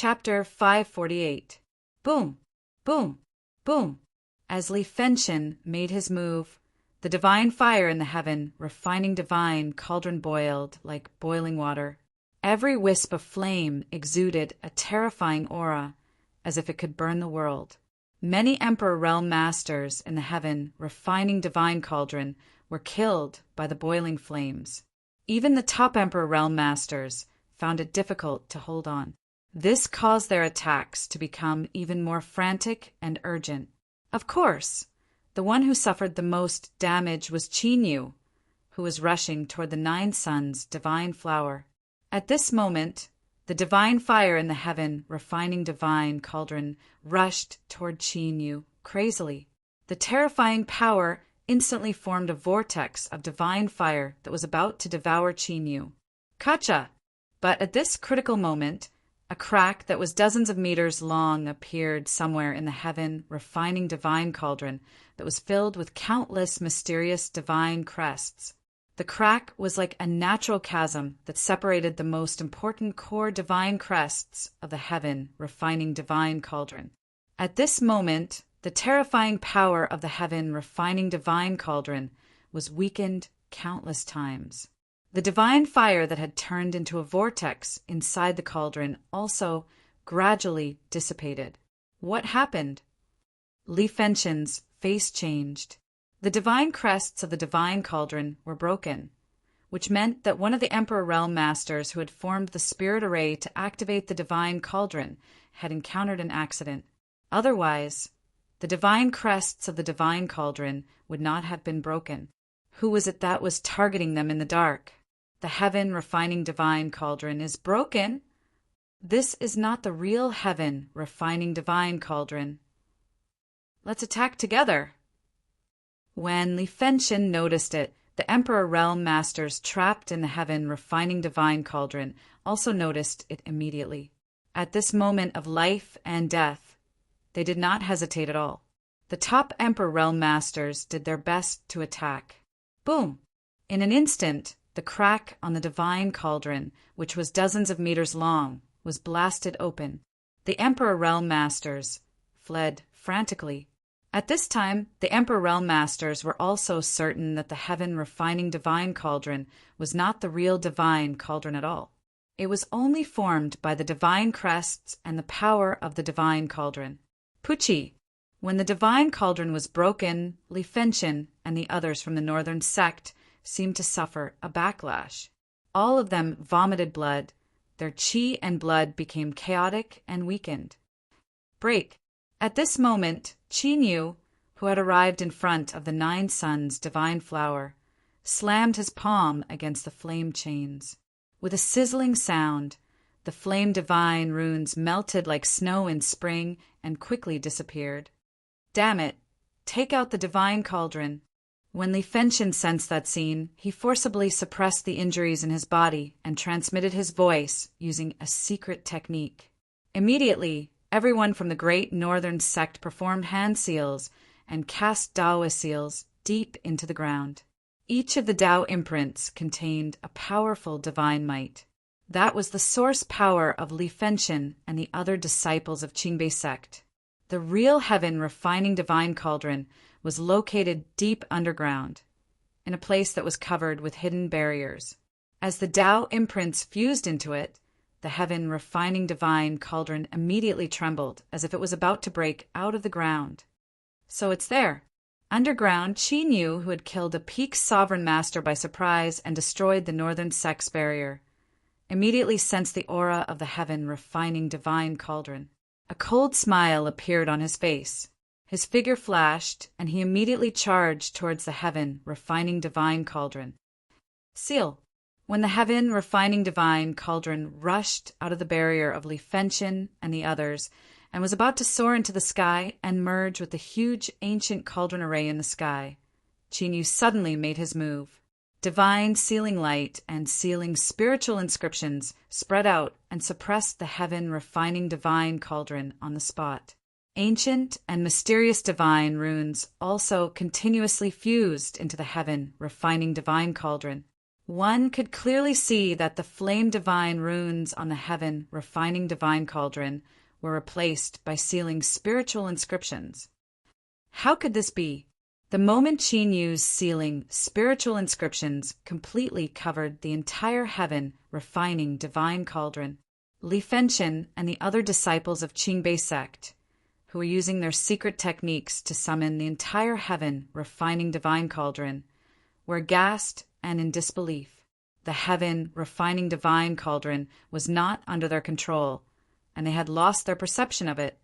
Chapter 548. Boom, boom, boom. As Li Fengtian made his move, the divine fire in the heaven, refining divine cauldron boiled like boiling water. Every wisp of flame exuded a terrifying aura, as if it could burn the world. Many Emperor Realm Masters in the heaven, refining divine cauldron, were killed by the boiling flames. Even the top Emperor Realm Masters found it difficult to hold on. This caused their attacks to become even more frantic and urgent. Of course, the one who suffered the most damage was Qin Yu, who was rushing toward the Nine Suns' divine flower. At this moment, the divine fire in the heaven, refining divine cauldron, rushed toward Qin Yu crazily. The terrifying power instantly formed a vortex of divine fire that was about to devour Qin Yu. Kacha! But at this critical moment, a crack that was dozens of meters long appeared somewhere in the heaven, refining divine cauldron that was filled with countless mysterious divine crests. The crack was like a natural chasm that separated the most important core divine crests of the heaven, refining divine cauldron. At this moment, the terrifying power of the heaven, refining divine cauldron was weakened countless times. The divine fire that had turned into a vortex inside the cauldron also gradually dissipated. What happened? Li Fengtian's face changed. The divine crests of the divine cauldron were broken, which meant that one of the Emperor Realm Masters who had formed the spirit array to activate the divine cauldron had encountered an accident. Otherwise, the divine crests of the divine cauldron would not have been broken. Who was it that was targeting them in the dark? The heaven refining divine cauldron is broken. This is not the real heaven refining divine cauldron. Let's attack together. When Li Fengtian noticed it, the Emperor Realm Masters trapped in the heaven refining divine cauldron also noticed it immediately. At this moment of life and death, they did not hesitate at all. The top Emperor Realm Masters did their best to attack. Boom! In an instant, the crack on the divine cauldron, which was dozens of meters long, was blasted open. The Emperor Realm Masters fled frantically. At this time, the Emperor Realm Masters were also certain that the heaven refining divine cauldron was not the real divine cauldron at all. It was only formed by the divine crests and the power of the divine cauldron. Pucci! When the divine cauldron was broken, Li Fengtian and the others from the northern sect seemed to suffer a backlash. All of them vomited blood. Their qi and blood became chaotic and weakened. Break! At this moment, Qin Yu, who had arrived in front of the Nine Suns' divine flower, slammed his palm against the flame chains. With a sizzling sound, the flame divine runes melted like snow in spring and quickly disappeared. Damn it! Take out the divine cauldron. When Li Fengtian sensed that scene, he forcibly suppressed the injuries in his body and transmitted his voice using a secret technique. Immediately, everyone from the great northern sect performed hand seals and cast Dao seals deep into the ground. Each of the Dao imprints contained a powerful divine might. That was the source power of Li Fengtian and the other disciples of Qingbei sect. The real heaven refining divine cauldron was located deep underground, in a place that was covered with hidden barriers. As the Dao imprints fused into it, the heaven refining divine cauldron immediately trembled as if it was about to break out of the ground. So it's there. Underground, Qin Yu, who had killed a peak sovereign master by surprise and destroyed the northern sect's barrier, immediately sensed the aura of the heaven refining divine cauldron. A cold smile appeared on his face. His figure flashed, and he immediately charged towards the heaven refining divine cauldron. Seal! When the heaven refining divine cauldron rushed out of the barrier of Li Fengtian and the others, and was about to soar into the sky and merge with the huge ancient cauldron array in the sky, Qin Yu suddenly made his move. Divine sealing light and sealing spiritual inscriptions spread out and suppressed the heaven refining divine cauldron on the spot. Ancient and mysterious divine runes also continuously fused into the heaven refining divine cauldron. One could clearly see that the flame divine runes on the heaven refining divine cauldron were replaced by sealing spiritual inscriptions. How could this be? The moment Qin Yu's sealing spiritual inscriptions completely covered the entire heaven refining divine cauldron. Li Fengtian and the other disciples of Qingbei sect, who were using their secret techniques to summon the entire heaven refining divine cauldron, were aghast and in disbelief. The heaven refining divine cauldron was not under their control, and they had lost their perception of it.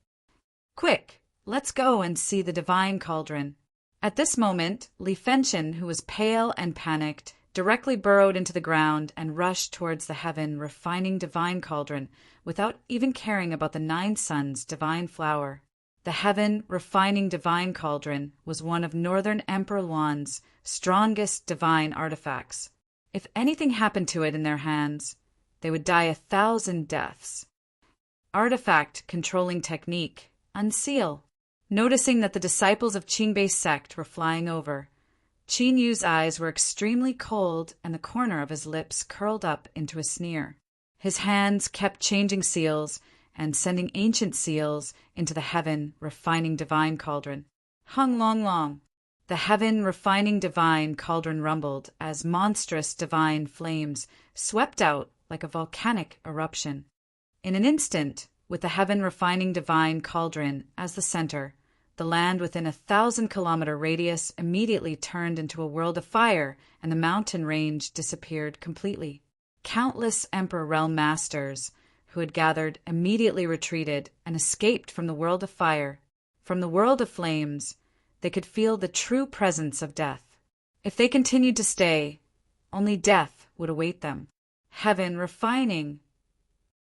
Quick, let's go and see the divine cauldron. At this moment, Li Fengtian, who was pale and panicked, directly burrowed into the ground and rushed towards the heaven refining divine cauldron without even caring about the 9 suns divine flower. The heaven refining divine cauldron was one of Northern Emperor Luan's strongest divine artifacts. If anything happened to it in their hands, they would die 1,000 deaths. Artifact controlling technique, unseal. Noticing that the disciples of Qingbei sect were flying over, Qin Yu's eyes were extremely cold and the corner of his lips curled up into a sneer. His hands kept changing seals and sending ancient seals into the heaven refining divine cauldron. Hung long long. The heaven refining divine cauldron rumbled as monstrous divine flames swept out like a volcanic eruption. In an instant, with the heaven refining divine cauldron as the center, the land within 1,000-kilometer radius immediately turned into a world of fire, and the mountain range disappeared completely. Countless Emperor Realm Masters who had gathered immediately retreated and escaped from the world of fire. From the world of flames, they could feel the true presence of death. If they continued to stay, only death would await them. Heaven refining.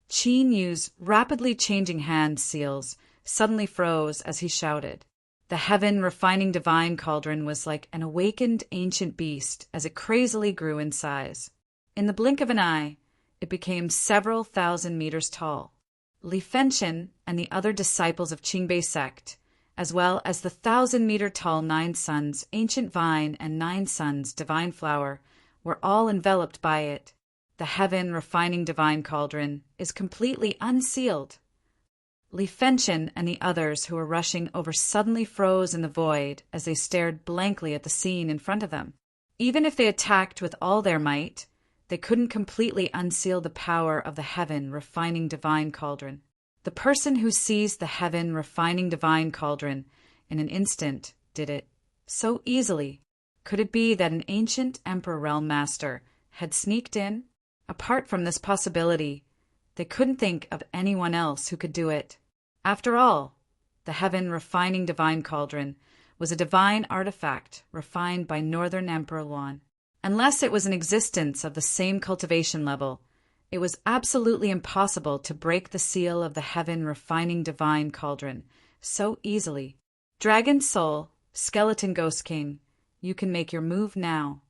Qin Yu's rapidly changing hand seals suddenly froze as he shouted. The heaven refining divine cauldron was like an awakened ancient beast as it crazily grew in size. In the blink of an eye, it became several thousand meters tall. Li Fengtian and the other disciples of Qingbei sect, as well as the 1,000-meter-tall 9 suns ancient vine and 9 suns divine flower, were all enveloped by it. The heaven refining divine cauldron is completely unsealed. Li Fengtian and the others who were rushing over suddenly froze in the void as they stared blankly at the scene in front of them. Even if they attacked with all their might, they couldn't completely unseal the power of the heaven refining divine cauldron. The person who seized the heaven refining divine cauldron in an instant did it so easily. Could it be that an ancient Emperor Realm Master had sneaked in? Apart from this possibility, they couldn't think of anyone else who could do it. After all, the heaven refining divine cauldron was a divine artifact refined by Northern Emperor Luan. Unless it was an existence of the same cultivation level, it was absolutely impossible to break the seal of the heaven refining divine cauldron so easily. Dragon Soul, Skeleton Ghost King, you can make your move now.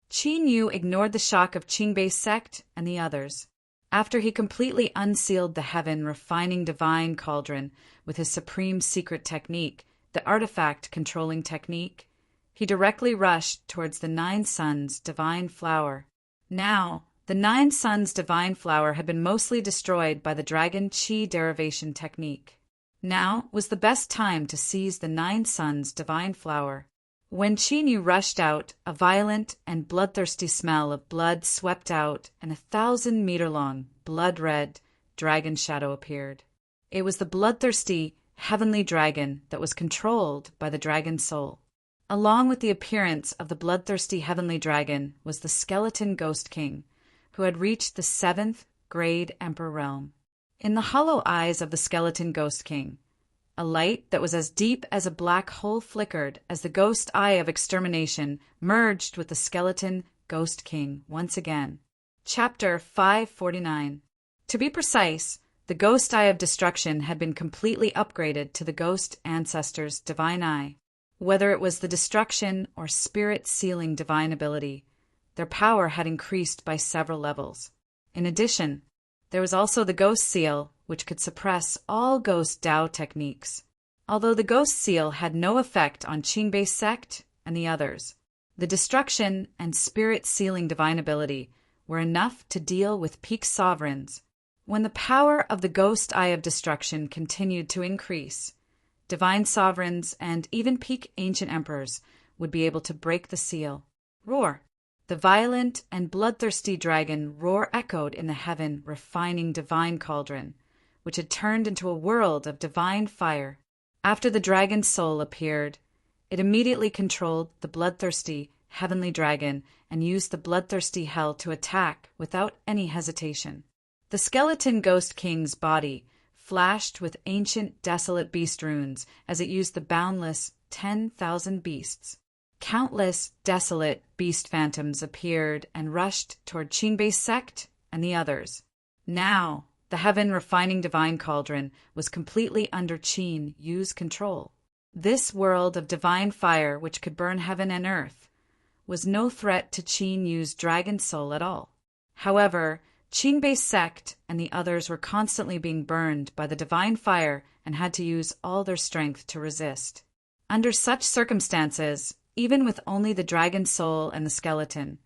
Qin Yu ignored the shock of Qingbei sect and the others. After he completely unsealed the heaven refining divine cauldron with his supreme secret technique, the artifact controlling technique, he directly rushed towards the 9 suns divine flower. Now, the 9 suns divine flower had been mostly destroyed by the dragon chi derivation technique. Now was the best time to seize the 9 suns divine flower. When Qin Yu rushed out, a violent and bloodthirsty smell of blood swept out, and a 1,000-meter-long, blood-red dragon shadow appeared. It was the bloodthirsty, heavenly dragon that was controlled by the dragon soul. Along with the appearance of the bloodthirsty heavenly dragon was the skeleton ghost king, who had reached the 7th grade Emperor realm. In the hollow eyes of the skeleton ghost king, a light that was as deep as a black hole flickered as the ghost eye of extermination merged with the skeleton ghost king once again. Chapter 549. To be precise, the ghost eye of destruction had been completely upgraded to the ghost ancestor's divine eye. Whether it was the destruction or spirit sealing divine ability, their power had increased by several levels. In addition, there was also the ghost seal, which could suppress all ghost Dao techniques. Although the ghost seal had no effect on Qingbei sect and the others, The destruction and spirit-sealing divine ability were enough to deal with peak sovereigns. When the power of the ghost eye of destruction continued to increase, divine sovereigns and even peak ancient emperors would be able to break the seal. Roar! The violent and bloodthirsty dragon roar echoed in the heaven refining divine cauldron, which had turned into a world of divine fire. After the dragon's soul appeared, it immediately controlled the bloodthirsty heavenly dragon and used the bloodthirsty hell to attack without any hesitation. The skeleton ghost king's body flashed with ancient desolate beast runes as it used the boundless 10,000 beasts. Countless desolate beast phantoms appeared and rushed toward Qingbei's sect and the others. Now, the heaven refining divine cauldron was completely under Qin Yu's control. This world of divine fire which could burn heaven and earth was no threat to Qin Yu's dragon soul at all. However, Qingbei's sect and the others were constantly being burned by the divine fire and had to use all their strength to resist. Under such circumstances, even with only the dragon soul and the skeleton,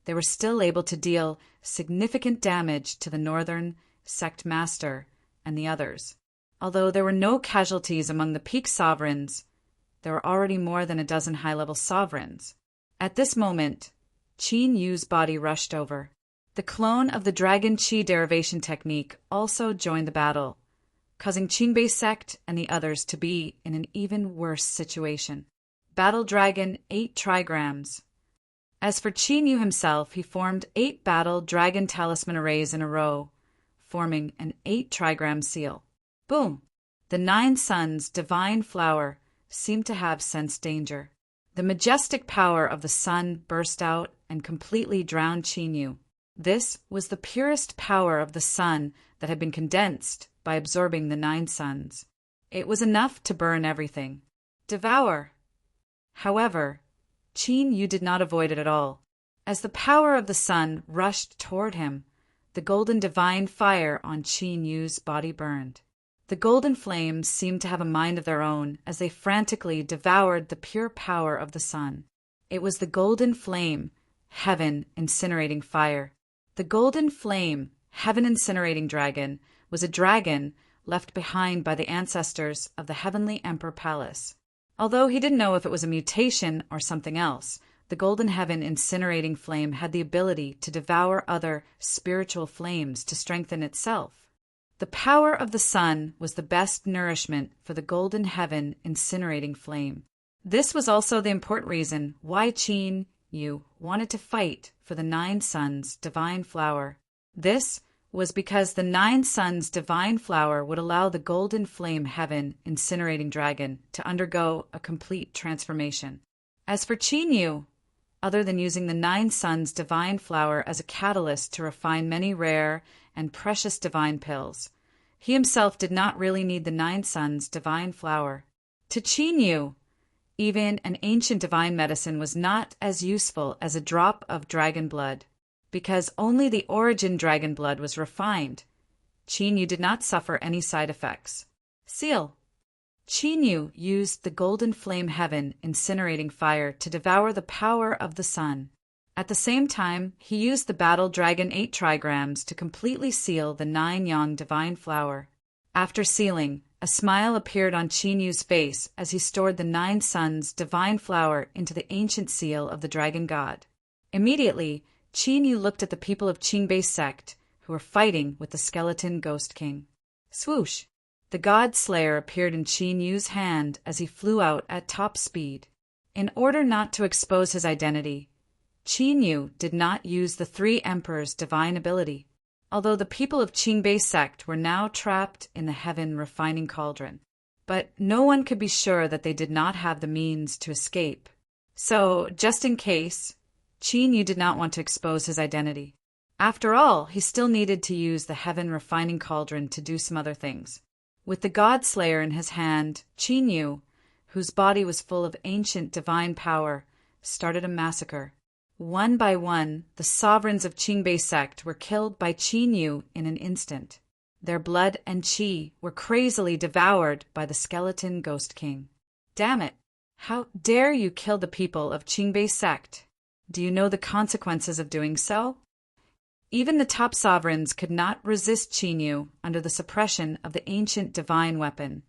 they were still able to deal significant damage to the northern sect master and the others. Although there were no casualties among the peak sovereigns, there were already more than a dozen high-level sovereigns. At this moment, Qin Yu's body rushed over. The clone of the Dragon Qi derivation technique also joined the battle, causing Qingbei's sect and the others to be in an even worse situation. Battle Dragon 8 trigrams. As for Qin Yu himself, he formed 8 battle dragon talisman arrays in a row, forming an 8 trigram seal. Boom! The 9 suns' divine flower seemed to have sensed danger. The majestic power of the sun burst out and completely drowned Qin Yu. This was the purest power of the sun that had been condensed by absorbing the 9 suns. It was enough to burn everything. Devour! However, Qin Yu did not avoid it at all. As the power of the sun rushed toward him, the golden divine fire on Qin Yu's body burned. The golden flames seemed to have a mind of their own as they frantically devoured the pure power of the sun. It was the golden flame, heaven incinerating fire. The golden flame, heaven incinerating dragon, was a dragon left behind by the ancestors of the heavenly emperor palace. Although he didn't know if it was a mutation or something else, the golden heaven incinerating flame had the ability to devour other spiritual flames to strengthen itself. The power of the sun was the best nourishment for the golden heaven incinerating flame. This was also the important reason why Qin Yu wanted to fight for the 9 suns' divine flower. This was because the 9 suns' divine flower would allow the golden flame heaven incinerating dragon to undergo a complete transformation. As for Qin Yu, other than using the 9 suns' divine flower as a catalyst to refine many rare and precious divine pills, he himself did not really need the 9 suns' divine flower. To Qin Yu, even an ancient divine medicine was not as useful as a drop of dragon blood. Because only the origin dragon blood was refined, Qin Yu did not suffer any side effects. Seal. Qin Yu used the golden flame heaven incinerating fire to devour the power of the sun. At the same time, he used the battle dragon 8 trigrams to completely seal the 9 yang divine flower. After sealing, a smile appeared on Qin Yu's face as he stored the 9 suns' divine flower into the ancient seal of the dragon god. Immediately, Qin Yu looked at the people of Qingbei's sect, who were fighting with the skeleton ghost king. Swoosh! The god slayer appeared in Qin Yu's hand as he flew out at top speed. In order not to expose his identity, Qin Yu did not use the 3 emperors' divine ability, although the people of Qingbei's sect were now trapped in the heaven refining cauldron. But no one could be sure that they did not have the means to escape. So, just in case, Qin Yu did not want to expose his identity. After all, he still needed to use the heaven refining cauldron to do some other things. With the god slayer in his hand, Qin Yu, whose body was full of ancient divine power, started a massacre. One by one, the sovereigns of Qingbei sect were killed by Qin Yu in an instant. Their blood and qi were crazily devoured by the skeleton ghost king. Damn it! How dare you kill the people of Qingbei sect? Do you know the consequences of doing so? Even the top sovereigns could not resist Qinyu under the suppression of the ancient divine weapon,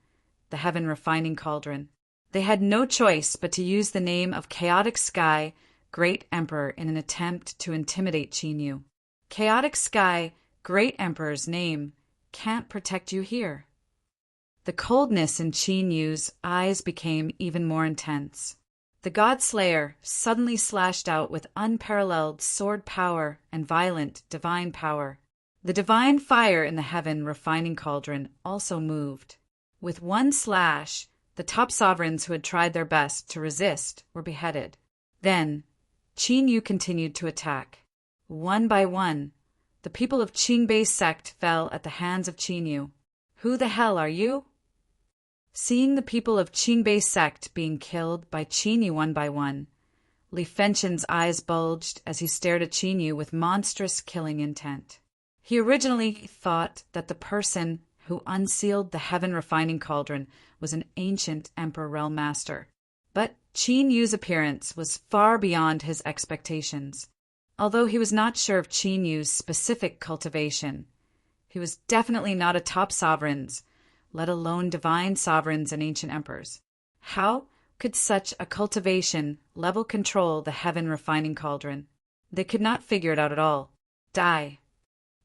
the heaven refining cauldron. They had no choice but to use the name of Chaotic Sky, Great Emperor, in an attempt to intimidate Qinyu. Chaotic Sky, Great Emperor's name can't protect you here. The coldness in Qinyu's eyes became even more intense. The God Slayer suddenly slashed out with unparalleled sword power and violent divine power. The divine fire in the heaven refining cauldron also moved. With one slash, the top sovereigns who had tried their best to resist were beheaded. Then, Qinyu continued to attack. One by one, the people of Qingbei sect fell at the hands of Qinyu. Who the hell are you? Seeing the people of Qingbei sect being killed by Qinyu one by one, Li Fengtian's eyes bulged as he stared at Qinyu with monstrous killing intent. He originally thought that the person who unsealed the heaven refining cauldron was an ancient Emperor Realm Master. But Qinyu's appearance was far beyond his expectations. Although he was not sure of Qinyu's specific cultivation, he was definitely not a top sovereign's, let alone divine sovereigns and ancient emperors. How could such a cultivation level control the heaven refining cauldron? They could not figure it out at all. Die.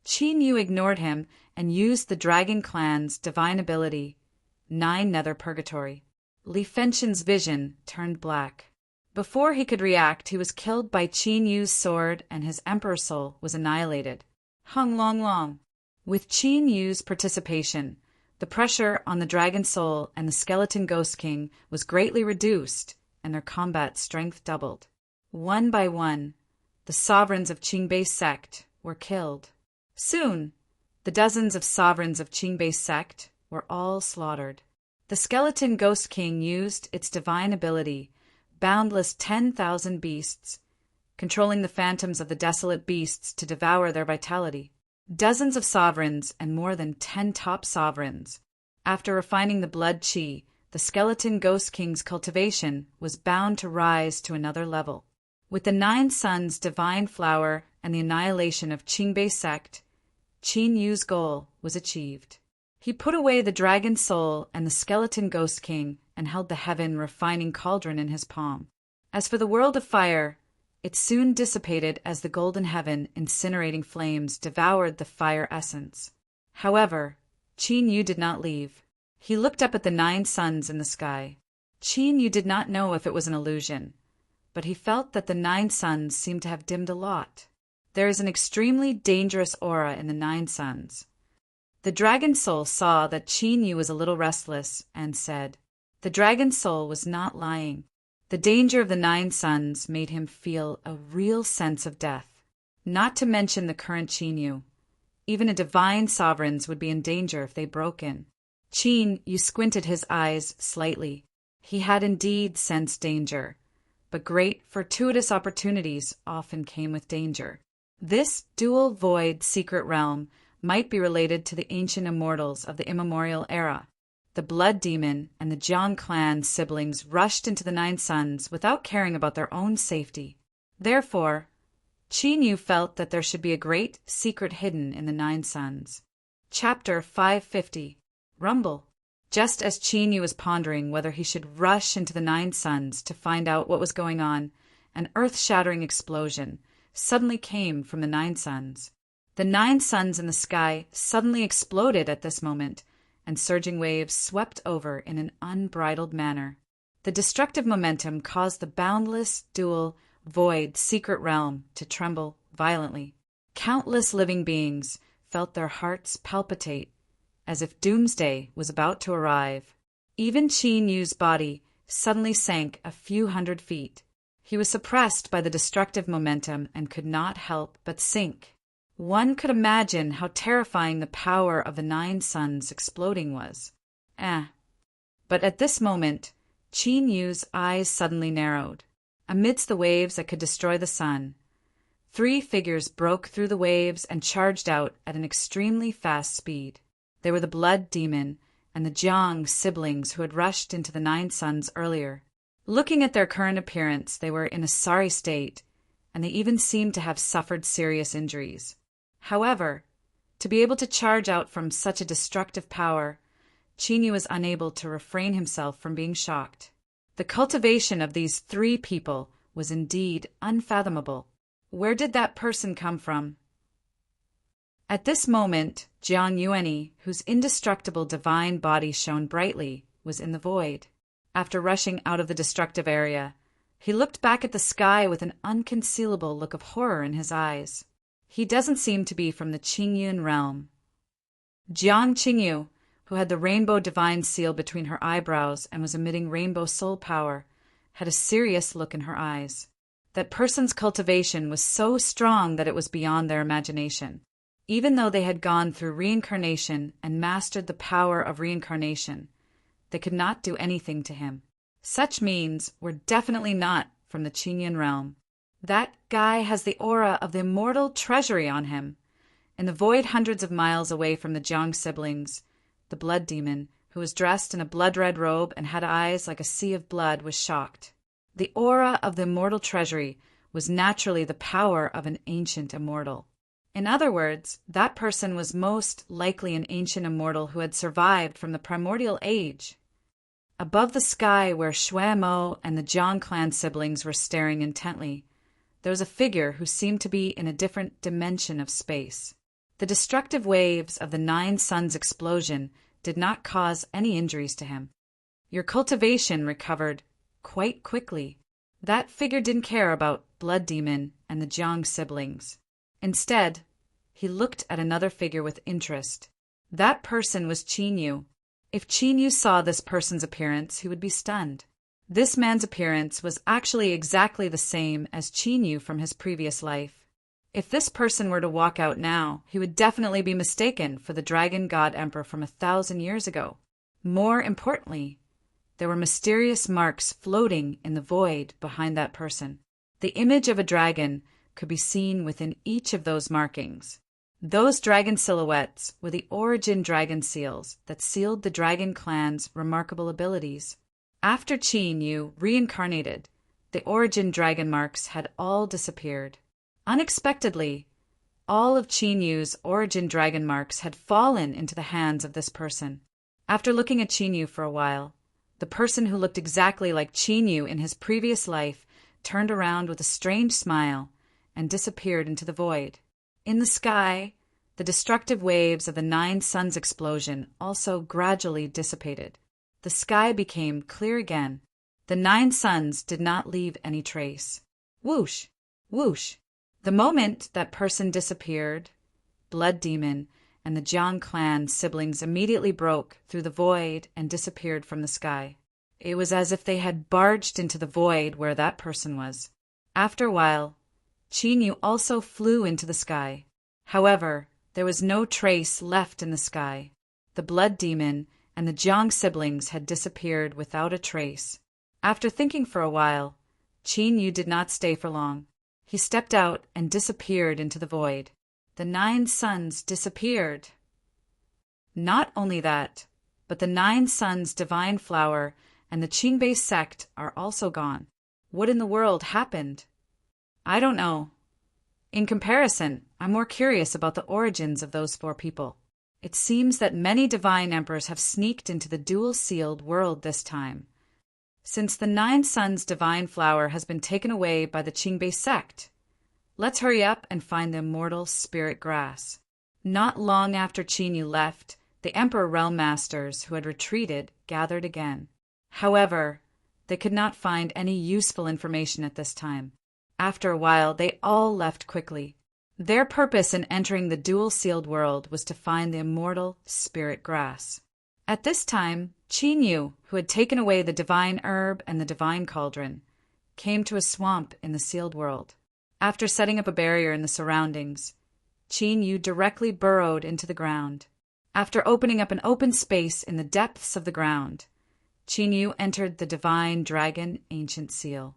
Qinyu ignored him and used the Dragon Clan's divine ability, 9 Nether Purgatory. Li Fengtian's vision turned black. Before he could react, he was killed by Qinyu's sword and his Emperor soul was annihilated. Hung Long Long. With Qinyu's participation, the pressure on the Dragon Soul and the Skeleton Ghost King was greatly reduced, and their combat strength doubled. One by one, the sovereigns of Qingbei sect were killed. Soon, the dozens of sovereigns of Qingbei sect were all slaughtered. The Skeleton Ghost King used its divine ability, boundless 10,000 beasts, controlling the phantoms of the desolate beasts to devour their vitality. Dozens of sovereigns and more than 10 top sovereigns. After refining the blood qi, the Skeleton Ghost King's cultivation was bound to rise to another level. With the 9 Suns' divine flower and the annihilation of Qingbei sect, Qinyu's goal was achieved. He put away the Dragon Soul and the Skeleton Ghost King and held the heaven refining cauldron in his palm. As for the world of fire, it soon dissipated as the golden heaven incinerating flames devoured the fire essence. However, Qinyu did not leave. He looked up at the 9 suns in the sky. Qinyu did not know if it was an illusion, but he felt that the 9 suns seemed to have dimmed a lot. There is an extremely dangerous aura in the 9 suns. The Dragon Soul saw that Qinyu was a little restless and said, the Dragon Soul was not lying. The danger of the 9 suns made him feel a real sense of death. Not to mention the current Qinyu. Even a divine sovereigns would be in danger if they broke in. Qinyu squinted his eyes slightly. He had indeed sensed danger, but great fortuitous opportunities often came with danger. This dual void secret realm might be related to the ancient immortals of the immemorial era. The Blood Demon and the Jiang clan siblings rushed into the 9 suns without caring about their own safety. Therefore, Qinyu felt that there should be a great secret hidden in the 9 suns. Chapter 550. Rumble. Just as Qinyu was pondering whether he should rush into the 9 suns to find out what was going on, an earth-shattering explosion suddenly came from the 9 suns. The 9 suns in the sky suddenly exploded at this moment, and surging waves swept over in an unbridled manner. The destructive momentum caused the boundless, dual, void, secret realm to tremble violently. Countless living beings felt their hearts palpitate, as if doomsday was about to arrive. Even Qinyu's body suddenly sank a few hundred feet. He was suppressed by the destructive momentum and could not help but sink. One could imagine how terrifying the power of the 9 suns exploding was. But at this moment, Qinyu's eyes suddenly narrowed. Amidst the waves that could destroy the sun, 3 figures broke through the waves and charged out at an extremely fast speed. They were the Blood Demon and the Jiang siblings who had rushed into the 9 suns earlier. Looking at their current appearance, they were in a sorry state, and they even seemed to have suffered serious injuries. However, to be able to charge out from such a destructive power, Chinyu was unable to refrain himself from being shocked. The cultivation of these three people was indeed unfathomable. Where did that person come from? At this moment, Jiang Yuanyi, whose indestructible divine body shone brightly, was in the void. After rushing out of the destructive area, he looked back at the sky with an unconcealable look of horror in his eyes. He doesn't seem to be from the Qingyun realm. Jiang Qingyu, who had the rainbow divine seal between her eyebrows and was emitting rainbow soul power, had a serious look in her eyes. That person's cultivation was so strong that it was beyond their imagination. Even though they had gone through reincarnation and mastered the power of reincarnation, they could not do anything to him. Such means were definitely not from the Qingyun realm. That guy has the aura of the immortal treasury on him. In the void hundreds of miles away from the Jiang siblings, the blood demon, who was dressed in a blood-red robe and had eyes like a sea of blood, was shocked. The aura of the immortal treasury was naturally the power of an ancient immortal. In other words, that person was most likely an ancient immortal who had survived from the primordial age. Above the sky where Shui Mo and the Jiang clan siblings were staring intently, there was a figure who seemed to be in a different dimension of space. The destructive waves of the Nine Suns explosion did not cause any injuries to him. Your cultivation recovered quite quickly. That figure didn't care about Blood Demon and the Jiang siblings. Instead, he looked at another figure with interest. That person was Qinyu. If Qinyu saw this person's appearance, he would be stunned. This man's appearance was actually exactly the same as Qinyu from his previous life. If this person were to walk out now, he would definitely be mistaken for the Dragon God Emperor from 1,000 years ago. More importantly, there were mysterious marks floating in the void behind that person. The image of a dragon could be seen within each of those markings. Those dragon silhouettes were the origin dragon seals that sealed the dragon clan's remarkable abilities. After Qinyu reincarnated, the origin dragon marks had all disappeared. Unexpectedly, all of Qinyu's origin dragon marks had fallen into the hands of this person. After looking at Qinyu for a while, the person who looked exactly like Qinyu in his previous life turned around with a strange smile and disappeared into the void. In the sky, the destructive waves of the Nine Suns explosion also gradually dissipated. The sky became clear again. The Nine Suns did not leave any trace. Whoosh! Whoosh! The moment that person disappeared, Blood Demon and the Jiang clan siblings immediately broke through the void and disappeared from the sky. It was as if they had barged into the void where that person was. After a while, Qinyu also flew into the sky. However, there was no trace left in the sky. The Blood Demon and the Jiang siblings had disappeared without a trace. After thinking for a while, Qinyu did not stay for long. He stepped out and disappeared into the void. The Nine Suns disappeared. Not only that, but the Nine Suns divine flower and the Qingbei sect are also gone. What in the world happened? I don't know. In comparison, I'm more curious about the origins of those four people. It seems that many divine emperors have sneaked into the dual-sealed world this time. Since the Nine Suns divine flower has been taken away by the Qingbei sect, let's hurry up and find the immortal spirit grass. Not long after Qinyu left, the Emperor Realm Masters who had retreated gathered again. However, they could not find any useful information at this time. After a while, they all left quickly. Their purpose in entering the dual-sealed world was to find the immortal spirit grass. At this time, Qinyu, who had taken away the divine herb and the divine cauldron, came to a swamp in the sealed world. After setting up a barrier in the surroundings, Qinyu directly burrowed into the ground. After opening up an open space in the depths of the ground, Qinyu entered the divine dragon ancient seal.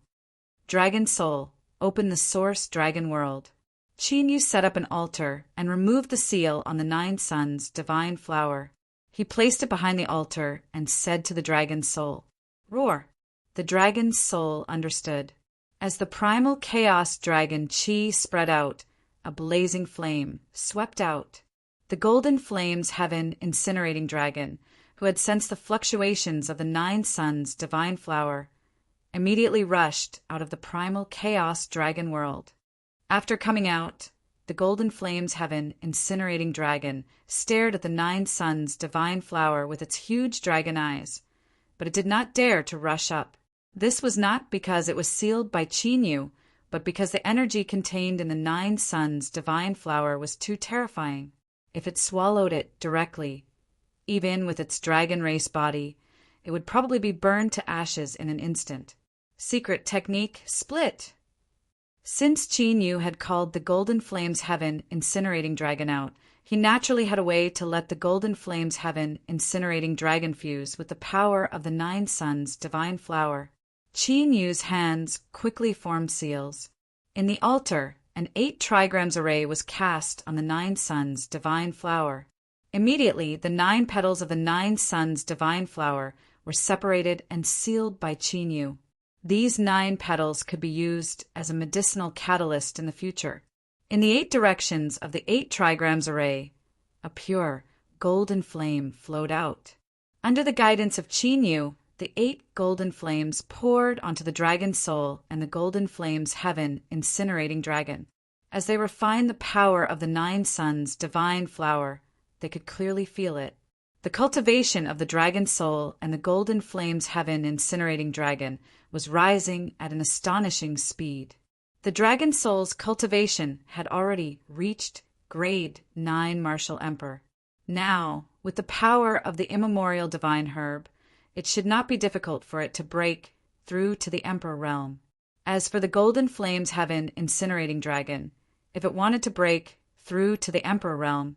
Dragon Soul, open the source dragon world. Qinyu set up an altar and removed the seal on the Nine Suns divine flower. He placed it behind the altar and said to the dragon soul, "Roar." the dragon's soul understood. As the primal chaos dragon Chi spread out, a blazing flame swept out. The golden flames heaven incinerating dragon, who had sensed the fluctuations of the 9 suns divine flower, immediately rushed out of the primal chaos dragon world. After coming out, the golden flames heaven incinerating dragon stared at the 9 suns divine flower with its huge dragon eyes, but it did not dare to rush up. This was not because it was sealed by Qinyu, but because the energy contained in the 9 suns divine flower was too terrifying. If it swallowed it directly, even with its dragon race body, it would probably be burned to ashes in an instant. Secret technique: split. Since Qinyu had called the golden flames heaven incinerating dragon out, he naturally had a way to let the golden flames heaven incinerating dragon fuse with the power of the 9 suns divine flower. Qinyu's hands quickly formed seals. In the altar, an 8 trigrams array was cast on the 9 suns divine flower. Immediately, the 9 petals of the 9 suns divine flower were separated and sealed by Qinyu. These 9 petals could be used as a medicinal catalyst in the future. In the 8 directions of the 8 trigrams array, a pure, golden flame flowed out. Under the guidance of Qinyu, the 8 golden flames poured onto the dragon's soul and the golden flames heaven incinerating dragon. As they refined the power of the 9 suns divine flower, they could clearly feel it. The cultivation of the dragon's soul and the golden flames heaven incinerating dragon was rising at an astonishing speed. The dragon soul's cultivation had already reached grade 9 martial emperor. Now, with the power of the immemorial divine herb, it should not be difficult for it to break through to the emperor realm. As for the golden flames heaven incinerating dragon, if it wanted to break through to the emperor realm,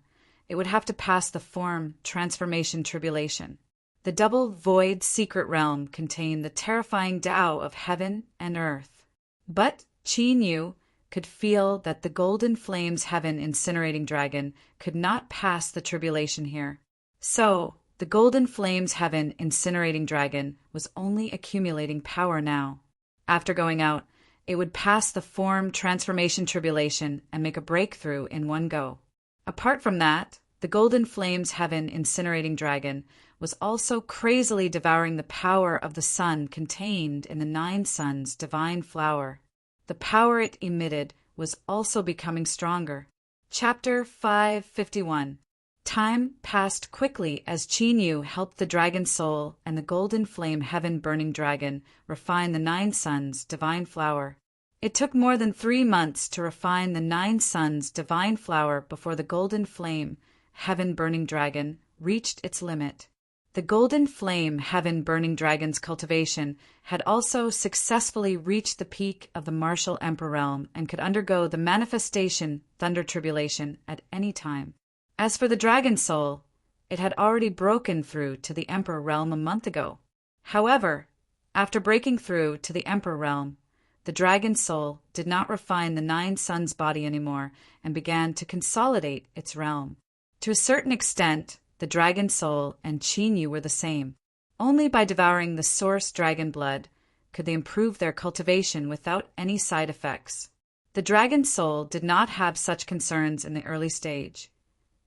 it would have to pass the form transformation tribulation. The double void secret realm contained the terrifying Tao of heaven and earth. But Qinyu could feel that the golden flames heaven incinerating dragon could not pass the tribulation here. So, the golden flames heaven incinerating dragon was only accumulating power now. After going out, it would pass the form transformation tribulation and make a breakthrough in one go. Apart from that, the golden flames heaven incinerating dragon was also crazily devouring the power of the sun contained in the 9 suns divine flower. The power it emitted was also becoming stronger. Chapter 551. Time passed quickly as Qinyu helped the dragon soul and the golden flame heaven burning dragon refine the 9 suns divine flower. It took more than 3 months to refine the 9 suns divine flower before the golden flame heaven burning dragon reached its limit. The golden flame heaven burning dragon's cultivation had also successfully reached the peak of the martial emperor realm and could undergo the manifestation thunder tribulation at any time. As for the dragon soul, it had already broken through to the emperor realm a month ago. However, after breaking through to the emperor realm, the dragon soul did not refine the 9 suns body anymore and began to consolidate its realm. To a certain extent, the dragon soul and Qinyu were the same. Only by devouring the source dragon blood could they improve their cultivation without any side effects. The dragon soul did not have such concerns in the early stage,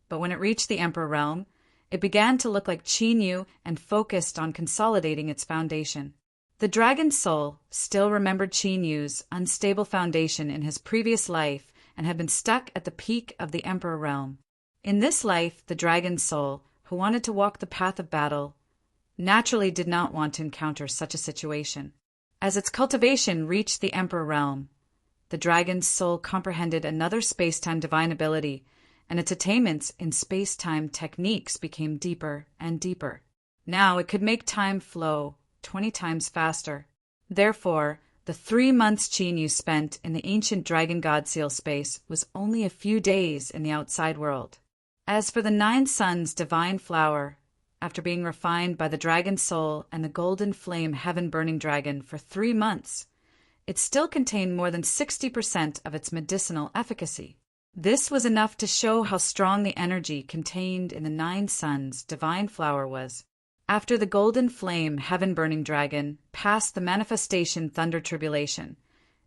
but when it reached the emperor realm, it began to look like Qinyu and focused on consolidating its foundation. The dragon soul still remembered Qinyu's unstable foundation in his previous life and had been stuck at the peak of the emperor realm. In this life, the dragon soul, who wanted to walk the path of battle, naturally did not want to encounter such a situation. As its cultivation reached the emperor realm, the dragon's soul comprehended another space-time divine ability, and its attainments in space-time techniques became deeper and deeper. Now it could make time flow 20 times faster. Therefore, the 3 months Qinyu spent in the ancient dragon god seal space was only a few days in the outside world. As for the 9 suns divine flower, after being refined by the dragon soul and the golden flame heaven-burning dragon for 3 months, it still contained more than 60% of its medicinal efficacy. This was enough to show how strong the energy contained in the 9 suns divine flower was. After the golden flame heaven-burning dragon passed the manifestation thunder tribulation,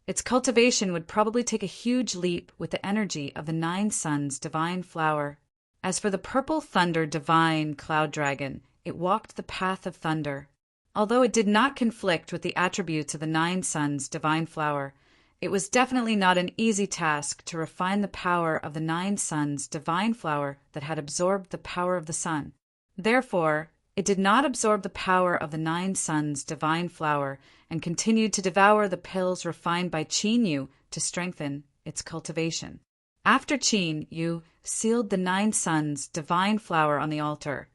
its cultivation would probably take a huge leap with the energy of the nine suns' divine flower. As for the purple thunder divine cloud dragon, it walked the path of thunder. Although it did not conflict with the attributes of the nine suns' divine flower, it was definitely not an easy task to refine the power of the nine suns' divine flower that had absorbed the power of the sun. Therefore, it did not absorb the power of the nine suns' divine flower and continued to devour the pills refined by Qin Yu to strengthen its cultivation. After Qin Yu sealed the nine suns' divine flower on the altar,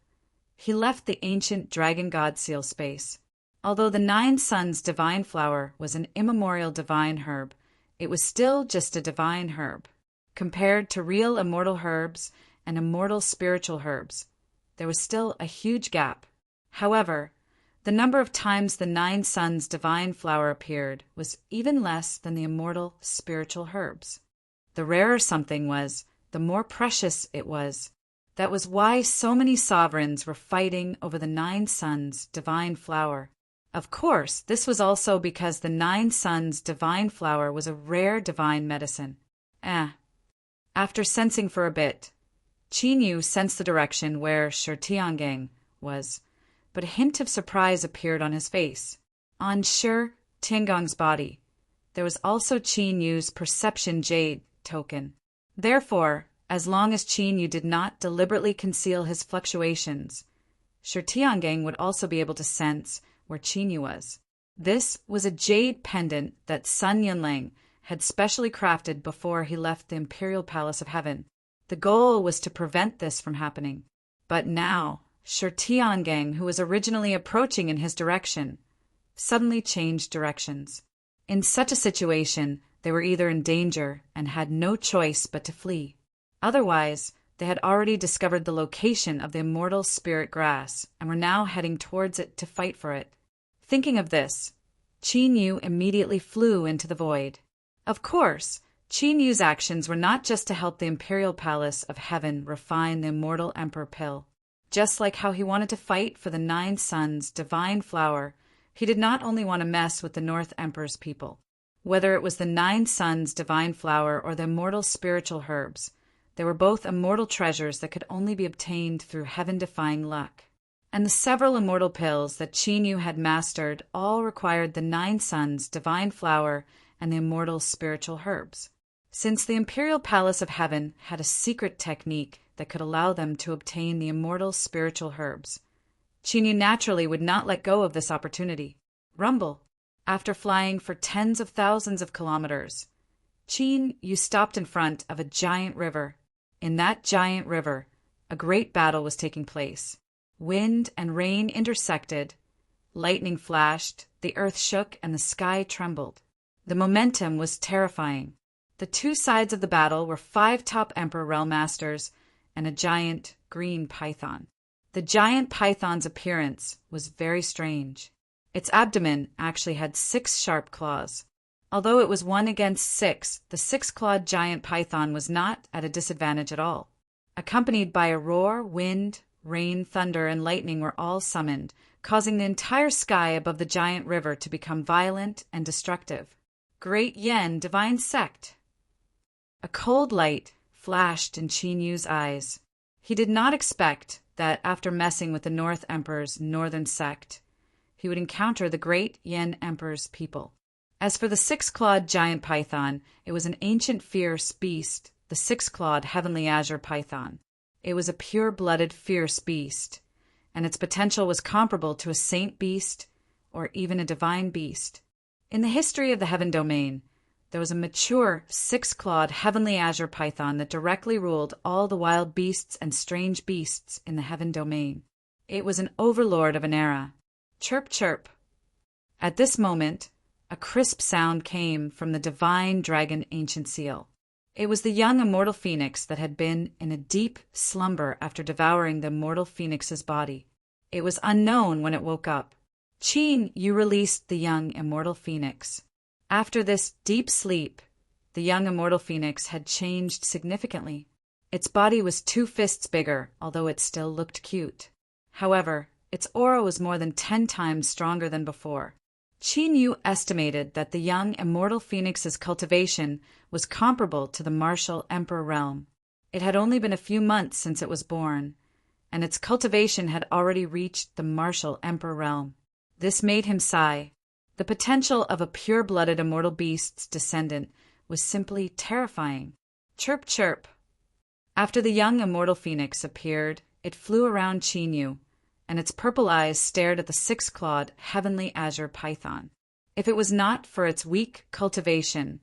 he left the ancient dragon god seal space. Although the nine suns' divine flower was an immemorial divine herb, it was still just a divine herb. Compared to real immortal herbs and immortal spiritual herbs, there was still a huge gap. However, the number of times the nine suns' divine flower appeared was even less than the immortal spiritual herbs. The rarer something was, the more precious it was. That was why so many sovereigns were fighting over the nine suns' divine flower. Of course, this was also because the nine suns' divine flower was a rare divine medicine. After sensing for a bit, Qin Yu sensed the direction where Shi Tiangang was, but a hint of surprise appeared on his face. On Shi Tiangang's body, there was also Qin Yu's perception jade token. Therefore, as long as Qin Yu did not deliberately conceal his fluctuations, Shi Tiangang would also be able to sense where Qin Yu was. This was a jade pendant that Sun Yunlang had specially crafted before he left the Imperial Palace of Heaven. The goal was to prevent this from happening. But now, Shi Tiangang, who was originally approaching in his direction, suddenly changed directions. In such a situation, they were either in danger and had no choice but to flee. Otherwise, they had already discovered the location of the immortal spirit grass and were now heading towards it to fight for it. Thinking of this, Qin Yu immediately flew into the void. Of course, Qin Yu's actions were not just to help the Imperial Palace of Heaven refine the immortal Emperor pill. Just like how he wanted to fight for the nine suns' divine flower, he did not only want to mess with the North Emperor's people. Whether it was the nine suns' divine flower or the immortal spiritual herbs, they were both immortal treasures that could only be obtained through heaven-defying luck. And the several immortal pills that Qin Yu had mastered all required the nine suns' divine flower and the immortal spiritual herbs. Since the Imperial Palace of Heaven had a secret technique that could allow them to obtain the immortal spiritual herbs, Qin Yu naturally would not let go of this opportunity. Rumble. After flying for tens of thousands of kilometers, Qin Yu stopped in front of a giant river. In that giant river, a great battle was taking place. Wind and rain intersected, lightning flashed, the earth shook, and the sky trembled. The momentum was terrifying. The two sides of the battle were 5 top Emperor Realm Masters and a giant green python. The giant python's appearance was very strange. Its abdomen actually had 6 sharp claws. Although it was 1 against 6, the 6-clawed giant python was not at a disadvantage at all. Accompanied by a roar, wind, rain, thunder, and lightning were all summoned, causing the entire sky above the giant river to become violent and destructive. Great Yen Divine Sect. A cold light flashed in Qin Yu's eyes. He did not expect that after messing with the North Emperor's northern sect, he would encounter the great Yen Emperor's people. As for the 6-clawed giant python, it was an ancient fierce beast, the 6-clawed heavenly azure python. It was a pure-blooded fierce beast, and its potential was comparable to a saint beast or even a divine beast. In the history of the Heaven Domain, there was a mature 6-clawed heavenly azure python that directly ruled all the wild beasts and strange beasts in the Heaven Domain. It was an overlord of an era. Chirp, chirp. At this moment, a crisp sound came from the divine dragon ancient seal. It was the young immortal phoenix that had been in a deep slumber after devouring the immortal phoenix's body. It was unknown when it woke up. Qin Yu released the young immortal phoenix. After this deep sleep, the young immortal phoenix had changed significantly. Its body was 2 fists bigger, although it still looked cute. However, Its aura was more than 10 times stronger than before. Qin Yu estimated that the young immortal phoenix's cultivation was comparable to the martial emperor realm. It had only been a few months since it was born, and its cultivation had already reached the martial emperor realm. This made him sigh. The potential of a pure-blooded immortal beast's descendant was simply terrifying. Chirp, chirp. After the young immortal phoenix appeared, it flew around Qin Yu, and its purple eyes stared at the six-clawed heavenly azure python. If it was not for its weak cultivation,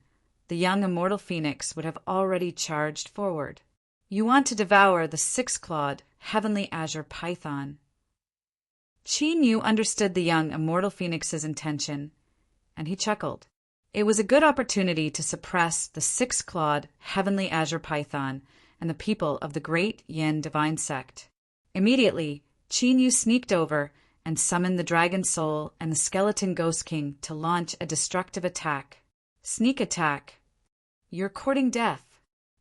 the young immortal phoenix would have already charged forward. You want to devour the six-clawed heavenly azure python. Qin Yu understood the young immortal phoenix's intention, and he chuckled. It was a good opportunity to suppress the six-clawed heavenly azure python and the people of the great Yin divine sect. Immediately, Qin Yu sneaked over and summoned the Dragon Soul and the Skeleton Ghost King to launch a destructive attack. Sneak attack. You're courting death.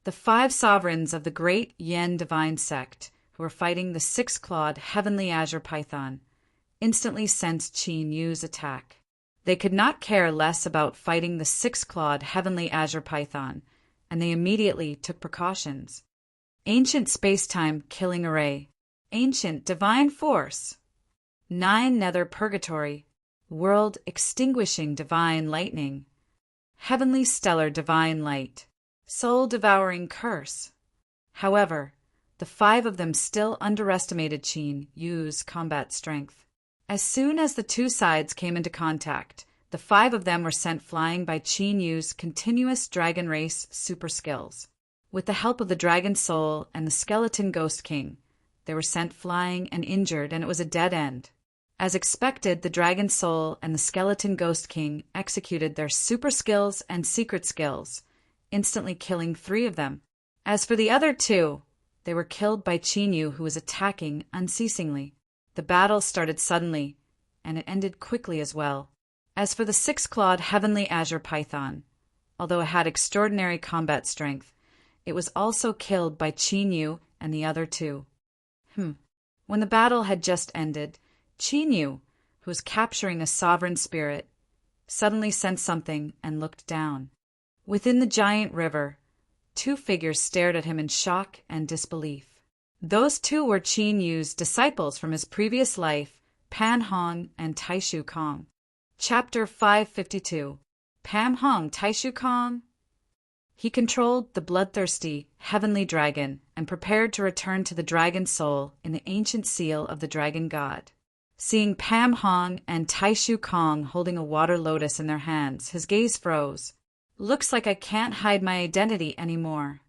The 5 sovereigns of the great Yin divine sect, who were fighting the six-clawed heavenly azure python, instantly sensed Qin Yu's attack. They could not care less about fighting the six-clawed heavenly azure python, and they immediately took precautions. Ancient space-time killing array. Ancient divine force. 9 nether purgatory. World extinguishing divine lightning. Heavenly stellar divine light. Soul devouring curse. However, the 5 of them still underestimated Qin Yu's combat strength. As soon as the 2 sides came into contact, the 5 of them were sent flying by Qin Yu's continuous dragon race super skills. With the help of the Dragon Soul and the Skeleton Ghost King, they were sent flying and injured, and it was a dead end. As expected, the Dragon Soul and the Skeleton Ghost King executed their super skills and secret skills, instantly killing 3 of them. As for the other 2, they were killed by Qin Yu, who was attacking unceasingly. The battle started suddenly, and it ended quickly as well. As for the six-clawed heavenly azure python, although it had extraordinary combat strength, it was also killed by Qin Yu and the other 2. When the battle had just ended, Qin Yu, who was capturing a sovereign spirit, suddenly sensed something and looked down. Within the giant river, 2 figures stared at him in shock and disbelief. Those 2 were Qin Yu's disciples from his previous life, Pan Hong and Taishu Kong. Chapter 552. Pan Hong, Taishu Kong. He controlled the bloodthirsty heavenly dragon and prepared to return to the Dragon Soul in the ancient seal of the Dragon God. Seeing Pam Hong and Taishu Kong holding a water lotus in their hands, his gaze froze. Looks like I can't hide my identity anymore.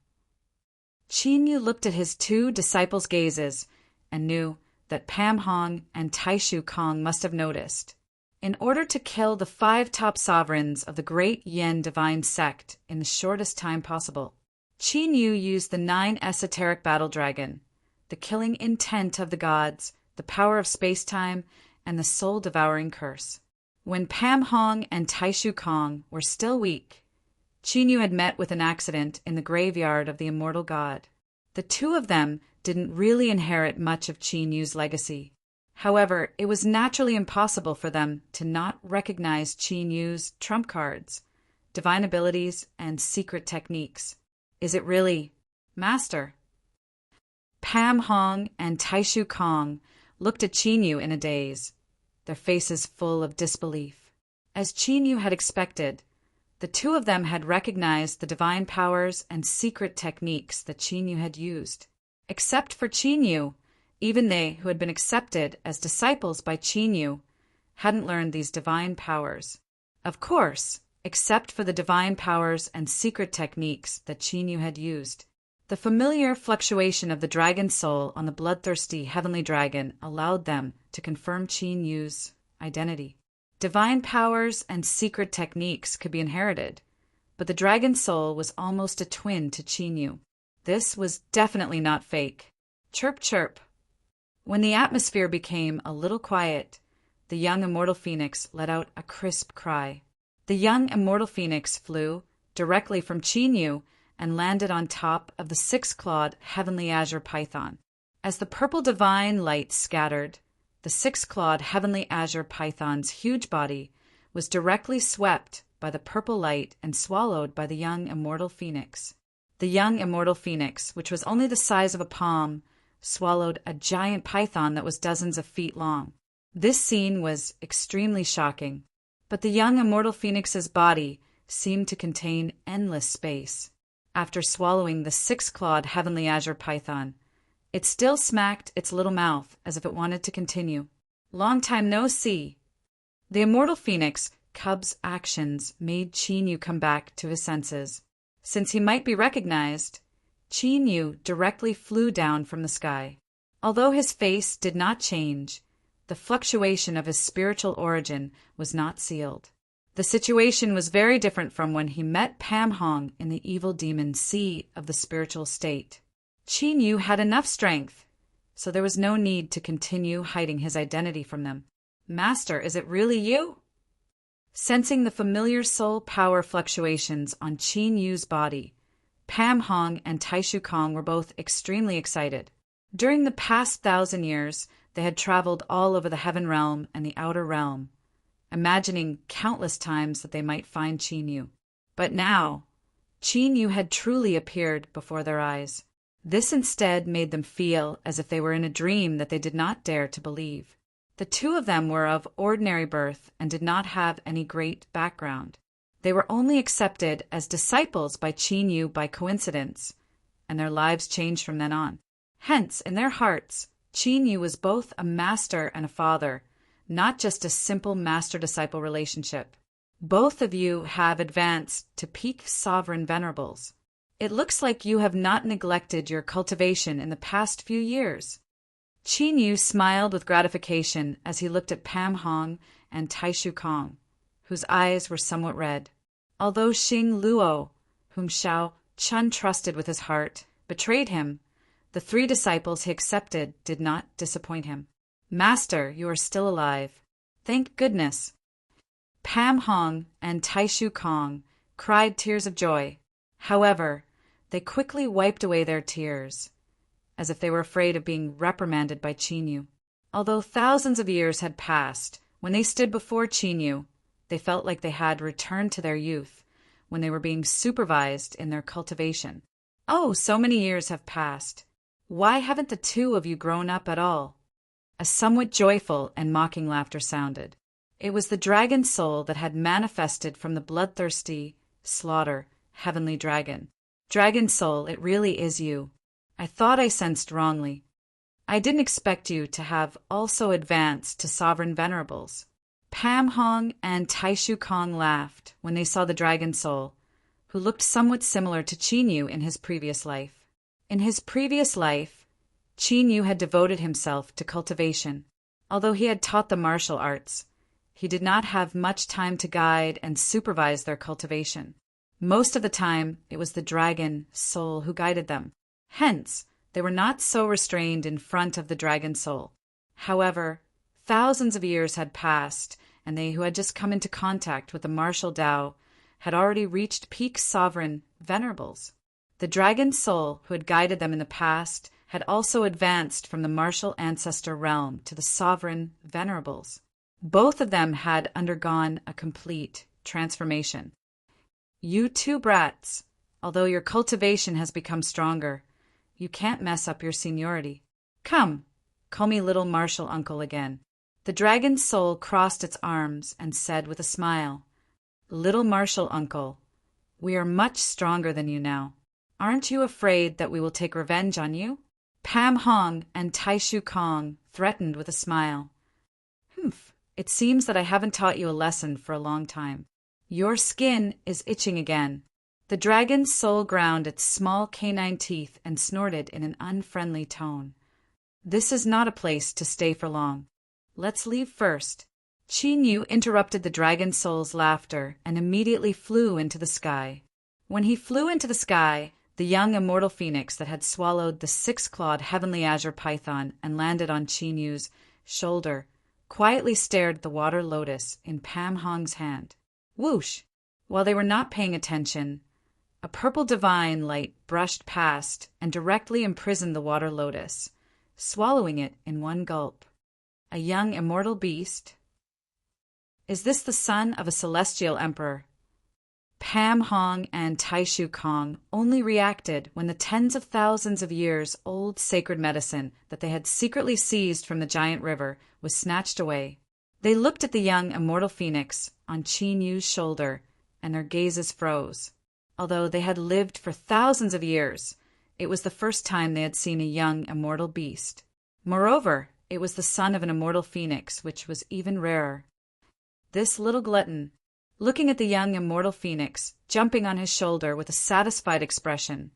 Qin Yu looked at his 2 disciples' gazes and knew that Pam Hong and Taishu Kong must have noticed. In order to kill the 5 top sovereigns of the great Yin divine sect in the shortest time possible, Qin Yu used the 9 esoteric battle dragon, the killing intent of the gods, the power of space-time, and the soul-devouring curse. When Pam Hong and Taishu Kong were still weak, Qin Yu had met with an accident in the graveyard of the immortal god. The 2 of them didn't really inherit much of Qin Yu's legacy. However, it was naturally impossible for them to not recognize Qin Yu's trump cards, divine abilities, and secret techniques. Is it really Master? Pam Hong and Taishu Kong looked at Qin Yu in a daze, their faces full of disbelief. As Qin Yu had expected, the 2 of them had recognized the divine powers and secret techniques that Qin Yu had used. Except for Qin Yu, even they who had been accepted as disciples by Qin Yu hadn't learned these divine powers. Of course, except for the divine powers and secret techniques that Qin Yu had used. The familiar fluctuation of the Dragon Soul on the bloodthirsty heavenly dragon allowed them to confirm Qin Yu's identity. Divine powers and secret techniques could be inherited, but the Dragon Soul was almost a twin to Qin Yu. This was definitely not fake. Chirp, chirp. When the atmosphere became a little quiet, the young immortal phoenix let out a crisp cry. The young immortal phoenix flew directly from Qin Yu and landed on top of the 6-clawed heavenly azure python. As the purple divine light scattered, The six-clawed heavenly azure python's huge body was directly swept by the purple light and swallowed by the young immortal phoenix. The young immortal phoenix, which was only the size of a palm, swallowed a giant python that was dozens of feet long. This scene was extremely shocking, but the young immortal phoenix's body seemed to contain endless space. After swallowing the six-clawed heavenly azure python, it still smacked its little mouth as if it wanted to continue. Long time no see. The immortal phoenix cub's actions made Qin come back to his senses. Since he might be recognized, Qin directly flew down from the sky. Although his face did not change, the fluctuation of his spiritual origin was not sealed. The situation was very different from when he met Pam Hong in the evil demon sea of the spiritual state. Qin had enough strength, so there was no need to continue hiding his identity from them. Master, is it really you? Sensing the familiar soul power fluctuations on Qin Yu's body, Pam Hong and Taishu Kong were both extremely excited. During the past 1,000 years, they had traveled all over the heaven realm and the outer realm, imagining countless times that they might find Qin Yu. But now, Qin Yu had truly appeared before their eyes. This instead made them feel as if they were in a dream that they did not dare to believe. The two of them were of ordinary birth and did not have any great background. They were only accepted as disciples by Qin Yu by coincidence, and their lives changed from then on. Hence, in their hearts, Qin Yu was both a master and a father, not just a simple master-disciple relationship. Both of you have advanced to peak sovereign venerables. It looks like you have not neglected your cultivation in the past few years. Qin Yu smiled with gratification as he looked at Pam Hong and Taishu Kong, whose eyes were somewhat red. Although Xing Luo, whom Shao Chun trusted with his heart, betrayed him, the 3 disciples he accepted did not disappoint him. Master, you are still alive. Thank goodness. Pam Hong and Taishu Kong cried tears of joy. However, they quickly wiped away their tears, as if they were afraid of being reprimanded by Qin Yu. Although thousands of years had passed, when they stood before Qin Yu, they felt like they had returned to their youth, when they were being supervised in their cultivation. Oh, so many years have passed. Why haven't the 2 of you grown up at all? A somewhat joyful and mocking laughter sounded. It was the dragon soul that had manifested from the bloodthirsty slaughter heavenly dragon. Dragon soul, it really is you. I thought I sensed wrongly. I didn't expect you to have also advanced to sovereign venerables. Pam Hong and Taishu Kong laughed when they saw the dragon soul, who looked somewhat similar to Qin Yu in his previous life. In his previous life, Qin Yu had devoted himself to cultivation. Although he had taught the martial arts, he did not have much time to guide and supervise their cultivation. Most of the time, it was the dragon soul who guided them. Hence, they were not so restrained in front of the dragon soul. However, thousands of years had passed, and they who had just come into contact with the martial Tao had already reached peak sovereign venerables. The dragon soul who had guided them in the past had also advanced from the martial ancestor realm to the sovereign venerables. Both of them had undergone a complete transformation. You 2 brats, although your cultivation has become stronger, you can't mess up your seniority. Come, call me little martial uncle again. The dragon soul crossed its arms and said with a smile, Little martial uncle, we are much stronger than you now. Aren't you afraid that we will take revenge on you? Pam Hong and Taishu Kong threatened with a smile. Humph, it seems that I haven't taught you a lesson for a long time. Your skin is itching again. The dragon's soul ground its small canine teeth and snorted in an unfriendly tone. This is not a place to stay for long. Let's leave first. Qin Yu interrupted the dragon soul's laughter and immediately flew into the sky. When he flew into the sky, the young immortal phoenix that had swallowed the 6-clawed heavenly azure python and landed on Qin Yu's shoulder quietly stared at the water lotus in Pam Hong's hand. Whoosh! While they were not paying attention, a purple divine light brushed past and directly imprisoned the water lotus, swallowing it in one gulp. A young immortal beast? Is this the son of a celestial emperor? Pam Hong and Taishu Kong only reacted when the tens of thousands of years old sacred medicine that they had secretly seized from the giant river was snatched away. They looked at the young immortal phoenix on Qin Yu's shoulder, and their gazes froze. Although they had lived for thousands of years, it was the first time they had seen a young immortal beast. Moreover, it was the son of an immortal phoenix, which was even rarer. This little glutton, looking at the young immortal phoenix, jumping on his shoulder with a satisfied expression,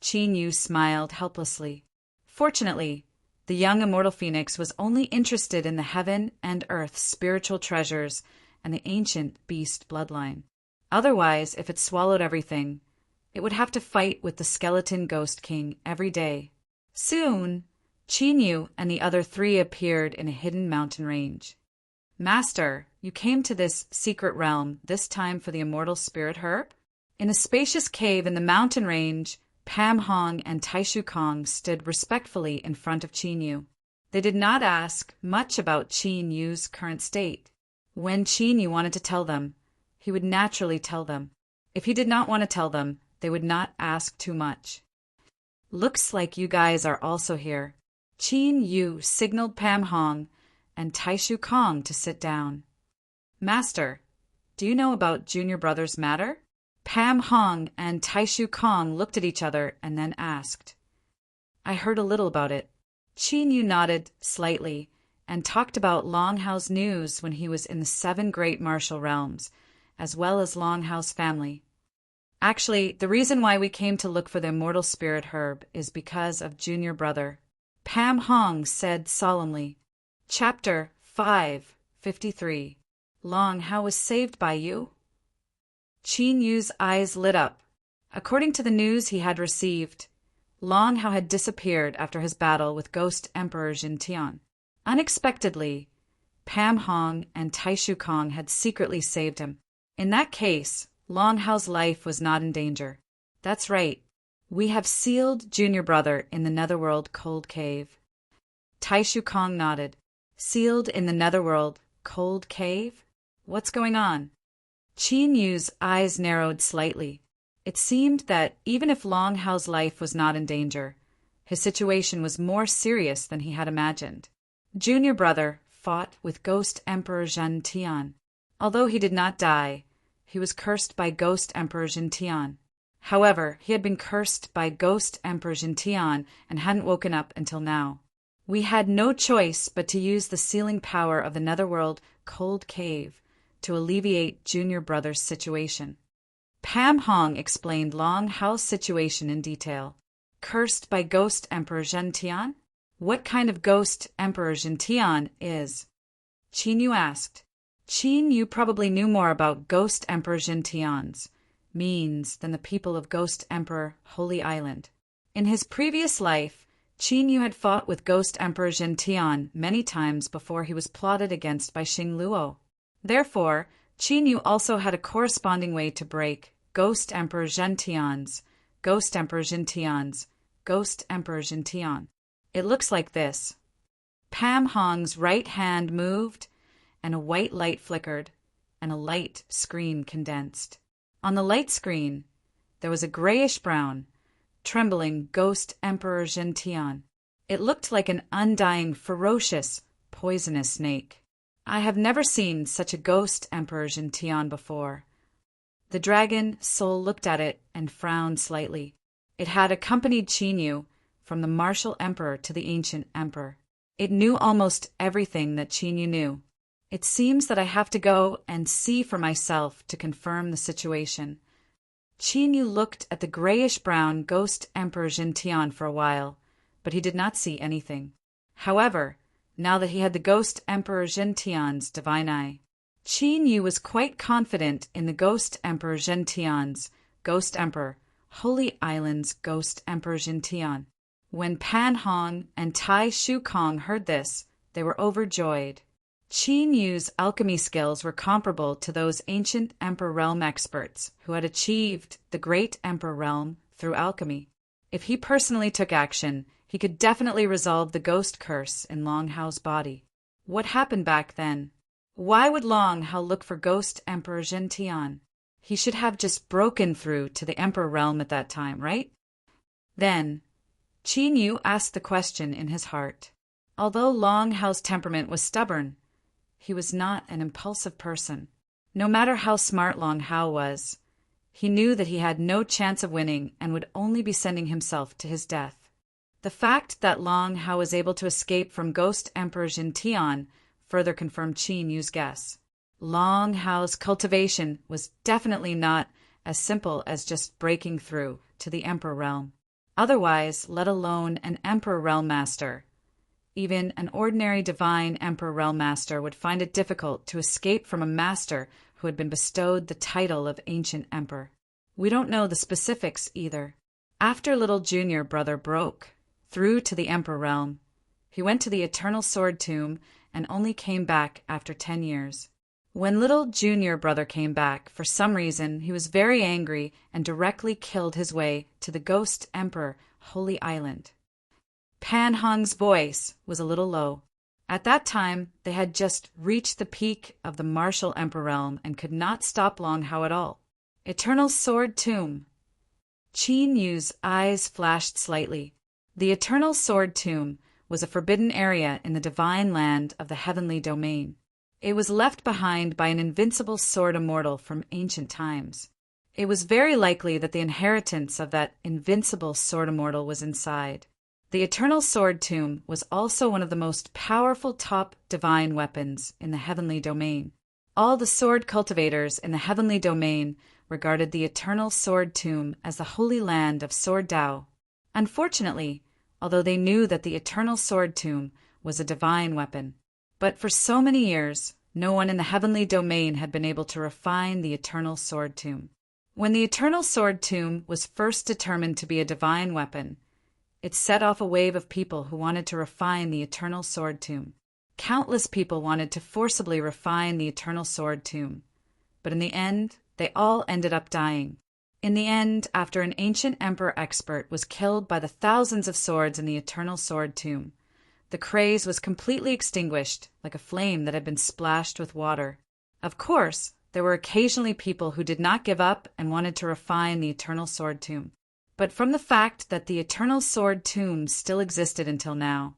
Qin Yu smiled helplessly. Fortunately, the young immortal phoenix was only interested in the heaven and earth spiritual treasures and the ancient beast bloodline. Otherwise, if it swallowed everything, it would have to fight with the skeleton ghost king every day. Soon, Qin Yu and the other three appeared in a hidden mountain range. Master, you came to this secret realm, this time for the immortal spirit herb? In a spacious cave in the mountain range, Pam Hong and Taishu Kong stood respectfully in front of Qin Yu. They did not ask much about Qin Yu's current state. When Qin Yu wanted to tell them, he would naturally tell them. If he did not want to tell them, they would not ask too much. Looks like you guys are also here. Qin Yu signaled Pam Hong and Taishu Kong to sit down. Master, do you know about Junior Brother's matter? Pam Hong and Taishu Kong looked at each other and then asked. I heard a little about it. Qin Yu nodded slightly and talked about Longhao's news when he was in the 7 great martial realms, as well as Longhao's family. Actually, the reason why we came to look for the immortal spirit herb is because of Junior Brother. Pam Hong said solemnly. Chapter 5:53. Longhao was saved by you? Qin Yu's eyes lit up. According to the news he had received, Longhao had disappeared after his battle with Ghost Emperor Jintian. Unexpectedly, Pam Hong and Taishu Kong had secretly saved him. In that case, Longhao's life was not in danger. That's right. We have sealed Junior Brother in the Netherworld Cold Cave. Taishu Kong nodded. Sealed in the Netherworld Cold Cave? What's going on? Qin Yu's eyes narrowed slightly. It seemed that even if Longhao's life was not in danger, his situation was more serious than he had imagined. Junior Brother fought with Ghost Emperor Jintian. Although he did not die, he was cursed by Ghost Emperor Jintian. However, he had been cursed by Ghost Emperor Jintian and hadn't woken up until now. We had no choice but to use the sealing power of the Netherworld Cold Cave to alleviate Junior Brother's situation. Pam Hong explained Longhao's situation in detail. Cursed by Ghost Emperor Jintian? What kind of Ghost Emperor Jintian is? Qin Yu asked. Qin Yu probably knew more about Ghost Emperor Jintian's means than the people of Ghost Emperor Holy Island. In his previous life, Qin Yu had fought with Ghost Emperor Jintian many times before he was plotted against by Xing Luo. Therefore, Qin Yu also had a corresponding way to break Ghost Emperor Jintian's Ghost Emperor Jintian's Ghost Emperor Jintian. It looks like this. Pam Hong's right hand moved, and a white light flickered, and a light screen condensed. On the light screen, there was a grayish-brown, trembling Ghost Emperor Jintian. It looked like an undying, ferocious, poisonous snake. I have never seen such a Ghost Emperor Jintian before. The dragon soul looked at it and frowned slightly. It had accompanied Qin Yu from the martial emperor to the ancient emperor. It knew almost everything that Qin Yu knew. It seems that I have to go and see for myself to confirm the situation. Qin Yu looked at the grayish-brown Ghost Emperor Jintian for a while, but he did not see anything. However, now that he had the Ghost Emperor Jintian's divine eye, Qin Yu was quite confident in the Ghost Emperor Jintian's Ghost Emperor, Holy Island's Ghost Emperor Jintian. When Pan Hong and Taishu Kong heard this, they were overjoyed. Qin Yu's alchemy skills were comparable to those ancient Emperor Realm experts who had achieved the Great Emperor Realm through alchemy. If he personally took action, he could definitely resolve the ghost curse in Longhao's body. What happened back then? Why would Long Hao look for Ghost Emperor Jin Tian? He should have just broken through to the Emperor realm at that time, right? Then, Qin Yu asked the question in his heart. Although Long Hao's temperament was stubborn, he was not an impulsive person. No matter how smart Long Hao was, he knew that he had no chance of winning and would only be sending himself to his death. The fact that Long Hao was able to escape from Ghost Emperor Jin Tian further confirmed Qin Yu's guess. Long Hao's cultivation was definitely not as simple as just breaking through to the Emperor realm. Otherwise, let alone an Emperor realm master, even an ordinary divine Emperor realm master would find it difficult to escape from a master who had been bestowed the title of Ancient Emperor. We don't know the specifics either. After little junior brother broke through to the Emperor realm, he went to the Eternal Sword Tomb and only came back after 10 years. When little junior brother came back, for some reason he was very angry and directly killed his way to the Ghost Emperor Holy Island. Pan Hong's voice was a little low. At that time, they had just reached the peak of the martial Emperor realm and could not stop Long Hao at all. Eternal Sword Tomb. Qin Yu's eyes flashed slightly. The Eternal Sword Tomb was a forbidden area in the divine land of the heavenly domain. It was left behind by an invincible sword immortal from ancient times. It was very likely that the inheritance of that invincible sword immortal was inside. The Eternal Sword Tomb was also one of the most powerful top divine weapons in the heavenly domain. All the sword cultivators in the heavenly domain regarded the Eternal Sword Tomb as the holy land of Sword Dao. Unfortunately, although they knew that the Eternal Sword Tomb was a divine weapon, but for so many years, no one in the heavenly domain had been able to refine the Eternal Sword Tomb. When the Eternal Sword Tomb was first determined to be a divine weapon, it set off a wave of people who wanted to refine the Eternal Sword Tomb. Countless people wanted to forcibly refine the Eternal Sword Tomb, but in the end, they all ended up dying. In the end, after an ancient emperor expert was killed by the thousands of swords in the Eternal Sword Tomb, the craze was completely extinguished like a flame that had been splashed with water. Of course, there were occasionally people who did not give up and wanted to refine the Eternal Sword Tomb. But from the fact that the Eternal Sword Tomb still existed until now,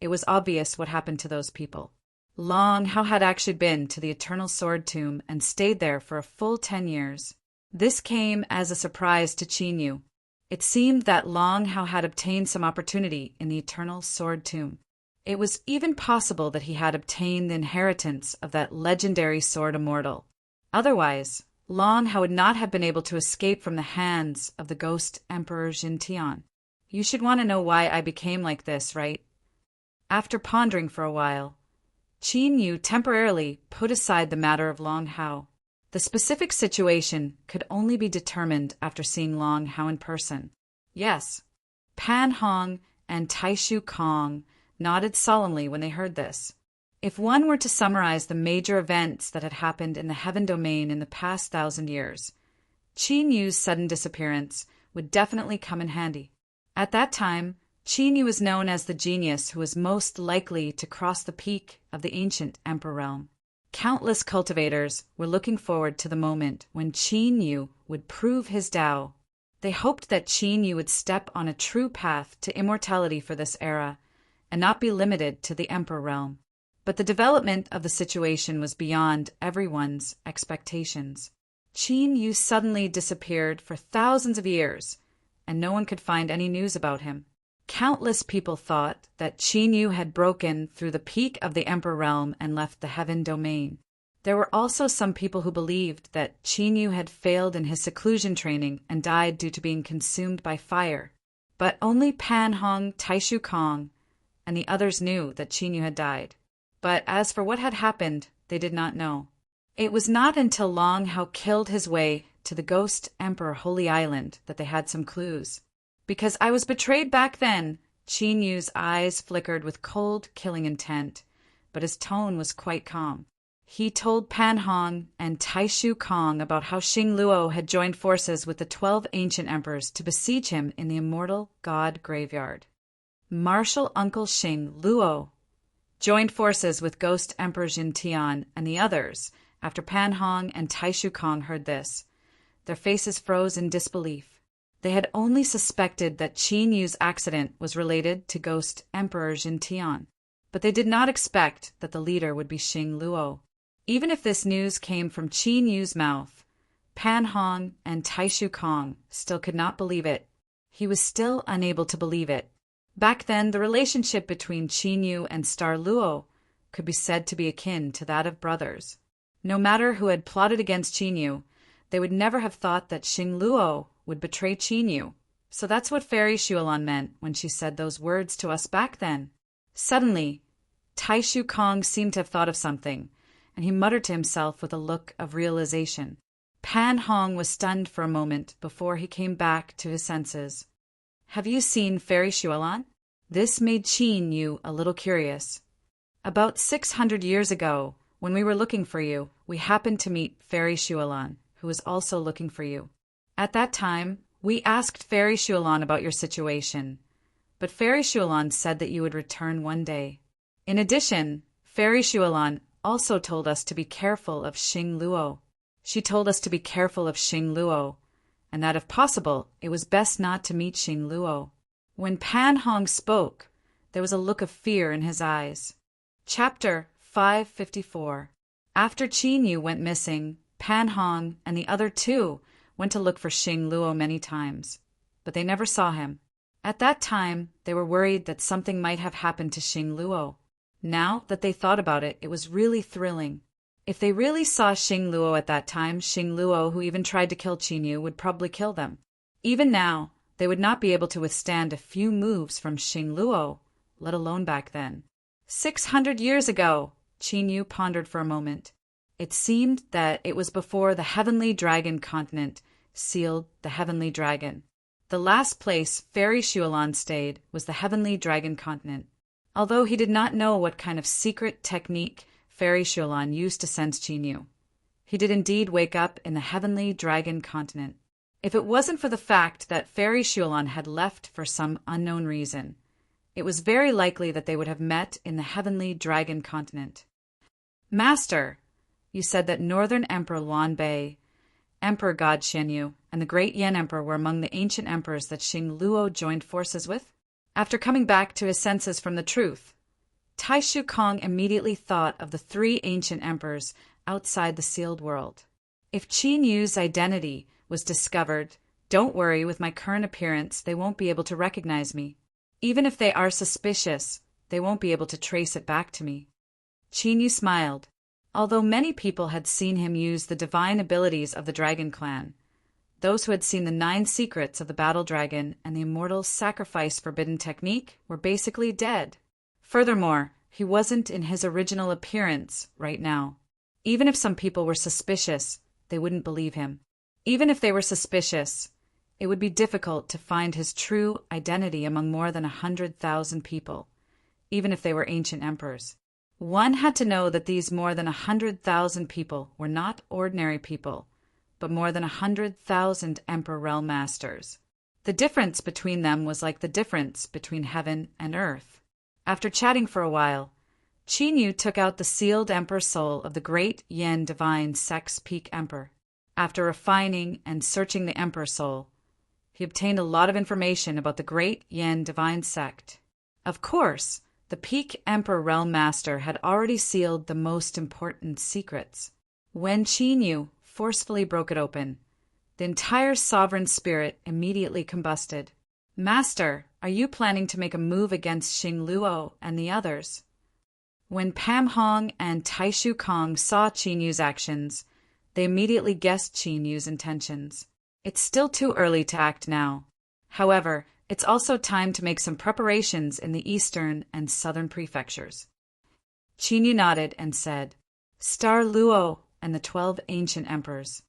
it was obvious what happened to those people. Long Hao had actually been to the Eternal Sword Tomb and stayed there for a full 10 years. This came as a surprise to Qin Yu. It seemed that Long Hao had obtained some opportunity in the Eternal Sword Tomb. It was even possible that he had obtained the inheritance of that legendary sword immortal. Otherwise, Long Hao would not have been able to escape from the hands of the Ghost Emperor Jin Tian. You should want to know why I became like this, right? After pondering for a while, Qin Yu temporarily put aside the matter of Long Hao. The specific situation could only be determined after seeing Long Hao in person. Yes, Pan Hong and Taishu Kong nodded solemnly when they heard this. If one were to summarize the major events that had happened in the heaven domain in the past 1,000 years, Qin Yu's sudden disappearance would definitely come in handy. At that time, Qin Yu was known as the genius who was most likely to cross the peak of the ancient Emperor realm. Countless cultivators were looking forward to the moment when Qin Yu would prove his Tao. They hoped that Qin Yu would step on a true path to immortality for this era and not be limited to the Emperor realm. But the development of the situation was beyond everyone's expectations. Qin Yu suddenly disappeared for thousands of years, and no one could find any news about him. Countless people thought that Qin Yu had broken through the peak of the Emperor realm and left the heaven domain. There were also some people who believed that Qin Yu had failed in his seclusion training and died due to being consumed by fire. But only Pan Hong, Taishu Kong, and the others knew that Qin Yu had died. But as for what had happened, they did not know. It was not until Long Hao killed his way to the Ghost Emperor Holy Island that they had some clues. Because I was betrayed back then, Qin Yu's eyes flickered with cold, killing intent, but his tone was quite calm. He told Pan Hong and Taishu Kong about how Xing Luo had joined forces with the 12 ancient emperors to besiege him in the immortal god graveyard. Martial Uncle Xing Luo. joined forces with Ghost Emperor Jin Tian and the others after Pan Hong and Taishu Kong heard this. Their faces froze in disbelief. They had only suspected that Qin Yu's accident was related to Ghost Emperor Jin Tian, but they did not expect that the leader would be Xing Luo. Even if this news came from Qin Yu's mouth, Pan Hong and Taishu Kong still could not believe it. He was still unable to believe it. Back then, the relationship between Qin Yu and Star Luo could be said to be akin to that of brothers. No matter who had plotted against Qin Yu, they would never have thought that Xing Luo would betray Qin Yu. So that's what Fairy Shuolan meant when she said those words to us back then. Suddenly, Taishu Kong seemed to have thought of something, and he muttered to himself with a look of realization. Pan Hong was stunned for a moment before he came back to his senses. Have you seen Fairy Shuolan? This made Qin Yu a little curious. About 600 years ago, when we were looking for you, we happened to meet Fairy Shuolan, who was also looking for you. At that time, we asked Fairy Shuolan about your situation, but Fairy Shuolan said that you would return one day. In addition, Fairy Shuolan also told us to be careful of Xing Luo. She told us to be careful of Xing Luo, and that if possible, it was best not to meet Xing Luo. When Pan Hong spoke, there was a look of fear in his eyes. Chapter 554. After Qin Yu went missing, Pan Hong and the other two went to look for Xing Luo many times, but they never saw him. At that time, they were worried that something might have happened to Xing Luo. Now that they thought about it, it was really thrilling. If they really saw Xing Luo at that time, Xing Luo, who even tried to kill Qin Yu, would probably kill them. Even now, they would not be able to withstand a few moves from Xing Luo, let alone back then. 600 years ago, Qin Yu pondered for a moment. It seemed that it was before the Heavenly Dragon continent sealed the Heavenly Dragon. The last place Fairy Shuolan stayed was the Heavenly Dragon continent. Although he did not know what kind of secret technique Fairy Shuolan used to sense Qin Yu, he did indeed wake up in the Heavenly Dragon continent. If it wasn't for the fact that Fairy Shuolan had left for some unknown reason, it was very likely that they would have met in the Heavenly Dragon continent. Master, you said that Northern Emperor Luan Bei, Emperor God Xianyu, and the Great Yan Emperor were among the ancient emperors that Xing Luo joined forces with? After coming back to his senses from the truth, Taishu Kong immediately thought of the three ancient emperors outside the sealed world. If Qin Yu's identity was discovered, don't worry, with my current appearance, they won't be able to recognize me. Even if they are suspicious, they won't be able to trace it back to me. Qin Yu smiled. Although many people had seen him use the divine abilities of the Dragon Clan, those who had seen the 9 secrets of the Battle Dragon and the Immortal Sacrifice Forbidden Technique were basically dead. Furthermore, he wasn't in his original appearance right now. Even if some people were suspicious, they wouldn't believe him. Even if they were suspicious, it would be difficult to find his true identity among more than 100,000 people, even if they were ancient emperors. One had to know that these more than 100,000 people were not ordinary people, but more than 100,000 Emperor Realm Masters. The difference between them was like the difference between heaven and earth. After chatting for a while, Qin Yu took out the sealed Emperor soul of the Great Yan Divine Sex Peak Emperor. After refining and searching the Emperor soul, he obtained a lot of information about the Great Yan Divine Sect. Of course, the Peak Emperor Realm Master had already sealed the most important secrets. When Qin Yu forcefully broke it open, the entire sovereign spirit immediately combusted. Master, are you planning to make a move against Xing Luo and the others? When Pan Hong and Taishu Kong saw Qin Yu's actions, they immediately guessed Qin Yu's intentions. It's still too early to act now. However, it's also time to make some preparations in the eastern and southern prefectures. Qin Yu nodded and said, Star Luo and the 12 ancient emperors.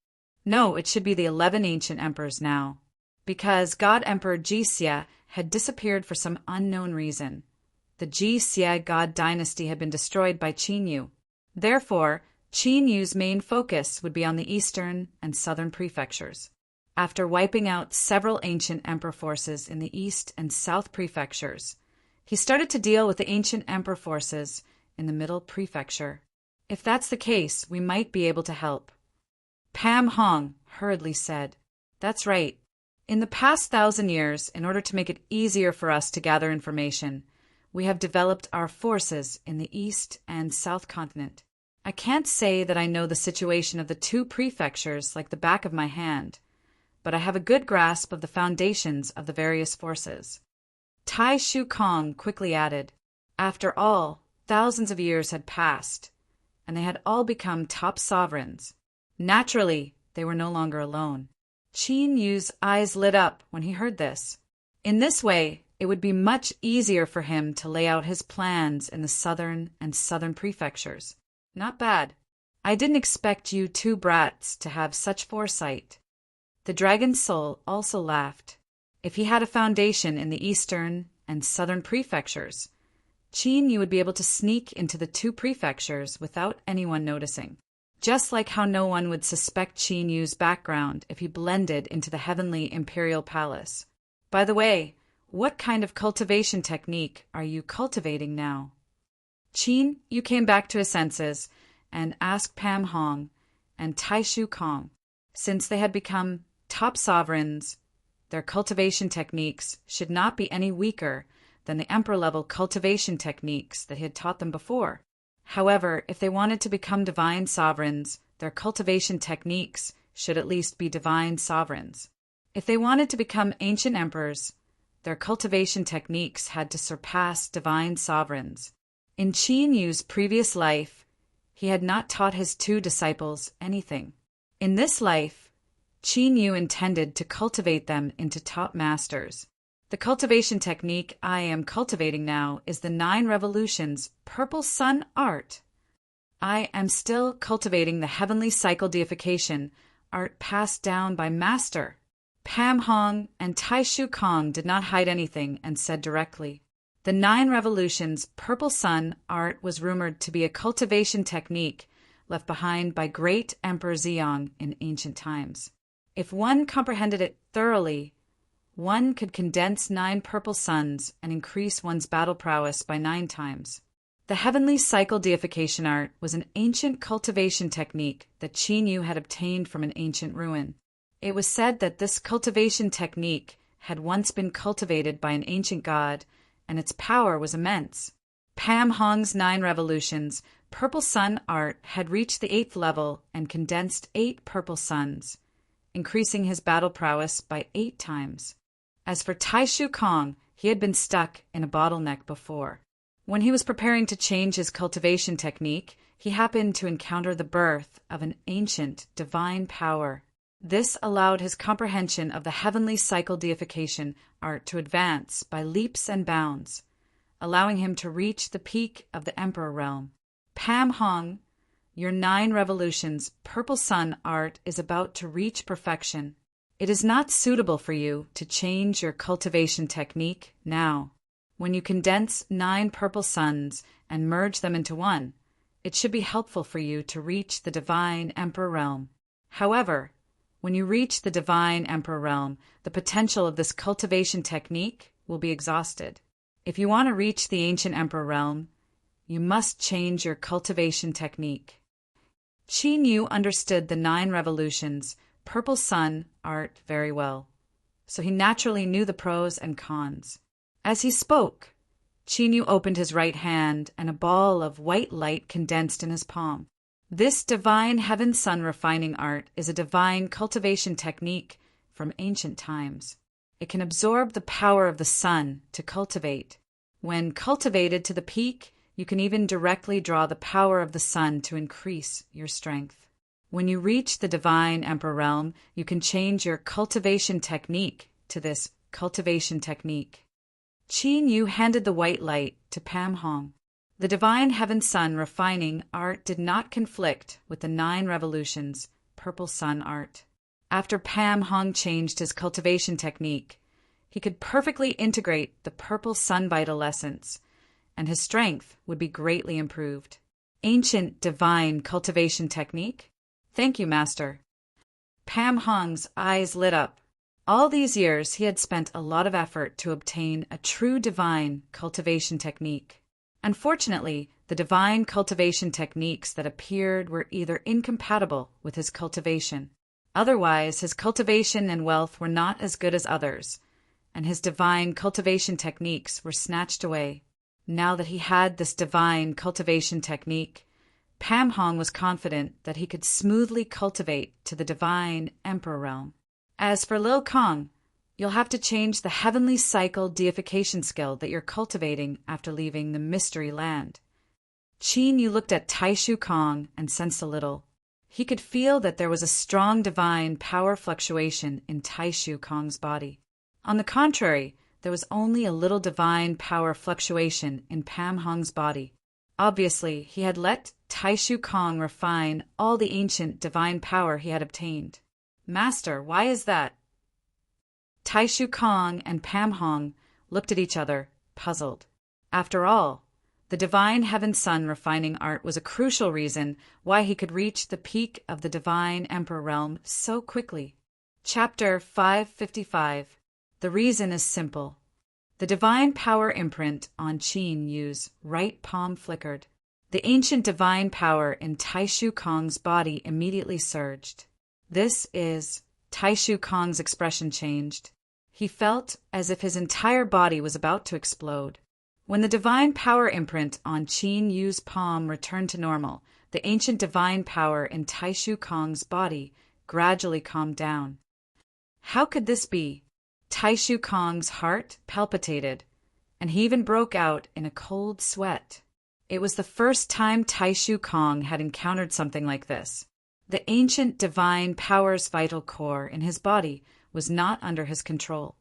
No, it should be the 11 ancient emperors now, because God Emperor Jixia had disappeared for some unknown reason. The Jixia God dynasty had been destroyed by Qin Yu. Therefore, Qin Yu's main focus would be on the eastern and southern prefectures. After wiping out several ancient emperor forces in the east and south prefectures, he started to deal with the ancient emperor forces in the middle prefecture. If that's the case, we might be able to help. Pam Hong hurriedly said, "That's right. In the past 1,000 years, in order to make it easier for us to gather information, we have developed our forces in the East and South continent. I can't say that I know the situation of the two prefectures like the back of my hand, but I have a good grasp of the foundations of the various forces." Tai Shu Kong quickly added, "After all, thousands of years had passed, and they had all become top sovereigns. Naturally, they were no longer alone." Qin Yu's eyes lit up when he heard this. In this way, it would be much easier for him to lay out his plans in the southern and southern prefectures. Not bad. I didn't expect you two brats to have such foresight. The dragon's soul also laughed. If he had a foundation in the eastern and southern prefectures, Qin Yu would be able to sneak into the two prefectures without anyone noticing. Just like how no one would suspect Qin Yu's background if he blended into the heavenly imperial palace. By the way, what kind of cultivation technique are you cultivating now? Qin Yu came back to his senses and asked Pam Hong and Tai Shu Kong. Since they had become top sovereigns, their cultivation techniques should not be any weaker than the emperor-level cultivation techniques that he had taught them before. However, if they wanted to become divine sovereigns, their cultivation techniques should at least be divine sovereigns. If they wanted to become ancient emperors, their cultivation techniques had to surpass divine sovereigns. In Qin Yu's previous life, he had not taught his two disciples anything. In this life, Qin Yu intended to cultivate them into top masters. The cultivation technique I am cultivating now is the 9 Revolutions Purple Sun art. I am still cultivating the heavenly cycle deification art passed down by Master. Pam Hong and Tai Shu Kong did not hide anything and said directly, "The 9 Revolutions Purple Sun art was rumored to be a cultivation technique left behind by great Emperor Ziyang in ancient times. If one comprehended it thoroughly, one could condense 9 purple suns and increase one's battle prowess by 9 times. The heavenly cycle deification art was an ancient cultivation technique that Qin Yu had obtained from an ancient ruin. It was said that this cultivation technique had once been cultivated by an ancient god, and its power was immense. Pam Hong's 9 Revolutions Purple Sun art had reached the 8th level and condensed 8 purple suns, increasing his battle prowess by 8 times. As for Tai Shu Kong, he had been stuck in a bottleneck before. When he was preparing to change his cultivation technique, he happened to encounter the birth of an ancient divine power. This allowed his comprehension of the heavenly cycle deification art to advance by leaps and bounds, allowing him to reach the peak of the Emperor realm. Pam Hong, your 9 Revolutions Purple Sun art is about to reach perfection. It is not suitable for you to change your cultivation technique now. When you condense 9 purple suns and merge them into one, it should be helpful for you to reach the divine Emperor realm. However, when you reach the divine Emperor realm, the potential of this cultivation technique will be exhausted. If you want to reach the ancient Emperor realm, you must change your cultivation technique. Qin Yu understood the 9 Revolutions Purple Sun art very well, so he naturally knew the pros and cons. As he spoke, Qin Yu opened his right hand and a ball of white light condensed in his palm. This divine heaven sun refining art is a divine cultivation technique from ancient times. It can absorb the power of the sun to cultivate. When cultivated to the peak, you can even directly draw the power of the sun to increase your strength. When you reach the divine Emperor realm, you can change your cultivation technique to this cultivation technique. Qin Yu handed the white light to Pam Hong. The divine heaven sun refining art did not conflict with the 9 Revolutions Purple Sun art. After Pam Hong changed his cultivation technique, he could perfectly integrate the purple sun vital essence, and his strength would be greatly improved. Ancient divine cultivation technique? Thank you, Master. Pam Hong's eyes lit up. All these years he had spent a lot of effort to obtain a true divine cultivation technique. Unfortunately, the divine cultivation techniques that appeared were either incompatible with his cultivation. Otherwise, his cultivation and wealth were not as good as others, and his divine cultivation techniques were snatched away. Now that he had this divine cultivation technique, Pam Hong was confident that he could smoothly cultivate to the divine emperor realm. As for Lil Kong, you'll have to change the heavenly cycle deification skill that you're cultivating after leaving the mystery land. Qin Yu looked at Tai Shu Kong and sensed a little. He could feel that there was a strong divine power fluctuation in Tai Shu Kong's body. On the contrary, there was only a little divine power fluctuation in Pam Hong's body. Obviously, he had let Tai Shu Kong refine all the ancient divine power he had obtained. Master, why is that? Tai Shu Kong and Pam Hong looked at each other, puzzled. After all, the divine heaven sun refining art was a crucial reason why he could reach the peak of the divine emperor realm so quickly. Chapter 555. The reason is simple. The divine power imprint on Qin Yu's right palm flickered. The ancient divine power in Tai Shu Kong's body immediately surged. Tai Shu Kong's expression changed. He felt as if his entire body was about to explode. When the divine power imprint on Qin Yu's palm returned to normal, the ancient divine power in Tai Shu Kong's body gradually calmed down. How could this be? Tai Shu Kong's heart palpitated, and he even broke out in a cold sweat. It was the first time Tai Shu Kong had encountered something like this. The ancient divine power's vital core in his body was not under his control.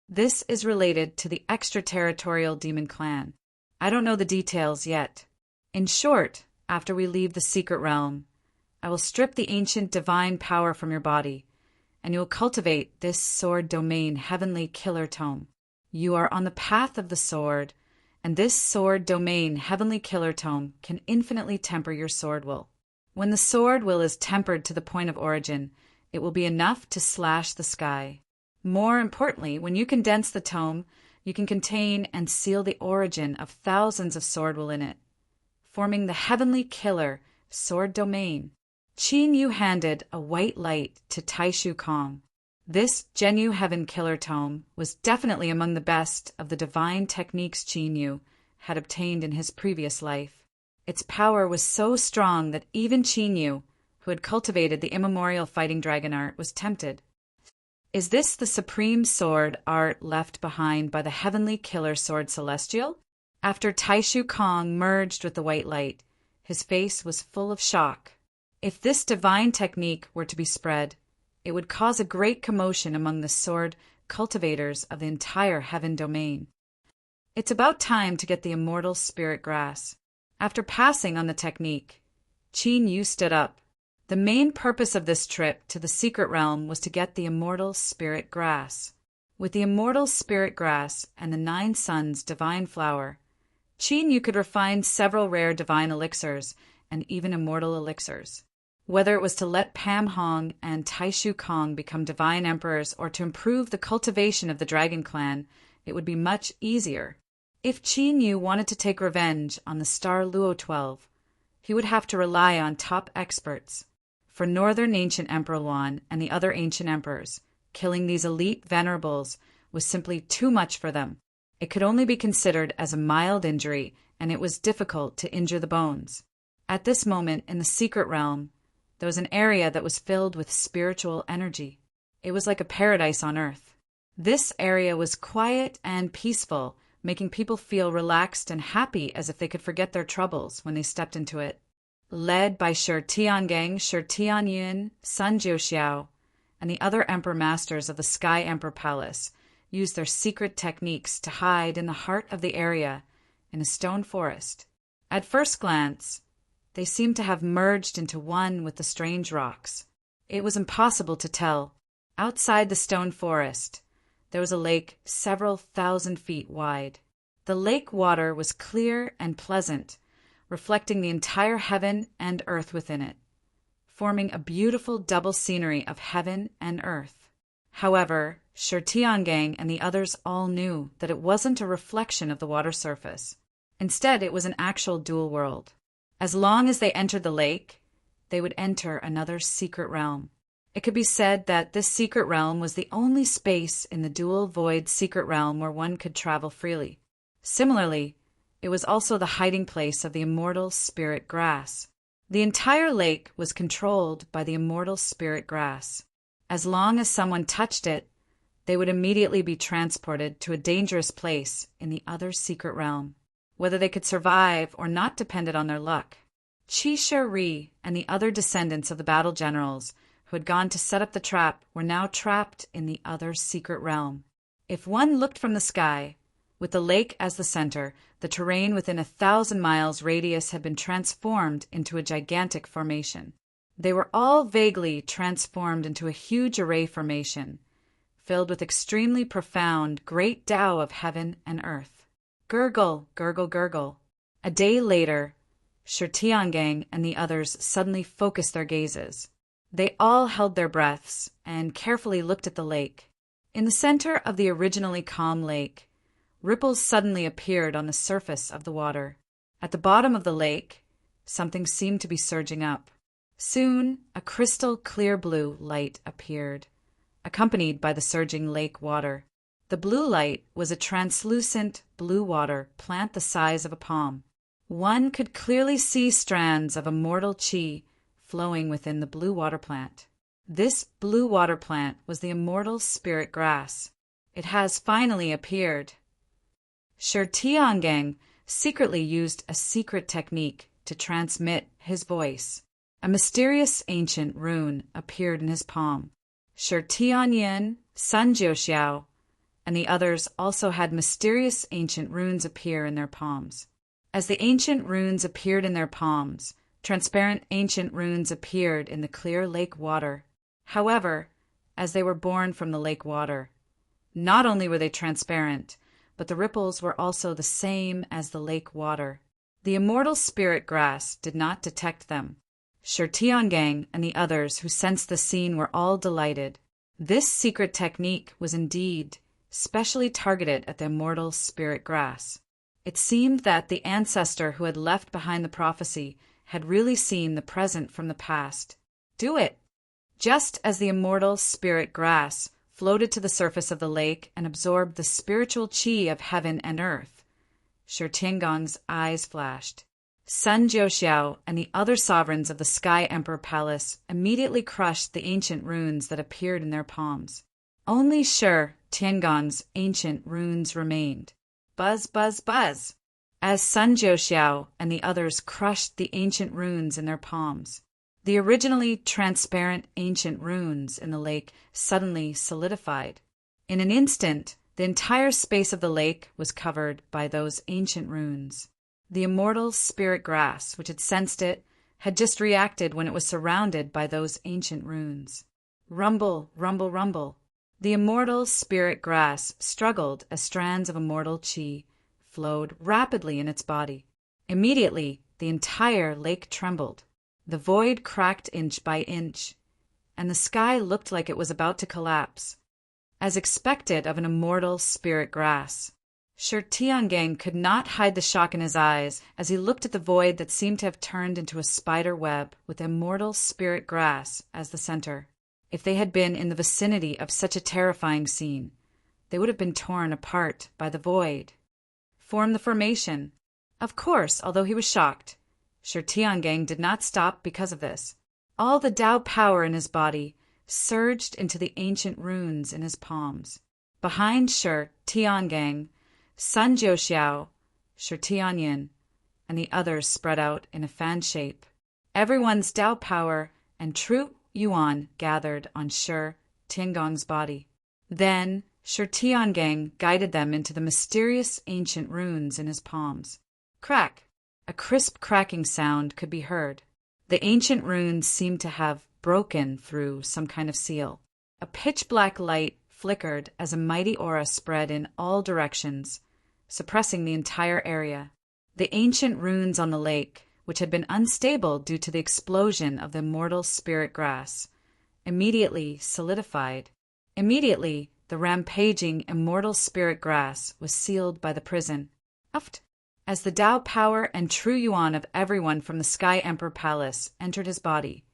This is related to the extraterritorial demon clan. I don't know the details yet. In short, after we leave the secret realm, I will strip the ancient divine power from your body, and you will cultivate this sword domain heavenly killer tome. You are on the path of the sword, and this sword domain heavenly killer tome can infinitely temper your sword will. When the sword will is tempered to the point of origin, it will be enough to slash the sky. More importantly, when you condense the tome, you can contain and seal the origin of thousands of sword will in it, forming the heavenly killer sword domain. Qin Yu handed a white light to Tai Shu Kong. This Genu Heaven Killer Tome was definitely among the best of the divine techniques Qin Yu had obtained in his previous life. Its power was so strong that even Qin Yu, who had cultivated the immemorial fighting dragon art, was tempted. Is this the supreme sword art left behind by the heavenly killer sword celestial? After Tai Shu Kong merged with the white light, his face was full of shock. If this divine technique were to be spread, it would cause a great commotion among the sword cultivators of the entire heaven domain. It's about time to get the immortal spirit grass. After passing on the technique, Qin Yu stood up. The main purpose of this trip to the secret realm was to get the immortal spirit grass. With the immortal spirit grass and the 9 suns divine flower, Qin Yu could refine several rare divine elixirs and even immortal elixirs. Whether it was to let Pam Hong and Tai Shu Kong become divine emperors or to improve the cultivation of the dragon clan, it would be much easier. If Qin Yu wanted to take revenge on the Star Luo 12, he would have to rely on top experts. For Northern Ancient Emperor Luan and the other ancient emperors, killing these elite venerables was simply too much for them. It could only be considered as a mild injury, and it was difficult to injure the bones. At this moment in the secret realm, there was an area that was filled with spiritual energy. It was like a paradise on earth. This area was quiet and peaceful, making people feel relaxed and happy as if they could forget their troubles when they stepped into it. Led by Shi Tiangang, Shi Tianyin, Sun Jiuxiao, and the other emperor masters of the Sky Emperor Palace, used their secret techniques to hide in the heart of the area in a stone forest. At first glance, they seemed to have merged into one with the strange rocks. It was impossible to tell. Outside the stone forest, there was a lake several thousand feet wide. The lake water was clear and pleasant, reflecting the entire heaven and earth within it, forming a beautiful double scenery of heaven and earth. However, Shi Tiangang and the others all knew that it wasn't a reflection of the water surface. Instead, it was an actual dual world. As long as they entered the lake, they would enter another secret realm. It could be said that this secret realm was the only space in the dual void secret realm where one could travel freely. Similarly, it was also the hiding place of the immortal spirit grass. The entire lake was controlled by the immortal spirit grass. As long as someone touched it, they would immediately be transported to a dangerous place in the other secret realm. Whether they could survive or not depended on their luck. Chi Shi and the other descendants of the battle generals who had gone to set up the trap were now trapped in the other secret realm. If one looked from the sky, with the lake as the center, the terrain within 1,000 miles radius had been transformed into a gigantic formation. They were all vaguely transformed into a huge array formation, filled with extremely profound great Tao of heaven and earth. Gurgle, gurgle, gurgle. A day later, Shi Tiangang and the others suddenly focused their gazes. They all held their breaths and carefully looked at the lake. In the center of the originally calm lake, ripples suddenly appeared on the surface of the water. At the bottom of the lake, something seemed to be surging up. Soon, a crystal clear blue light appeared, accompanied by the surging lake water. The blue light was a translucent blue water plant the size of a palm. One could clearly see strands of immortal qi flowing within the blue water plant. This blue water plant was the immortal spirit grass. It has finally appeared. Shi Tiangang secretly used a secret technique to transmit his voice. A mysterious ancient rune appeared in his palm. Shi Tianyin, Sun Jiuxiao, and the others also had mysterious ancient runes appear in their palms. As the ancient runes appeared in their palms, transparent ancient runes appeared in the clear lake water. However, as they were born from the lake water, not only were they transparent, but the ripples were also the same as the lake water. The immortal spirit grass did not detect them. Shi Tiangang and the others who sensed the scene were all delighted. This secret technique was indeed specially targeted at the immortal spirit grass. It seemed that the ancestor who had left behind the prophecy had really seen the present from the past. Do it! Just as the immortal spirit grass floated to the surface of the lake and absorbed the spiritual qi of heaven and earth, Shi Tiangong's eyes flashed. Sun Jiuxiao and the other sovereigns of the Sky Emperor Palace immediately crushed the ancient runes that appeared in their palms. Only Shi Tiangong's ancient runes remained. Buzz, buzz, buzz! As Sun Jiuxiao and the others crushed the ancient runes in their palms, the originally transparent ancient runes in the lake suddenly solidified. In an instant, the entire space of the lake was covered by those ancient runes. The immortal spirit grass, which had sensed it, had just reacted when it was surrounded by those ancient runes. Rumble, rumble, rumble. The immortal spirit grass struggled as strands of immortal qi flowed rapidly in its body. Immediately, the entire lake trembled. The void cracked inch by inch, and the sky looked like it was about to collapse. As expected of an immortal spirit grass, Shi Tiangang could not hide the shock in his eyes as he looked at the void that seemed to have turned into a spider web with immortal spirit grass as the center. If they had been in the vicinity of such a terrifying scene, they would have been torn apart by the void. Form the formation. Of course, although he was shocked, Shi Tiangang did not stop because of this. All the Tao power in his body surged into the ancient runes in his palms. Behind Shi Tiangang, Sun Jiuxiao, Shi Tianyin, and the others spread out in a fan shape. Everyone's Tao power and true yuan gathered on Shi Tiangong's body. Then Shi Tiangang guided them into the mysterious ancient runes in his palms. Crack! A crisp cracking sound could be heard. The ancient runes seemed to have broken through some kind of seal. A pitch-black light flickered as a mighty aura spread in all directions, suppressing the entire area. The ancient runes on the lake, which had been unstable due to the explosion of the immortal spirit grass, immediately solidified. Immediately, the rampaging immortal spirit grass was sealed by the prison. Uft! As the Tao power and true yuan of everyone from the Sky Emperor Palace entered his body,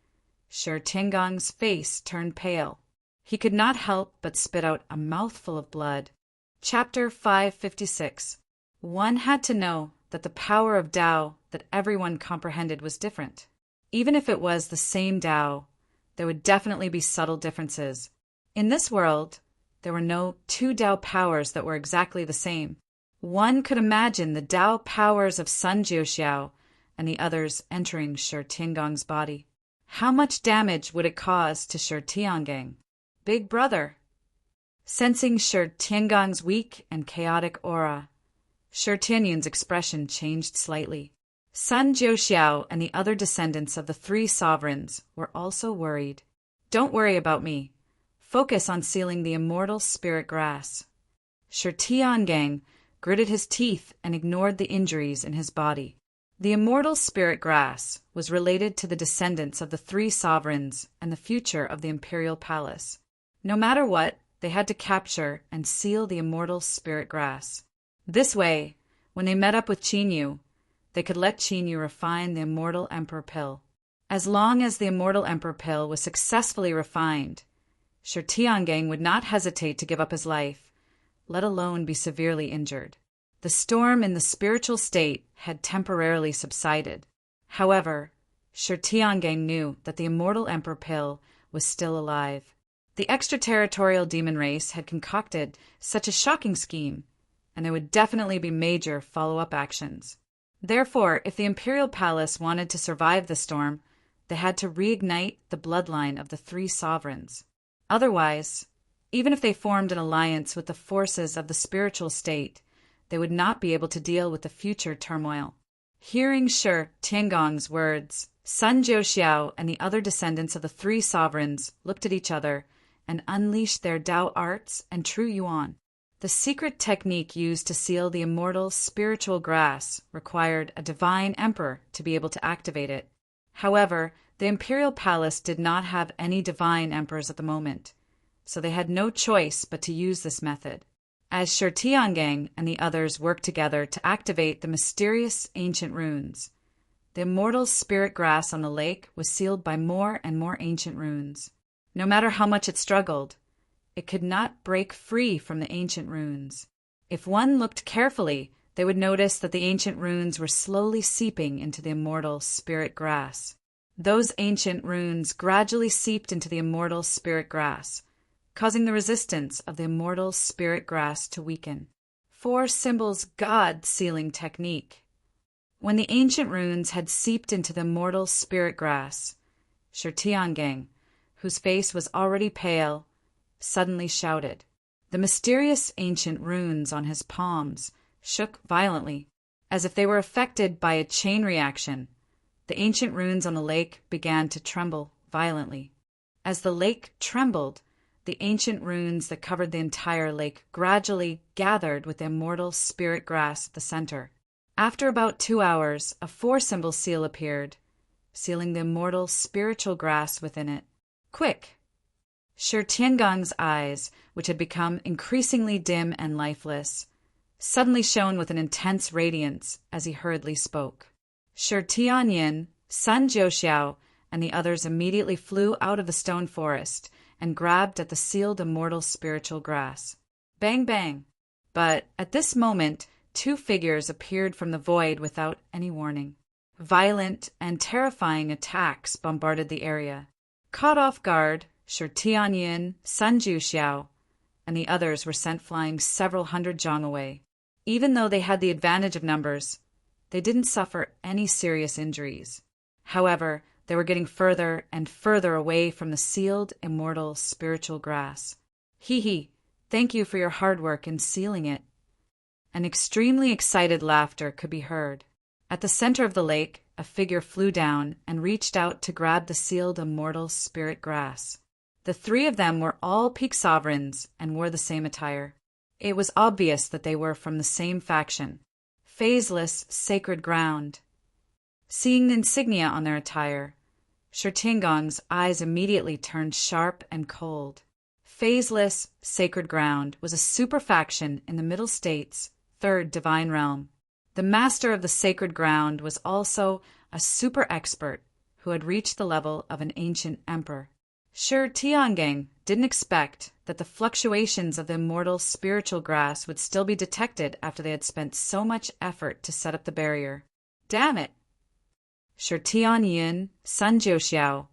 Shi Tiangong's face turned pale. He could not help but spit out a mouthful of blood. Chapter 556. One had to know that the power of Tao that everyone comprehended was different. Even if it was the same Tao, there would definitely be subtle differences. In this world, there were no two Tao powers that were exactly the same. One could imagine the Tao powers of Sun Jiuxiao and the others entering Shi Tiangong's body. How much damage would it cause to Shi Tiangong? Big brother. Sensing Shi Tiangong's weak and chaotic aura, Shi Tianyun's expression changed slightly. Sun Jiuxiao and the other descendants of the three sovereigns were also worried. Don't worry about me. Focus on sealing the immortal spirit grass. Shi Tiangong gritted his teeth and ignored the injuries in his body. The immortal spirit grass was related to the descendants of the three sovereigns and the future of the imperial palace. No matter what, they had to capture and seal the immortal spirit grass. This way, when they met up with Qinyu, they could let Qinyu refine the immortal emperor pill. As long as the immortal emperor pill was successfully refined, Shi Tiangong would not hesitate to give up his life, let alone be severely injured. The storm in the spiritual state had temporarily subsided. However, Shi Tiangong knew that the immortal emperor pill was still alive. The extraterritorial demon race had concocted such a shocking scheme, and there would definitely be major follow-up actions. Therefore, if the imperial palace wanted to survive the storm, they had to reignite the bloodline of the three sovereigns. Otherwise, even if they formed an alliance with the forces of the spiritual state, they would not be able to deal with the future turmoil. Hearing Shi Tiangong's words, Sun Jiuxiao and the other descendants of the three sovereigns looked at each other and unleashed their Tao arts and true yuan. The secret technique used to seal the immortal spiritual grass required a divine emperor to be able to activate it. However, the imperial palace did not have any divine emperors at the moment, so they had no choice but to use this method. As Shi Tiangong and the others worked together to activate the mysterious ancient runes, the immortal spirit grass on the lake was sealed by more and more ancient runes. No matter how much it struggled, it could not break free from the ancient runes. If one looked carefully, they would notice that the ancient runes were slowly seeping into the immortal spirit grass. Those ancient runes gradually seeped into the immortal spirit grass, causing the resistance of the immortal spirit grass to weaken. 4 symbols God sealing technique. When the ancient runes had seeped into the immortal spirit grass, Shi Tiangong, whose face was already pale, suddenly shouted. The mysterious ancient runes on his palms shook violently, as if they were affected by a chain reaction. The ancient runes on the lake began to tremble violently. As the lake trembled, the ancient runes that covered the entire lake gradually gathered with the immortal spirit grass at the center. After about 2 hours, a 4-symbol seal appeared, sealing the immortal spiritual grass within it. Quick! Shi Tiangong's eyes, which had become increasingly dim and lifeless, suddenly shone with an intense radiance as he hurriedly spoke. Shi Tianyun, Sun Jiuxiao, and the others immediately flew out of the stone forest and grabbed at the sealed immortal spiritual grass. Bang, bang! But at this moment, 2 figures appeared from the void without any warning. Violent and terrifying attacks bombarded the area. Caught off guard, Shi Tianyun, Sun Jiuxiao, and the others were sent flying several hundred zhang away. Even though they had the advantage of numbers, they didn't suffer any serious injuries. However, they were getting further and further away from the sealed, immortal, spiritual grass. Hee, thank you for your hard work in sealing it. An extremely excited laughter could be heard. At the center of the lake, a figure flew down and reached out to grab the sealed immortal spirit grass. The 3 of them were all peak sovereigns and wore the same attire. It was obvious that they were from the same faction. Phaseless sacred ground. Seeing the insignia on their attire, Shi Tiangong's eyes immediately turned sharp and cold. Phaseless sacred ground was a super faction in the Middle States' 3rd divine realm. The master of the sacred ground was also a super expert who had reached the level of an ancient emperor. Shi Tiangang didn't expect that the fluctuations of the immortal spiritual grass would still be detected after they had spent so much effort to set up the barrier. Damn it! Shi Tianyin, Sun Jiuxiao,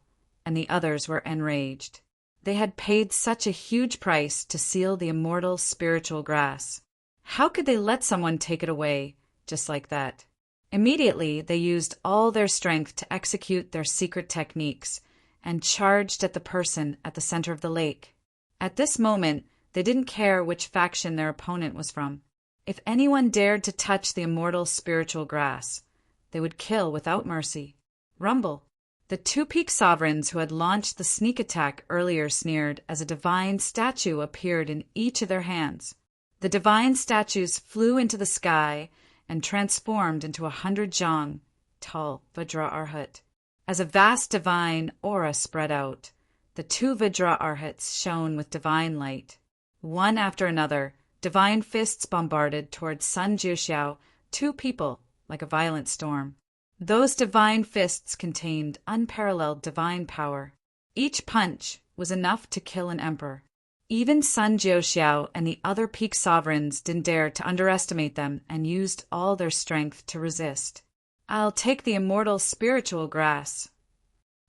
and the others were enraged. They had paid such a huge price to seal the immortal spiritual grass. How could they let someone take it away just like that? Immediately, they used all their strength to execute their secret techniques and charged at the person at the center of the lake. At this moment, they didn't care which faction their opponent was from. If anyone dared to touch the immortal spiritual grass, they would kill without mercy. Rumble. The two peak sovereigns who had launched the sneak attack earlier sneered as a divine statue appeared in each of their hands. The divine statues flew into the sky and transformed into 100 zhang, tall Vajra Arhat. As a vast divine aura spread out, the two Vajra Arhats shone with divine light. One after another, divine fists bombarded towards Sun Jiuxiao, two people, like a violent storm. Those divine fists contained unparalleled divine power. Each punch was enough to kill an emperor. Even Sun Jiuxiao and the other peak sovereigns didn't dare to underestimate them and used all their strength to resist. I'll take the immortal spiritual grass.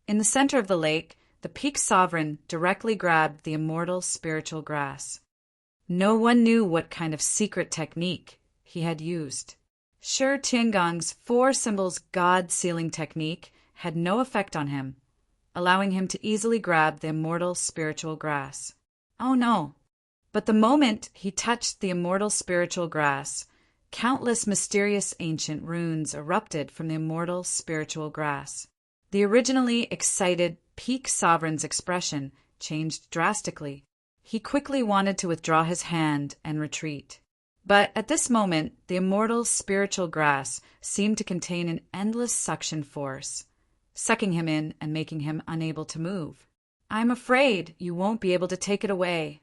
In the center of the lake, the peak sovereign directly grabbed the immortal spiritual grass. No one knew what kind of secret technique he had used. Shi Tiangong's four symbols God sealing technique had no effect on him, allowing him to easily grab the immortal spiritual grass. Oh no! But the moment he touched the immortal spiritual grass, countless mysterious ancient runes erupted from the immortal spiritual grass. The originally excited peak sovereign's expression changed drastically. He quickly wanted to withdraw his hand and retreat. But at this moment, the immortal spiritual grass seemed to contain an endless suction force, sucking him in and making him unable to move. I'm afraid you won't be able to take it away.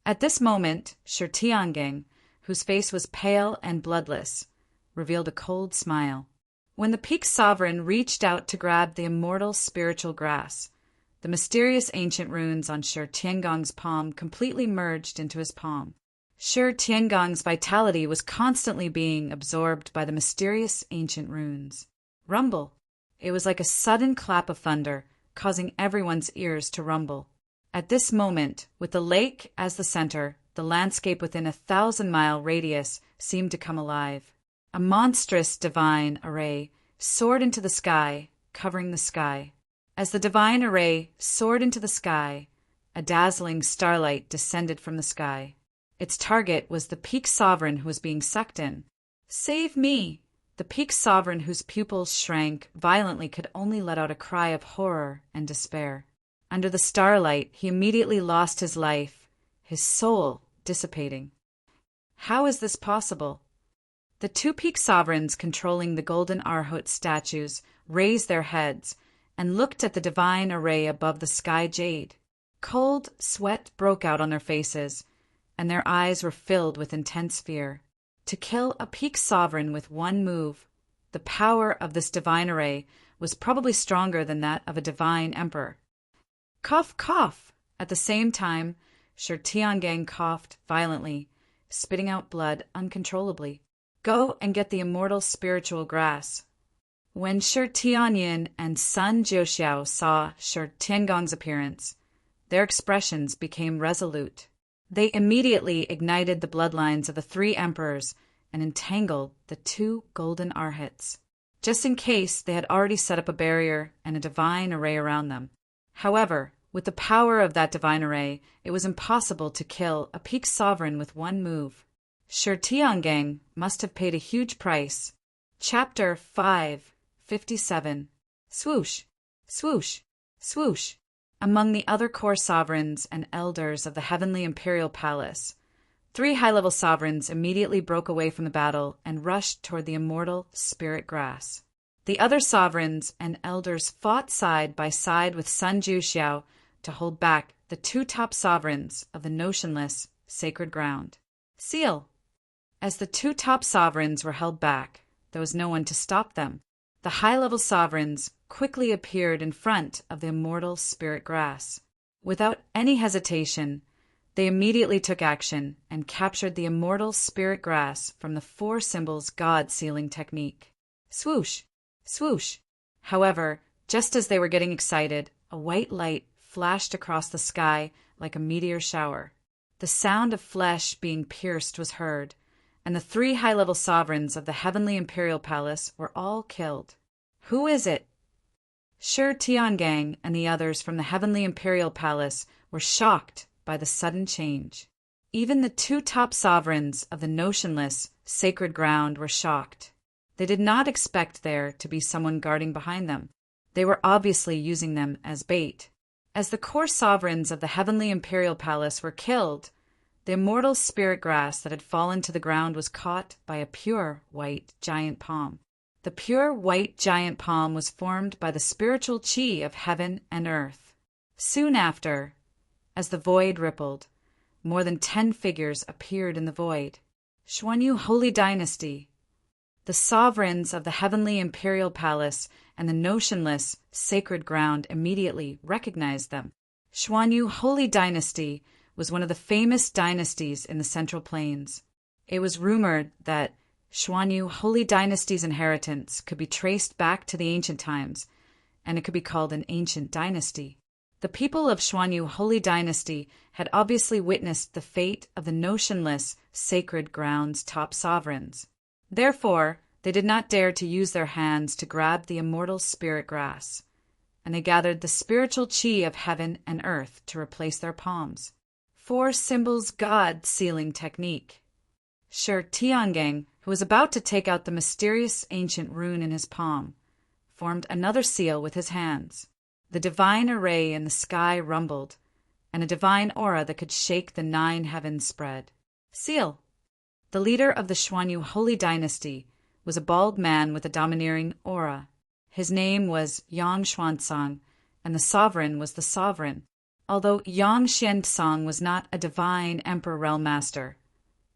At this moment, Shi Tiangang, whose face was pale and bloodless, revealed a cold smile. When the peak sovereign reached out to grab the immortal spiritual grass, the mysterious ancient runes on Shi Tiangong's palm completely merged into his palm. Shi Tiangong's vitality was constantly being absorbed by the mysterious ancient runes. Rumble. It was like a sudden clap of thunder, causing everyone's ears to rumble. At this moment, with the lake as the center, the landscape within a 1,000-mile radius seemed to come alive. A monstrous divine array soared into the sky, covering the sky. As the divine array soared into the sky, a dazzling starlight descended from the sky. Its target was the peak sovereign who was being sucked in. Save me! The peak sovereign, whose pupils shrank violently, could only let out a cry of horror and despair. Under the starlight, he immediately lost his life, his soul dissipating. How is this possible? The two peak sovereigns controlling the golden Arhot statues raised their heads and looked at the divine array above the sky jade. Cold sweat broke out on their faces, and their eyes were filled with intense fear. To kill a peak sovereign with one move, the power of this divine array was probably stronger than that of a divine emperor. Cough, cough! At the same time, Shi Tiangang coughed violently, spitting out blood uncontrollably. Go and get the immortal spiritual grass. When Shi Tianyin and Sun Jiuxiao saw Shi Tiangong's appearance, their expressions became resolute. They immediately ignited the bloodlines of the three emperors and entangled the two golden Arhats, just in case they had already set up a barrier and a divine array around them. However, with the power of that divine array, it was impossible to kill a peak sovereign with one move. Shi Tiangang must have paid a huge price. Chapter 5:57. Swoosh, swoosh, swoosh. Among the other core sovereigns and elders of the heavenly imperial palace, 3 high-level sovereigns immediately broke away from the battle and rushed toward the immortal spirit grass. The other sovereigns and elders fought side by side with Sun Jiuxiao to hold back the 2 top sovereigns of the notionless sacred ground. Seal. As the two top sovereigns were held back, there was no one to stop them. The high-level sovereigns quickly appeared in front of the immortal spirit grass. Without any hesitation, they immediately took action and captured the immortal spirit grass from the four symbols God sealing technique. Swoosh! Swoosh! However, just as they were getting excited, a white light flashed across the sky like a meteor shower. The sound of flesh being pierced was heard, and the three high-level sovereigns of the heavenly imperial palace were all killed. Who is it? Shi Tiangang and the others from the heavenly imperial palace were shocked by the sudden change. Even the two top sovereigns of the notionless, sacred ground were shocked. They did not expect there to be someone guarding behind them. They were obviously using them as bait. As the core sovereigns of the heavenly imperial palace were killed, the immortal spirit grass that had fallen to the ground was caught by a pure white giant palm. The pure white giant palm was formed by the spiritual chi of heaven and earth. Soon after, as the void rippled, more than 10 figures appeared in the void. Xuanyu Holy Dynasty. The sovereigns of the heavenly imperial palace and the notionless sacred ground immediately recognized them. Xuanyu Holy Dynasty was one of the famous dynasties in the Central Plains. It was rumored that Xuanyu Holy Dynasty's inheritance could be traced back to the ancient times, and it could be called an ancient dynasty. The people of Xuanyu Holy Dynasty had obviously witnessed the fate of the notionless sacred ground's top sovereigns. Therefore, they did not dare to use their hands to grab the immortal spirit grass, and they gathered the spiritual chi of heaven and earth to replace their palms. 4 symbols God sealing technique. Shi Tiangang, who was about to take out the mysterious ancient rune in his palm, formed another seal with his hands. The divine array in the sky rumbled, and a divine aura that could shake the 9 heavens spread. Seal. The leader of the Xuanyu Holy Dynasty was a bald man with a domineering aura. His name was Yang Xuanzang, and the sovereign was the sovereign. Although Yang Xianzang was not a divine emperor realm master,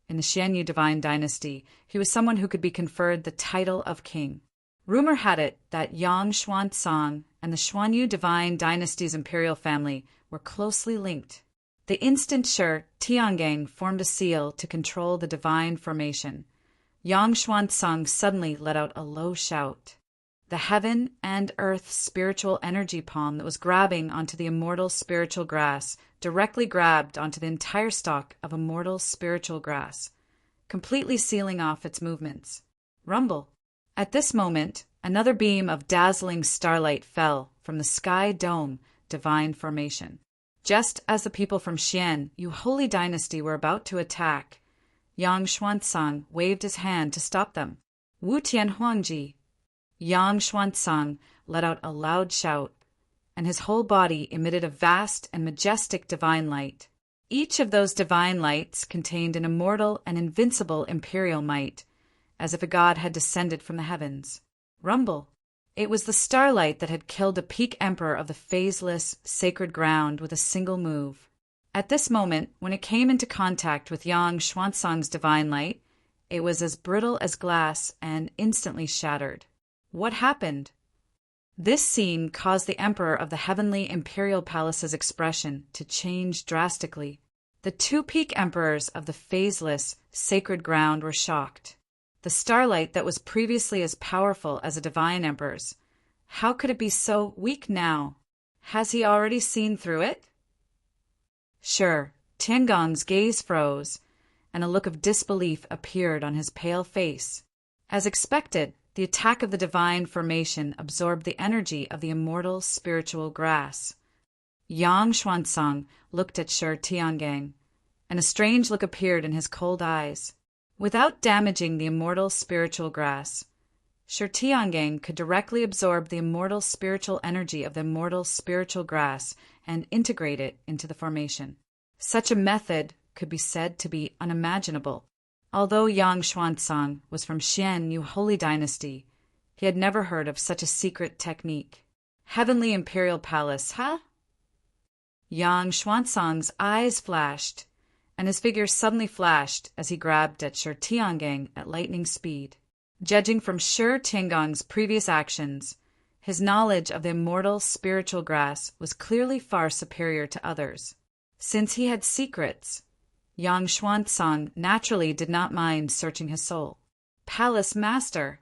in the Xianyu divine dynasty, he was someone who could be conferred the title of king. Rumor had it that Yang Xuanzang and the Xuanyu divine dynasty's imperial family were closely linked. The instant Shi Tiangang formed a seal to control the divine formation, Yang Xuanzang suddenly let out a low shout. The heaven and earth spiritual energy palm that was grabbing onto the immortal spiritual grass directly grabbed onto the entire stalk of immortal spiritual grass, completely sealing off its movements. Rumble. At this moment, another beam of dazzling starlight fell from the sky dome divine formation. Just as the people from Xianyu Holy Dynasty were about to attack, Yang Xuanzang waved his hand to stop them. Wu Tian Huangji. Yang Xuanzang let out a loud shout, and his whole body emitted a vast and majestic divine light. Each of those divine lights contained an immortal and invincible imperial might, as if a god had descended from the heavens. Rumble. It was the starlight that had killed a peak emperor of the phaseless, sacred ground with a single move. At this moment, when it came into contact with Yang Xuanzang's divine light, it was as brittle as glass and instantly shattered. What happened? This scene caused the emperor of the heavenly imperial palace's expression to change drastically. The 2 peak emperors of the phaseless, sacred ground were shocked. The starlight that was previously as powerful as a divine emperor's, how could it be so weak now? Has he already seen through it? Sure, Tiangong's gaze froze, and a look of disbelief appeared on his pale face. As expected, the attack of the divine formation absorbed the energy of the immortal spiritual grass. Yang Xuanzang looked at Shi Tiangang, and a strange look appeared in his cold eyes. Without damaging the immortal spiritual grass, Shi Tiangang could directly absorb the immortal spiritual energy of the immortal spiritual grass and integrate it into the formation. Such a method could be said to be unimaginable. Although Yang Xuanzang was from Xianyu Holy Dynasty, he had never heard of such a secret technique. Heavenly Imperial Palace, huh? Yang Xuanzang's eyes flashed, and and his figure suddenly flashed as he grabbed at Shi Tiangang at lightning speed. Judging from Shi Tiangong's previous actions, his knowledge of the immortal spiritual grass was clearly far superior to others. Since he had secrets, Yang Xuanzang naturally did not mind searching his soul. Palace Master,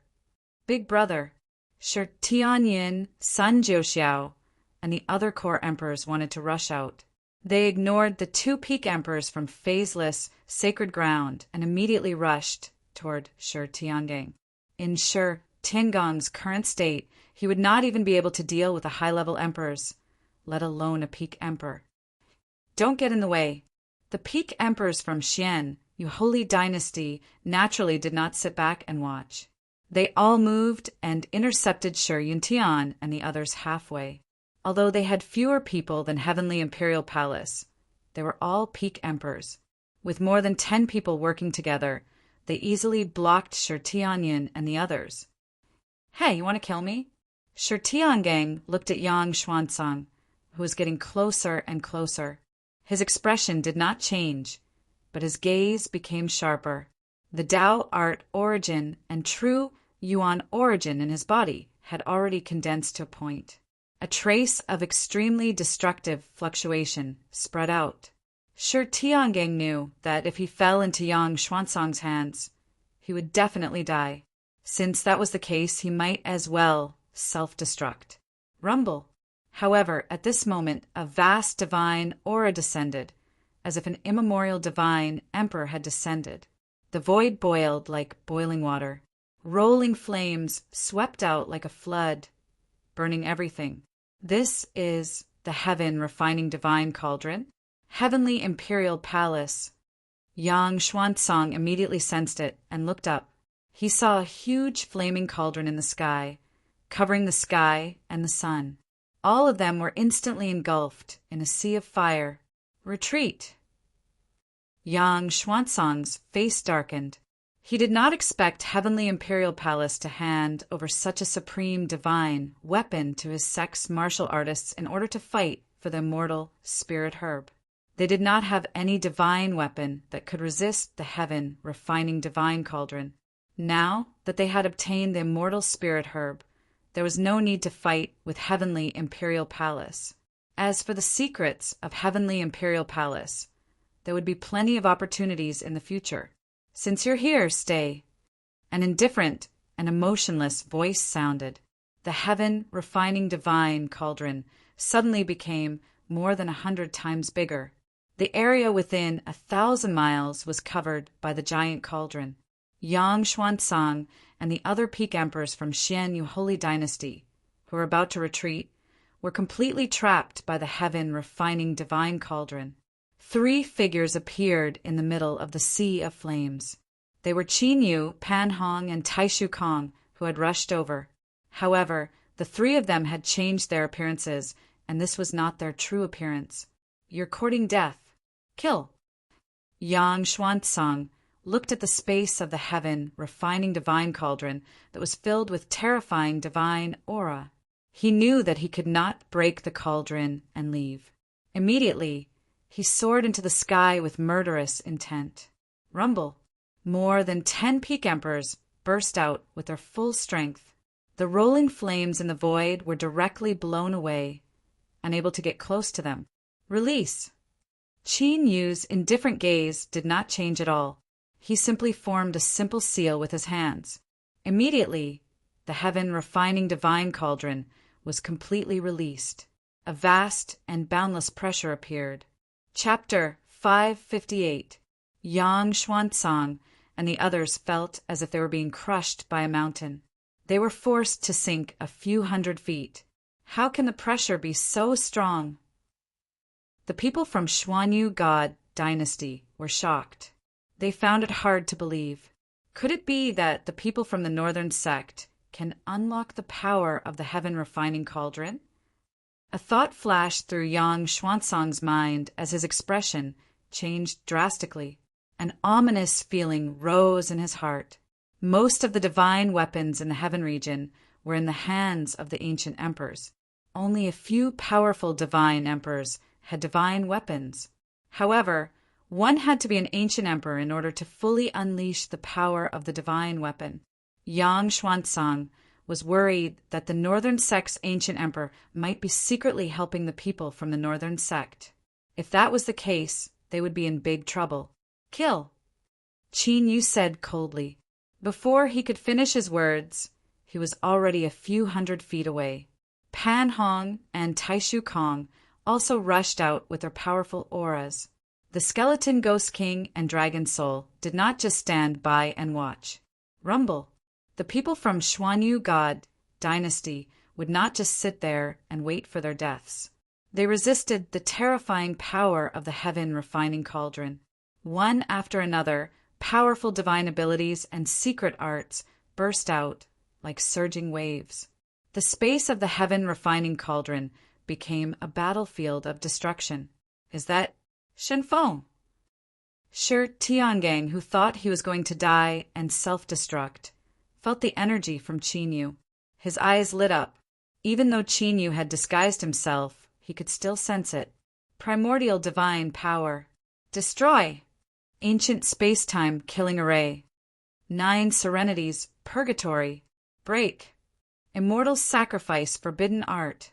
Big Brother, Shi Tianyin, Sun Jiuxiao, and the other core emperors wanted to rush out. They ignored the 2 peak emperors from phaseless, sacred ground and immediately rushed toward Shi Tiangang. In Shi Tiangong's current state, he would not even be able to deal with the high-level emperors, let alone a peak emperor. Don't get in the way. The peak emperors from Xian, Yu Holy Dynasty, naturally did not sit back and watch. They all moved and intercepted Shi Yuntian and the others halfway. Although they had fewer people than Heavenly Imperial Palace, they were all peak emperors. With more than 10 people working together, they easily blocked Shi Tianyin and the others. Hey, you want to kill me? Shi Tiangang looked at Yang Xuanzang, who was getting closer and closer. His expression did not change, but his gaze became sharper. The Tao art origin and true Yuan origin in his body had already condensed to a point. A trace of extremely destructive fluctuation spread out. Shi Tiangang knew that if he fell into Yang Xuanzang's hands, he would definitely die. Since that was the case, he might as well self-destruct. Rumble. However, at this moment, a vast divine aura descended, as if an immemorial divine emperor had descended. The void boiled like boiling water. Rolling flames swept out like a flood, burning everything. This is the Heaven Refining Divine Cauldron, Heavenly Imperial Palace. Yang Xuanzang immediately sensed it and looked up. He saw a huge flaming cauldron in the sky, covering the sky and the sun. All of them were instantly engulfed in a sea of fire. Retreat! Yang Xuanzang's face darkened. He did not expect Heavenly Imperial Palace to hand over such a supreme divine weapon to his sex martial artists in order to fight for the immortal spirit herb. They did not have any divine weapon that could resist the Heaven Refining Divine Cauldron. Now that they had obtained the immortal spirit herb, there was no need to fight with Heavenly Imperial Palace. As for the secrets of Heavenly Imperial Palace, there would be plenty of opportunities in the future. Since you're here, stay. An indifferent and emotionless voice sounded. The Heaven Refining Divine Cauldron suddenly became more than 100 times bigger. The area within 1,000 miles was covered by the giant cauldron. Yang Xuanzang and the other peak emperors from Xian Yu Holy Dynasty, who were about to retreat, were completely trapped by the Heaven Refining Divine Cauldron. 3 figures appeared in the middle of the sea of flames. They were Qin Yu, Pan Hong, and Taishu Kong, who had rushed over. However, the 3 of them had changed their appearances, and this was not their true appearance. You're courting death. Kill. Yang Xuanzang looked at the space of the Heaven Refining Divine Cauldron that was filled with terrifying divine aura. He knew that he could not break the cauldron and leave. Immediately, he soared into the sky with murderous intent. Rumble. More than 10 peak emperors burst out with their full strength. The rolling flames in the void were directly blown away, unable to get close to them. Release. Qin Yu's indifferent gaze did not change at all. He simply formed a simple seal with his hands. Immediately, the Heaven Refining Divine Cauldron was completely released. A vast and boundless pressure appeared. Chapter 558. Yang Xuanzang and the others felt as if they were being crushed by a mountain. They were forced to sink a few hundred feet. How can the pressure be so strong? The people from Xuanyu God Dynasty were shocked. They found it hard to believe. Could it be that the people from the northern sect can unlock the power of the Heaven Refining Cauldron? A thought flashed through Yang Xuanzang's mind as his expression changed drastically. An ominous feeling rose in his heart. Most of the divine weapons in the heaven region were in the hands of the ancient emperors. Only a few powerful divine emperors had divine weapons. However, One had to be an ancient emperor in order to fully unleash the power of the divine weapon. Yang Xuanzang was worried that the northern sect's ancient emperor might be secretly helping the people from the northern sect. If that was the case, they would be in big trouble. Kill, Qin Yu said coldly. Before he could finish his words, he was already a few hundred feet away. Pan Hong and Taishu Kong also rushed out with their powerful auras. The Skeleton Ghost King and Dragon Soul did not just stand by and watch. Rumble. The people from Xuanyu God dynasty would not just sit there and wait for their deaths. They resisted the terrifying power of the heaven refining cauldron. One after another, powerful divine abilities and secret arts burst out like surging waves. The space of the heaven refining cauldron became a battlefield of destruction. Is that Shenfeng? Shi Tiangang, who thought he was going to die and self-destruct, felt the energy from Qin Yu. His eyes lit up. Even though Qin Yu had disguised himself, he could still sense it. Primordial divine power. Destroy! Ancient space-time killing array. 9 serenities, purgatory. Break. Immortal sacrifice, forbidden art.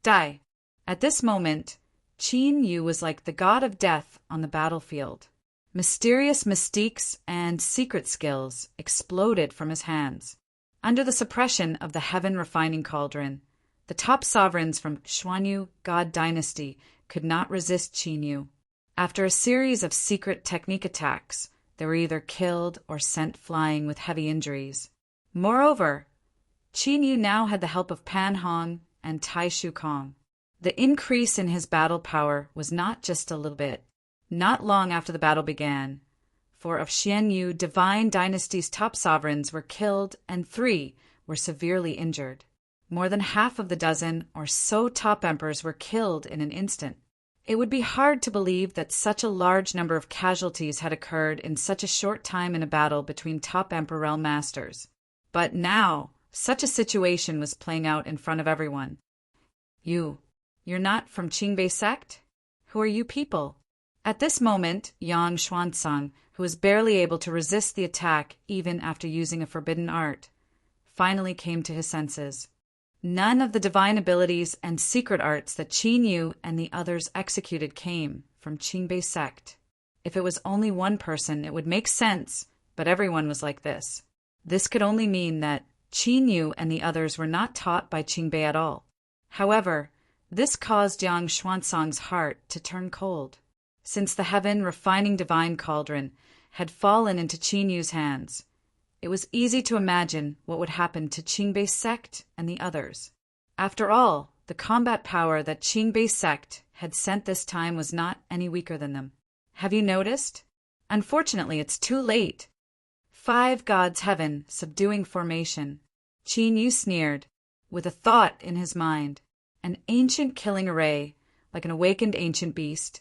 Die. At this moment, Qin Yu was like the god of death on the battlefield. Mysterious mystiques and secret skills exploded from his hands. Under the suppression of the heaven refining cauldron, the top sovereigns from Xuanyu God dynasty could not resist Qin Yu. After a series of secret technique attacks, they were either killed or sent flying with heavy injuries. Moreover, Qin Yu now had the help of Pan Hong and Taishu Kong. The increase in his battle power was not just a little bit. Not long after the battle began, 4 of Xianyu divine dynasty's top sovereigns were killed and 3 were severely injured. More than half of the dozen or so top emperors were killed in an instant. It would be hard to believe that such a large number of casualties had occurred in such a short time in a battle between top emperor realm masters. But now, such a situation was playing out in front of everyone. You're not from Qingbei sect? Who are you people? At this moment, Yang Xuanzang, who was barely able to resist the attack even after using a forbidden art, finally came to his senses. None of the divine abilities and secret arts that Qin Yu and the others executed came from Qingbei sect. If it was only one person, it would make sense, but everyone was like this. This could only mean that Qin Yu and the others were not taught by Qingbei at all. However, this caused Yang Xuanzang's heart to turn cold. Since the heaven refining divine cauldron had fallen into Qin Yu's hands, it was easy to imagine what would happen to Qingbei sect and the others. After all, the combat power that Qingbei sect had sent this time was not any weaker than them. Have you noticed? Unfortunately, it's too late. 5 gods heaven subduing formation. Qin Yu sneered, with a thought in his mind. An ancient killing array, like an awakened ancient beast,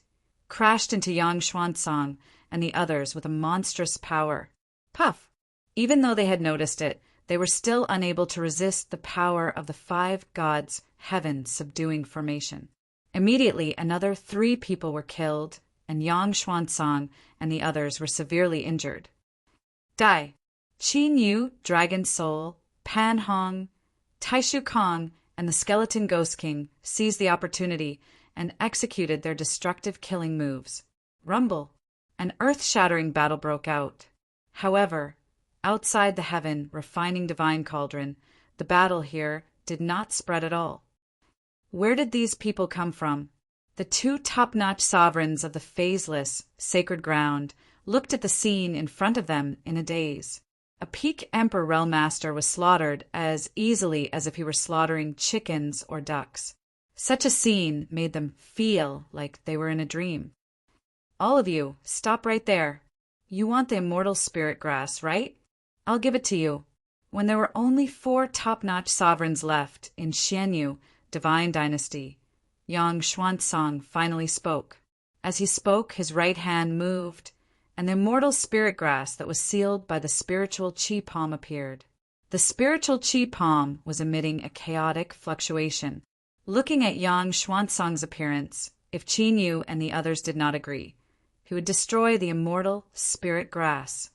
crashed into Yang Xuanzang and the others with a monstrous power. Puff! Even though they had noticed it, they were still unable to resist the power of the 5 gods' heaven subduing formation. Immediately, another 3 people were killed, and Yang Xuanzang and the others were severely injured. Die! Qin Yu, Dragon Soul, Pan Hong, Taishu Kong, and the Skeleton Ghost King seized the opportunity and executed their destructive killing moves. Rumble! An earth-shattering battle broke out. However, outside the heaven refining divine cauldron, the battle here did not spread at all. Where did these people come from? The 2 top-notch sovereigns of the phaseless, sacred ground looked at the scene in front of them in a daze. A peak emperor realm master was slaughtered as easily as if he were slaughtering chickens or ducks. Such a scene made them feel like they were in a dream. All of you, stop right there. You want the immortal spirit grass, right? I'll give it to you. When there were only 4 top-notch sovereigns left in Xianyu divine dynasty, Yang Xuanzang finally spoke. As he spoke, his right hand moved, and the immortal spirit grass that was sealed by the spiritual chi palm appeared. The spiritual chi palm was emitting a chaotic fluctuation. Looking at Yang Xuanzang's appearance, if Qin Yu and the others did not agree, He would destroy the immortal spirit grass.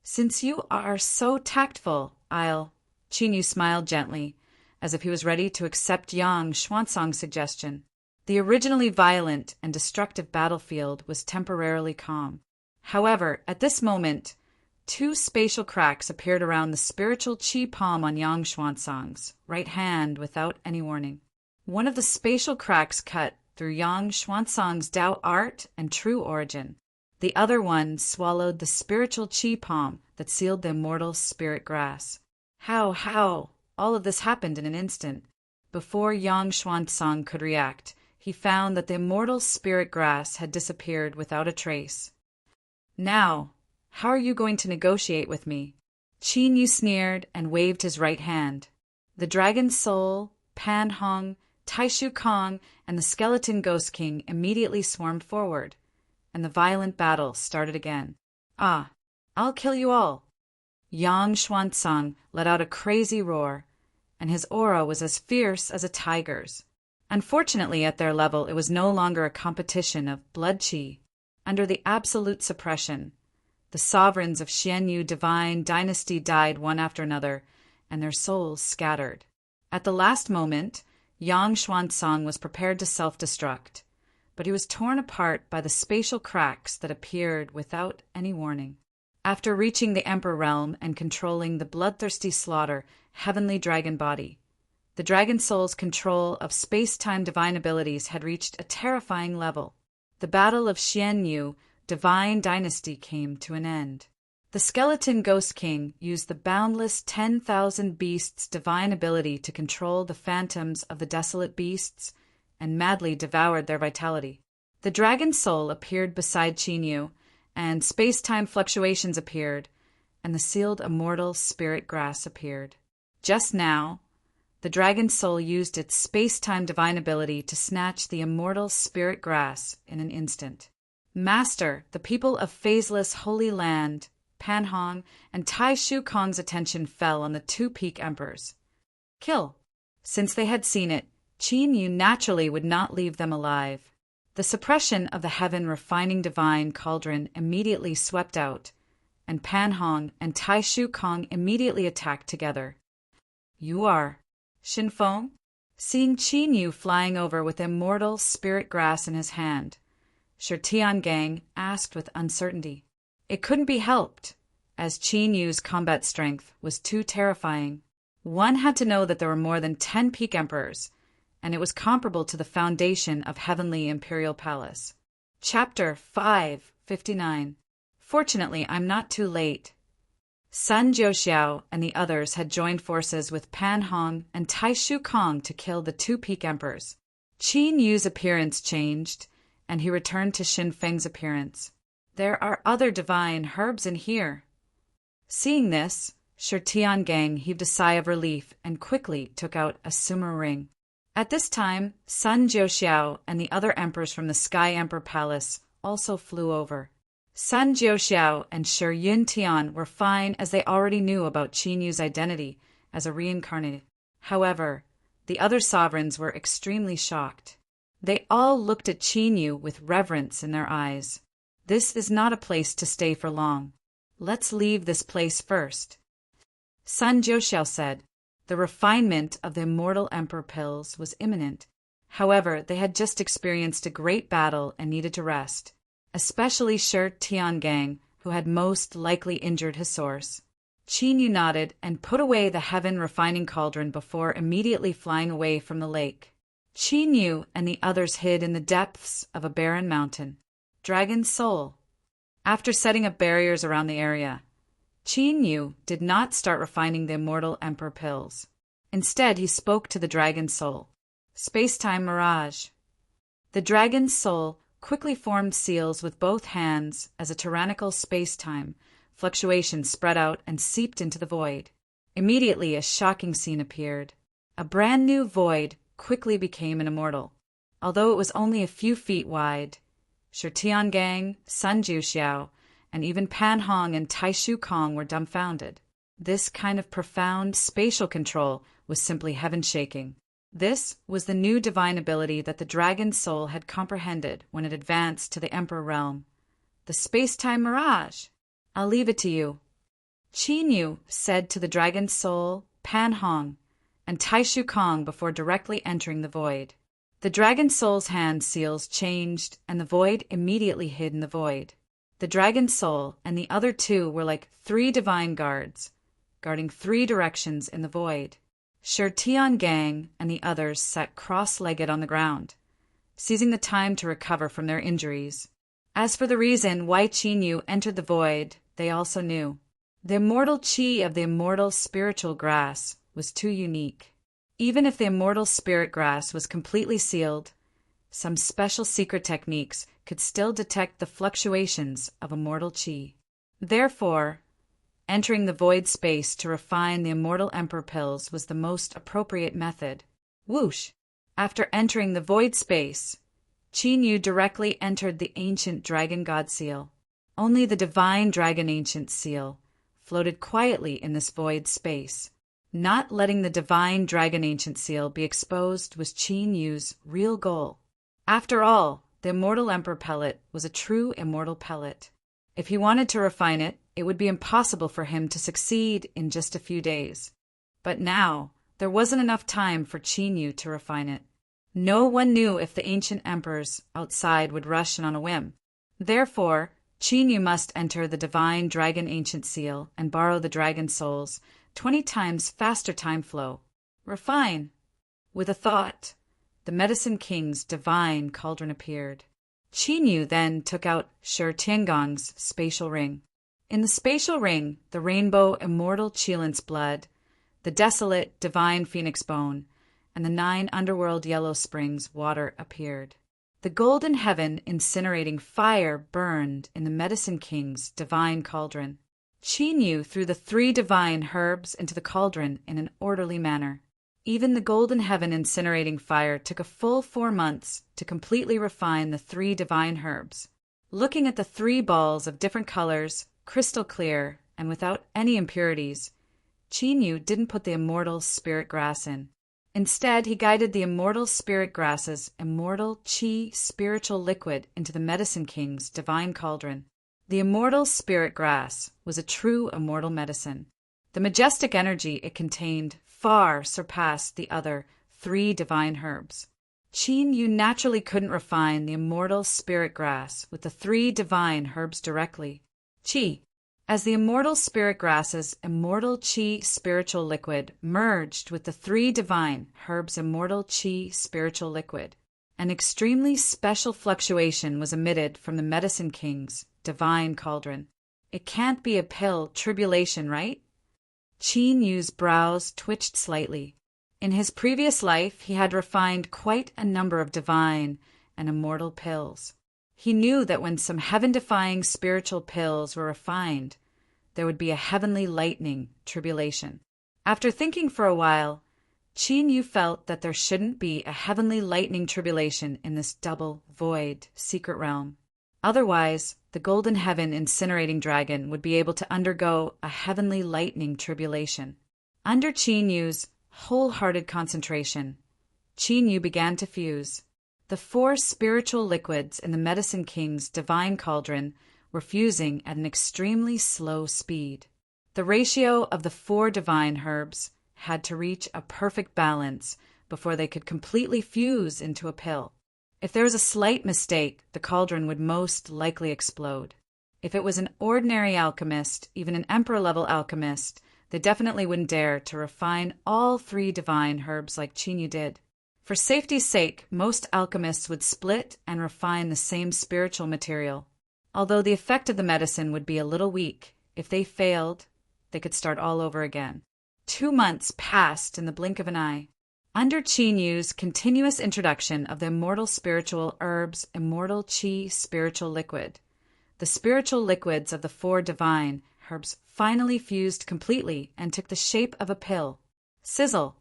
Since you are so tactful, Qin Yu smiled gently, as if he was ready to accept Yang Xuanzang's suggestion. The originally violent and destructive battlefield was temporarily calm. However, at this moment, two spatial cracks appeared around the spiritual qi palm on Yang Xuanzang's right hand without any warning. One of the spatial cracks cut through Yang Xuanzang's Tao art and true origin. The other one swallowed the spiritual qi palm that sealed the immortal spirit grass. How? All of this happened in an instant. Before Yang Xuanzang could react, he found that the immortal spirit grass had disappeared without a trace. Now, how are you going to negotiate with me? Qin Yu sneered and waved his right hand. The Dragon Soul, Pan Hong, Taishu Kong, and the Skeleton Ghost King immediately swarmed forward, and the violent battle started again. I'll kill you all. Yang Xuanzang let out a crazy roar, and his aura was as fierce as a tiger's. Unfortunately, at their level, it was no longer a competition of blood qi. Under the absolute suppression, the sovereigns of Xianyu divine dynasty died one after another, and their souls scattered. At the last moment, Yang Xuanzang was prepared to self-destruct, but he was torn apart by the spatial cracks that appeared without any warning. After reaching the Emperor realm and controlling the bloodthirsty slaughter heavenly dragon body, the Dragon Soul's control of space-time divine abilities had reached a terrifying level. The battle of Xianyu divine dynasty came to an end. The Skeleton Ghost King used the boundless 10,000 beasts' divine ability to control the phantoms of the desolate beasts and madly devoured their vitality. The Dragon Soul appeared beside Qin Yu, and space-time fluctuations appeared, and the sealed immortal spirit grass appeared. Just now, the Dragon Soul used its space-time divine ability to snatch the immortal spirit grass in an instant. Master, the people of phaseless Holy Land, Pan Hong, and Tai Shu Kong's attention fell on the two peak emperors. Kill. Since they had seen it, Qin Yu naturally would not leave them alive. The suppression of the heaven refining divine cauldron immediately swept out, and Pan Hong and Tai Shu Kong immediately attacked together. You are Xin Feng? Seeing Qin Yu flying over with immortal spirit grass in his hand, Shi Tiangang asked with uncertainty. It couldn't be helped, as Qin Yu's combat strength was too terrifying. One had to know that there were more than 10 peak emperors, and it was comparable to the foundation of Heavenly Imperial Palace. Chapter 559. Fortunately, I'm not too late. Sun Jiuxiao and the others had joined forces with Pan Hong and Tai Shu Kong to kill the two peak emperors. Qin Yu's appearance changed, and he returned to Xin Feng's appearance. There are other divine herbs in here. Seeing this, Shi Tiangang heaved a sigh of relief and quickly took out a sumo ring. At this time, Sun Jiuxiao and the other emperors from the Sky Emperor Palace also flew over. Sun Jiuxiao and Shi Yuntian were fine, as they already knew about Qin Yu's identity as a reincarnated. However, the other sovereigns were extremely shocked. They all looked at Qin Yu with reverence in their eyes. This is not a place to stay for long. Let's leave this place first. Sun Jiuxiao said. The refinement of the immortal emperor pills was imminent. However, they had just experienced a great battle and needed to rest, especially Shi Tiangang, who had most likely injured his source. Qin Yu nodded and put away the heaven refining cauldron before immediately flying away from the lake. Qin Yu and the others hid in the depths of a barren mountain. Dragon Soul. After setting up barriers around the area, Qin Yu did not start refining the immortal emperor pills. Instead, he spoke to the Dragon Soul. Space-time mirage. The Dragon Soul quickly formed seals with both hands as a tyrannical space-time fluctuation spread out and seeped into the void. Immediately, a shocking scene appeared. A brand new void quickly became an immortal. Although it was only a few feet wide, Shi Tiangang, Sun Jiuxiao, and even Pan Hong and Tai Shu Kong were dumbfounded. This kind of profound spatial control was simply heaven-shaking. This was the new divine ability that the Dragon Soul had comprehended when it advanced to the Emperor realm. The space-time mirage. I'll leave it to you. Qin Yu said to the dragon's soul, Pan Hong, and Tai Shu Kong before directly entering the void. The dragon soul's hand seals changed, and the void immediately hid in the void. The dragon soul and the other two were like 3 divine guards, guarding 3 directions in the void. Shi Tiangang and the others sat cross-legged on the ground, seizing the time to recover from their injuries. As for the reason why Qin Yu entered the void, they also knew. The immortal qi of the immortal spiritual grass was too unique. Even if the immortal spirit grass was completely sealed, some special secret techniques could still detect the fluctuations of immortal qi. Therefore, entering the void space to refine the immortal emperor pills was the most appropriate method. Whoosh! After entering the void space, Qin Yu directly entered the ancient dragon god seal. Only the divine dragon ancient seal floated quietly in this void space. Not letting the divine dragon ancient seal be exposed was Qin Yu's real goal. After all, the immortal emperor pellet was a true immortal pellet. If he wanted to refine it, it would be impossible for him to succeed in just a few days. But now, there wasn't enough time for Qin Yu to refine it. No one knew if the ancient emperors outside would rush in on a whim. Therefore, Qin Yu must enter the divine dragon ancient seal and borrow the dragon souls 20 times faster time flow. Refine. With a thought, the Medicine King's divine cauldron appeared. Qin Yu then took out Shi Tiangong's spatial ring. In the spatial ring, the rainbow immortal Qilin's blood, the desolate divine phoenix bone, and the 9 underworld yellow springs water appeared. The golden heaven incinerating fire burned in the Medicine King's divine cauldron. Qin Yu threw the 3 divine herbs into the cauldron in an orderly manner. Even the golden heaven incinerating fire took a full 4 months to completely refine the 3 divine herbs. Looking at the 3 balls of different colors, crystal clear, and without any impurities, Qin Yu didn't put the immortal spirit grass in. Instead, he guided the immortal spirit grass's immortal qi spiritual liquid into the Medicine King's divine cauldron. The immortal spirit grass was a true immortal medicine. The majestic energy it contained far surpassed the other 3 divine herbs. Qin Yu naturally couldn't refine the immortal spirit grass with the 3 divine herbs directly. Qi. As the immortal spirit grass's immortal qi spiritual liquid merged with the 3 divine herbs' immortal qi spiritual liquid, an extremely special fluctuation was emitted from the Medicine King's divine cauldron. It can't be a pill tribulation, right? Qin Yu's brows twitched slightly. In his previous life, he had refined quite a number of divine and immortal pills. He knew that when some heaven-defying spiritual pills were refined, there would be a heavenly lightning tribulation. After thinking for a while, Qin Yu felt that there shouldn't be a heavenly lightning tribulation in this double, void, secret realm. Otherwise, the golden heaven incinerating dragon would be able to undergo a heavenly lightning tribulation. Under Qin Yu's wholehearted concentration, Qin Yu began to fuse. The 4 spiritual liquids in the Medicine King's divine cauldron were fusing at an extremely slow speed. The ratio of the 4 divine herbs had to reach a perfect balance before they could completely fuse into a pill. If there was a slight mistake, the cauldron would most likely explode. If it was an ordinary alchemist, even an emperor-level alchemist, they definitely wouldn't dare to refine all 3 divine herbs like Qin Yu did. For safety's sake, most alchemists would split and refine the same spiritual material. Although the effect of the medicine would be a little weak, if they failed, they could start all over again. 2 months passed in the blink of an eye. Under Qin Yu's continuous introduction of the immortal spiritual herbs' immortal qi spiritual liquid, the spiritual liquids of the 4 divine herbs finally fused completely and took the shape of a pill. Sizzle!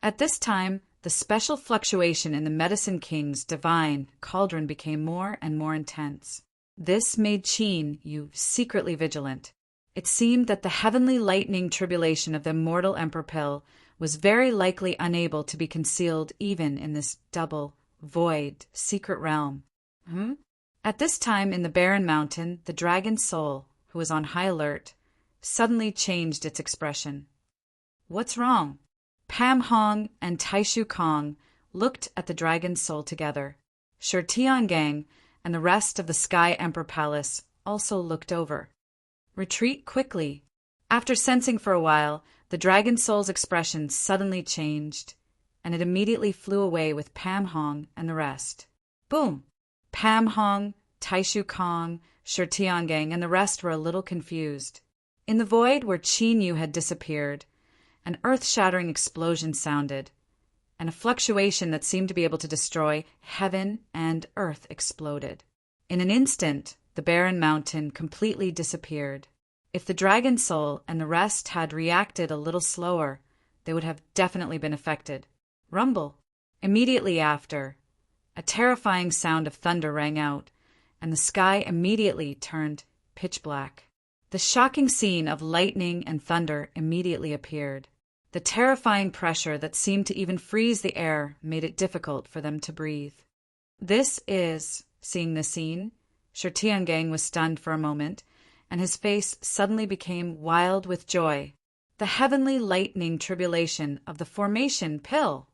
At this time, the special fluctuation in the Medicine King's divine cauldron became more and more intense. This made Qin Yu secretly vigilant. It seemed that the heavenly lightning tribulation of the immortal emperor pill was very likely unable to be concealed even in this double, void, secret realm. At this time in the barren mountain, the dragon's soul, who was on high alert, suddenly changed its expression. What's wrong? Pam Hong and Taishu Kong looked at the dragon's soul together. Shi Tiangang and the rest of the Sky Emperor Palace also looked over. Retreat quickly. After sensing for a while, the dragon soul's expression suddenly changed, and it immediately flew away with Pam Hong and the rest. Boom! Pam Hong, Taishu Kong, Shi Tiangang, and the rest were a little confused. In the void where Qin Yu had disappeared, an earth-shattering explosion sounded, and a fluctuation that seemed to be able to destroy heaven and earth exploded. In an instant, the barren mountain completely disappeared. If the dragon soul and the rest had reacted a little slower, they would have definitely been affected. Rumble. Immediately after, a terrifying sound of thunder rang out, and the sky immediately turned pitch black. The shocking scene of lightning and thunder immediately appeared. The terrifying pressure that seemed to even freeze the air made it difficult for them to breathe. Seeing the scene, Shi Tiangang was stunned for a moment, and his face suddenly became wild with joy. The heavenly lightning tribulation of the formation pill.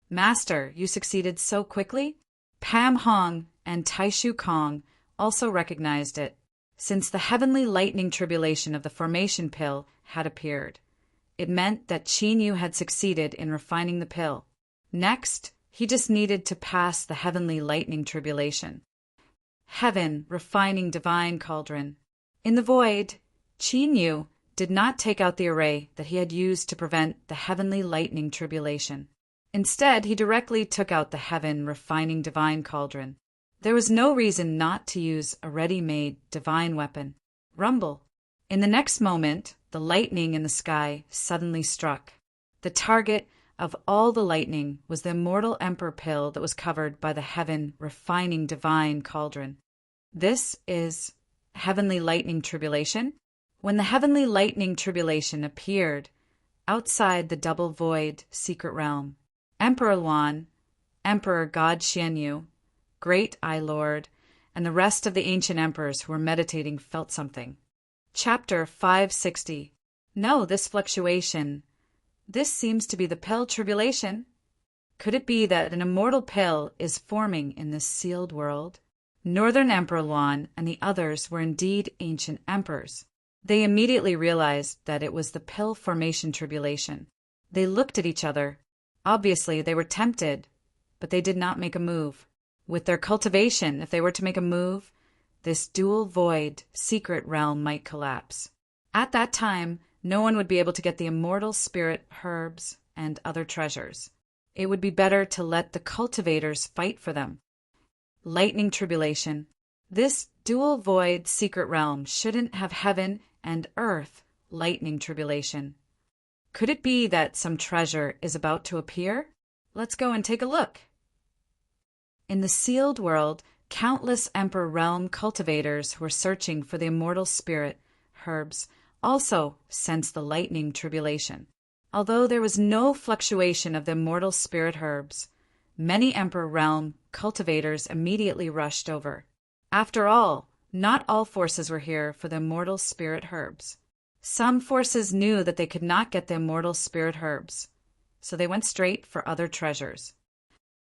Master, you succeeded so quickly? Pam Hong and Taishu Kong also recognized it, since the heavenly lightning tribulation of the formation pill had appeared. It meant that Qin Yu had succeeded in refining the pill. Next, he just needed to pass the heavenly lightning tribulation. Heaven, refining divine cauldron. In the void, Qin Yu did not take out the array that he had used to prevent the heavenly lightning tribulation. Instead, he directly took out the heaven refining divine cauldron. There was no reason not to use a ready-made divine weapon. Rumble. In the next moment, the lightning in the sky suddenly struck. The target of all the lightning was the immortal emperor pill that was covered by the heaven refining divine cauldron. This is heavenly lightning tribulation. When the heavenly lightning tribulation appeared outside the double void secret realm, Emperor Luan, Emperor God Xianyu, Great Eye Lord, and the rest of the ancient emperors who were meditating felt something. Chapter 560. No, this fluctuation. This seems to be the pill tribulation. Could it be that an immortal pill is forming in this sealed world? Northern Emperor Luan and the others were indeed ancient emperors. They immediately realized that it was the pill formation tribulation. They looked at each other. Obviously, they were tempted, but they did not make a move. With their cultivation, if they were to make a move, this dual void secret realm might collapse. At that time, no one would be able to get the immortal spirit herbs and other treasures. It would be better to let the cultivators fight for them. Lightning tribulation. This dual void secret realm shouldn't have heaven and earth lightning tribulation. Could it be that some treasure is about to appear? Let's go and take a look. In the sealed world, countless Emperor Realm cultivators who were searching for the immortal spirit herbs also sensed the lightning tribulation. Although there was no fluctuation of the immortal spirit herbs, many Emperor Realm cultivators immediately rushed over. After all, not all forces were here for the immortal spirit herbs. Some forces knew that they could not get the immortal spirit herbs, so they went straight for other treasures.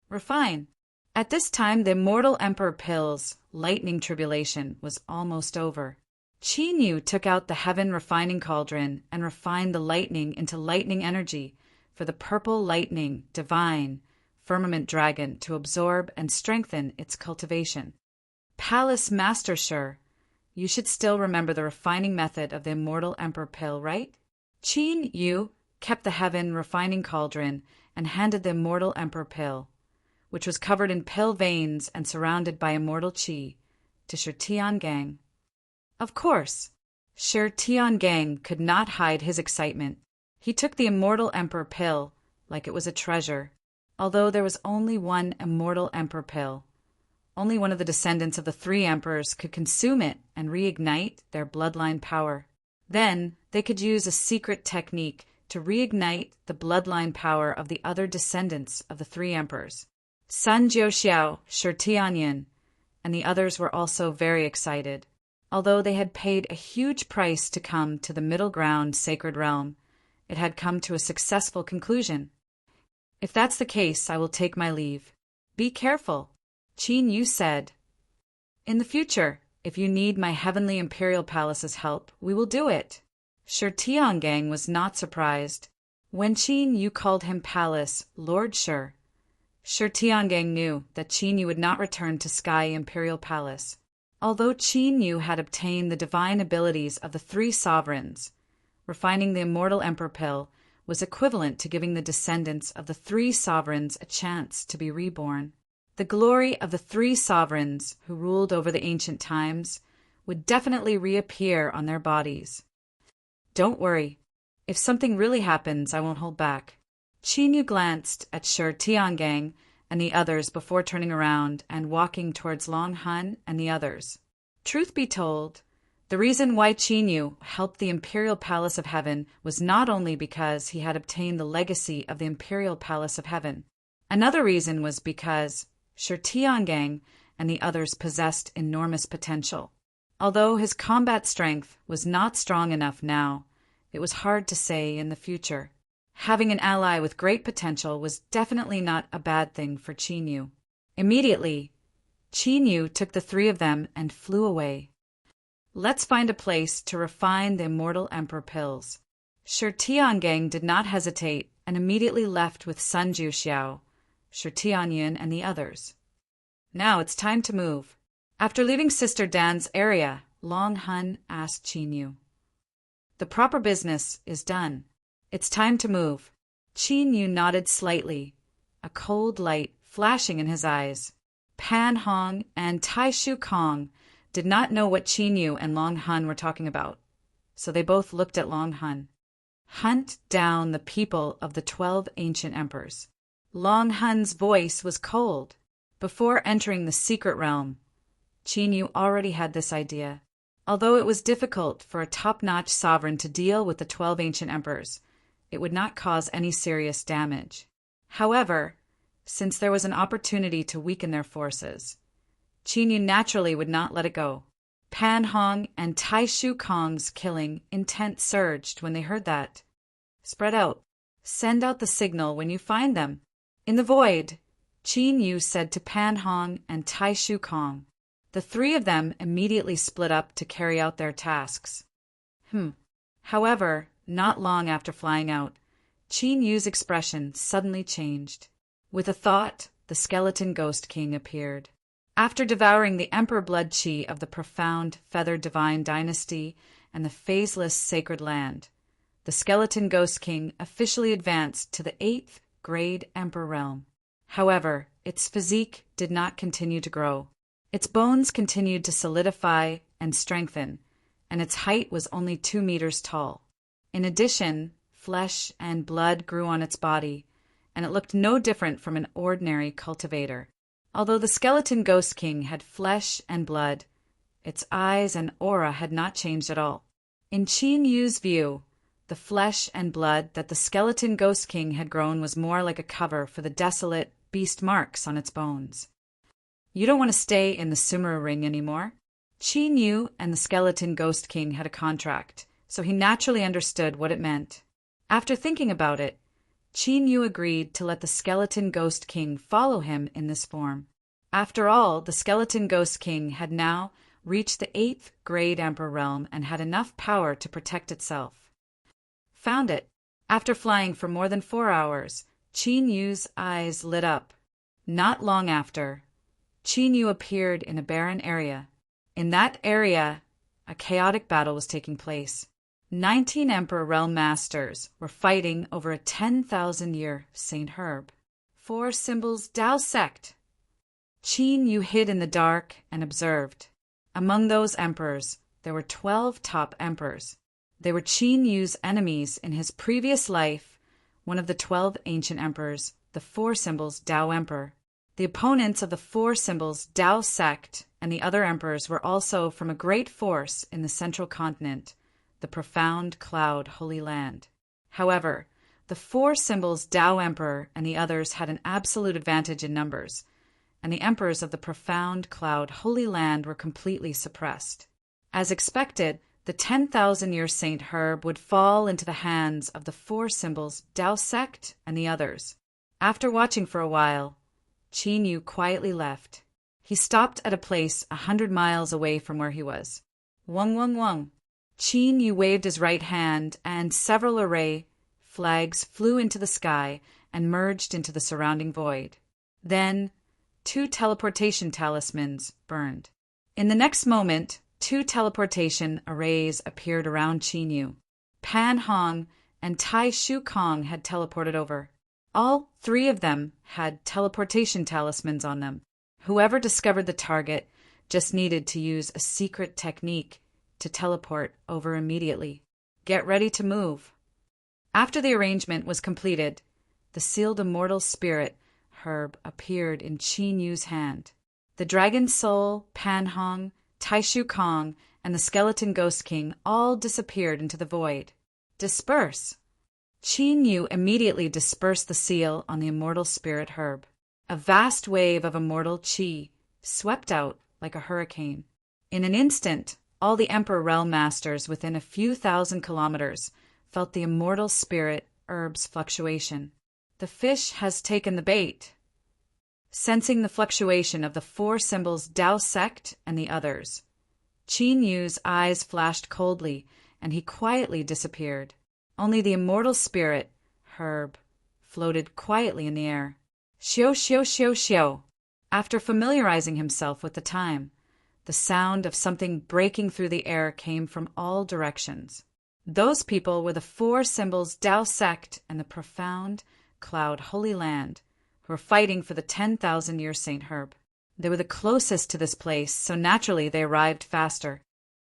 Refine. At this time, the immortal Emperor Pill's lightning tribulation was almost over. Qin Yu took out the heaven refining cauldron and refined the lightning into lightning energy for the purple lightning divine firmament dragon to absorb and strengthen its cultivation. Palace Master Shi, you should still remember the refining method of the immortal Emperor Pill, right? Qin Yu kept the heaven refining cauldron and handed the immortal Emperor Pill, which was covered in pill veins and surrounded by immortal qi, to Shi Tiangang. Of course, Shi Tiangang could not hide his excitement. He took the immortal Emperor Pill like it was a treasure. Although there was only one immortal Emperor Pill, only one of the descendants of the three emperors could consume it and reignite their bloodline power. Then they could use a secret technique to reignite the bloodline power of the other descendants of the three emperors. Sun Jiuxiao, Shi Tianyan, and the others were also very excited. Although they had paid a huge price to come to the middle ground sacred realm, it had come to a successful conclusion. If that's the case, I will take my leave. Be careful, Qin Yu said. In the future, if you need my heavenly imperial palace's help, we will do it. Shi Tiangang was not surprised. When Qin Yu called him palace Lord Shi Tiangang knew that Qin Yu would not return to Sky Imperial Palace. Although Qin Yu had obtained the divine abilities of the three sovereigns, refining the immortal emperor pill was equivalent to giving the descendants of the three sovereigns a chance to be reborn. The glory of the three sovereigns who ruled over the ancient times would definitely reappear on their bodies. Don't worry. If something really happens, I won't hold back. Qin Yu glanced at Shi Tiangang and the others before turning around and walking towards Long Han and the others. Truth be told, the reason why Qin Yu helped the Imperial Palace of Heaven was not only because he had obtained the legacy of the Imperial Palace of Heaven. Another reason was because Shi Tiangang and the others possessed enormous potential. Although his combat strength was not strong enough now, it was hard to say in the future. Having an ally with great potential was definitely not a bad thing for Qin Yu. Immediately, Qin Yu took the three of them and flew away. Let's find a place to refine the immortal emperor pills. Shi Tiangang did not hesitate and immediately left with Sun Juxiao, Shi Tianyun, and the others. Now it's time to move. After leaving Sister Dan's area, Long Han asked Qin Yu. The proper business is done. It's time to move. Qin Yu nodded slightly, a cold light flashing in his eyes. Pan Hong and Tai Shu Kong did not know what Qin Yu and Long Han were talking about, so they both looked at Long Han. Hunt down the people of the 12 ancient emperors. Long Han's voice was cold. Before entering the secret realm, Qin Yu already had this idea. Although it was difficult for a top-notch sovereign to deal with the 12 ancient emperors, it would not cause any serious damage. However, since there was an opportunity to weaken their forces, Qin Yu naturally would not let it go. Pan Hong and Tai Shu Kong's killing intent surged when they heard that. Spread out. Send out the signal when you find them. In the void, Qin Yu said to Pan Hong and Tai Shu Kong. The three of them immediately split up to carry out their tasks. However, not long after flying out, Qin Yu's expression suddenly changed. With a thought, the skeleton ghost king appeared. After devouring the emperor blood chi of the profound feathered divine dynasty and the phaseless sacred land, the skeleton ghost king officially advanced to the 8th grade emperor realm. However, its physique did not continue to grow. Its bones continued to solidify and strengthen, and its height was only 2 meters tall. In addition, flesh and blood grew on its body, and it looked no different from an ordinary cultivator. Although the skeleton ghost king had flesh and blood, its eyes and aura had not changed at all. In Qin Yu's view, the flesh and blood that the skeleton ghost king had grown was more like a cover for the desolate beast marks on its bones. You don't want to stay in the Sumeru ring anymore. Qin Yu and the skeleton ghost king had a contract, so he naturally understood what it meant. After thinking about it, Qin Yu agreed to let the skeleton ghost king follow him in this form. After all, the skeleton ghost king had now reached the 8th grade emperor realm and had enough power to protect itself. Found it. After flying for more than 4 hours, Qin Yu's eyes lit up. Not long after, Qin Yu appeared in a barren area. In that area, a chaotic battle was taking place. 19 Emperor Realm Masters were fighting over a 10,000-year Saint Herb. 4 symbols Tao sect. Qin Yu hid in the dark and observed. Among those emperors, there were 12 top emperors. They were Qin Yu's enemies in his previous life, one of the 12 ancient emperors, the 4 symbols Tao Emperor. The opponents of the 4 symbols Tao sect and the other emperors were also from a great force in the central continent, the profound cloud Holy Land. However, the 4 symbols Tao Emperor and the others had an absolute advantage in numbers, and the emperors of the profound cloud Holy Land were completely suppressed. As expected, the 10,000-year Saint Herb would fall into the hands of the four symbols Tao sect and the others. After watching for a while, Qin Yu quietly left. He stopped at a place 100 miles away from where he was. Wung wung wung. Qin Yu waved his right hand, and several array flags flew into the sky and merged into the surrounding void. Then 2 teleportation talismans burned. In the next moment, 2 teleportation arrays appeared around Qin Yu. Pan Hong and Tai Shu Kong had teleported over. All 3 of them had teleportation talismans on them. Whoever discovered the target just needed to use a secret technique to teleport over immediately. Get ready to move. After the arrangement was completed, the sealed immortal spirit herb appeared in Qin Yu's hand. The dragon soul, Pan Hong, Tai Shu Kong, and the skeleton ghost king all disappeared into the void. Disperse! Qin Yu immediately dispersed the seal on the immortal spirit herb. A vast wave of immortal qi swept out like a hurricane. In an instant, all the Emperor Realm Masters within a few thousand kilometers felt the immortal spirit herb's fluctuation. The fish has taken the bait. Sensing the fluctuation of the 4 symbols Tao sect and the others, Qin Yu's eyes flashed coldly, and he quietly disappeared. Only the immortal spirit herb floated quietly in the air. Xiu xiu xiu xiu. After familiarizing himself with the time, the sound of something breaking through the air came from all directions. Those people were the 4 symbols Tao sect and the profound cloud Holy Land, who were fighting for the 10,000-year Saint Herb. They were the closest to this place, so naturally they arrived faster.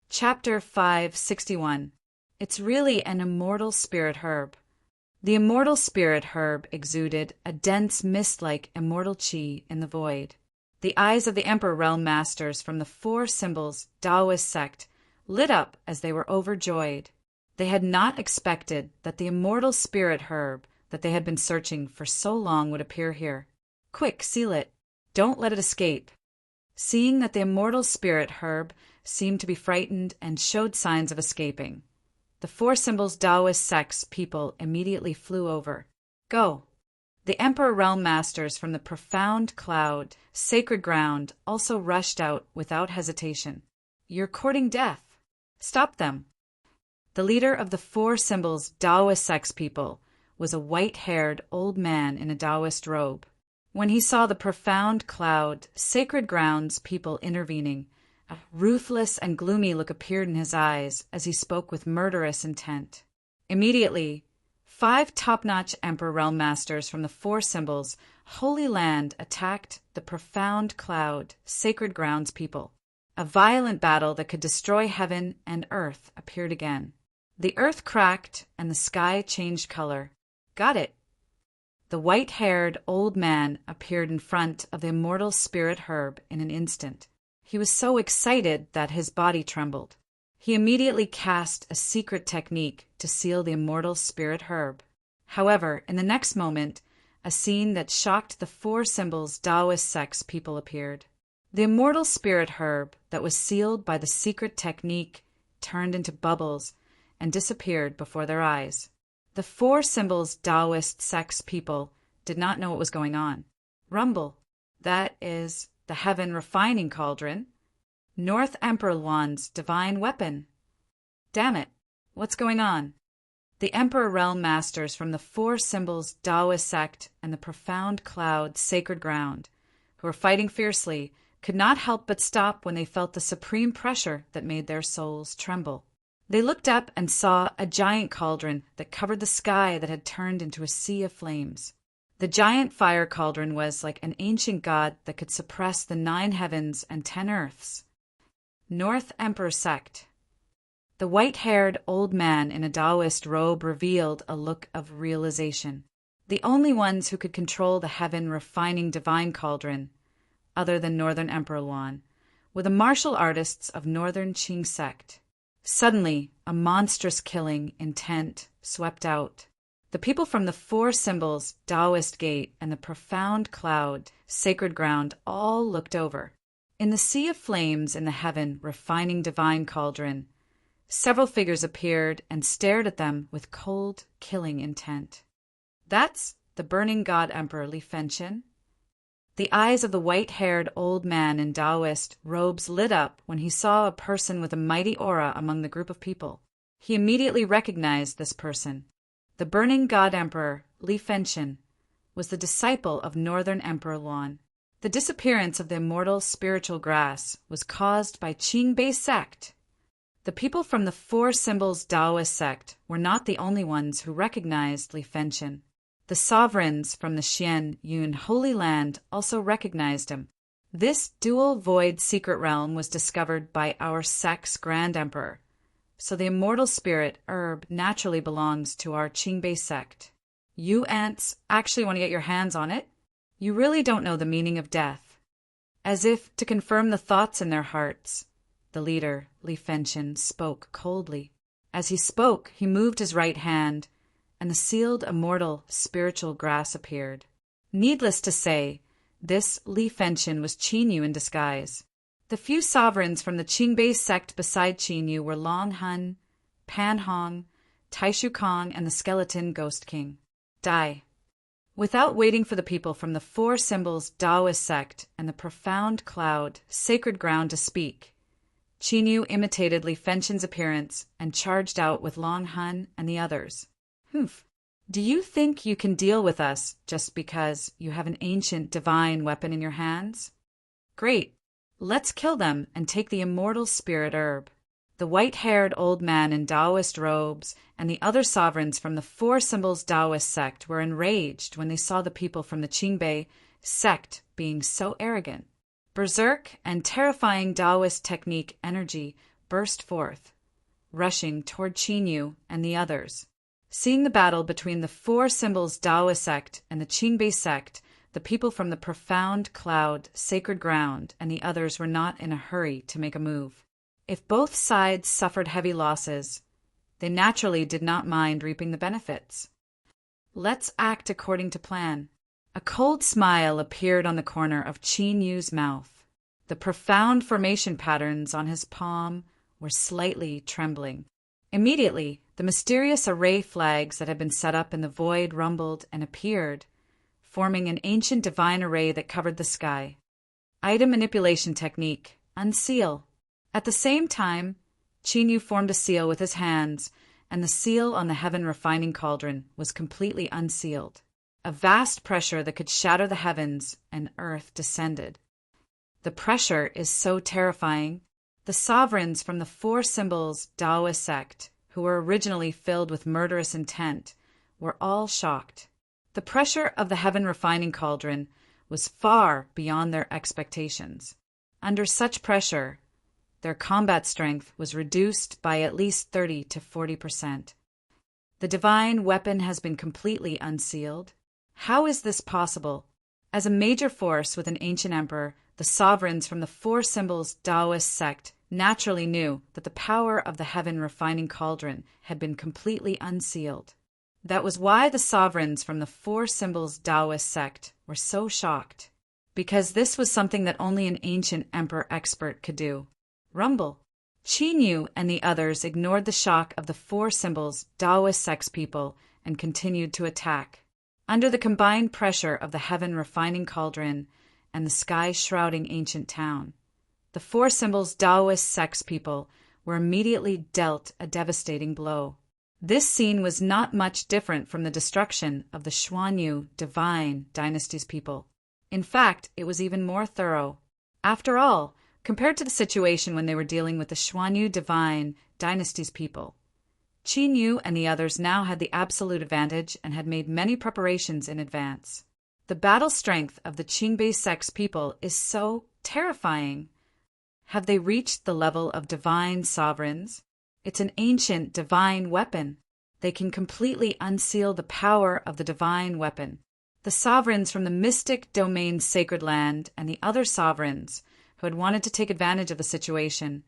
Chapter 561. It's really an immortal spirit herb. The immortal spirit herb exuded a dense mist-like immortal qi in the void. The eyes of the Emperor Realm Masters from the 4 symbols Taoist sect lit up as they were overjoyed. They had not expected that the immortal spirit herb that they had been searching for so long would appear here. Quick, seal it. Don't let it escape. Seeing that the immortal spirit herb seemed to be frightened and showed signs of escaping, the 4 symbols Taoist sect's people immediately flew over. Go. The Emperor Realm Masters from the profound cloud, sacred ground, also rushed out without hesitation. You're courting death. Stop them. The leader of the 4 symbols Taoist sect's people was a white-haired old man in a Taoist robe. When he saw the profound cloud, sacred grounds people intervening, a ruthless and gloomy look appeared in his eyes as he spoke with murderous intent. Immediately, 5 top-notch Emperor Realm Masters from the 4 symbols Holy Land attacked the profound cloud, sacred grounds people. A violent battle that could destroy heaven and earth appeared again. The earth cracked and the sky changed color. Got it. The white-haired old man appeared in front of the immortal spirit herb in an instant. He was so excited that his body trembled. He immediately cast a secret technique to seal the immortal spirit herb. However, in the next moment, a scene that shocked the 4 symbols Taoist sect's people appeared. The immortal spirit herb that was sealed by the secret technique turned into bubbles and disappeared before their eyes. The 4 symbols Taoist sect's people did not know what was going on. Rumble. That is the heaven refining cauldron. North Emperor Luan's divine weapon. Damn it, what's going on? The Emperor Realm Masters from the 4 symbols Taoist sect and the profound cloud sacred ground, who were fighting fiercely, could not help but stop when they felt the supreme pressure that made their souls tremble. They looked up and saw a giant cauldron that covered the sky that had turned into a sea of flames. The giant fire cauldron was like an ancient god that could suppress the 9 heavens and 10 earths. North Emperor Sect. The white-haired old man in a Taoist robe revealed a look of realization. The only ones who could control the heaven-refining divine cauldron, other than Northern Emperor Luan, were the martial artists of Northern Qing Sect. Suddenly, a monstrous killing intent swept out. The people from the four symbols, Taoist gate, and the profound cloud, sacred ground, all looked over. In the sea of flames in the heaven, refining divine cauldron, several figures appeared and stared at them with cold, killing intent. That's the burning god emperor Li Fengtian. The eyes of the white-haired old man in Taoist robes lit up when he saw a person with a mighty aura among the group of people. He immediately recognized this person. The burning god emperor, Li Fengtian, was the disciple of Northern Emperor Luan. The disappearance of the immortal spiritual grass was caused by Qingbei sect. The people from the four symbols Taoist sect were not the only ones who recognized Li Fengtian. The sovereigns from the Xian Yun Holy Land also recognized him. This dual void secret realm was discovered by our sect's Grand Emperor, so the immortal spirit herb naturally belongs to our Qingbei sect. You ants actually want to get your hands on it? You really don't know the meaning of death. As if to confirm the thoughts in their hearts, the leader, Li Fengtian, spoke coldly. As he spoke, he moved his right hand, and the sealed immortal spiritual grass appeared. Needless to say, this Li Fengtian was Qinyu in disguise. The few sovereigns from the Qingbei sect beside Qinyu were Long Hun, Pan Hong, Taishu Kong, and the skeleton Ghost King. Dai. Without waiting for the people from the four symbols Taoist sect and the profound cloud, sacred ground to speak, Qinyu imitated Li Fengtian's appearance and charged out with Long Hun and the others. Humph. Do you think you can deal with us just because you have an ancient divine weapon in your hands? Great. Let's kill them and take the immortal spirit herb. The white-haired old man in Taoist robes and the other sovereigns from the four symbols Taoist sect were enraged when they saw the people from the Qingbei sect being so arrogant. Berserk and terrifying Taoist technique energy burst forth, rushing toward Qinyu and the others. Seeing the battle between the four symbols Taoist sect and the Qingbei sect, the people from the profound cloud, sacred ground, and the others were not in a hurry to make a move. If both sides suffered heavy losses, they naturally did not mind reaping the benefits. Let's act according to plan. A cold smile appeared on the corner of Qinyu's mouth. The profound formation patterns on his palm were slightly trembling. Immediately, the mysterious array flags that had been set up in the void rumbled and appeared, forming an ancient divine array that covered the sky. Item manipulation technique, unseal. At the same time, Qinyu formed a seal with his hands, and the seal on the heaven refining cauldron was completely unsealed. A vast pressure that could shatter the heavens and earth descended. The pressure is so terrifying. The sovereigns from the four symbols Taoist sect, who were originally filled with murderous intent, were all shocked. The pressure of the heaven refining cauldron was far beyond their expectations. Under such pressure, their combat strength was reduced by at least 30 to 40%. The divine weapon has been completely unsealed. How is this possible? As a major force with an ancient emperor, the sovereigns from the four symbols Taoist sect naturally knew that the power of the heaven refining cauldron had been completely unsealed. That was why the sovereigns from the four symbols Taoist sect were so shocked, because this was something that only an ancient emperor expert could do. Rumble. Qinyu and the others ignored the shock of the four symbols Taoist sect's people and continued to attack. Under the combined pressure of the heaven refining cauldron and the sky-shrouding ancient town, the four symbols Taoist sect's people were immediately dealt a devastating blow. This scene was not much different from the destruction of the Xuanyu divine dynasty's people. In fact, it was even more thorough. After all, compared to the situation when they were dealing with the Xuanyu divine dynasty's people, Qinyu and the others now had the absolute advantage and had made many preparations in advance. The battle strength of the Qingbei sect's people is so terrifying. Have they reached the level of divine sovereigns? It's an ancient divine weapon. They can completely unseal the power of the divine weapon. The sovereigns from the mystic domain sacred land and the other sovereigns who had wanted to take advantage of the situation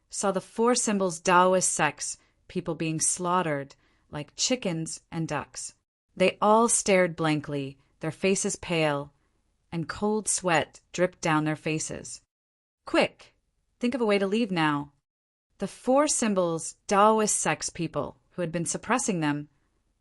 saw the four symbols Taoist sects people being slaughtered like chickens and ducks. They all stared blankly, their faces pale, and cold sweat dripped down their faces. Quick! Think of a way to leave now. The four symbols Taoist sex people, who had been suppressing them,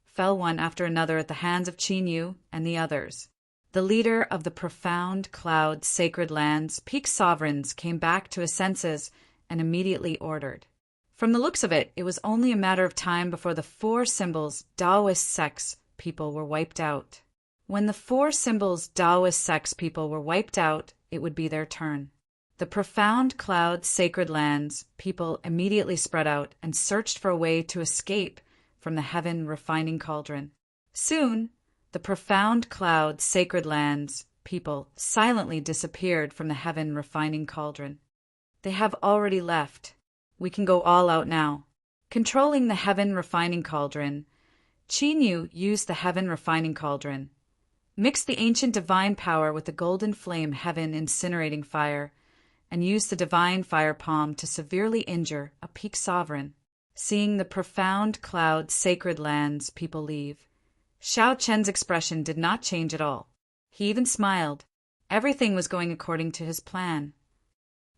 fell one after another at the hands of Qin Yu and the others. The leader of the profound cloud sacred lands, peak sovereigns, came back to his senses and immediately ordered. From the looks of it, it was only a matter of time before the four symbols Taoist sex people were wiped out. When the four symbols Taoist sex people were wiped out, it would be their turn. The profound cloud sacred lands people immediately spread out and searched for a way to escape from the heaven refining cauldron. Soon, the profound cloud sacred lands people silently disappeared from the heaven refining cauldron. They have already left. We can go all out now. Controlling the heaven refining cauldron, Qin Yu used the heaven refining cauldron, mixed the ancient divine power with the golden flame heaven incinerating fire, and used the divine fire palm to severely injure a peak sovereign. Seeing the profound cloud sacred lands people leave, Xiao Chen's expression did not change at all. He even smiled. Everything was going according to his plan.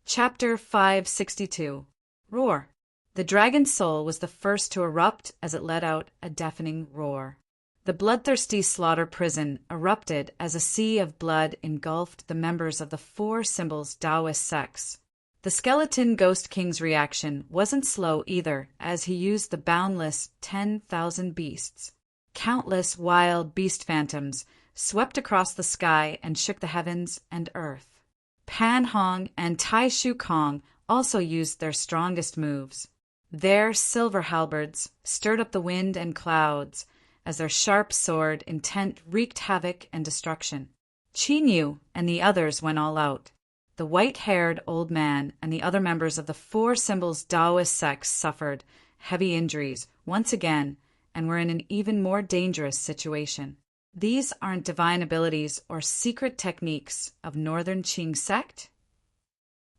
Chapter 562. Roar. The dragon's soul was the first to erupt as it let out a deafening roar. The bloodthirsty slaughter prison erupted as a sea of blood engulfed the members of the four symbols Taoist sects. The skeleton ghost king's reaction wasn't slow either, as he used the boundless 10,000 beasts. Countless wild beast phantoms swept across the sky and shook the heavens and earth. Pan Hong and Tai Shu Kong also used their strongest moves. Their silver halberds stirred up the wind and clouds as their sharp sword intent wreaked havoc and destruction. Qin Yu and the others went all out. The white-haired old man and the other members of the four symbols Taoist sects suffered heavy injuries once again and were in an even more dangerous situation. These aren't divine abilities or secret techniques of Northern Qing sect?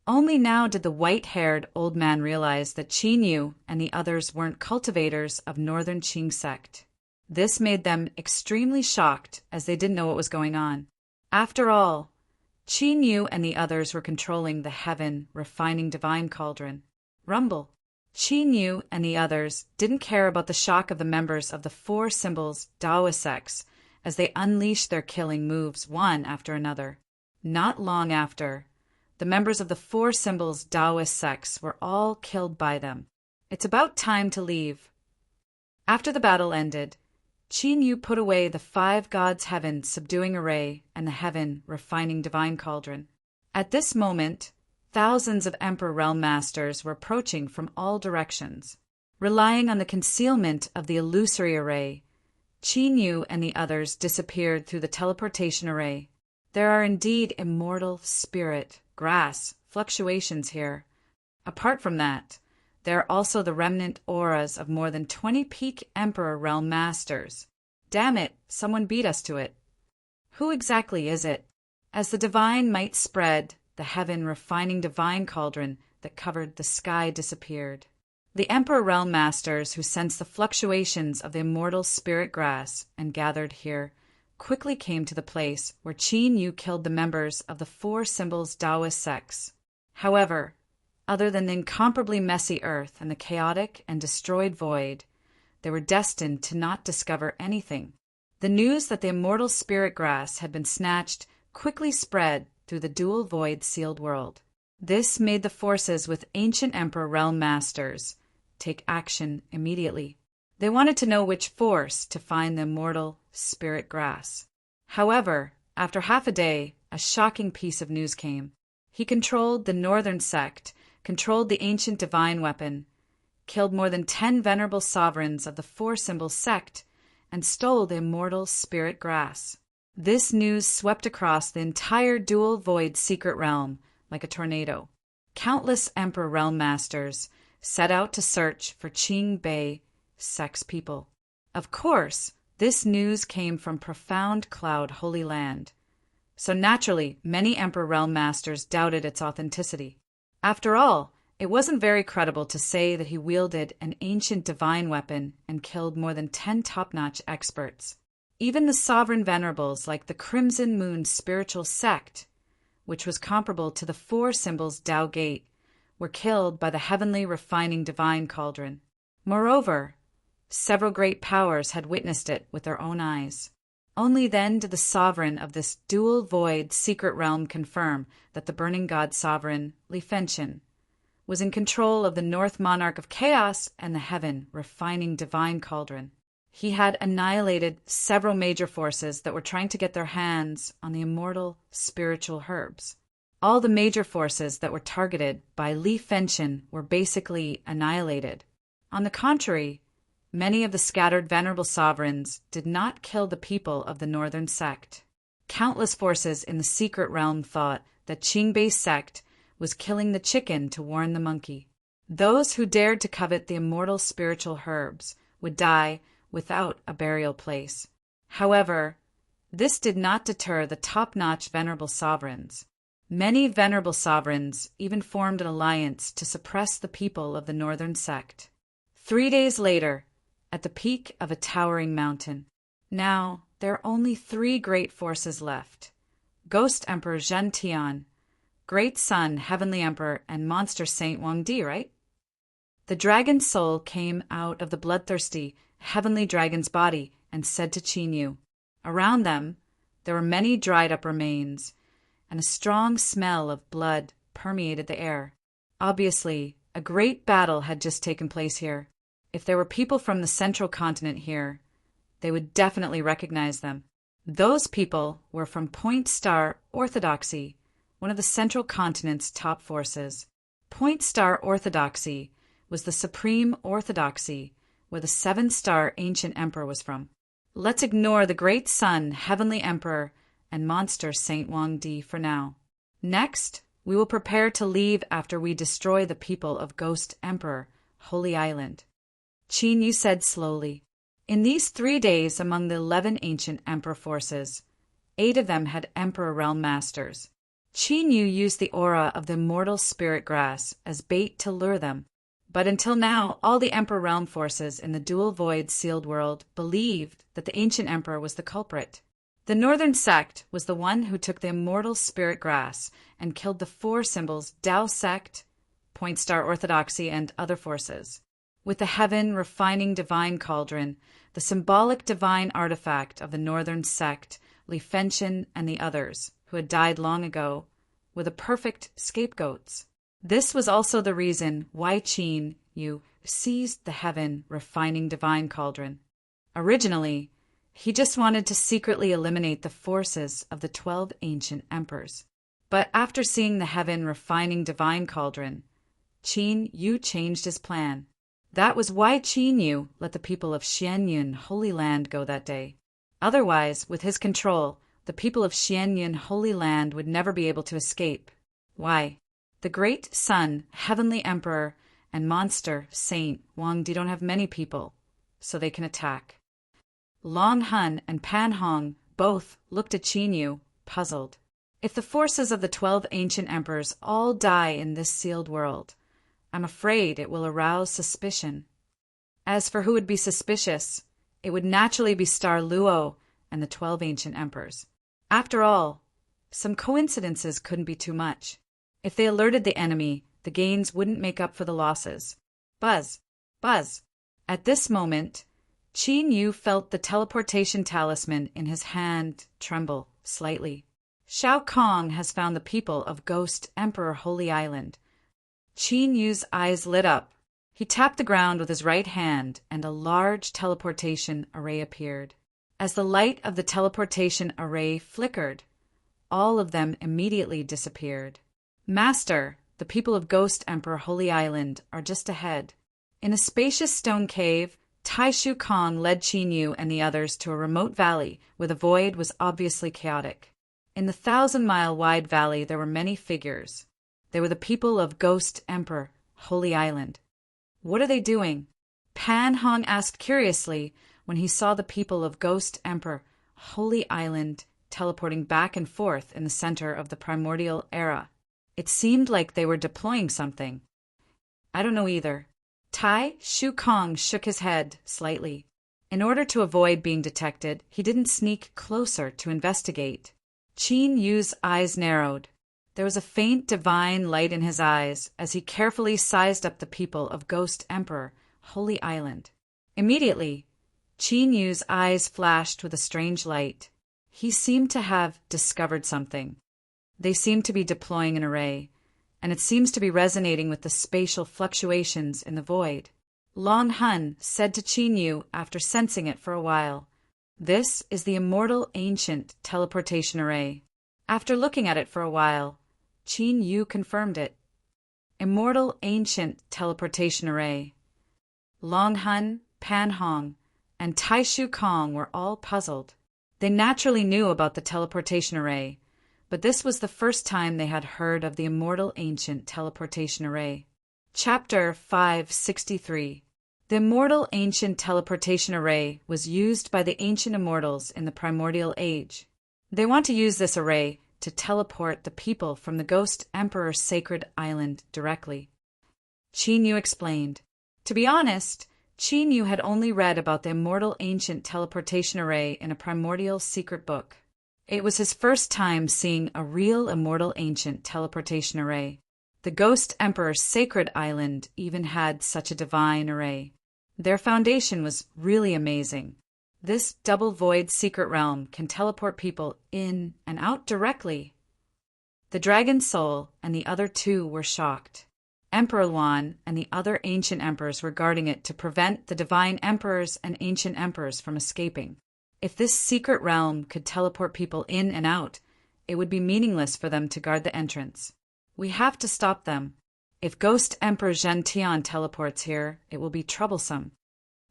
Only now did the white-haired old man realize that Qin Yu and the others weren't cultivators of Northern Qing sect. This made them extremely shocked, as they didn't know what was going on. After all, Qin Yu and the others were controlling the heaven refining divine cauldron. Rumble. Qin Yu and the others didn't care about the shock of the members of the four symbols Taoist sects as they unleashed their killing moves one after another. Not long after, the members of the four symbols Taoist sects were all killed by them. It's about time to leave. After the battle ended, Qin Yu put away the five gods' heaven subduing array and the heaven refining divine cauldron. At this moment, thousands of Emperor Realm Masters were approaching from all directions. Relying on the concealment of the illusory array, Qin Yu and the others disappeared through the teleportation array. There are indeed immortal spirit, grass, fluctuations here. Apart from that, there are also the remnant auras of more than 20 peak Emperor Realm Masters. Damn it, someone beat us to it. Who exactly is it? As the divine might spread, the heaven refining divine cauldron that covered the sky disappeared. The Emperor Realm Masters who sensed the fluctuations of the immortal spirit grass and gathered here quickly came to the place where Qin Yu killed the members of the four symbols Taoist sects. However, other than the incomparably messy earth and the chaotic and destroyed void, they were destined to not discover anything. The news that the immortal spirit grass had been snatched quickly spread through the dual void-sealed world. This made the forces with ancient Emperor Realm Masters take action immediately. They wanted to know which force to find the immortal spirit grass. However, after half a day, a shocking piece of news came. He controlled the northern sect, controlled the ancient divine weapon, killed more than 10 venerable sovereigns of the four symbol sect, and stole the immortal spirit grass. This news swept across the entire dual void secret realm like a tornado. Countless Emperor Realm Masters set out to search for Qing Bei sex people. Of course, this news came from profound cloud holy land, so naturally many Emperor Realm Masters doubted its authenticity. After all, it wasn't very credible to say that he wielded an ancient divine weapon and killed more than 10 top-notch experts. Even the sovereign venerables like the Crimson Moon spiritual sect, which was comparable to the four symbols Tao Gate, were killed by the heavenly refining divine cauldron. Moreover, several great powers had witnessed it with their own eyes. Only then did the sovereign of this dual void secret realm confirm that the burning god sovereign, Li Fengtian, was in control of the North Monarch of Chaos and the heaven refining divine cauldron. He had annihilated several major forces that were trying to get their hands on the immortal spiritual herbs. All the major forces that were targeted by Li Fengtian were basically annihilated. On the contrary, many of the scattered venerable sovereigns did not kill the people of the northern sect. Countless forces in the secret realm thought that Qingbei's sect was killing the chicken to warn the monkey. Those who dared to covet the immortal spiritual herbs would die without a burial place. However, this did not deter the top-notch venerable sovereigns. Many venerable sovereigns even formed an alliance to suppress the people of the northern sect. 3 days later, at the peak of a towering mountain, now there are only 3 great forces left: Ghost Emperor Zhen Tian, Great Sun Heavenly Emperor, and Monster Saint Wang Di, right? The dragon soul came out of the bloodthirsty heavenly dragon's body and said to Qin Yu. Around them, there were many dried-up remains, and a strong smell of blood permeated the air. Obviously, a great battle had just taken place here. If there were people from the central continent here, they would definitely recognize them. Those people were from Point Star Orthodoxy, one of the central continent's top forces. Point Star Orthodoxy was the supreme orthodoxy where the 7-star ancient emperor was from. Let's ignore the Great Sun Heavenly Emperor and Monster Saint Wang Di for now. Next, we will prepare to leave after we destroy the people of Ghost Emperor, Holy Island. Qin Yu said slowly. In these 3 days among the 11 ancient emperor forces, 8 of them had emperor realm masters. Qin Yu used the aura of the immortal spirit grass as bait to lure them. But until now, all the Emperor Realm forces in the dual void sealed world believed that the ancient emperor was the culprit. The northern sect was the one who took the immortal spirit grass and killed the 4 symbols Tao sect, Point Star Orthodoxy, and other forces. With the heaven refining divine cauldron, the symbolic divine artifact of the northern sect, Li Fengtian and the others, who had died long ago, were the perfect scapegoats. This was also the reason why Qin Yu seized the heaven refining divine cauldron. Originally, he just wanted to secretly eliminate the forces of the 12 ancient emperors. But after seeing the heaven refining divine cauldron, Qin Yu changed his plan. That was why Qin Yu let the people of Xianyun Holy Land go that day. Otherwise, with his control, the people of Xianyun Holy Land would never be able to escape. Why? The Great Sun, Heavenly Emperor, and Monster Saint Wang Di don't have many people, so they can attack. Long Hun and Pan Hong both looked at Qin Yu, puzzled. If the forces of the 12 ancient emperors all die in this sealed world, I'm afraid it will arouse suspicion. As for who would be suspicious, it would naturally be Star Luo and the 12 ancient emperors. After all, some coincidences couldn't be too much. If they alerted the enemy, the gains wouldn't make up for the losses. Buzz, buzz. At this moment, Qin Yu felt the teleportation talisman in his hand tremble slightly. Shao Kong has found the people of Ghost Emperor Holy Island. Qin Yu's eyes lit up. He tapped the ground with his right hand, and a large teleportation array appeared. As the light of the teleportation array flickered, all of them immediately disappeared. Master, the people of Ghost Emperor Holy Island are just ahead. In a spacious stone cave, Tai Shu Kong led Qin Yu and the others to a remote valley where the void was obviously chaotic. In the 1,000-mile-wide valley there were many figures. They were the people of Ghost Emperor Holy Island. What are they doing? Pan Hong asked curiously when he saw the people of Ghost Emperor Holy Island teleporting back and forth in the center of the primordial era. It seemed like they were deploying something. I don't know either. Tai Shu Kong shook his head slightly. In order to avoid being detected, he didn't sneak closer to investigate. Qin Yu's eyes narrowed. There was a faint divine light in his eyes as he carefully sized up the people of Ghost Emperor, Holy Island. Immediately, Qin Yu's eyes flashed with a strange light. He seemed to have discovered something. They seemed to be deploying an array, and it seems to be resonating with the spatial fluctuations in the void. Long Hun said to Qin Yu after sensing it for a while, "This is the immortal ancient teleportation array." After looking at it for a while, Qin Yu confirmed it. Immortal ancient teleportation array. Long Hun, Pan Hong, and Taishu Kong were all puzzled. They naturally knew about the teleportation array, but this was the first time they had heard of the immortal ancient teleportation array. Chapter 563. The immortal ancient teleportation array was used by the ancient immortals in the primordial age. They want to use this array to teleport the people from the Ghost Emperor's sacred island directly. Qin Yu explained. To be honest, Qin Yu had only read about the immortal ancient teleportation array in a primordial secret book. It was his first time seeing a real immortal ancient teleportation array. The Ghost Emperor's sacred island even had such a divine array. Their foundation was really amazing. This double void secret realm can teleport people in and out directly. The Dragon Soul and the other two were shocked. Emperor Luan and the other ancient emperors were guarding it to prevent the divine emperors and ancient emperors from escaping. If this secret realm could teleport people in and out, it would be meaningless for them to guard the entrance. We have to stop them. If Ghost Emperor Zhen Tian teleports here, it will be troublesome.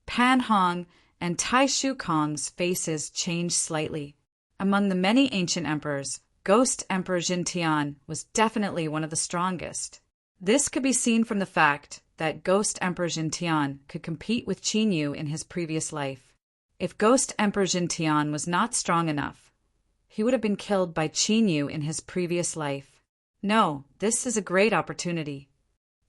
Pan Hong and Taishu Kong's faces changed slightly. Among the many ancient emperors, Ghost Emperor Zhen Tian was definitely one of the strongest. This could be seen from the fact that Ghost Emperor Zhen Tian could compete with Qin Yu in his previous life. If Ghost Emperor Zhen Tian was not strong enough, he would have been killed by Qin Yu in his previous life. No, this is a great opportunity.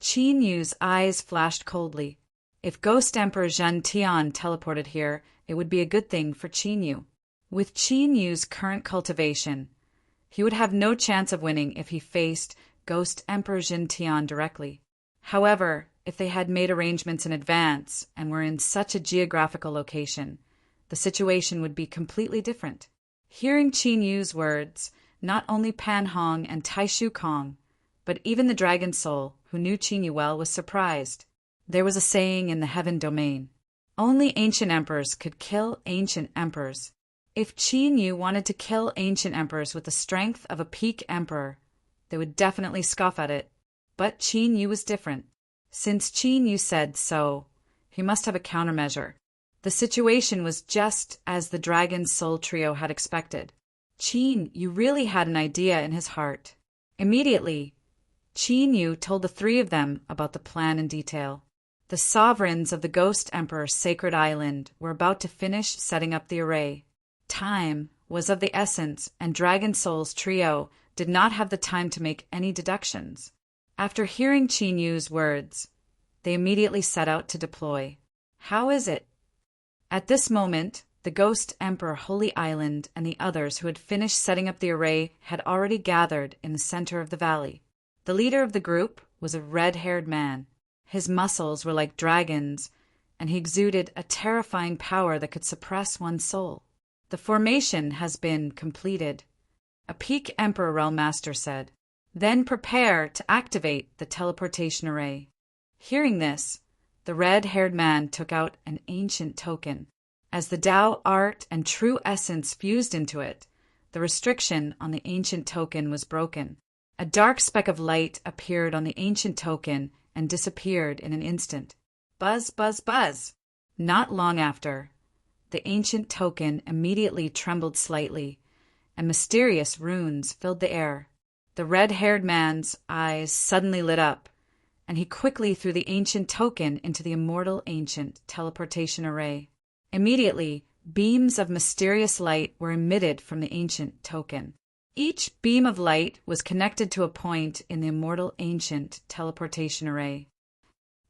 Qin Yu's eyes flashed coldly. If Ghost Emperor Zhen Tian teleported here, it would be a good thing for Qin Yu. With Qin Yu's current cultivation, he would have no chance of winning if he faced Ghost Emperor Zhen Tian directly. However, if they had made arrangements in advance and were in such a geographical location, the situation would be completely different. Hearing Qin Yu's words, not only Pan Hong and Taishu Kong, but even the Dragon Soul, who knew Qin Yu well, was surprised. There was a saying in the heaven domain, only ancient emperors could kill ancient emperors. If Qin Yu wanted to kill ancient emperors with the strength of a peak emperor, they would definitely scoff at it. But Qin Yu was different. Since Qin Yu said so, he must have a countermeasure. The situation was just as the Dragon Soul trio had expected. Qin Yu really had an idea in his heart. Immediately, Qin Yu told the three of them about the plan in detail. The sovereigns of the Ghost Emperor's sacred island were about to finish setting up the array. Time was of the essence, and Dragon Soul's trio did not have the time to make any deductions. After hearing Qin Yu's words, they immediately set out to deploy. How is it? At this moment, the Ghost Emperor Holy Island and the others who had finished setting up the array had already gathered in the center of the valley. The leader of the group was a red-haired man. His muscles were like dragons, and he exuded a terrifying power that could suppress one's soul. The formation has been completed, a peak Emperor Realm Master said. Then prepare to activate the teleportation array. Hearing this, the red-haired man took out an ancient token. As the Tao art and true essence fused into it, the restriction on the ancient token was broken. A dark speck of light appeared on the ancient token and disappeared in an instant. Buzz, buzz, buzz! Not long after, the ancient token immediately trembled slightly, and mysterious runes filled the air. The red-haired man's eyes suddenly lit up, and he quickly threw the ancient token into the immortal ancient teleportation array. Immediately, beams of mysterious light were emitted from the ancient token. Each beam of light was connected to a point in the immortal ancient teleportation array.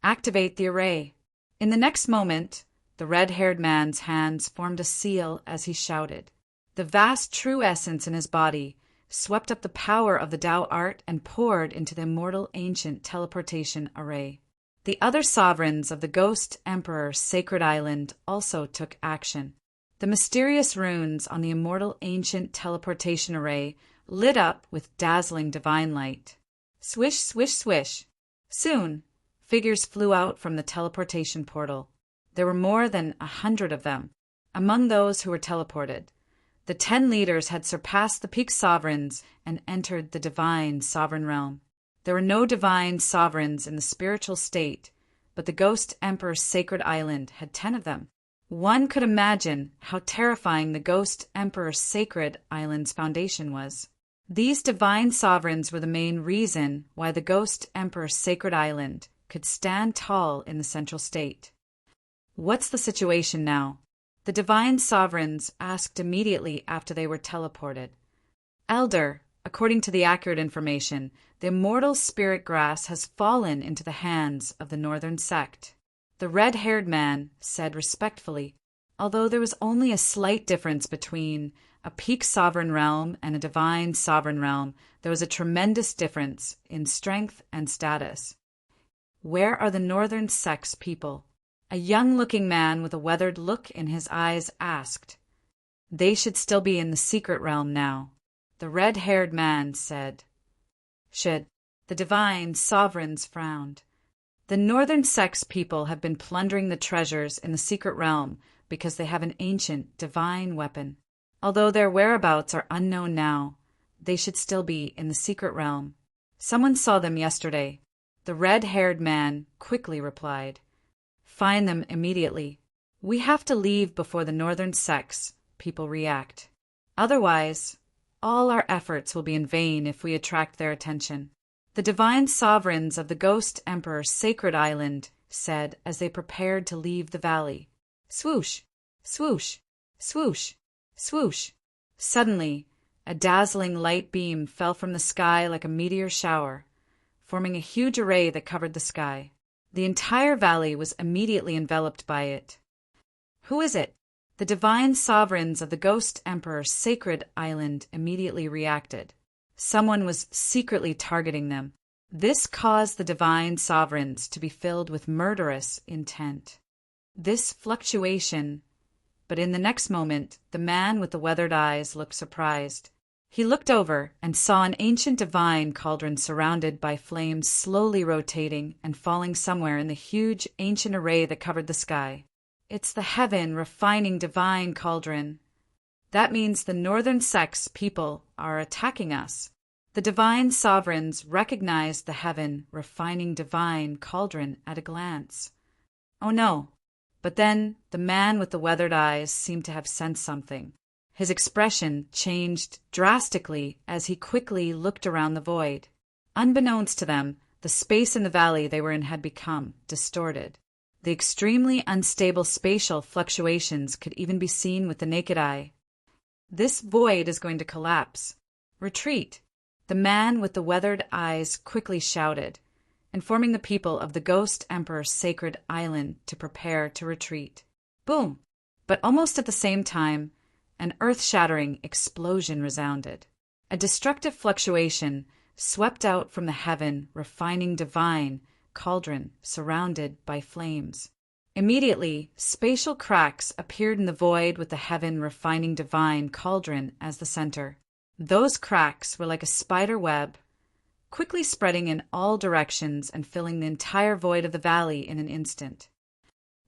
Activate the array. In the next moment, The red-haired man's hands formed a seal as he shouted. The vast true essence in his body swept up the power of the Tao art and poured into the immortal ancient teleportation array. The other sovereigns of the Ghost Emperor's sacred island also took action. The mysterious runes on the immortal ancient teleportation array lit up with dazzling divine light. Swish, swish, swish. Soon, figures flew out from the teleportation portal. There were more than 100 of them. Among those who were teleported, the 10 leaders had surpassed the peak sovereigns and entered the divine sovereign realm. There were no divine sovereigns in the spiritual state, but the Ghost Emperor's sacred island had 10 of them. One could imagine how terrifying the Ghost Emperor's sacred island's foundation was. These divine sovereigns were the main reason why the Ghost Emperor's sacred island could stand tall in the central state. What's the situation now? The divine sovereigns asked immediately after they were teleported. Elder, according to the accurate information, the immortal spirit grass has fallen into the hands of the northern sect. The red-haired man said respectfully, although there was only a slight difference between a peak sovereign realm and a divine sovereign realm, there was a tremendous difference in strength and status. Where are the northern sect's people? A young-looking man with a weathered look in his eyes asked. They should still be in the secret realm now. The red-haired man said. Should. The divine sovereigns frowned. The northern sect's people have been plundering the treasures in the secret realm because they have an ancient divine weapon. Although their whereabouts are unknown now, they should still be in the secret realm. Someone saw them yesterday. The red-haired man quickly replied. Find them immediately. We have to leave before the northern sect's people react. Otherwise, all our efforts will be in vain if we attract their attention. The divine sovereigns of the Ghost Emperor's sacred island said as they prepared to leave the valley. Swoosh, swoosh, swoosh, swoosh. Suddenly, a dazzling light beam fell from the sky like a meteor shower, forming a huge array that covered the sky. The entire valley was immediately enveloped by it. Who is it? The divine sovereigns of the Ghost Emperor's sacred island immediately reacted. Someone was secretly targeting them. This caused the divine sovereigns to be filled with murderous intent. This fluctuation, but in the next moment, the man with the weathered eyes looked surprised. He looked over and saw an ancient divine cauldron surrounded by flames slowly rotating and falling somewhere in the huge ancient array that covered the sky. It's the heaven refining divine cauldron. That means the northern sect's people are attacking us. The divine sovereigns recognized the heaven refining divine cauldron at a glance. Oh no! But then the man with the weathered eyes seemed to have sensed something. His expression changed drastically as he quickly looked around the void. Unbeknownst to them, the space in the valley they were in had become distorted. The extremely unstable spatial fluctuations could even be seen with the naked eye. This void is going to collapse. Retreat! The man with the weathered eyes quickly shouted, informing the people of the Ghost Emperor's sacred island to prepare to retreat. Boom! But almost at the same time, an earth-shattering explosion resounded. A destructive fluctuation swept out from the heaven refining divine cauldron surrounded by flames. Immediately, spatial cracks appeared in the void with the heaven refining divine cauldron as the center. Those cracks were like a spider web, quickly spreading in all directions and filling the entire void of the valley in an instant.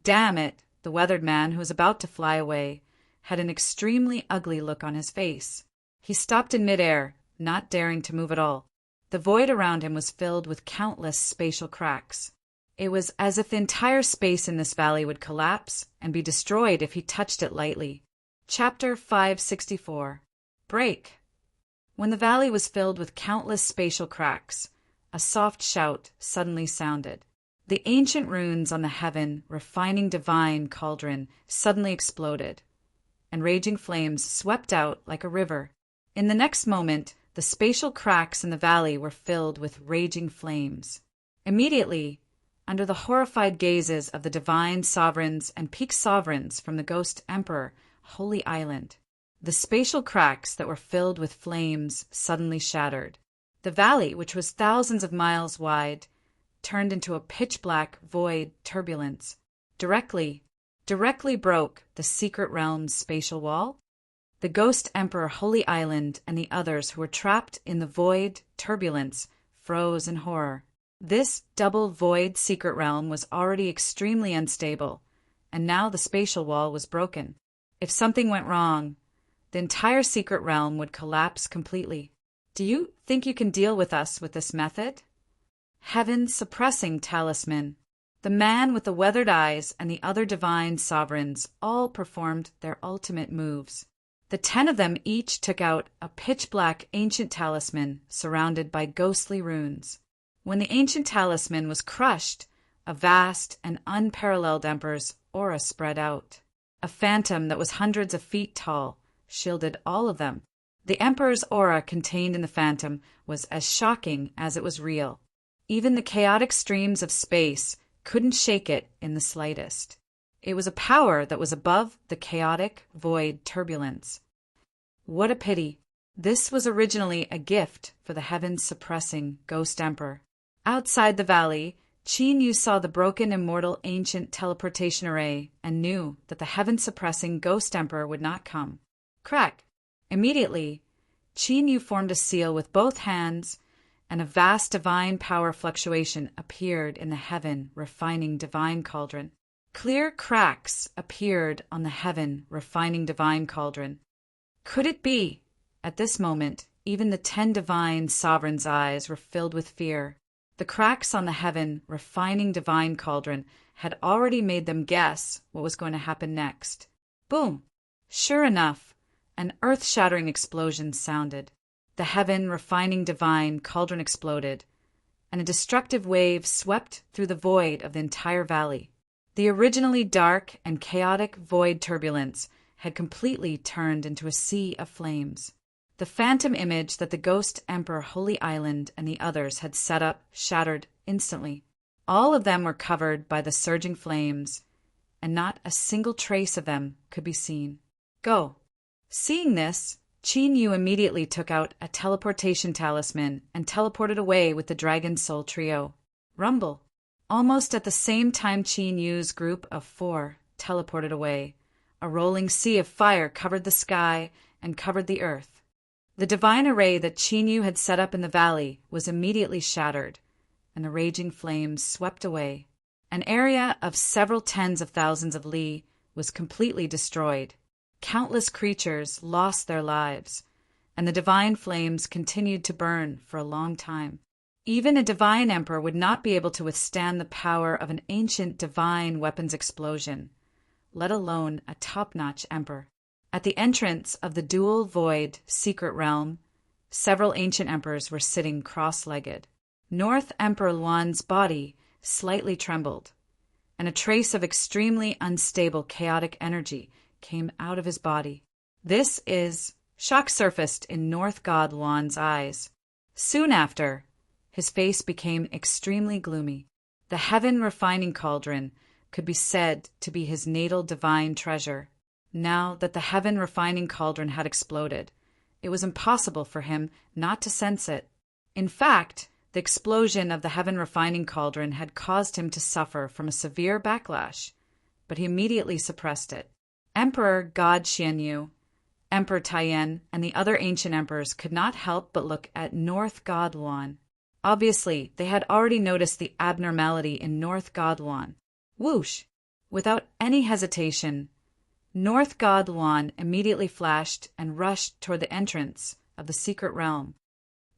Damn it! The weathered man, who was about to fly away, had an extremely ugly look on his face. He stopped in midair, not daring to move at all. The void around him was filled with countless spatial cracks. It was as if the entire space in this valley would collapse and be destroyed if he touched it lightly. Chapter 564. Break! When the valley was filled with countless spatial cracks, a soft shout suddenly sounded. The ancient runes on the heaven refining divine cauldron suddenly exploded, and raging flames swept out like a river. In the next moment, the spatial cracks in the valley were filled with raging flames. Immediately, under the horrified gazes of the divine sovereigns and peak sovereigns from the Ghost Emperor, Holy Island. The spatial cracks that were filled with flames suddenly shattered. The valley, which was thousands of miles wide, turned into a pitch-black void turbulence. Directly broke the secret realm's spatial wall. The Ghost Emperor Holy Island and the others who were trapped in the void turbulence froze in horror. This double void secret realm was already extremely unstable, and now the spatial wall was broken. If something went wrong, the entire secret realm would collapse completely. Do you think you can deal with us with this method? Heaven-suppressing talisman. The man with the weathered eyes and the other divine sovereigns all performed their ultimate moves. The 10 of them each took out a pitch-black ancient talisman surrounded by ghostly runes. When the ancient talisman was crushed, a vast and unparalleled emperor's aura spread out. A phantom that was hundreds of feet tall shielded all of them. The emperor's aura contained in the phantom was as shocking as it was real. Even the chaotic streams of space couldn't shake it in the slightest. It was a power that was above the chaotic void turbulence. What a pity. This was originally a gift for the heaven-suppressing Ghost Emperor. Outside the valley, Qin Yu saw the broken immortal ancient teleportation array and knew that the heaven-suppressing Ghost Emperor would not come. Crack! Immediately, Qin Yu formed a seal with both hands, and a vast divine power fluctuation appeared in the heaven-refining divine cauldron. Clear cracks appeared on the heaven-refining divine cauldron. Could it be? At this moment, even the 10 divine sovereigns' eyes were filled with fear. The cracks on the heaven-refining divine cauldron had already made them guess what was going to happen next. Boom! Sure enough, an earth-shattering explosion sounded. The heaven-refining divine cauldron exploded, and a destructive wave swept through the void of the entire valley. The originally dark and chaotic void turbulence had completely turned into a sea of flames. The phantom image that the Ghost Emperor Holy Island and the others had set up shattered instantly. All of them were covered by the surging flames, and not a single trace of them could be seen. Go! Seeing this, Qin Yu immediately took out a teleportation talisman and teleported away with the Dragon Soul trio. Rumble! Almost at the same time Qin Yu's group of 4 teleported away, a rolling sea of fire covered the sky and covered the earth. The divine array that Qin Yu had set up in the valley was immediately shattered, and the raging flames swept away. An area of several tens of thousands of li was completely destroyed. Countless creatures lost their lives, and the divine flames continued to burn for a long time. Even a divine emperor would not be able to withstand the power of an ancient divine weapons explosion, let alone a top-notch emperor. At the entrance of the dual void secret realm, several ancient emperors were sitting cross-legged. North Emperor Luan's body slightly trembled, and a trace of extremely unstable chaotic energy came out of his body. This is shock surfaced in North God Luan's eyes. Soon after, his face became extremely gloomy. The heaven-refining cauldron could be said to be his natal divine treasure. Now that the heaven-refining cauldron had exploded, it was impossible for him not to sense it. In fact, the explosion of the heaven-refining cauldron had caused him to suffer from a severe backlash, but he immediately suppressed it. Emperor God Xianyu, Emperor Taiyan, and the other ancient emperors could not help but look at North God Luan. Obviously, they had already noticed the abnormality in North God Luan. Whoosh! Without any hesitation, North God Luan immediately flashed and rushed toward the entrance of the secret realm.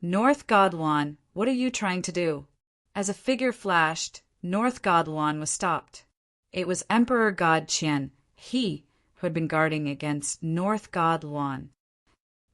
North God Luan, what are you trying to do? As a figure flashed, North God Luan was stopped. It was Emperor God Qian, he who had been guarding against North God Luan.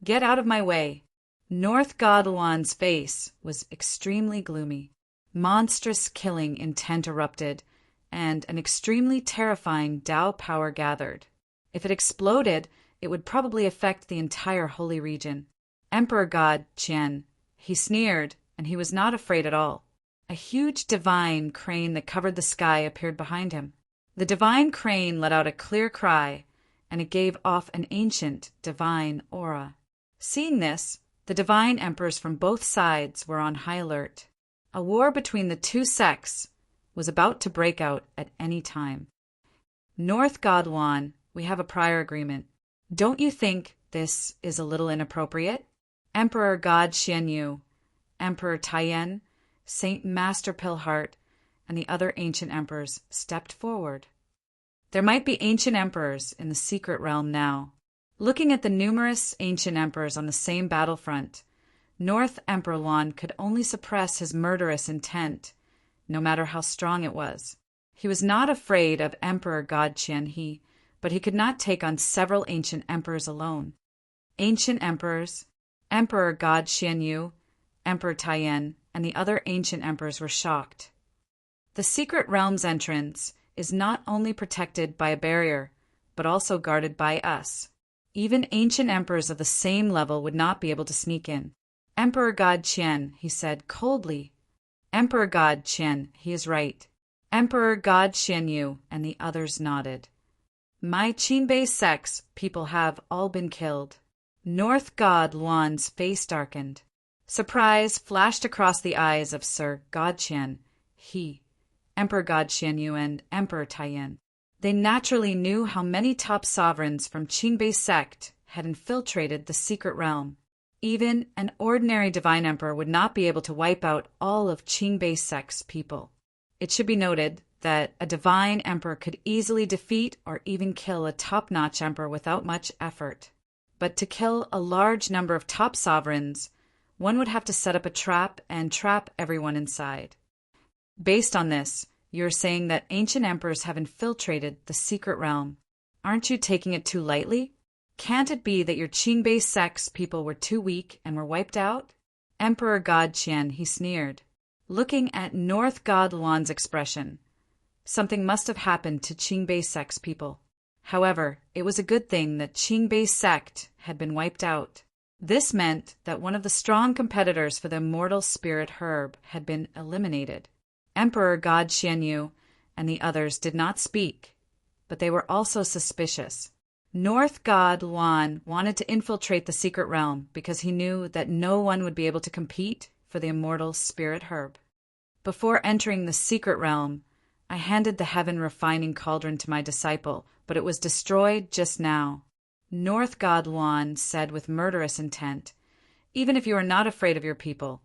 Get out of my way! North God Luan's face was extremely gloomy. Monstrous killing intent erupted, and an extremely terrifying Tao power gathered. If it exploded, it would probably affect the entire holy region. Emperor God Qian, he sneered, and he was not afraid at all. A huge divine crane that covered the sky appeared behind him. The divine crane let out a clear cry, and it gave off an ancient, divine aura. Seeing this, the divine emperors from both sides were on high alert. A war between the two sects was about to break out at any time. North God Wan, we have a prior agreement. Don't you think this is a little inappropriate? Emperor God Xianyu, Emperor Taiyan, Saint Master Pilheart, and the other ancient emperors stepped forward. There might be ancient emperors in the secret realm now. Looking at the numerous ancient emperors on the same battlefront, North Emperor Wan could only suppress his murderous intent, no matter how strong it was. He was not afraid of Emperor God Qianhe, but he could not take on several ancient emperors alone. Ancient emperors, Emperor God Xianyu, Emperor Taiyan, and the other ancient emperors were shocked. The secret realm's entrance is not only protected by a barrier, but also guarded by us. Even ancient emperors of the same level would not be able to sneak in. Emperor God Qian, he said coldly. Emperor God Qian, he is right. Emperor God Xianyu, and the others nodded. My Qinbei sect's people have all been killed. North God Luan's face darkened. Surprise flashed across the eyes of Sir God Qian, he, Emperor God Xianyu, and Emperor Taiyan. They naturally knew how many top sovereigns from Qingbei sect had infiltrated the secret realm. Even an ordinary divine emperor would not be able to wipe out all of Qingbei sect's people. It should be noted that a divine emperor could easily defeat or even kill a top-notch emperor without much effort. But to kill a large number of top sovereigns, one would have to set up a trap and trap everyone inside. Based on this, you're saying that ancient emperors have infiltrated the secret realm. Aren't you taking it too lightly? Can't it be that your Qingbei sect's people were too weak and were wiped out? Emperor God Qian, he sneered, looking at North God Luan's expression. Something must have happened to Qingbei sect's people. However, it was a good thing that Qingbei sect had been wiped out. This meant that one of the strong competitors for the immortal spirit herb had been eliminated. Emperor God Xianyu and the others did not speak, but they were also suspicious. North God Luan wanted to infiltrate the secret realm because he knew that no one would be able to compete for the immortal spirit herb. Before entering the secret realm, I handed the heaven refining cauldron to my disciple, but it was destroyed just now. North God Luan said with murderous intent, even if you are not afraid of your people,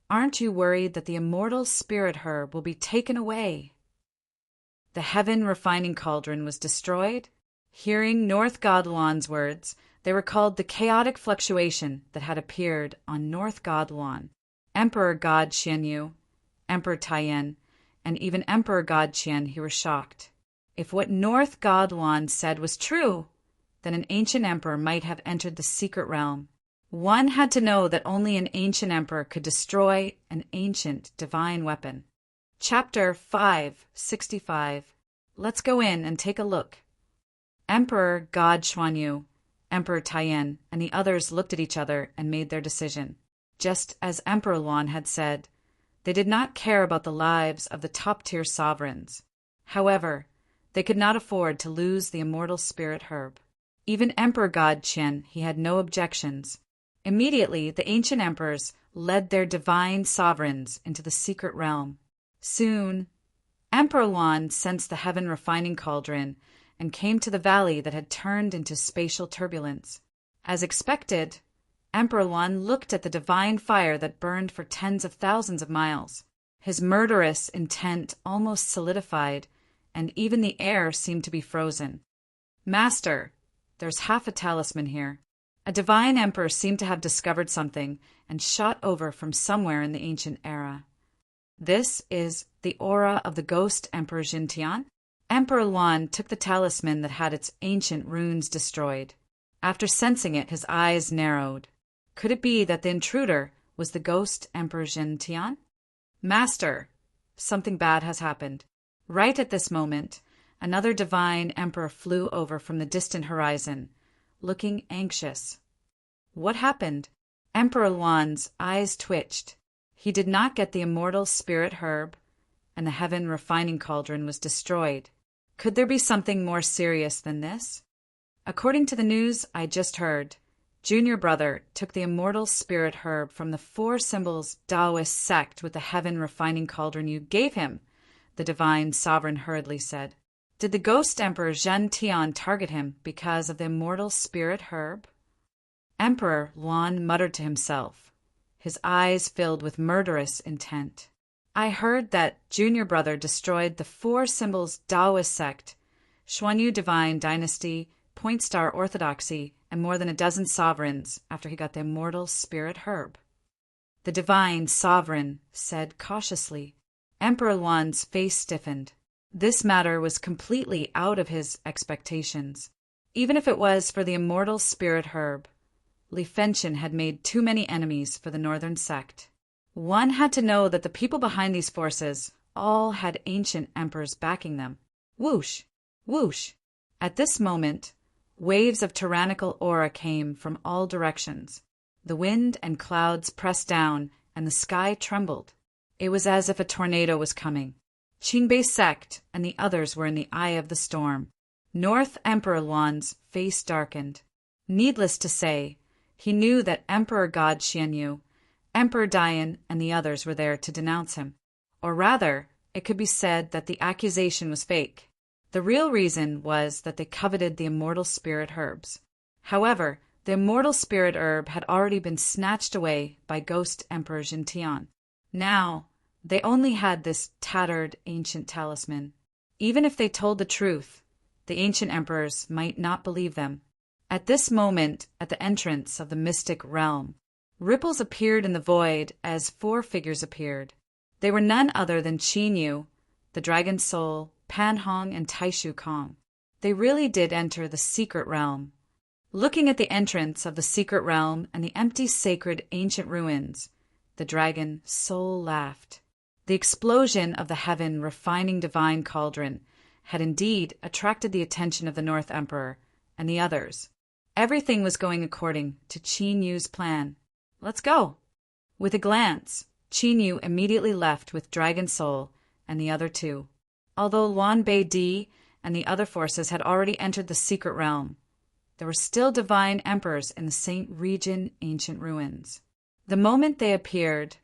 aren't you worried that the immortal spirit herb will be taken away? The heaven refining cauldron was destroyed. Hearing North God Luan's words, they recalled the chaotic fluctuation that had appeared on North God Luan. Emperor God Xianyu, Emperor Taiyan, and even Emperor God Qian, he were shocked. If what North God Luan said was true, then an ancient emperor might have entered the secret realm. One had to know that only an ancient emperor could destroy an ancient divine weapon. Chapter 565. Let's go in and take a look. Emperor God Xuanyu, Emperor Taiyan, and the others looked at each other and made their decision. Just as Emperor Luan had said, they did not care about the lives of the top-tier sovereigns. However, they could not afford to lose the immortal spirit herb. Even Emperor God Qian, he had no objections. Immediately, the ancient emperors led their divine sovereigns into the secret realm. Soon, Emperor Luan sensed the heaven refining cauldron and came to the valley that had turned into spatial turbulence. As expected, Emperor Luan looked at the divine fire that burned for tens of thousands of miles. His murderous intent almost solidified, and even the air seemed to be frozen. Master, there's half a talisman here. A divine emperor seemed to have discovered something and shot over from somewhere in the ancient era. This is the aura of the ghost Emperor Jintian. Emperor Luan took the talisman that had its ancient runes destroyed. After sensing it, his eyes narrowed. Could it be that the intruder was the ghost Emperor Jintian? Master, something bad has happened. Right at this moment, another divine emperor flew over from the distant horizon, looking anxious. What happened? Emperor Luan's eyes twitched. He did not get the immortal spirit herb, and the heaven refining cauldron was destroyed. Could there be something more serious than this? According to the news I just heard, Junior Brother took the immortal spirit herb from the four symbols Taoist sect with the heaven refining cauldron you gave him, the divine sovereign hurriedly said. Did the ghost emperor Zhen Tian target him because of the immortal spirit herb? Emperor Luan muttered to himself, his eyes filled with murderous intent. I heard that Junior Brother destroyed the four symbols Taoist sect, Xuanyu Divine Dynasty, Point Star Orthodoxy, and more than a dozen sovereigns after he got the immortal spirit herb. The divine sovereign said cautiously. Emperor Luan's face stiffened. This matter was completely out of his expectations. Even if it was for the immortal spirit herb, Li Fengtian had made too many enemies for the northern sect. One had to know that the people behind these forces all had ancient emperors backing them. Whoosh! Whoosh! At this moment, waves of tyrannical aura came from all directions. The wind and clouds pressed down, and the sky trembled. It was as if a tornado was coming. Qingbei sect and the others were in the eye of the storm. North Emperor Luan's face darkened. Needless to say, he knew that Emperor God Xianyu, Emperor Dian, and the others were there to denounce him. Or rather, it could be said that the accusation was fake. The real reason was that they coveted the immortal spirit herbs. However, the immortal spirit herb had already been snatched away by Ghost Emperor Jintian. Now, they only had this tattered ancient talisman. Even if they told the truth, the ancient emperors might not believe them. At this moment, at the entrance of the mystic realm, ripples appeared in the void as four figures appeared. They were none other than Qin Yu, the Dragon Soul, Pan Hong, and Taishu Kong. They really did enter the secret realm. Looking at the entrance of the secret realm and the empty sacred ancient ruins, the Dragon Soul laughed. The explosion of the heaven refining divine cauldron had indeed attracted the attention of the North Emperor and the others. Everything was going according to Qin Yu's plan. Let's go. With a glance, Qin Yu immediately left with Dragon Soul and the other two. Although Luan Bei Di and the other forces had already entered the secret realm, there were still divine emperors in the Saint Region ancient ruins. The moment they appeared,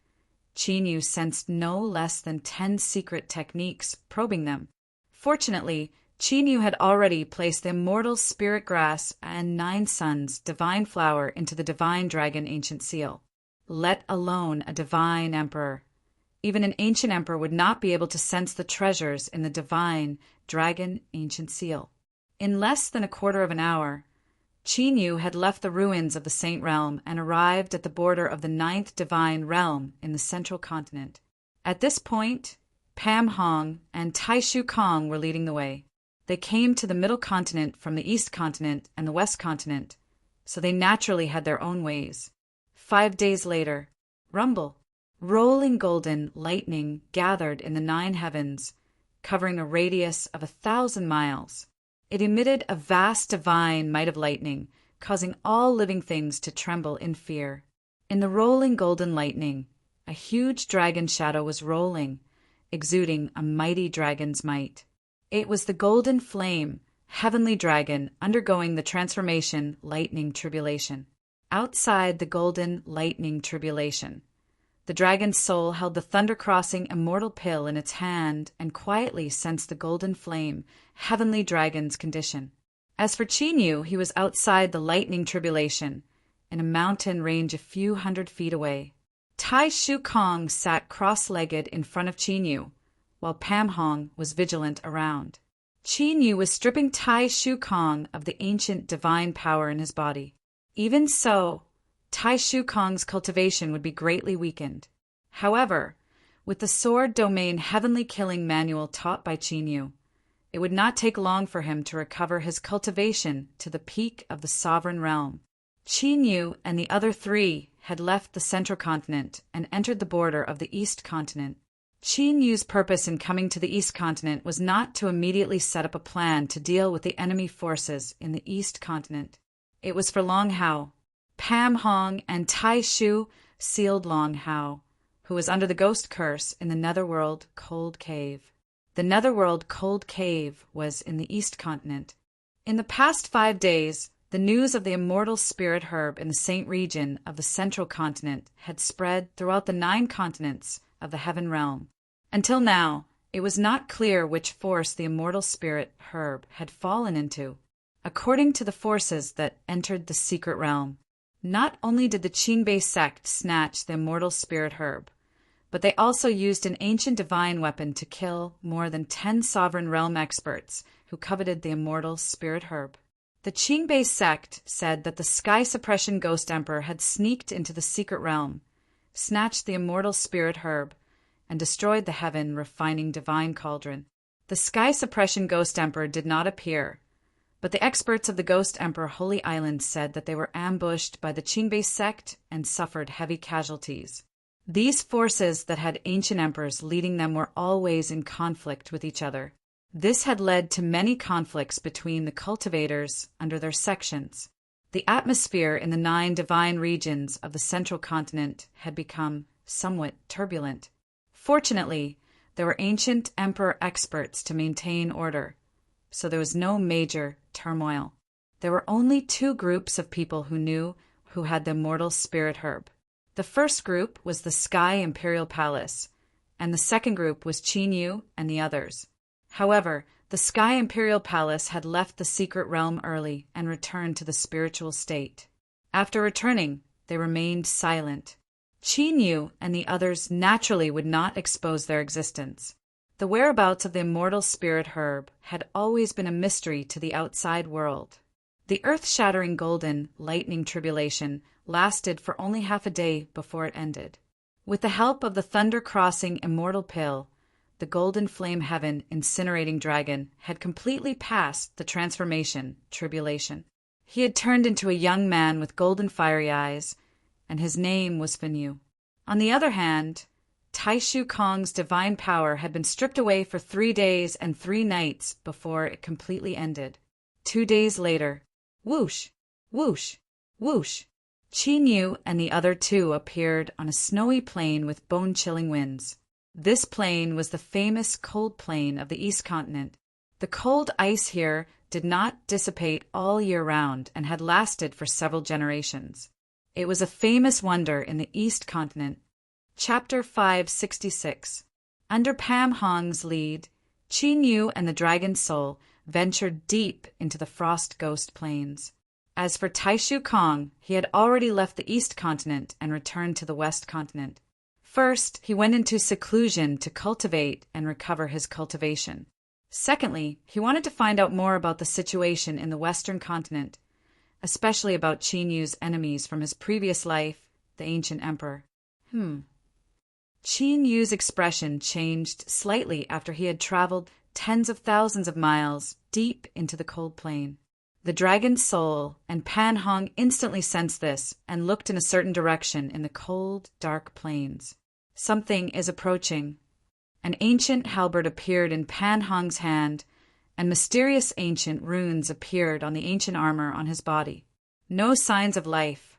Qin Yu sensed no less than 10 secret techniques probing them. Fortunately, Qin Yu had already placed the immortal spirit grass and 9 suns divine flower into the divine dragon ancient seal. Let alone a divine emperor. Even an ancient emperor would not be able to sense the treasures in the divine dragon ancient seal. In less than a quarter of an hour, Qin Yu had left the ruins of the Saint Realm and arrived at the border of the 9th divine realm in the central continent. At this point, Pam Hong and Taishu Kong were leading the way. They came to the middle continent from the east continent and the west continent, so they naturally had their own ways. 5 days later, rumble, rolling golden lightning gathered in the 9 heavens, covering a radius of 1,000 miles. It emitted a vast divine might of lightning, causing all living things to tremble in fear. In the rolling golden lightning, a huge dragon shadow was rolling, exuding a mighty dragon's might. It was the golden flame, heavenly dragon undergoing the transformation lightning tribulation. Outside the golden lightning tribulation, the dragon's soul held the thunder-crossing immortal pill in its hand and quietly sensed the golden flame, heavenly dragon's condition. As for Qin Yu, he was outside the lightning tribulation, in a mountain range a few hundred feet away. Taishu Kong sat cross-legged in front of Qin Yu, while Pam Hong was vigilant around. Qin Yu was stripping Taishu Kong of the ancient divine power in his body. Even so, Taishu Kong's cultivation would be greatly weakened. However, with the sword domain heavenly killing manual taught by Qin Yu, it would not take long for him to recover his cultivation to the peak of the sovereign realm. Qin Yu and the other 3 had left the central continent and entered the border of the east continent. Qin Yu's purpose in coming to the east continent was not to immediately set up a plan to deal with the enemy forces in the east continent. It was for Long Hao. Pam Hong and Tai Shu sealed Long Hao, who was under the ghost curse in the netherworld cold cave. The netherworld cold cave was in the East Continent. In the past 5 days, the news of the immortal spirit herb in the Saint region of the Central Continent had spread throughout the 9 continents of the Heaven Realm. Until now, it was not clear which force the immortal spirit herb had fallen into. According to the forces that entered the secret realm, not only did the Qingbei sect snatch the immortal spirit herb, but they also used an ancient divine weapon to kill more than 10 sovereign realm experts who coveted the immortal spirit herb. The Qingbei sect said that the Sky Suppression Ghost Emperor had sneaked into the secret realm, snatched the immortal spirit herb, and destroyed the heaven refining divine cauldron. The Sky Suppression Ghost Emperor did not appear, but the experts of the Ghost Emperor Holy Island said that they were ambushed by the Qingbei sect and suffered heavy casualties. These forces that had ancient emperors leading them were always in conflict with each other. This had led to many conflicts between the cultivators under their sections. The atmosphere in the 9 divine regions of the Central Continent had become somewhat turbulent. Fortunately, there were ancient emperor experts to maintain order, so there was no major turmoil. There were only 2 groups of people who knew who had the immortal spirit herb. The first group was the Sky Imperial Palace, and the second group was Qin Yu and the others. However, the Sky Imperial Palace had left the secret realm early and returned to the spiritual state. After returning, they remained silent. Qin Yu and the others naturally would not expose their existence. The whereabouts of the immortal spirit herb had always been a mystery to the outside world. The earth-shattering golden lightning tribulation lasted for only half a day before it ended. With the help of the thunder-crossing immortal pill, the golden flame heaven incinerating dragon had completely passed the transformation tribulation. He had turned into a young man with golden fiery eyes, and his name was Fenyu. On the other hand, Taishu Kong's divine power had been stripped away for 3 days and 3 nights before it completely ended. 2 days later, whoosh, whoosh, whoosh, Qin Yu and the other 2 appeared on a snowy plain with bone-chilling winds. This plain was the famous cold plain of the East Continent. The cold ice here did not dissipate all year round and had lasted for several generations. It was a famous wonder in the East Continent. Chapter 566. Under Pam Hong's lead, Qin Yu and the Dragon Soul ventured deep into the Frost Ghost Plains. As for Taishu Kong, he had already left the East Continent and returned to the West Continent. First, he went into seclusion to cultivate and recover his cultivation. Secondly, he wanted to find out more about the situation in the Western Continent, especially about Qin Yu's enemies from his previous life, the ancient emperor. Qin Yu's expression changed slightly after he had traveled tens of thousands of miles deep into the cold plain. The Dragon Soul and Pan Hong instantly sensed this and looked in a certain direction in the cold, dark plains. Something is approaching. An ancient halberd appeared in Pan Hong's hand, and mysterious ancient runes appeared on the ancient armor on his body. No signs of life.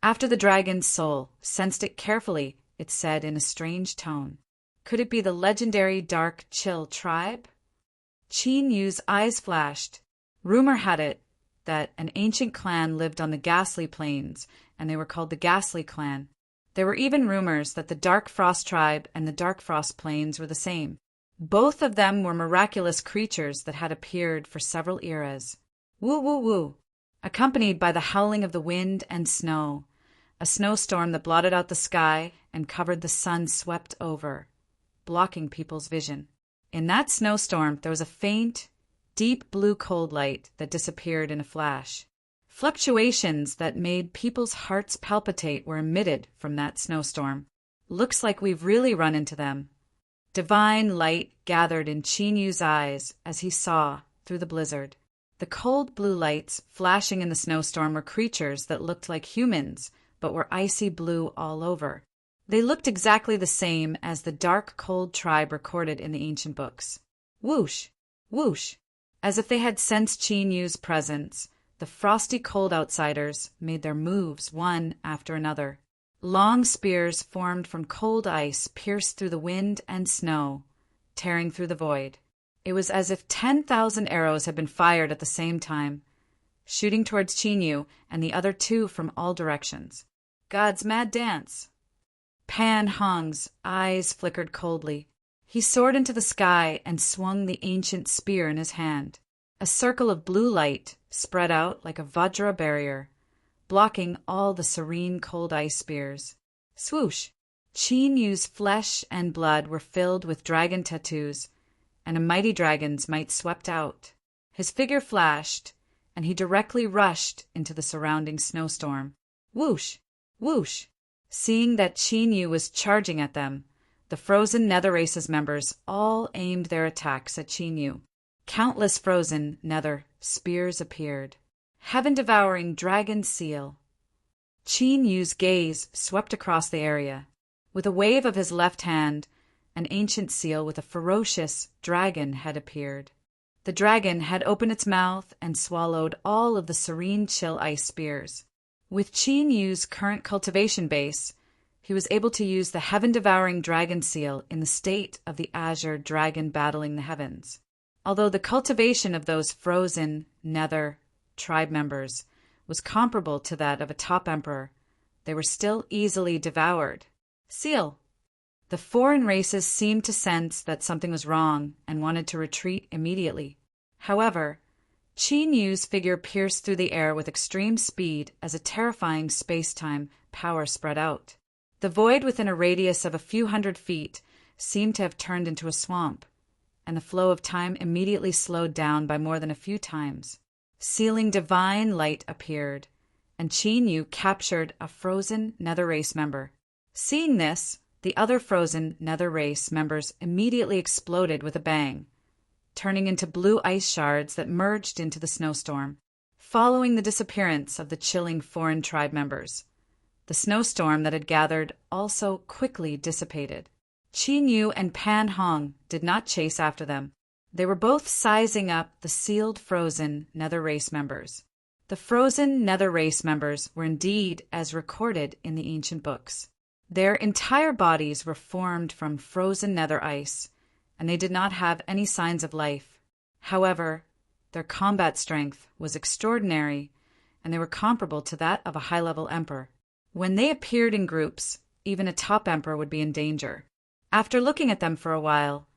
After the Dragon's Soul sensed it carefully, it said in a strange tone, "Could it be the legendary Dark Chill tribe?" Qin Yu's eyes flashed. Rumor had it that an ancient clan lived on the Ghastly Plains, and they were called the Ghastly Clan. There were even rumors that the Dark Frost tribe and the Dark Frost Plains were the same. Both of them were miraculous creatures that had appeared for several eras. Woo woo woo, accompanied by the howling of the wind and snow. A snowstorm that blotted out the sky and covered the sun swept over, blocking people's vision. In that snowstorm, there was a faint, deep blue cold light that disappeared in a flash. Fluctuations that made people's hearts palpitate were emitted from that snowstorm. Looks like we've really run into them. Divine light gathered in Qin Yu's eyes as he saw through the blizzard. The cold blue lights flashing in the snowstorm were creatures that looked like humans, but were icy blue all over. They looked exactly the same as the dark cold tribe recorded in the ancient books. Whoosh, whoosh. As if they had sensed Qin Yu's presence, the frosty cold outsiders made their moves one after another. Long spears formed from cold ice pierced through the wind and snow, tearing through the void. It was as if 10,000 arrows had been fired at the same time, shooting towards Chinyu and the other two from all directions. God's mad dance. Pan Hong's eyes flickered coldly. He soared into the sky and swung the ancient spear in his hand. A circle of blue light spread out like a Vajra barrier, blocking all the serene cold ice spears. Swoosh! Chinyu's flesh and blood were filled with dragon tattoos, and a mighty dragon's might swept out. His figure flashed, and he directly rushed into the surrounding snowstorm. Whoosh! Whoosh! Seeing that Chinyu was charging at them, the frozen Nether Race's members all aimed their attacks at Chinyu. Countless frozen Nether spears appeared. Heaven-devouring dragon seal. Chinyu's gaze swept across the area. With a wave of his left hand, an ancient seal with a ferocious dragon had appeared. The dragon had opened its mouth and swallowed all of the serene chill ice spears. With Chinyu's current cultivation base, he was able to use the heaven-devouring dragon seal in the state of the azure dragon battling the heavens. Although the cultivation of those frozen Nether tribe members was comparable to that of a top emperor, they were still easily devoured. Seal. The foreign races seemed to sense that something was wrong and wanted to retreat immediately. However, Chinyu's figure pierced through the air with extreme speed as a terrifying space-time power spread out. The void within a radius of a few hundred feet seemed to have turned into a swamp, and the flow of time immediately slowed down by more than a few times. Sealing divine light appeared, and Chinyu captured a frozen Nether Race member. Seeing this, the other frozen Nether Race members immediately exploded with a bang, turning into blue ice shards that merged into the snowstorm. Following the disappearance of the chilling foreign tribe members, the snowstorm that had gathered also quickly dissipated. Chinyu and Pan Hong did not chase after them. They were both sizing up the sealed frozen Nether Race members. The frozen Nether Race members were indeed as recorded in the ancient books. Their entire bodies were formed from frozen nether ice, and they did not have any signs of life. However, their combat strength was extraordinary, and they were comparable to that of a high-level emperor. When they appeared in groups, even a top emperor would be in danger. After looking at them for a while,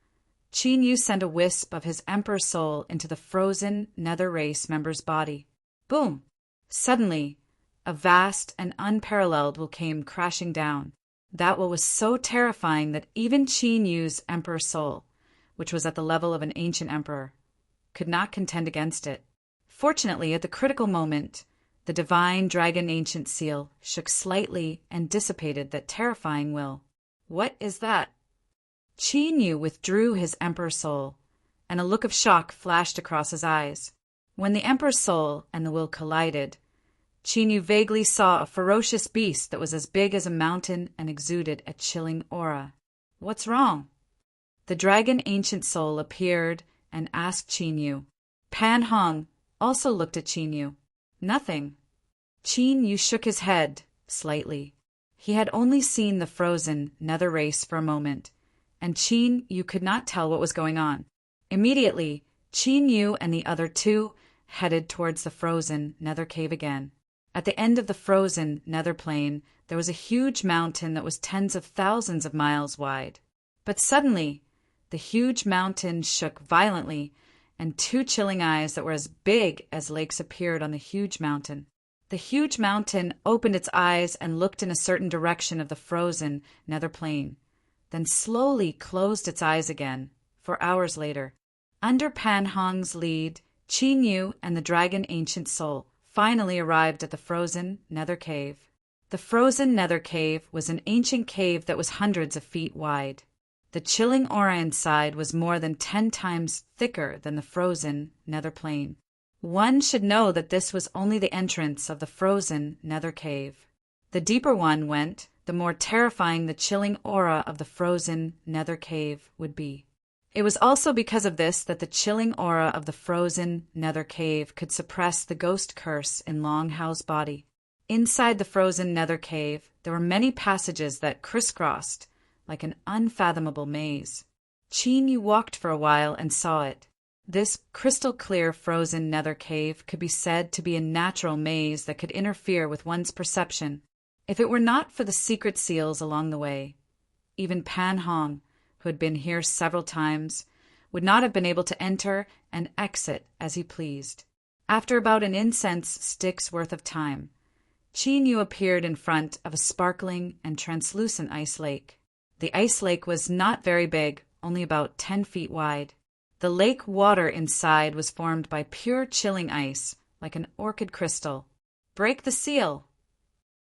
Chinyu sent a wisp of his emperor soul into the frozen Nether Race member's body. Boom! Suddenly, a vast and unparalleled will came crashing down. That will was so terrifying that even Chinyu's emperor soul, which was at the level of an ancient emperor, could not contend against it. Fortunately, at the critical moment, the divine dragon ancient seal shook slightly and dissipated that terrifying will. What is that? Chinyu withdrew his emperor soul, and a look of shock flashed across his eyes. When the emperor's soul and the will collided, Chinyu vaguely saw a ferocious beast that was as big as a mountain and exuded a chilling aura. What's wrong? The dragon ancient soul appeared and asked Chinyu. Pan Hong also looked at Chinyu. Nothing. Chinyu shook his head slightly. He had only seen the frozen Nether Race for a moment, and Chinyu could not tell what was going on. Immediately, Chinyu and the other two headed towards the frozen Nether Cave again. At the end of the frozen Nether Plain, there was a huge mountain that was tens of thousands of miles wide. But suddenly, the huge mountain shook violently, and two chilling eyes that were as big as lakes appeared on the huge mountain. The huge mountain opened its eyes and looked in a certain direction of the frozen Nether Plain, then slowly closed its eyes again, for hours later. Under Pan Hong's lead, Chinyu and the dragon ancient soul finally arrived at the frozen Nether Cave. The frozen Nether Cave was an ancient cave that was hundreds of feet wide. The chilling aura inside was more than 10 times thicker than the frozen Nether Plain. One should know that this was only the entrance of the frozen Nether Cave. The deeper one went, the more terrifying the chilling aura of the frozen Nether Cave would be. It was also because of this that the chilling aura of the frozen Nether Cave could suppress the ghost curse in Long Hao's body. Inside the frozen nether cave, there were many passages that crisscrossed like an unfathomable maze. Qin Yu walked for a while and saw it. This crystal-clear frozen nether cave could be said to be a natural maze that could interfere with one's perception. If it were not for the secret seals along the way, even Pan Hong, who had been here several times, would not have been able to enter and exit as he pleased. After about an incense stick's worth of time, Qin Yu appeared in front of a sparkling and translucent ice lake. The ice lake was not very big, only about 10 feet wide. The lake water inside was formed by pure chilling ice, like an orchid crystal. "Break the seal!"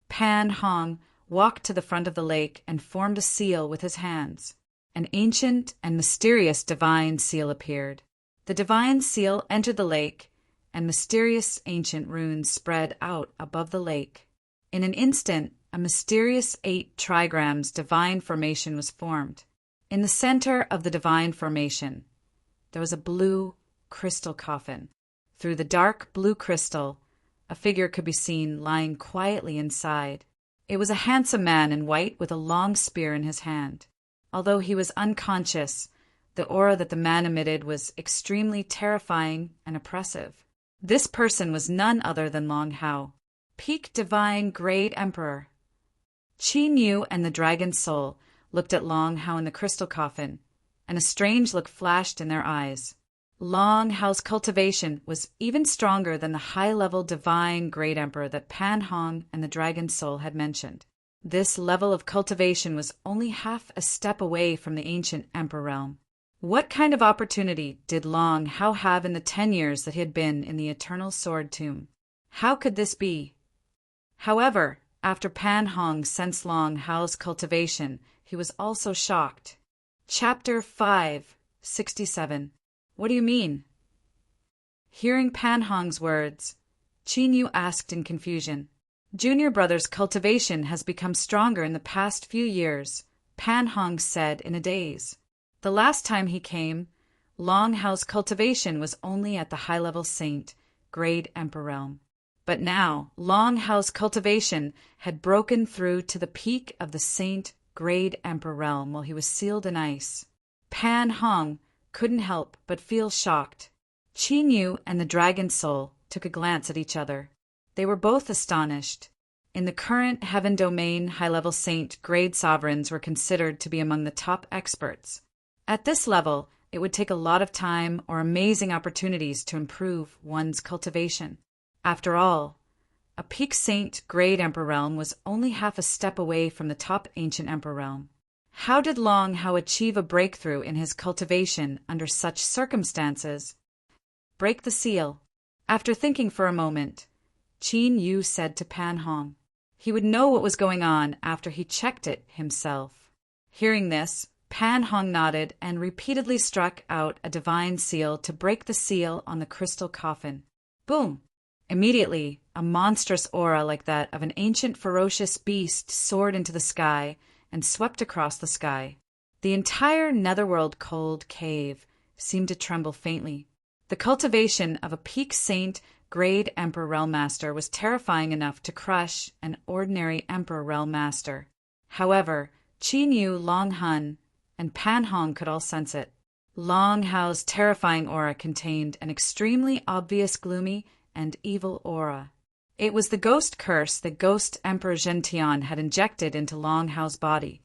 Pan Hong walked to the front of the lake and formed a seal with his hands. An ancient and mysterious divine seal appeared. The divine seal entered the lake, and mysterious ancient runes spread out above the lake. In an instant, a mysterious 8 trigrams divine formation was formed. In the center of the divine formation, there was a blue crystal coffin. Through the dark blue crystal, a figure could be seen lying quietly inside. It was a handsome man in white with a long spear in his hand. Although he was unconscious, the aura that the man emitted was extremely terrifying and oppressive. This person was none other than Long Hao, peak divine great emperor. Qin Yu and the dragon soul looked at Long Hao in the crystal coffin, and a strange look flashed in their eyes. Long Hao's cultivation was even stronger than the high-level divine great emperor that Pan Hong and the dragon soul had mentioned. This level of cultivation was only half a step away from the ancient emperor realm. What kind of opportunity did Long Hao have in the 10 years that he had been in the Eternal Sword Tomb? How could this be? However, after Pan Hong sensed Long Hao's cultivation, he was also shocked. Chapter 5:67. What do you mean? Hearing Pan Hong's words, Qin Yu asked in confusion. Junior brother's cultivation has become stronger in the past few years, Pan Hong said in a daze. The last time he came, Long Hao's cultivation was only at the high-level saint, grade emperor realm. But now, Long Hao's cultivation had broken through to the peak of the saint, grade emperor realm while he was sealed in ice. Pan Hong couldn't help but feel shocked. Qin Yu and the dragon soul took a glance at each other. They were both astonished. In the current heaven domain, high-level saint grade sovereigns were considered to be among the top experts. At this level, it would take a lot of time or amazing opportunities to improve one's cultivation. After all, a peak saint grade emperor realm was only half a step away from the top ancient emperor realm. How did Long Hao achieve a breakthrough in his cultivation under such circumstances? Break the seal. After thinking for a moment, Qin Yu said to Pan Hong, he would know what was going on after he checked it himself. Hearing this, Pan Hong nodded and repeatedly struck out a divine seal to break the seal on the crystal coffin. Boom! Immediately, a monstrous aura like that of an ancient ferocious beast soared into the sky and swept across the sky. The entire netherworld cold cave seemed to tremble faintly. The cultivation of a peak saint grade emperor realm master was terrifying enough to crush an ordinary emperor realm master. However, Qin Yu, Long Hun, and Pan Hong could all sense it. Long Hao's terrifying aura contained an extremely obvious gloomy and evil aura. It was the ghost curse that Ghost Emperor Zhentian had injected into Long Hao's body.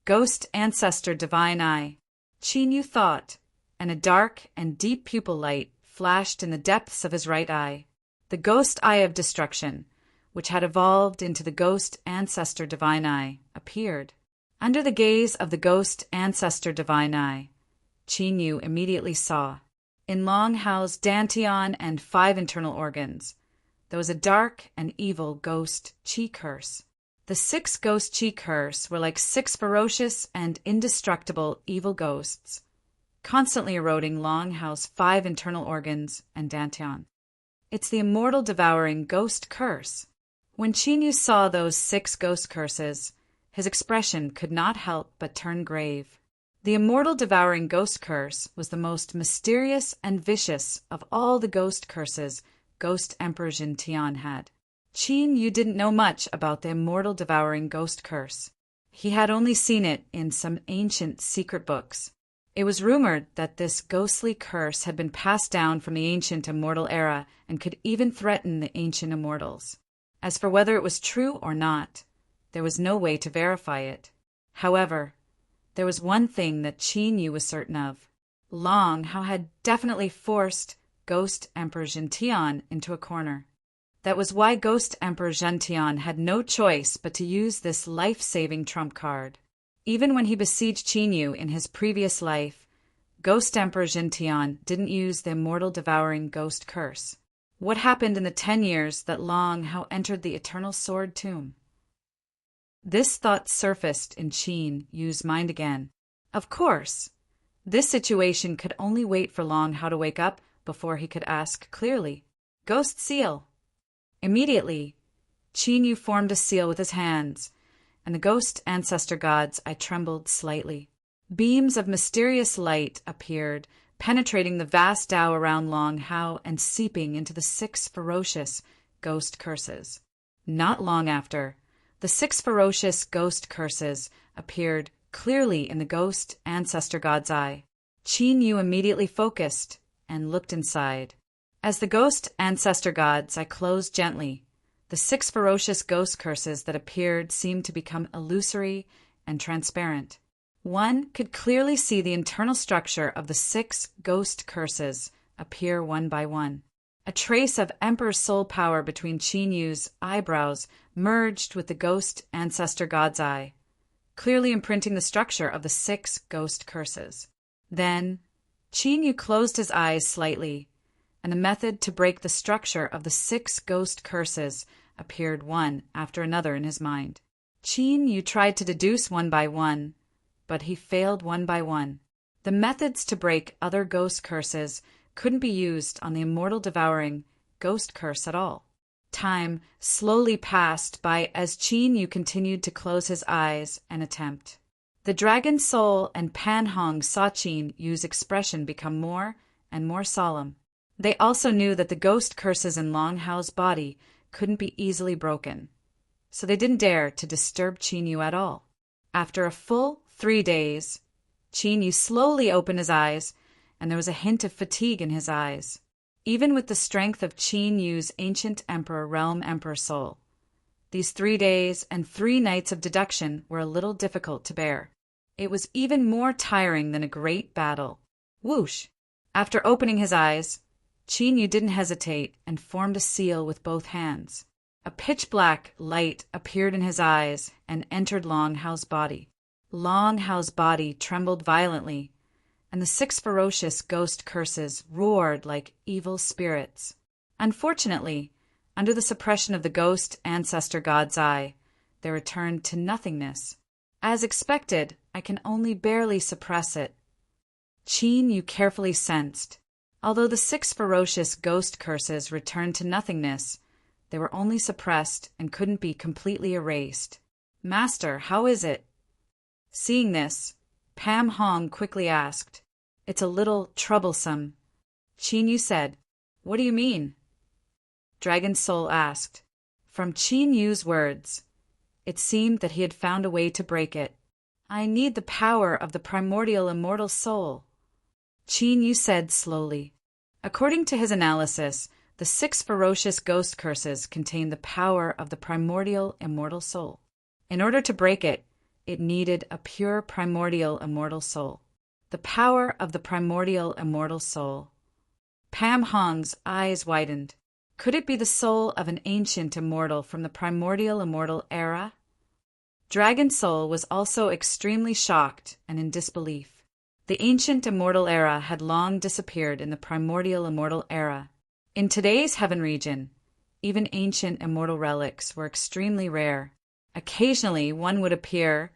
Ghost Ancestor Divine Eye, Qin Yu thought, and a dark and deep pupil light flashed in the depths of his right eye. The Ghost Eye of Destruction, which had evolved into the Ghost Ancestor Divine Eye, appeared. Under the gaze of the Ghost Ancestor Divine Eye, Qin Yu immediately saw, in Long Hao's dantian and 5 internal organs, there was a dark and evil ghost chi curse. The 6 ghost chi curse were like 6 ferocious and indestructible evil ghosts, constantly eroding Long Hao's 5 internal organs and dantian. It's the immortal devouring ghost curse. When Qin Yu saw those 6 ghost curses, his expression could not help but turn grave. The immortal devouring ghost curse was the most mysterious and vicious of all the ghost curses Ghost Emperor Jin Tian had. Qin Yu didn't know much about the immortal devouring ghost curse. He had only seen it in some ancient secret books. It was rumored that this ghostly curse had been passed down from the ancient immortal era and could even threaten the ancient immortals. As for whether it was true or not, there was no way to verify it. However, there was one thing that Qin Yu was certain of. Long Hao had definitely forced Ghost Emperor Zhentian into a corner. That was why Ghost Emperor Zhentian had no choice but to use this life-saving trump card. Even when he besieged Qin Yu in his previous life, Ghost Emperor Zhentian didn't use the immortal devouring ghost curse. What happened in the 10 years that Long Hao entered the Eternal Sword Tomb? This thought surfaced in Qin Yu's mind again. Of course, this situation could only wait for Long Hao to wake up before he could ask clearly. Ghost seal! Immediately, Qin Yu formed a seal with his hands, and the ghost ancestor gods I trembled slightly. Beams of mysterious light appeared, penetrating the vast Tao around Long Hao and seeping into the 6 ferocious ghost curses. Not long after, the 6 ferocious ghost curses appeared clearly in the ghost ancestor god's eye. Qin Yu immediately focused and looked inside. As the ghost ancestor god's eye closed gently, the 6 ferocious ghost curses that appeared seemed to become illusory and transparent. One could clearly see the internal structure of the 6 ghost curses appear one by one. A trace of Emperor soul power between Qin Yu's eyebrows merged with the ghost ancestor god's eye, clearly imprinting the structure of the 6 ghost curses. Then, Qin Yu closed his eyes slightly, and a method to break the structure of the 6 ghost curses appeared one after another in his mind. Qin Yu tried to deduce one by one, but he failed one by one. The methods to break other ghost curses couldn't be used on the immortal devouring ghost curse at all. Time slowly passed by as Qin Yu continued to close his eyes and attempt. The dragon soul and Pan Hong saw Qin Yu's expression become more and more solemn. They also knew that the ghost curses in Long Hao's body couldn't be easily broken, so they didn't dare to disturb Qin Yu at all. After a full 3 days, Qin Yu slowly opened his eyes, and there was a hint of fatigue in his eyes. Even with the strength of Qin Yu's ancient emperor realm emperor soul, these 3 days and 3 nights of deduction were a little difficult to bear. It was even more tiring than a great battle. Whoosh! After opening his eyes, Qin Yu didn't hesitate and formed a seal with both hands. A pitch-black light appeared in his eyes and entered Long Hao's body. Long Hao's body trembled violently, and the 6 ferocious ghost curses roared like evil spirits. Unfortunately, under the suppression of the ghost ancestor god's eye, they returned to nothingness. As expected, I can only barely suppress it. Qin Yu carefully sensed. Although the 6 ferocious ghost curses returned to nothingness, they were only suppressed and couldn't be completely erased. Master, how is it? Seeing this, Pam Hong quickly asked. It's a little troublesome. Qin Yu said. What do you mean? Dragon Soul asked. From Qin Yu's words, it seemed that he had found a way to break it. I need the power of the primordial immortal soul, Qin Yu said slowly. According to his analysis, the 6 ferocious ghost curses contained the power of the primordial immortal soul. In order to break it, it needed a pure primordial immortal soul. The power of the primordial immortal soul. Pam Hong's eyes widened. Could it be the soul of an ancient immortal from the primordial immortal era? Dragon Soul was also extremely shocked and in disbelief. The ancient immortal era had long disappeared in the primordial immortal era. In today's heaven region, even ancient immortal relics were extremely rare. Occasionally one would appear,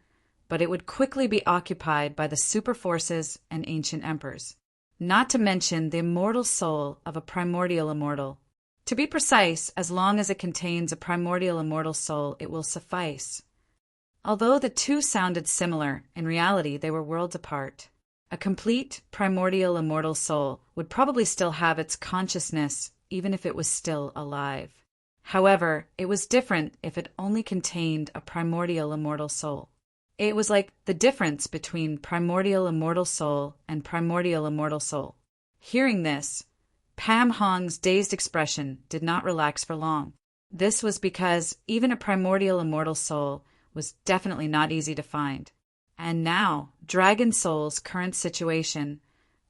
but it would quickly be occupied by the super forces and ancient emperors. Not to mention the immortal soul of a primordial immortal. To be precise, as long as it contains a primordial immortal soul, it will suffice. Although the two sounded similar, in reality they were worlds apart. A complete primordial immortal soul would probably still have its consciousness even if it was still alive. However, it was different if it only contained a primordial immortal soul. It was like the difference between primordial immortal soul and primordial immortal soul. Hearing this, Pam Hong's dazed expression did not relax for long. This was because even a primordial immortal soul was definitely not easy to find. And now, Dragon Soul's current situation,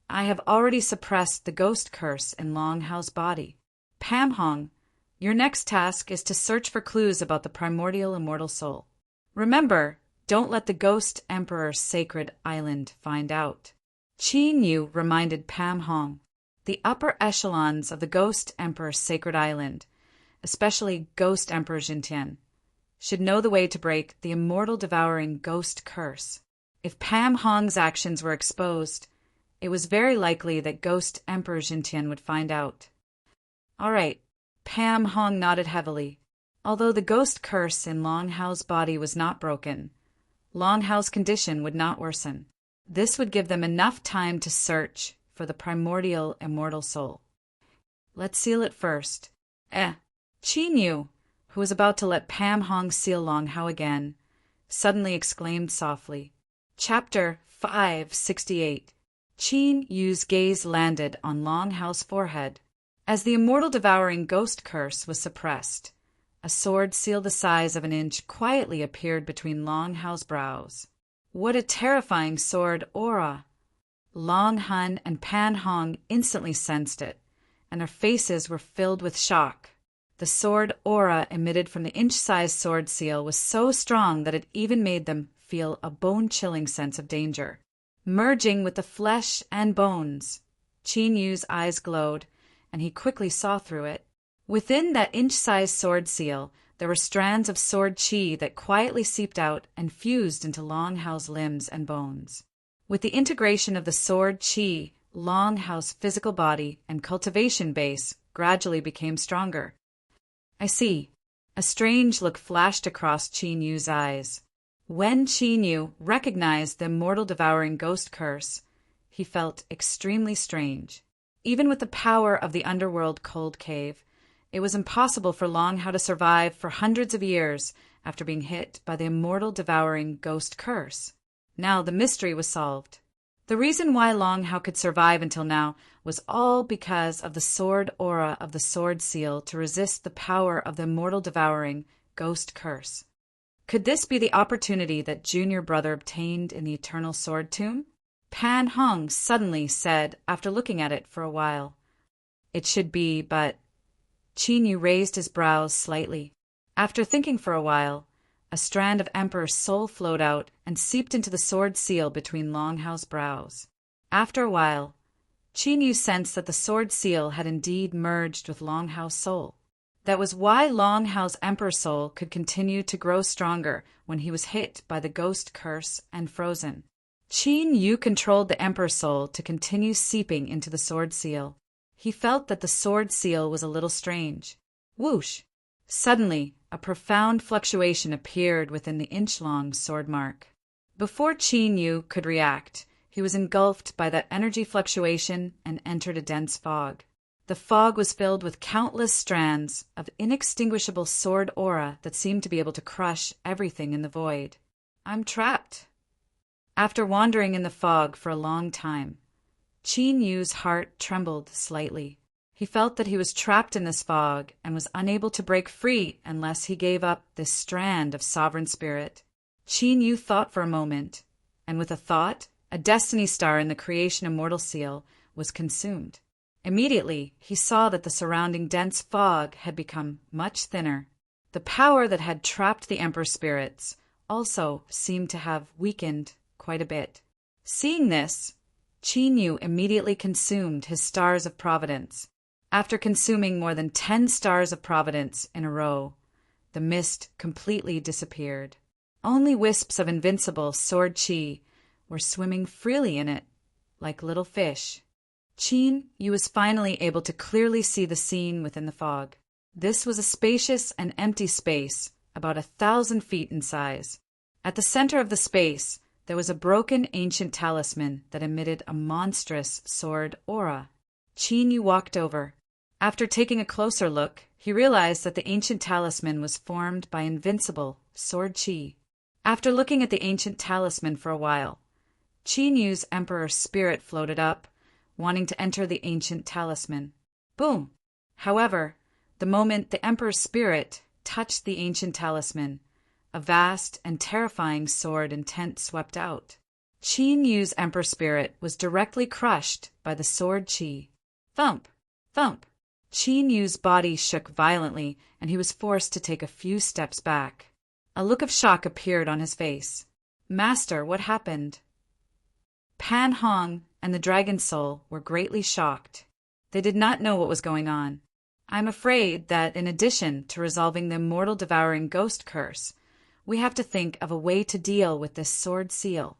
I have already suppressed the ghost curse in Long Hao's body. Pam Hong, your next task is to search for clues about the primordial immortal soul. Remember, don't let the Ghost Emperor's sacred island find out. Qin Yu reminded Pam Hong. The upper echelons of the Ghost Emperor's sacred island, especially Ghost Emperor Jintian, should know the way to break the immortal devouring ghost curse. If Pam Hong's actions were exposed, it was very likely that Ghost Emperor Jintian would find out. All right, Pam Hong nodded heavily. Although the ghost curse in Long Hao's body was not broken, Long Hao's condition would not worsen. This would give them enough time to search for the primordial immortal soul. Let's seal it first. Qin Yu, who was about to let Pam Hong seal Long Hao again, suddenly exclaimed softly. Chapter 568. Qin Yu's gaze landed on Long Hao's forehead. As the immortal devouring ghost curse was suppressed, a sword seal the size of an inch quietly appeared between Long Hao's brows. What a terrifying sword aura! Long Han and Pan Hong instantly sensed it, and their faces were filled with shock. The sword aura emitted from the inch-sized sword seal was so strong that it even made them feel a bone-chilling sense of danger. Merging with the flesh and bones, Qin Yu's eyes glowed, and he quickly saw through it. Within that inch-sized sword seal, there were strands of sword qi that quietly seeped out and fused into Long Hao's limbs and bones. With the integration of the sword qi, Long Hao's physical body and cultivation base gradually became stronger. I see. A strange look flashed across Qin Yu's eyes. When Qin Yu recognized the immortal devouring ghost curse, he felt extremely strange. Even with the power of the underworld cold cave, it was impossible for Long Hao to survive for hundreds of years after being hit by the immortal devouring ghost curse. Now the mystery was solved. The reason why Long Hao could survive until now was all because of the sword aura of the sword seal to resist the power of the immortal devouring ghost curse. Could this be the opportunity that Junior Brother obtained in the Eternal Sword Tomb? Pan Hong suddenly said after looking at it for a while. It should be, but... Qin Yu raised his brows slightly. After thinking for a while, a strand of Emperor's soul flowed out and seeped into the sword seal between Long Hao's brows. After a while, Qin Yu sensed that the sword seal had indeed merged with Long Hao's soul. That was why Long Hao's Emperor soul could continue to grow stronger when he was hit by the ghost curse and frozen. Qin Yu controlled the Emperor soul to continue seeping into the sword seal. He felt that the sword seal was a little strange. Whoosh! Suddenly, a profound fluctuation appeared within the inch-long sword mark. Before Qin Yu could react, he was engulfed by that energy fluctuation and entered a dense fog. The fog was filled with countless strands of inextinguishable sword aura that seemed to be able to crush everything in the void. I'm trapped. After wandering in the fog for a long time, Qin Yu's heart trembled slightly. He felt that he was trapped in this fog and was unable to break free unless he gave up this strand of sovereign spirit. Qin Yu thought for a moment, and with a thought, a destiny star in the creation immortal seal was consumed. Immediately, he saw that the surrounding dense fog had become much thinner. The power that had trapped the Emperor's spirits also seemed to have weakened quite a bit. Seeing this, Qin Yu immediately consumed his stars of providence. After consuming more than 10 stars of providence in a row, the mist completely disappeared. Only wisps of invincible sword qi were swimming freely in it, like little fish. Qin Yu was finally able to clearly see the scene within the fog. This was a spacious and empty space, about 1,000 feet in size. At the center of the space, there was a broken ancient talisman that emitted a monstrous sword aura. Qin Yu walked over. After taking a closer look, he realized that the ancient talisman was formed by invincible sword chi. After looking at the ancient talisman for a while, Qin Yu's emperor spirit floated up, wanting to enter the ancient talisman. Boom! However, the moment the emperor's spirit touched the ancient talisman, a vast and terrifying sword intent swept out. Qin Yu's emperor spirit was directly crushed by the sword chi. Thump! Thump! Qin Yu's body shook violently, and he was forced to take a few steps back. A look of shock appeared on his face. Master, what happened? Pan Hong and the Dragon Soul were greatly shocked. They did not know what was going on. I'm afraid that in addition to resolving the immortal devouring ghost curse, we have to think of a way to deal with this sword seal.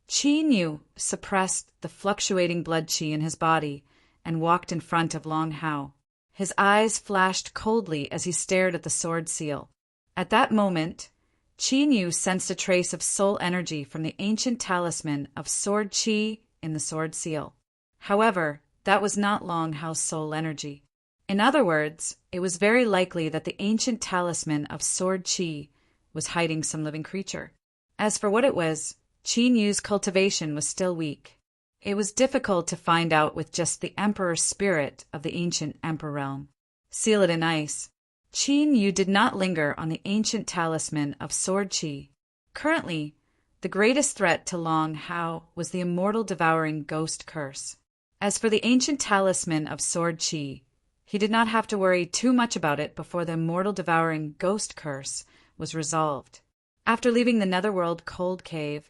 Qin Yu suppressed the fluctuating blood qi in his body and walked in front of Long Hao. His eyes flashed coldly as he stared at the sword seal. At that moment, Qin Yu sensed a trace of soul energy from the ancient talisman of sword qi in the sword seal. However, that was not Long Hao's soul energy. In other words, it was very likely that the ancient talisman of sword qi was hiding some living creature. As for what it was, Qin Yu's cultivation was still weak. It was difficult to find out with just the emperor's spirit of the ancient emperor realm. Seal it in ice. Qin Yu did not linger on the ancient talisman of sword qi. Currently, the greatest threat to Long Hao was the immortal devouring ghost curse. As for the ancient talisman of sword qi, he did not have to worry too much about it before the immortal devouring ghost curse was resolved. After leaving the netherworld cold cave,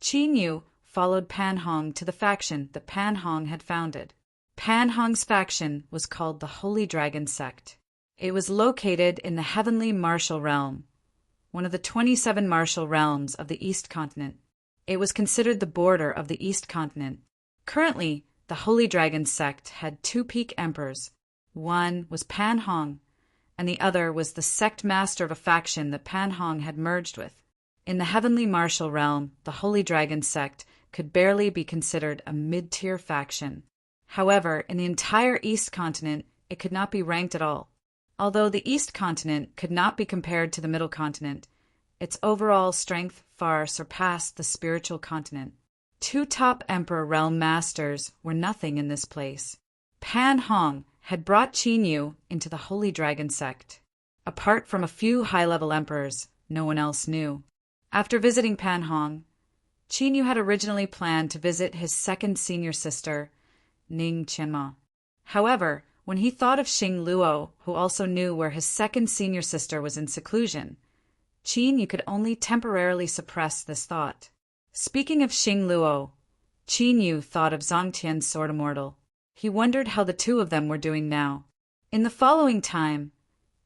Qin Yu followed Pan Hong to the faction that Pan Hong had founded. Pan Hong's faction was called the Holy Dragon Sect. It was located in the Heavenly Martial Realm, one of the 27 martial realms of the East Continent. It was considered the border of the East Continent. Currently, the Holy Dragon Sect had two peak emperors. One was Pan Hong, and the other was the sect master of a faction that Pan Hong had merged with. In the Heavenly Martial Realm, the Holy Dragon Sect could barely be considered a mid-tier faction. However, in the entire East Continent, it could not be ranked at all. Although the East Continent could not be compared to the Middle Continent, its overall strength far surpassed the Spiritual Continent. Two top Emperor Realm Masters were nothing in this place. Pan Hong had brought Qin Yu into the Holy Dragon Sect. Apart from a few high-level emperors, no one else knew. After visiting Pan Hong, Qin Yu had originally planned to visit his second senior sister, Ning Qianma. However, when he thought of Xing Luo, who also knew where his second senior sister was in seclusion, Qin Yu could only temporarily suppress this thought. Speaking of Xing Luo, Qin Yu thought of Zhang Tian's sword immortal. He wondered how the two of them were doing now. In the following time,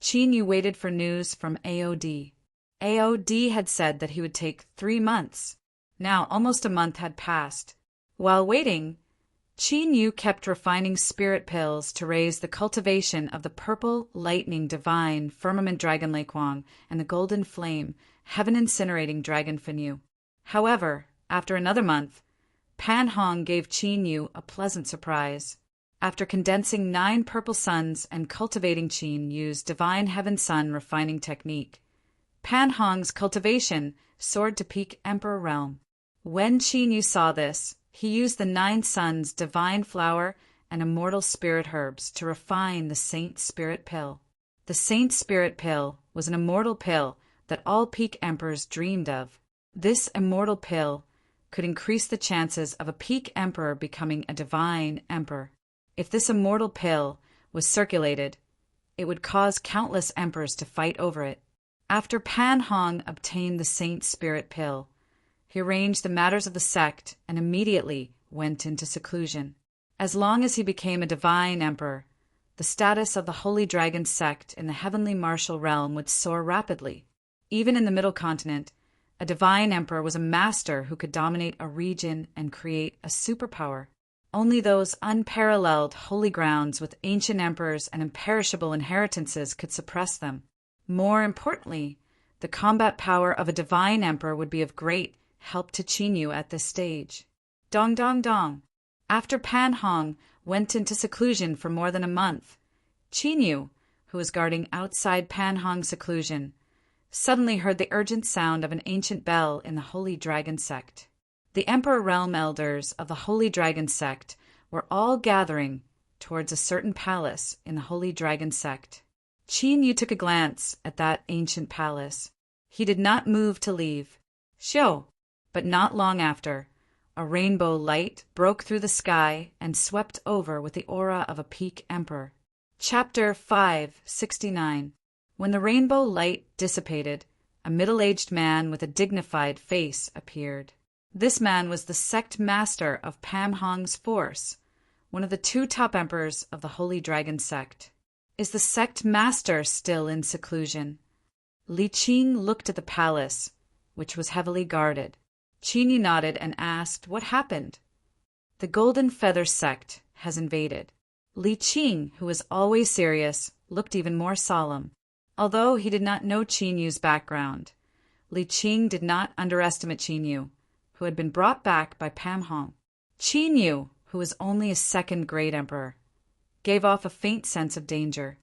Qin Yu waited for news from AOD. AOD had said that he would take 3 months. Now almost a month had passed. While waiting, Qin Yu kept refining spirit pills to raise the cultivation of the purple, lightning, divine, firmament dragon Lake Wang and the golden flame, heaven incinerating dragon Fenyu. However, after another month, Pan Hong gave Qin Yu a pleasant surprise. After condensing 9 purple suns and cultivating Qin Yu's divine heaven sun refining technique, Pan Hong's cultivation soared to peak Emperor Realm. When Qin Yu saw this, he used the 9 suns divine flower and immortal spirit herbs to refine the Saint Spirit Pill. The Saint Spirit Pill was an immortal pill that all peak emperors dreamed of. This immortal pill could increase the chances of a peak emperor becoming a divine emperor. If this immortal pill was circulated, it would cause countless emperors to fight over it. After Pan Hong obtained the Saint Spirit Pill, he arranged the matters of the sect and immediately went into seclusion. As long as he became a divine emperor, the status of the Holy Dragon Sect in the Heavenly Martial Realm would soar rapidly. Even in the Middle Continent, a divine emperor was a master who could dominate a region and create a superpower. Only those unparalleled holy grounds with ancient emperors and imperishable inheritances could suppress them. More importantly, the combat power of a divine emperor would be of great help to Qin Yu at this stage. Dong dong dong. After Pan Hong went into seclusion for more than a month, Qin Yu, who was guarding outside Panhong's seclusion, suddenly heard the urgent sound of an ancient bell in the Holy Dragon sect. The Emperor Realm elders of the Holy Dragon sect were all gathering towards a certain palace in the Holy Dragon sect. Qin Yu took a glance at that ancient palace. He did not move to leave. But not long after, a rainbow light broke through the sky and swept over with the aura of a peak emperor. Chapter 569. When the rainbow light dissipated, a middle-aged man with a dignified face appeared. This man was the sect master of Panhong's force, one of the 2 top emperors of the Holy Dragon sect. Is the sect master still in seclusion? Li Qing looked at the palace, which was heavily guarded. Qin Yu nodded and asked what happened. The Golden Feather sect has invaded. Li Qing, who was always serious, looked even more solemn. Although he did not know Qin Yu's background, Li Qing did not underestimate Qin Yu, who had been brought back by Panhong. Qin Yu, who was only a 2nd grade emperor, gave off a faint sense of danger.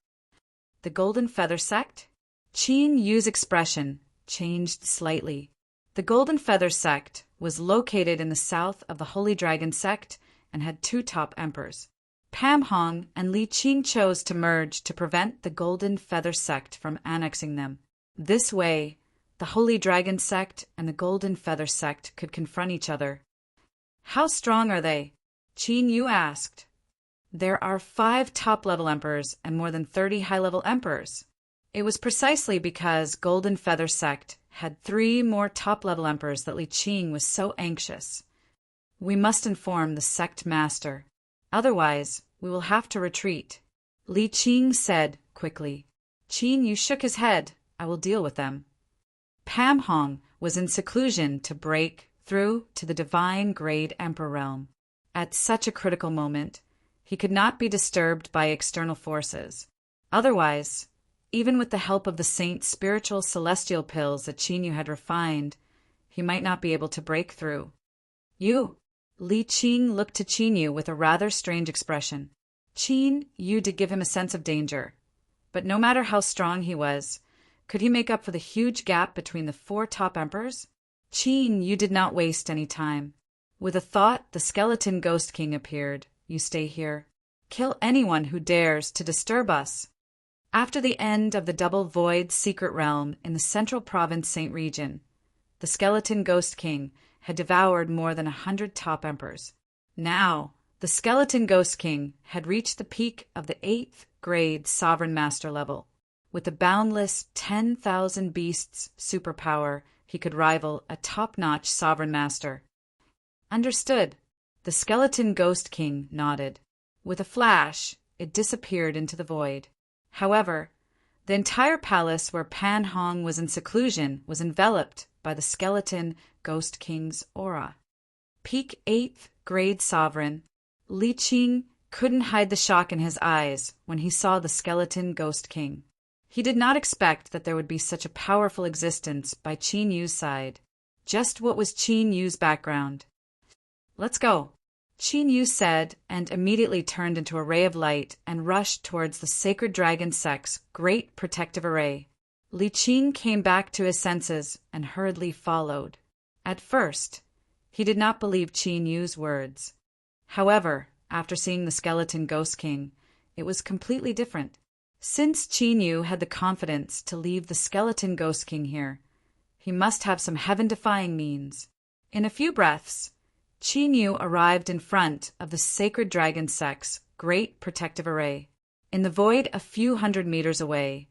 The Golden Feather sect? Qin Yu's expression changed slightly. The Golden Feather sect was located in the south of the Holy Dragon sect and had 2 top emperors. Panhong and Li Qing chose to merge to prevent the Golden Feather sect from annexing them. This way, the Holy Dragon sect and the Golden Feather sect could confront each other. How strong are they? Qin Yu asked. There are 5 top-level emperors and more than 30 high-level emperors. It was precisely because Golden Feather sect had 3 more top-level emperors that Li Qing was so anxious. We must inform the sect master. Otherwise, we will have to retreat. Li Qing said quickly. Qin Yu shook his head. I will deal with them. Panhong was in seclusion to break through to the divine grade emperor realm. At such a critical moment, he could not be disturbed by external forces. Otherwise, even with the help of the saint's spiritual celestial pills that Qin Yu had refined, he might not be able to break through. You? Li Qing looked to Qin Yu with a rather strange expression. Qin Yu did give him a sense of danger. But no matter how strong he was, could he make up for the huge gap between the 4 top emperors? Qin Yu did not waste any time. With a thought, the skeleton Ghost King appeared. You stay here. Kill anyone who dares to disturb us. After the end of the Double Void secret realm in the central province Saint region, the skeleton Ghost King had devoured more than 100 top emperors. Now, the skeleton Ghost King had reached the peak of the 8th grade sovereign master level. With the boundless 10,000 beasts superpower, he could rival a top-notch sovereign master. Understood. The skeleton Ghost King nodded. With a flash, it disappeared into the void. However, the entire palace where Panhong was in seclusion was enveloped by the skeleton Ghost King's aura. Peak 8th grade sovereign, Li Qing couldn't hide the shock in his eyes when he saw the skeleton Ghost King. He did not expect that there would be such a powerful existence by Qin Yu's side. Just what was Qin Yu's background? Let's go, Qin Yu said, and immediately turned into a ray of light and rushed towards the Sacred Dragon sect's great protective array. Li Qing came back to his senses and hurriedly followed. At first, he did not believe Qin Yu's words. However, after seeing the skeleton Ghost King, it was completely different. Since Qin Yu had the confidence to leave the skeleton Ghost King here, he must have some heaven-defying means. In a few breaths, Qin Yu arrived in front of the Sacred Dragon sect's great protective array. In the void a few hundred meters away,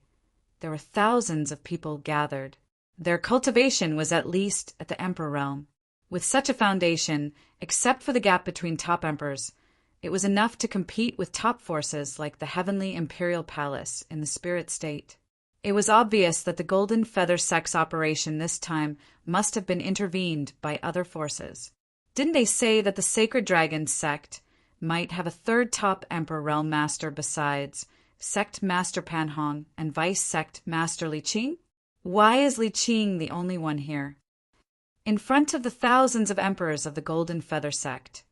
there were thousands of people gathered. Their cultivation was at least at the Emperor realm. With such a foundation, except for the gap between top emperors, it was enough to compete with top forces like the Heavenly Imperial Palace in the spirit state. It was obvious that the Golden Feather sect's operation this time must have been intervened by other forces. Didn't they say that the Sacred Dragon sect might have a 3rd top Emperor Realm Master besides Sect Master Panhong and Vice Sect Master Li Qing? Why is Li Qing the only one here? In front of the thousands of emperors of the Golden Feather sect,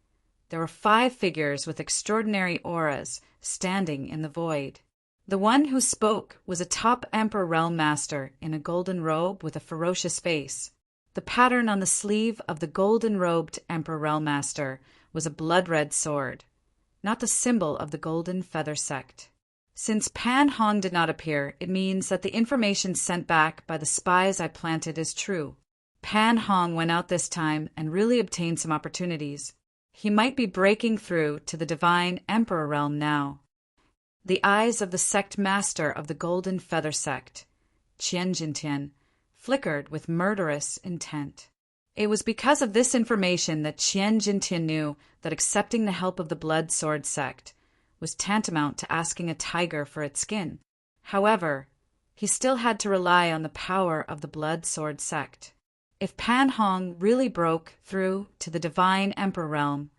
there were 5 figures with extraordinary auras standing in the void. The one who spoke was a top Emperor Realm Master in a golden robe with a ferocious face. The pattern on the sleeve of the golden-robed Emperor Realm Master was a blood-red sword, not the symbol of the Golden Feather Sect. Since Pan Hong did not appear, it means that the information sent back by the spies I planted is true. Pan Hong went out this time and really obtained some opportunities. He might be breaking through to the divine Emperor realm now. The eyes of the sect master of the Golden Feather Sect, Qian Jintian, flickered with murderous intent. It was because of this information that Qian Jintian knew that accepting the help of the Blood Sword Sect was tantamount to asking a tiger for its skin. However, he still had to rely on the power of the Blood Sword Sect. If Pan Hong really broke through to the divine Emperor realm,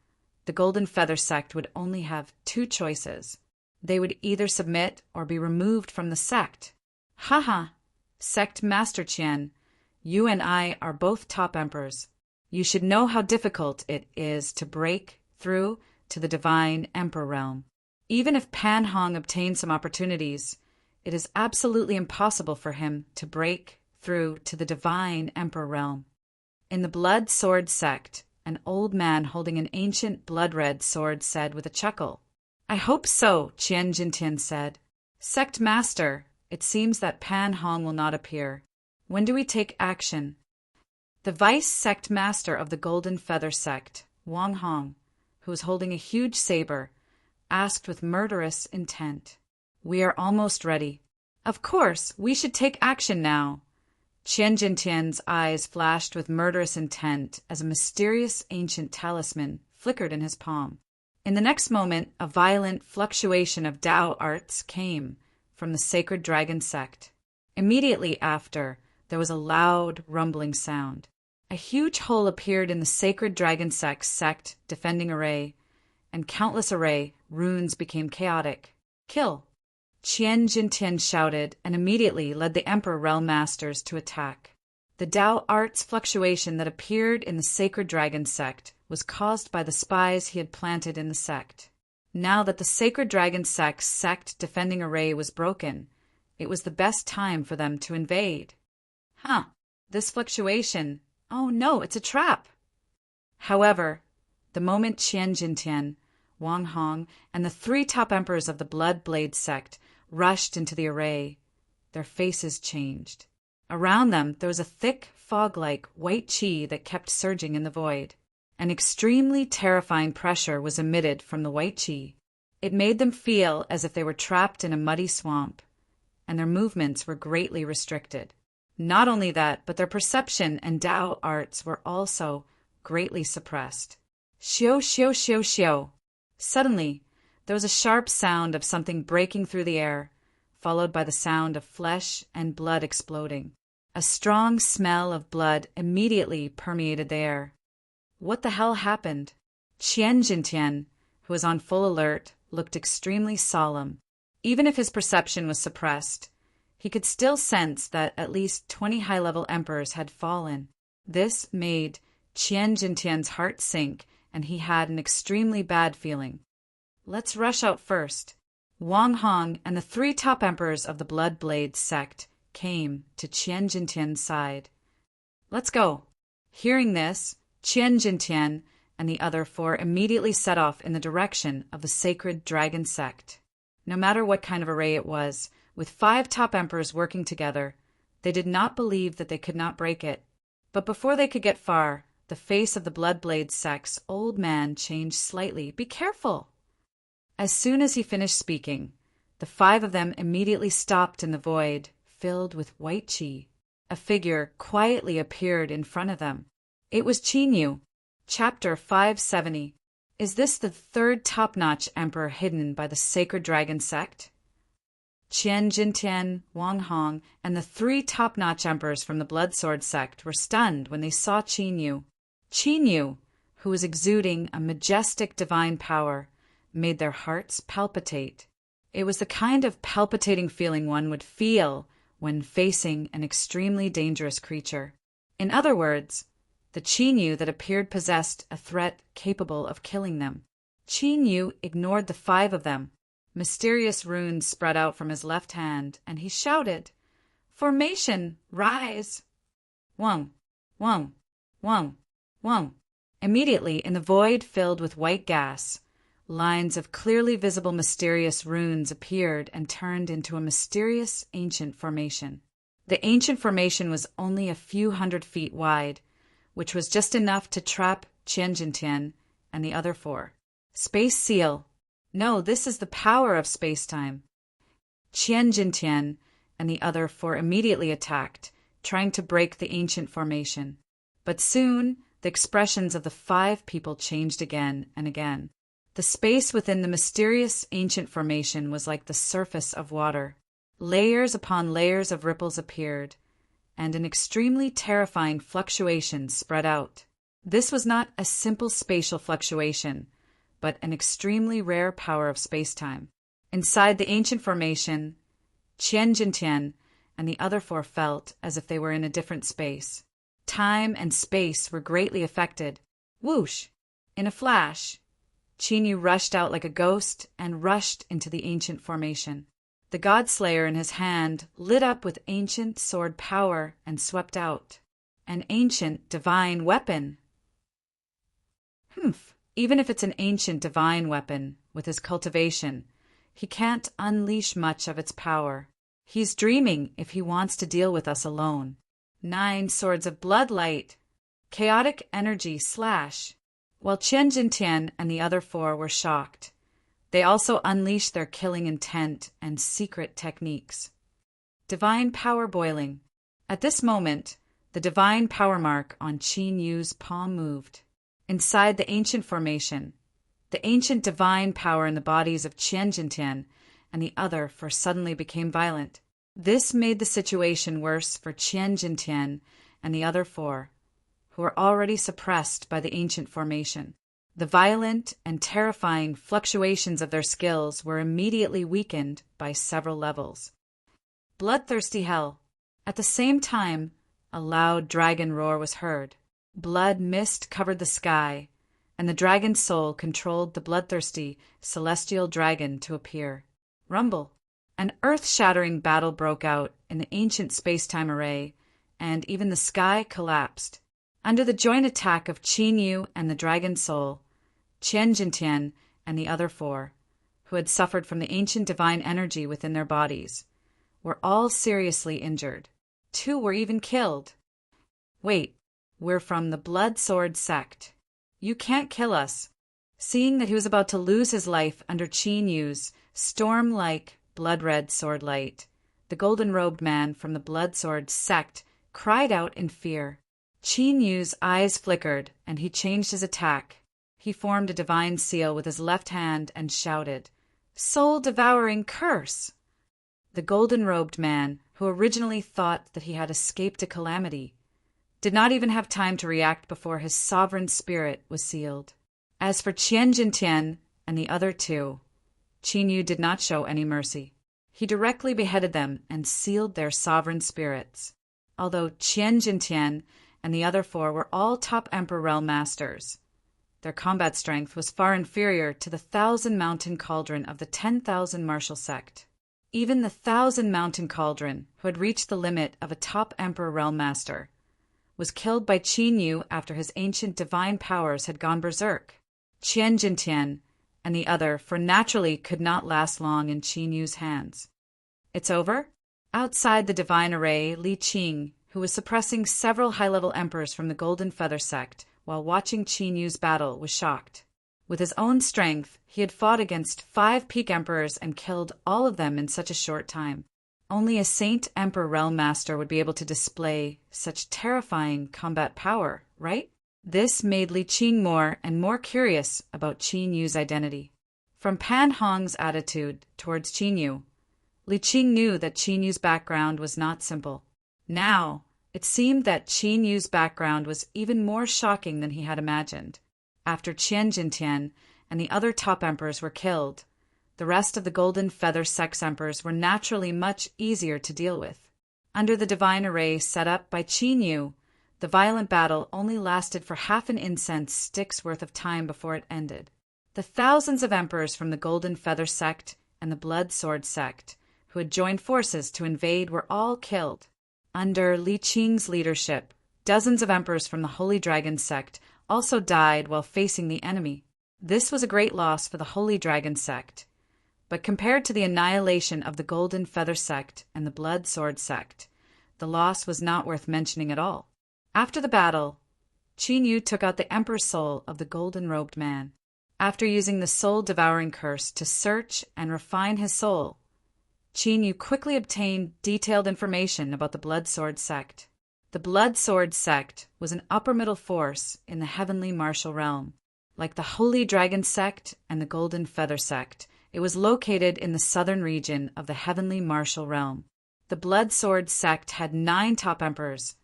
the Golden Feather Sect would only have two choices. They would either submit or be removed from the sect. Haha, Sect Master Qian, you and I are both top emperors. You should know how difficult it is to break through to the divine Emperor realm. Even if Pan Hong obtained some opportunities, it is absolutely impossible for him to break through to the divine Emperor realm. In the Blood Sword Sect, an old man holding an ancient blood-red sword said with a chuckle. I hope so, Qian Jintian said. Sect Master, it seems that Pan Hong will not appear. When do we take action? The Vice Sect Master of the Golden Feather Sect, Wang Hong, who was holding a huge saber, asked with murderous intent. We are almost ready. Of course, we should take action now. Qian Jintian's eyes flashed with murderous intent as a mysterious ancient talisman flickered in his palm. In the next moment, a violent fluctuation of Dao arts came from the Sacred Dragon Sect. Immediately after, there was a loud, rumbling sound. A huge hole appeared in the Sacred Dragon Sect defending array, and countless array runes became chaotic. Kill! Qian Jintian shouted and immediately led the Emperor Realm Masters to attack. The Dao arts fluctuation that appeared in the Sacred Dragon Sect was caused by the spies he had planted in the sect. Now that the Sacred Dragon Sect defending array was broken, it was the best time for them to invade. This fluctuation. Oh no, it's a trap. However, the moment Qian Jintian, Wang Hong, and the three top emperors of the Blood Blade Sect rushed into the array, their faces changed. Around them there was a thick, fog-like white qi that kept surging in the void. An extremely terrifying pressure was emitted from the white qi. It made them feel as if they were trapped in a muddy swamp, and their movements were greatly restricted. Not only that, but their perception and Dao arts were also greatly suppressed. Xiu, xiu, xiu, xiu. Suddenly, there was a sharp sound of something breaking through the air, followed by the sound of flesh and blood exploding. A strong smell of blood immediately permeated the air. What the hell happened? Qian Jintian, who was on full alert, looked extremely solemn. Even if his perception was suppressed, he could still sense that at least 20 high-level emperors had fallen. This made Qian Jintian's heart sink, and he had an extremely bad feeling. Let's rush out first. Wang Hong and the three top emperors of the Blood Blade Sect came to Qian Jintian's side. Let's go. Hearing this, Qian Jintian and the other four immediately set off in the direction of the Sacred Dragon Sect. No matter what kind of array it was, with 5 top emperors working together, they did not believe that they could not break it. But before they could get far, the face of the Bloodblade Sect's old man changed slightly. Be careful! As soon as he finished speaking, the 5 of them immediately stopped in the void, filled with white qi. A figure quietly appeared in front of them. It was Qinyu. Chapter 570. Is this the 3rd top-notch emperor hidden by the Sacred Dragon Sect? Qian Jintian, Wang Hong, and the 3 top-notch emperors from the Blood Sword Sect were stunned when they saw Qinyu. Qinyu, who was exuding a majestic divine power, made their hearts palpitate. It was the kind of palpitating feeling one would feel when facing an extremely dangerous creature. In other words, the Qinyu that appeared possessed a threat capable of killing them. Qinyu ignored the 5 of them, Mysterious runes spread out from his left hand, and he shouted, "Formation, rise!" Whung, whung, whung, whung. Immediately, in the void filled with white gas, lines of clearly visible mysterious runes appeared and turned into a mysterious ancient formation. The ancient formation was only a few 100 feet wide, which was just enough to trap Qianjintian and the other four. Space seal. No, this is the power of space-time. Qianjintian and the other four immediately attacked, trying to break the ancient formation. But soon, the expressions of the 5 people changed again and again. The space within the mysterious ancient formation was like the surface of water. Layers upon layers of ripples appeared, and an extremely terrifying fluctuation spread out. This was not a simple spatial fluctuation, but an extremely rare power of space-time. Inside the ancient formation, Qianjintian and the other four felt as if they were in a different space. Time and space were greatly affected. Whoosh! In a flash, Qinyu rushed out like a ghost and rushed into the ancient formation. The God-Slayer in his hand lit up with ancient sword power and swept out. An ancient divine weapon. Even if it's an ancient divine weapon, with his cultivation, he can't unleash much of its power. He's dreaming if he wants to deal with us alone. 9 swords of bloodlight. Chaotic energy slash. While Chen Jintian and the other four were shocked, they also unleashed their killing intent and secret techniques. Divine power boiling. At this moment, the divine power mark on Qin Yu's palm moved. Inside the ancient formation, the ancient divine power in the bodies of Qian Jintian and the other four suddenly became violent. This made the situation worse for Qian Jintian and the other four, who were already suppressed by the ancient formation. The violent and terrifying fluctuations of their skills were immediately weakened by several levels. Bloodthirsty hell. At the same time, a loud dragon roar was heard. Blood mist covered the sky, and the dragon's soul controlled the bloodthirsty celestial dragon to appear. Rumble. An earth-shattering battle broke out in the ancient space-time array, and even the sky collapsed. Under the joint attack of Qin Yu and the dragon soul, Qian Jintian and the other four, who had suffered from the ancient divine energy within their bodies, were all seriously injured. 2 were even killed. Wait, we're from the Blood Sword sect. You can't kill us. Seeing that he was about to lose his life under Qin Yu's storm-like blood-red sword light, the golden-robed man from the Blood Sword sect cried out in fear. Qin Yu's eyes flickered, and he changed his attack. He formed a divine seal with his left hand and shouted, "Soul-devouring curse!" The golden-robed man, who originally thought that he had escaped a calamity, did not even have time to react before his sovereign spirit was sealed. As for Qian Jintian and the other 2, Qin Yu did not show any mercy. He directly beheaded them and sealed their sovereign spirits. Although Qian Jintian and the other 4 were all top Emperor realm masters, their combat strength was far inferior to the 1,000 Mountain Cauldron of the 10,000 Martial Sect. Even the 1,000 Mountain Cauldron, who had reached the limit of a top Emperor realm master, was killed by Qin Yu after his ancient divine powers had gone berserk. Qian Jintian and the other, for naturally could not last long in Qin Yu's hands. It's over? Outside the divine array, Li Qing, who was suppressing several high-level emperors from the Golden Feather sect while watching Qin Yu's battle, was shocked. With his own strength, he had fought against 5 peak emperors and killed all of them in such a short time. Only a Saint Emperor Realm Master would be able to display such terrifying combat power, right? This made Li Qing more and more curious about Qin Yu's identity. From Pan Hong's attitude towards Qin Yu, Li Qing knew that Qin Yu's background was not simple. Now, it seemed that Qin Yu's background was even more shocking than he had imagined. After Qian Jintian and the other top emperors were killed, the rest of the Golden Feather Sex Emperors were naturally much easier to deal with. Under the divine array set up by Qin Yu, the violent battle only lasted for half an incense stick's worth of time before it ended. The thousands of emperors from the Golden Feather Sect and the Blood Sword sect, who had joined forces to invade, were all killed. Under Li Qing's leadership, dozens of emperors from the Holy Dragon sect also died while facing the enemy. This was a great loss for the Holy Dragon sect, but compared to the annihilation of the Golden Feather sect and the Blood Sword sect, the loss was not worth mentioning at all. After the battle, Qin Yu took out the Emperor's soul of the golden-robed man. After using the soul-devouring curse to search and refine his soul, Qin Yu quickly obtained detailed information about the Blood Sword sect. The Blood Sword sect was an upper-middle force in the heavenly martial realm. Like the Holy Dragon sect and the Golden Feather sect, it was located in the southern region of the heavenly martial realm. The Blood Sword sect had 9 top emperors,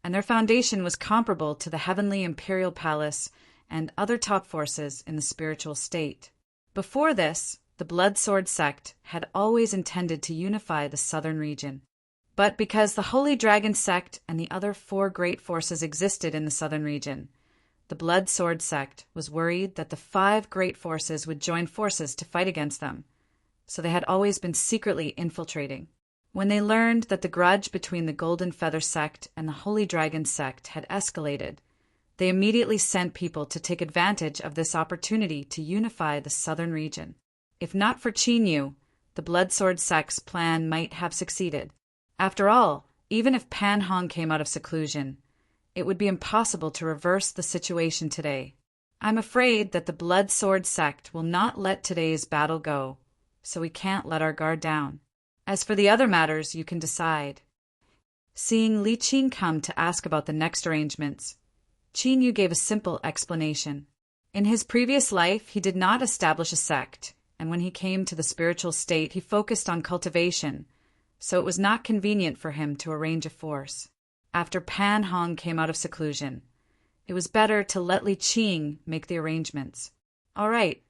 and their foundation was comparable to the heavenly imperial palace and other top forces in the spiritual state. Before this, the Blood Sword sect had always intended to unify the southern region. But because the Holy Dragon sect and the other 4 great forces existed in the southern region, the Blood Sword sect was worried that the 5 great forces would join forces to fight against them, so they had always been secretly infiltrating. When they learned that the grudge between the Golden Feather sect and the Holy Dragon sect had escalated, they immediately sent people to take advantage of this opportunity to unify the southern region. If not for Qin Yu, the Blood Sword sect's plan might have succeeded. After all, even if Pan Hong came out of seclusion, it would be impossible to reverse the situation today. I'm afraid that the Blood Sword sect will not let today's battle go, so we can't let our guard down. As for the other matters, you can decide. Seeing Li Qing come to ask about the next arrangements, Qin Yu gave a simple explanation. In his previous life, he did not establish a sect, and when he came to the spiritual state, he focused on cultivation, so it was not convenient for him to arrange a force. After Pan Hong came out of seclusion, it was better to let Li Qing make the arrangements. All right.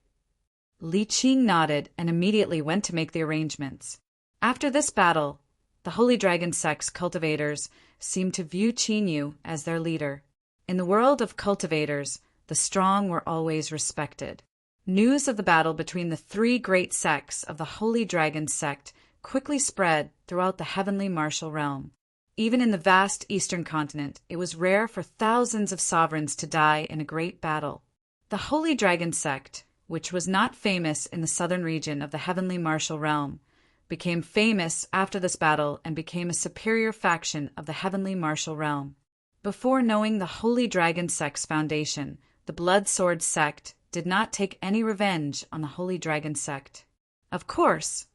Li Qing nodded and immediately went to make the arrangements. After this battle, the Holy Dragon sect's cultivators seemed to view Qin Yu as their leader. In the world of cultivators, the strong were always respected. News of the battle between the 3 great sects of the Holy Dragon sect quickly spread throughout the heavenly martial realm. Even in the vast eastern continent, it was rare for thousands of sovereigns to die in a great battle. The Holy Dragon sect, which was not famous in the southern region of the heavenly martial realm, became famous after this battle and became a superior faction of the heavenly martial realm. Before knowing the Holy Dragon sect's foundation, the Blood Sword sect did not take any revenge on the Holy Dragon sect. Of course,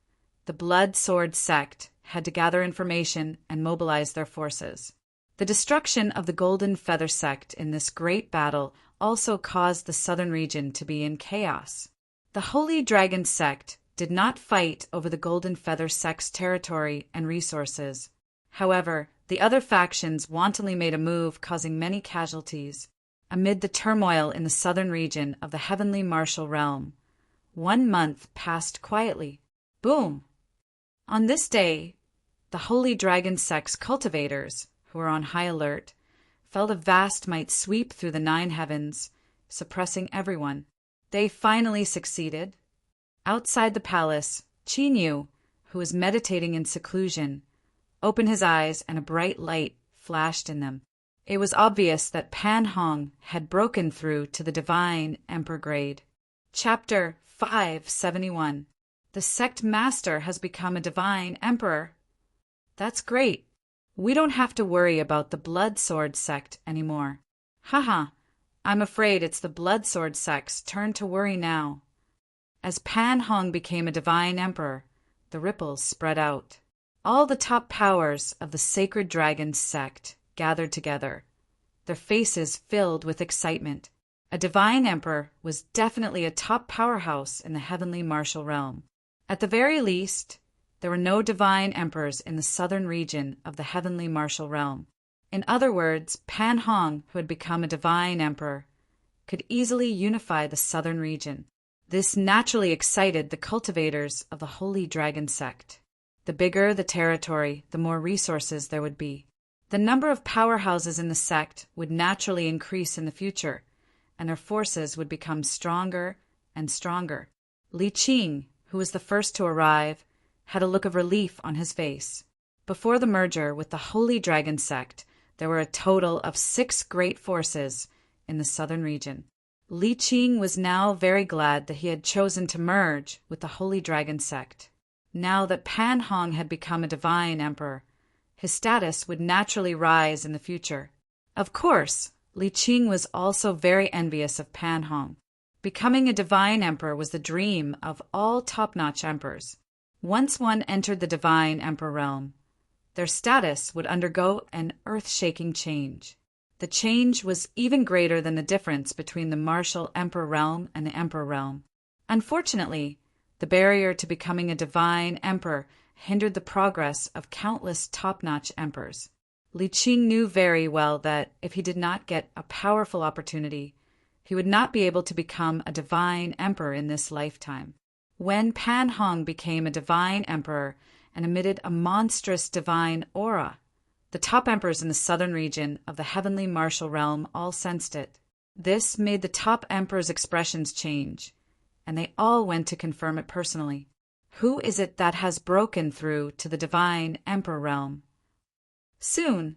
the Blood Sword sect had to gather information and mobilize their forces. The destruction of the Golden Feather sect in this great battle also caused the southern region to be in chaos. The Holy Dragon sect did not fight over the Golden Feather sect's territory and resources. However, the other factions wantonly made a move, causing many casualties. Amid the turmoil in the southern region of the heavenly martial realm, 1 month passed quietly. Boom! On this day, the Holy Dragon sect's cultivators, who were on high alert, felt a vast might sweep through the 9 heavens, suppressing everyone. They finally succeeded. Outside the palace, Qin Yu, who was meditating in seclusion, opened his eyes and a bright light flashed in them. It was obvious that Pan Hong had broken through to the divine emperor grade. Chapter 571. The sect master has become a divine emperor. That's great. We don't have to worry about the Blood Sword sect anymore. Haha, I'm afraid it's the Blood Sword sect's turn to worry now. As Pan Hong became a divine emperor, the ripples spread out. All the top powers of the Sacred Dragon sect gathered together, their faces filled with excitement. A divine emperor was definitely a top powerhouse in the heavenly martial realm. At the very least, there were no divine emperors in the southern region of the heavenly martial realm. In other words, Pan Hong, who had become a divine emperor, could easily unify the southern region. This naturally excited the cultivators of the Holy Dragon sect. The bigger the territory, the more resources there would be. The number of powerhouses in the sect would naturally increase in the future, and their forces would become stronger and stronger. Li Qing, who was the first to arrive, had a look of relief on his face. Before the merger with the Holy Dragon sect, there were a total of 6 great forces in the southern region. Li Qing was now very glad that he had chosen to merge with the Holy Dragon sect. Now that Pan Hong had become a divine emperor, his status would naturally rise in the future. Of course, Li Qing was also very envious of Pan Hong. Becoming a divine emperor was the dream of all top-notch emperors. Once one entered the divine emperor realm, their status would undergo an earth-shaking change. The change was even greater than the difference between the martial emperor realm and the emperor realm. Unfortunately, the barrier to becoming a divine emperor hindered the progress of countless top-notch emperors. Li Qing knew very well that if he did not get a powerful opportunity, he would not be able to become a divine emperor in this lifetime. When Pan Hong became a divine emperor and emitted a monstrous divine aura, the top emperors in the southern region of the heavenly martial realm all sensed it. This made the top emperors' expressions change, and they all went to confirm it personally. Who is it that has broken through to the divine emperor realm? Soon,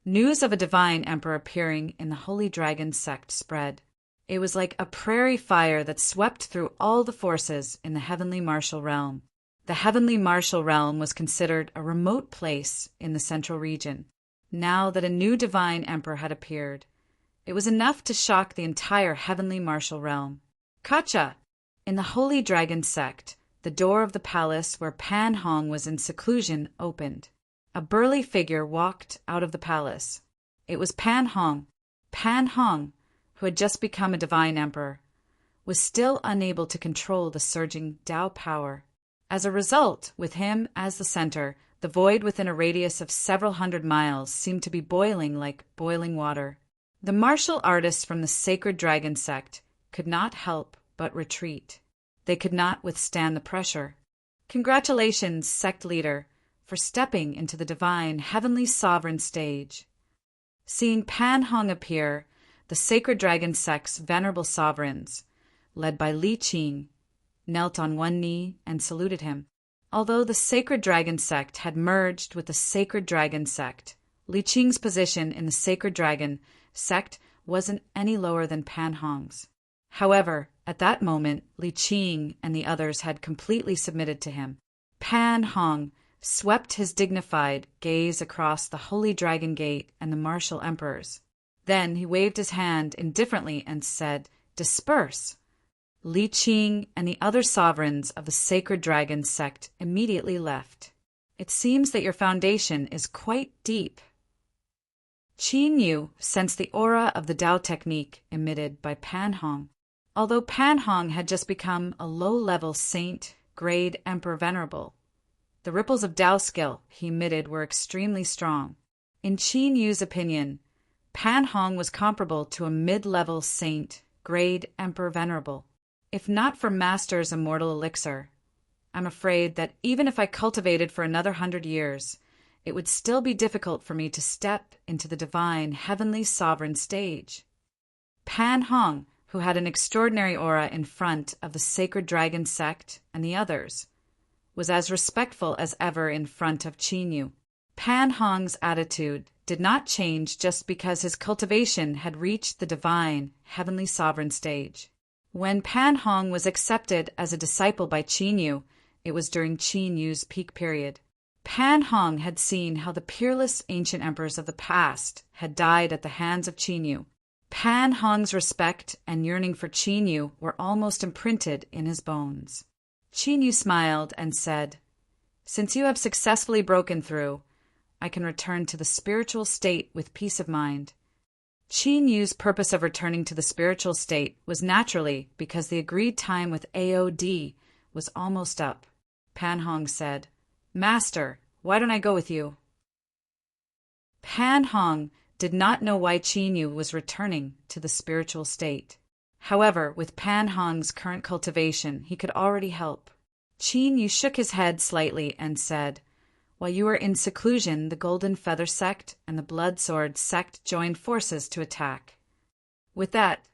news of a divine emperor appearing in the Holy Dragon sect spread. It was like a prairie fire that swept through all the forces in the heavenly martial realm. The heavenly martial realm was considered a remote place in the central region. Now that a new divine emperor had appeared, it was enough to shock the entire heavenly martial realm. Kacha! In the Holy Dragon sect, the door of the palace where Pan Hong was in seclusion opened. A burly figure walked out of the palace. It was Pan Hong. Pan Hong, who had just become a divine emperor, was still unable to control the surging Tao power. As a result, with him as the center, the void within a radius of several hundred miles seemed to be boiling like boiling water. The martial artists from the Sacred Dragon sect could not help but retreat. They could not withstand the pressure. Congratulations, sect leader, for stepping into the divine heavenly sovereign stage. Seeing Pan Hong appear, the Sacred Dragon sect's venerable sovereigns, led by Li Qing, knelt on one knee and saluted him. Although the Sacred Dragon sect had merged with the Sacred Dragon sect, Li Qing's position in the Sacred Dragon sect wasn't any lower than Pan Hong's. However, at that moment, Li Qing and the others had completely submitted to him. Pan Hong swept his dignified gaze across the Holy Dragon Gate and the martial emperors. Then he waved his hand indifferently and said, "Disperse." Li Qing and the other sovereigns of the Sacred Dragon sect immediately left. "It seems that your foundation is quite deep." Qin Yu sensed the aura of the Tao technique emitted by Pan Hong. Although Pan Hong had just become a low-level saint, grade Emperor Venerable, the ripples of Tao skill he emitted were extremely strong. In Qin Yu's opinion, Pan Hong was comparable to a mid-level saint, grade Emperor Venerable. If not for Master's immortal elixir, I'm afraid that even if I cultivated for another 100 years, it would still be difficult for me to step into the divine heavenly sovereign stage. Pan Hong, who had an extraordinary aura in front of the Sacred Dragon sect and the others, was as respectful as ever in front of Qin Yu. Pan Hong's attitude did not change just because his cultivation had reached the divine heavenly sovereign stage. When Pan Hong was accepted as a disciple by Qin Yu, it was during Qin Yu's peak period. Pan Hong had seen how the peerless ancient emperors of the past had died at the hands of Qin Yu. Pan Hong's respect and yearning for Qin Yu were almost imprinted in his bones. Qin Yu smiled and said, "Since you have successfully broken through, I can return to the spiritual state with peace of mind." Qin Yu's purpose of returning to the spiritual state was naturally because the agreed time with AOD was almost up. Pan Hong said, "Master, why don't I go with you?" Pan Hong did not know why Qin Yu was returning to the spiritual state. However, with Pan Hong's current cultivation, he could already help. Qin Yu shook his head slightly and said, "While you were in seclusion, the Golden Feather sect and the Blood Sword sect joined forces to attack." With that,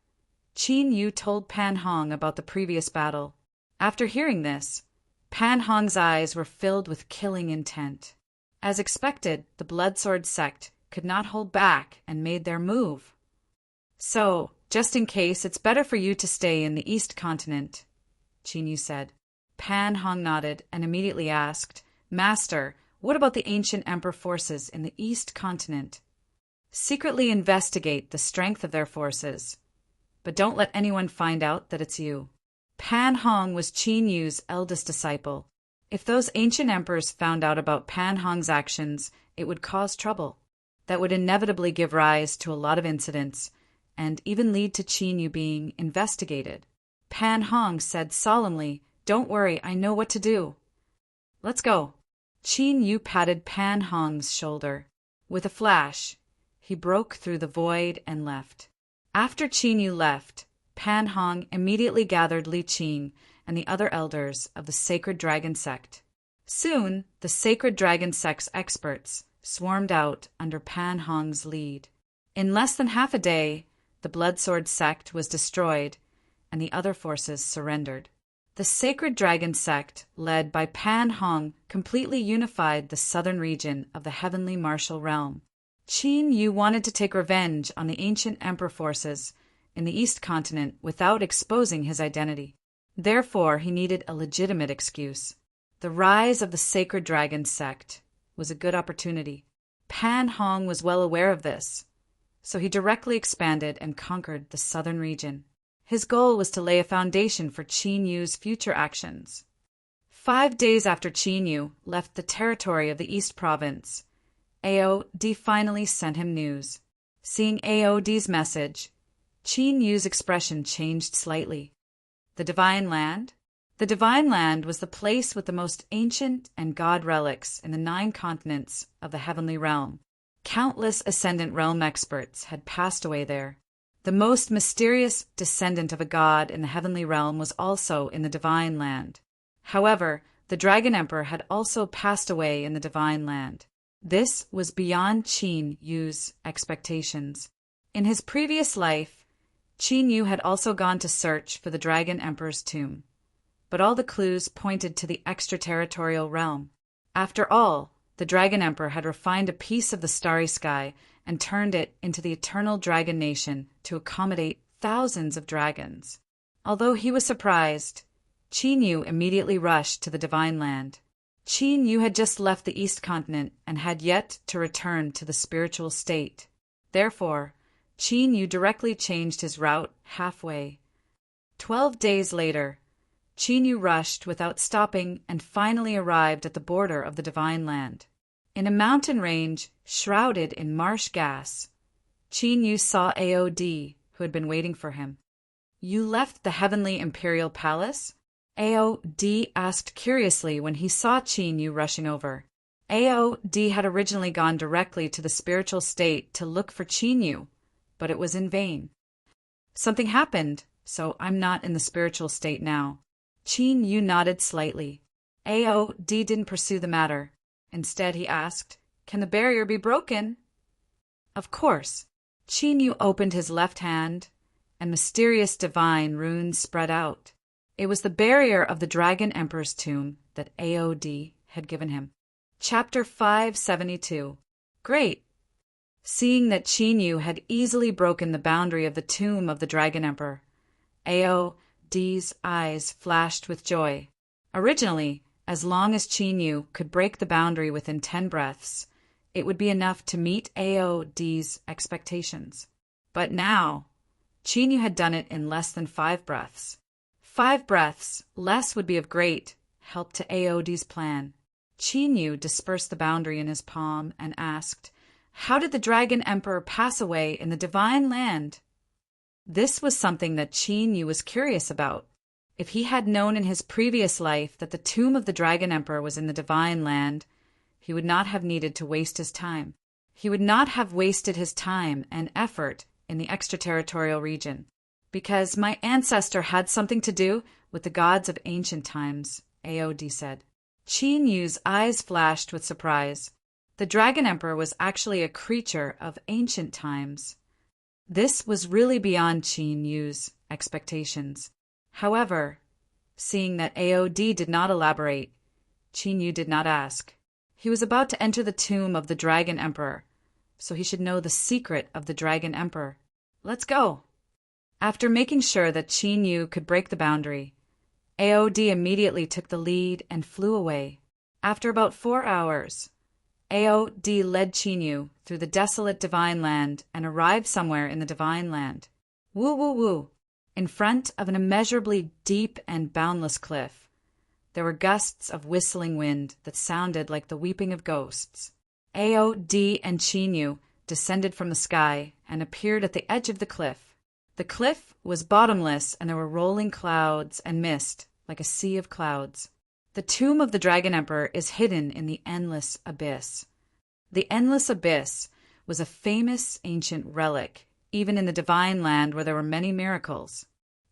Qin Yu told Pan Hong about the previous battle. After hearing this, Pan Hong's eyes were filled with killing intent. As expected, the Bloodsword sect could not hold back and made their move. So, just in case, it's better for you to stay in the East Continent, Qin Yu said. Pan Hong nodded and immediately asked, Master, what about the ancient Emperor forces in the East Continent? Secretly investigate the strength of their forces, but don't let anyone find out that it's you. Pan Hong was Qin Yu's eldest disciple. If those ancient emperors found out about Pan Hong's actions, it would cause trouble. That would inevitably give rise to a lot of incidents, and even lead to Qin Yu being investigated. Pan Hong said solemnly, Don't worry, I know what to do. Let's go. Qin Yu patted Pan Hong's shoulder. With a flash, he broke through the void and left. After Qin Yu left, Pan Hong immediately gathered Li Qin and the other elders of the Sacred Dragon Sect. Soon, the Sacred Dragon Sect's experts swarmed out under Pan Hong's lead. In less than half a day, the Bloodsword sect was destroyed, and the other forces surrendered. The Sacred Dragon Sect, led by Pan Hong, completely unified the southern region of the Heavenly Martial Realm. Qin Yu wanted to take revenge on the ancient Emperor forces in the East Continent without exposing his identity. Therefore, he needed a legitimate excuse. The rise of the Sacred Dragon Sect was a good opportunity. Pan Hong was well aware of this, so he directly expanded and conquered the southern region. His goal was to lay a foundation for Qin Yu's future actions. 5 days after Qin Yu left the territory of the East Province, AOD finally sent him news. Seeing AOD's message, Qin Yu's expression changed slightly. The Divine Land? The Divine Land was the place with the most ancient and god relics in the 9 continents of the Heavenly Realm. Countless Ascendant Realm experts had passed away there. The most mysterious descendant of a god in the Heavenly Realm was also in the Divine Land. However, the Dragon Emperor had also passed away in the Divine Land. This was beyond Qin Yu's expectations. In his previous life, Qin Yu had also gone to search for the Dragon Emperor's tomb, but all the clues pointed to the extraterritorial realm. After all, the Dragon Emperor had refined a piece of the starry sky and turned it into the eternal dragon nation to accommodate thousands of dragons. Although he was surprised, Qin Yu immediately rushed to the Divine Land. Qin Yu had just left the East Continent and had yet to return to the spiritual state. Therefore, Qin Yu directly changed his route halfway. 12 days later, Qin Yu rushed without stopping and finally arrived at the border of the Divine Land. In a mountain range shrouded in marsh gas, Qin Yu saw AOD, who had been waiting for him. You left the Heavenly Imperial Palace? AOD asked curiously when he saw Qin Yu rushing over. AOD had originally gone directly to the spiritual state to look for Qin Yu, but it was in vain. Something happened, so I'm not in the spiritual state now. Qin Yu nodded slightly. AOD didn't pursue the matter. Instead, he asked, Can the barrier be broken? Of course. Qin Yu opened his left hand, and mysterious divine runes spread out. It was the barrier of the Dragon Emperor's tomb that AOD had given him. Chapter 572. Great! Seeing that Qin Yu had easily broken the boundary of the tomb of the Dragon Emperor, AOD's eyes flashed with joy. Originally, as long as Qin Yu could break the boundary within 10 breaths, it would be enough to meet AOD's expectations. But now, Qin Yu had done it in less than 5 breaths. 5 breaths less would be of great help to AOD's plan. Qin Yu dispersed the boundary in his palm and asked, How did the Dragon Emperor pass away in the Divine Land? This was something that Qin Yu was curious about. If he had known in his previous life that the tomb of the Dragon Emperor was in the Divine Land, he would not have needed to waste his time. He would not have wasted his time and effort in the extraterritorial region. Because my ancestor had something to do with the gods of ancient times, AOD said. Qin Yu's eyes flashed with surprise. The Dragon Emperor was actually a creature of ancient times. This was really beyond Qin Yu's expectations. However, Seeing that AOD did not elaborate, Qin Yu did not ask. He was about to enter the tomb of the Dragon Emperor, so he should know the secret of the Dragon Emperor. Let's go! After making sure that Qin Yu could break the boundary, AOD immediately took the lead and flew away. After about 4 hours, AOD led Qin Yu through the desolate Divine Land and arrived somewhere in the Divine Land. Woo woo woo! In front of an immeasurably deep and boundless cliff, there were gusts of whistling wind that sounded like the weeping of ghosts. AOD and Qin Yu descended from the sky and appeared at the edge of the cliff. The cliff was bottomless and there were rolling clouds and mist like a sea of clouds. The tomb of the Dragon Emperor is hidden in the Endless Abyss. The Endless Abyss was a famous ancient relic, even in the Divine Land where there were many miracles.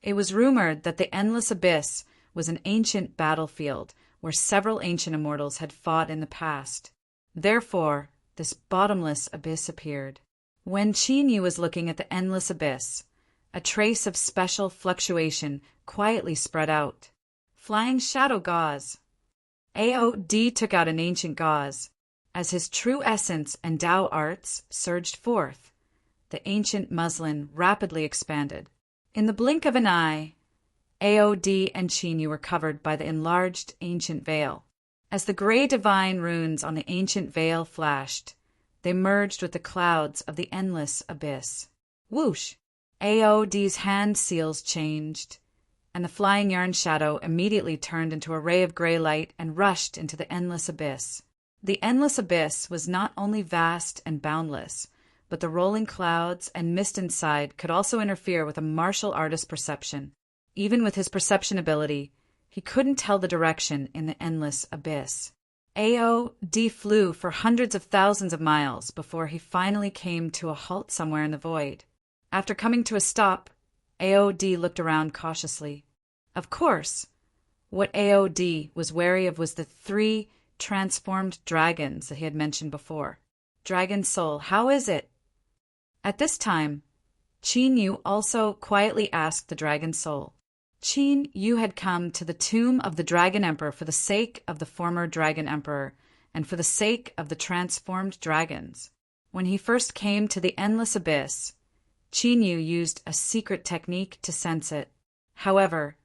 It was rumored that the Endless Abyss was an ancient battlefield where several ancient immortals had fought in the past. Therefore, this bottomless abyss appeared. When Qin Yu was looking at the Endless Abyss, a trace of special fluctuation quietly spread out. Flying shadow gauze. AOD took out an ancient gauze. As his true essence and Tao arts surged forth, the ancient muslin rapidly expanded. In the blink of an eye, AOD and Qin Yu were covered by the enlarged ancient veil. As the gray divine runes on the ancient veil flashed, they merged with the clouds of the Endless Abyss. Whoosh! AOD's hand seals changed, and the flying yarn shadow immediately turned into a ray of gray light and rushed into the Endless Abyss. The Endless Abyss was not only vast and boundless, but the rolling clouds and mist inside could also interfere with a martial artist's perception. Even with his perception ability, he couldn't tell the direction in the Endless Abyss. AOD flew for hundreds of thousands of miles before he finally came to a halt somewhere in the void. After coming to a stop, AOD looked around cautiously. Of course, what AOD was wary of was the 3 transformed dragons that he had mentioned before. Dragon Soul, how is it? At this time, Qin Yu also quietly asked the Dragon Soul. Qin Yu had come to the tomb of the Dragon Emperor for the sake of the former Dragon Emperor and for the sake of the transformed dragons. When he first came to the Endless Abyss, Qin Yu used a secret technique to sense it. However,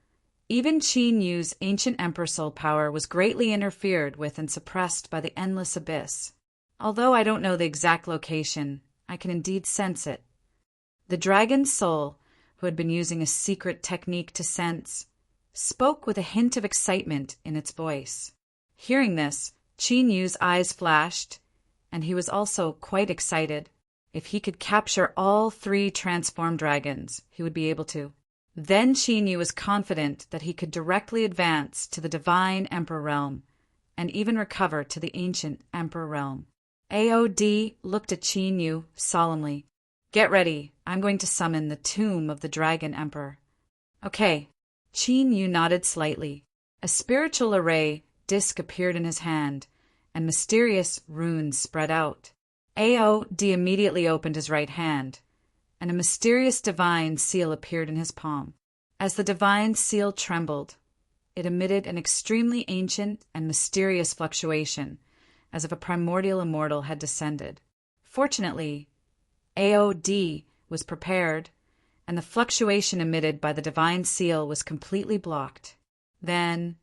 even Qin Yu's ancient Emperor soul power was greatly interfered with and suppressed by the Endless Abyss. Although I don't know the exact location, I can indeed sense it. The Dragon Soul, who had been using a secret technique to sense, spoke with a hint of excitement in its voice. Hearing this, Qin Yu's eyes flashed, and he was also quite excited. If he could capture all 3 transformed dragons, he would be able to. Then Qin Yu was confident that he could directly advance to the Divine Emperor realm, and even recover to the ancient Emperor realm. AOD looked at Qin Yu solemnly. Get ready, I'm going to summon the tomb of the Dragon Emperor. Okay. Qin Yu nodded slightly. A spiritual array disc appeared in his hand, and mysterious runes spread out. AOD immediately opened his right hand, and a mysterious divine seal appeared in his palm. As the divine seal trembled, it emitted an extremely ancient and mysterious fluctuation, as if a primordial immortal had descended. Fortunately, AOD was prepared, and the fluctuation emitted by the divine seal was completely blocked. Then,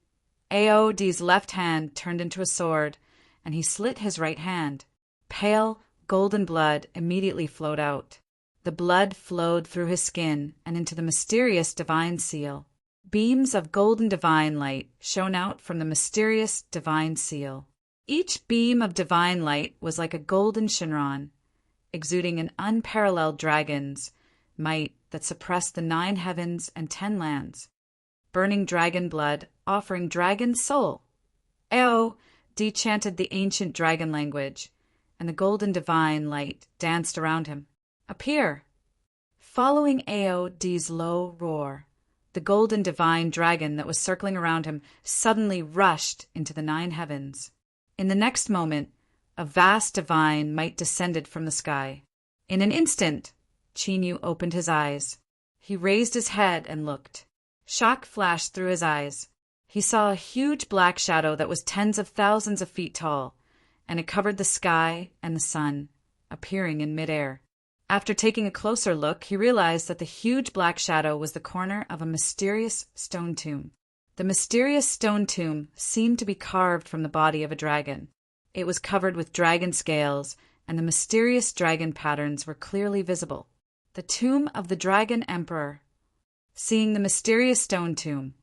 AOD's left hand turned into a sword, and he slit his right hand. Pale, golden blood immediately flowed out. The blood flowed through his skin and into the mysterious divine seal. Beams of golden divine light shone out from the mysterious divine seal. Each beam of divine light was like a golden Shinran, exuding an unparalleled dragon's might that suppressed the 9 heavens and 10 lands. Burning dragon blood, offering dragon soul. AOD chanted the ancient dragon language, and the golden divine light danced around him. Appear! Following AOD's low roar, the golden divine dragon that was circling around him suddenly rushed into the 9 heavens. In the next moment, a vast divine might descended from the sky. In an instant, Qin Yu opened his eyes. He raised his head and looked. Shock flashed through his eyes. He saw a huge black shadow that was tens of thousands of feet tall, and it covered the sky and the sun, appearing in midair. After taking a closer look, he realized that the huge black shadow was the corner of a mysterious stone tomb. The mysterious stone tomb seemed to be carved from the body of a dragon. It was covered with dragon scales, and the mysterious dragon patterns were clearly visible. The tomb of the Dragon Emperor. Seeing the mysterious stone tomb,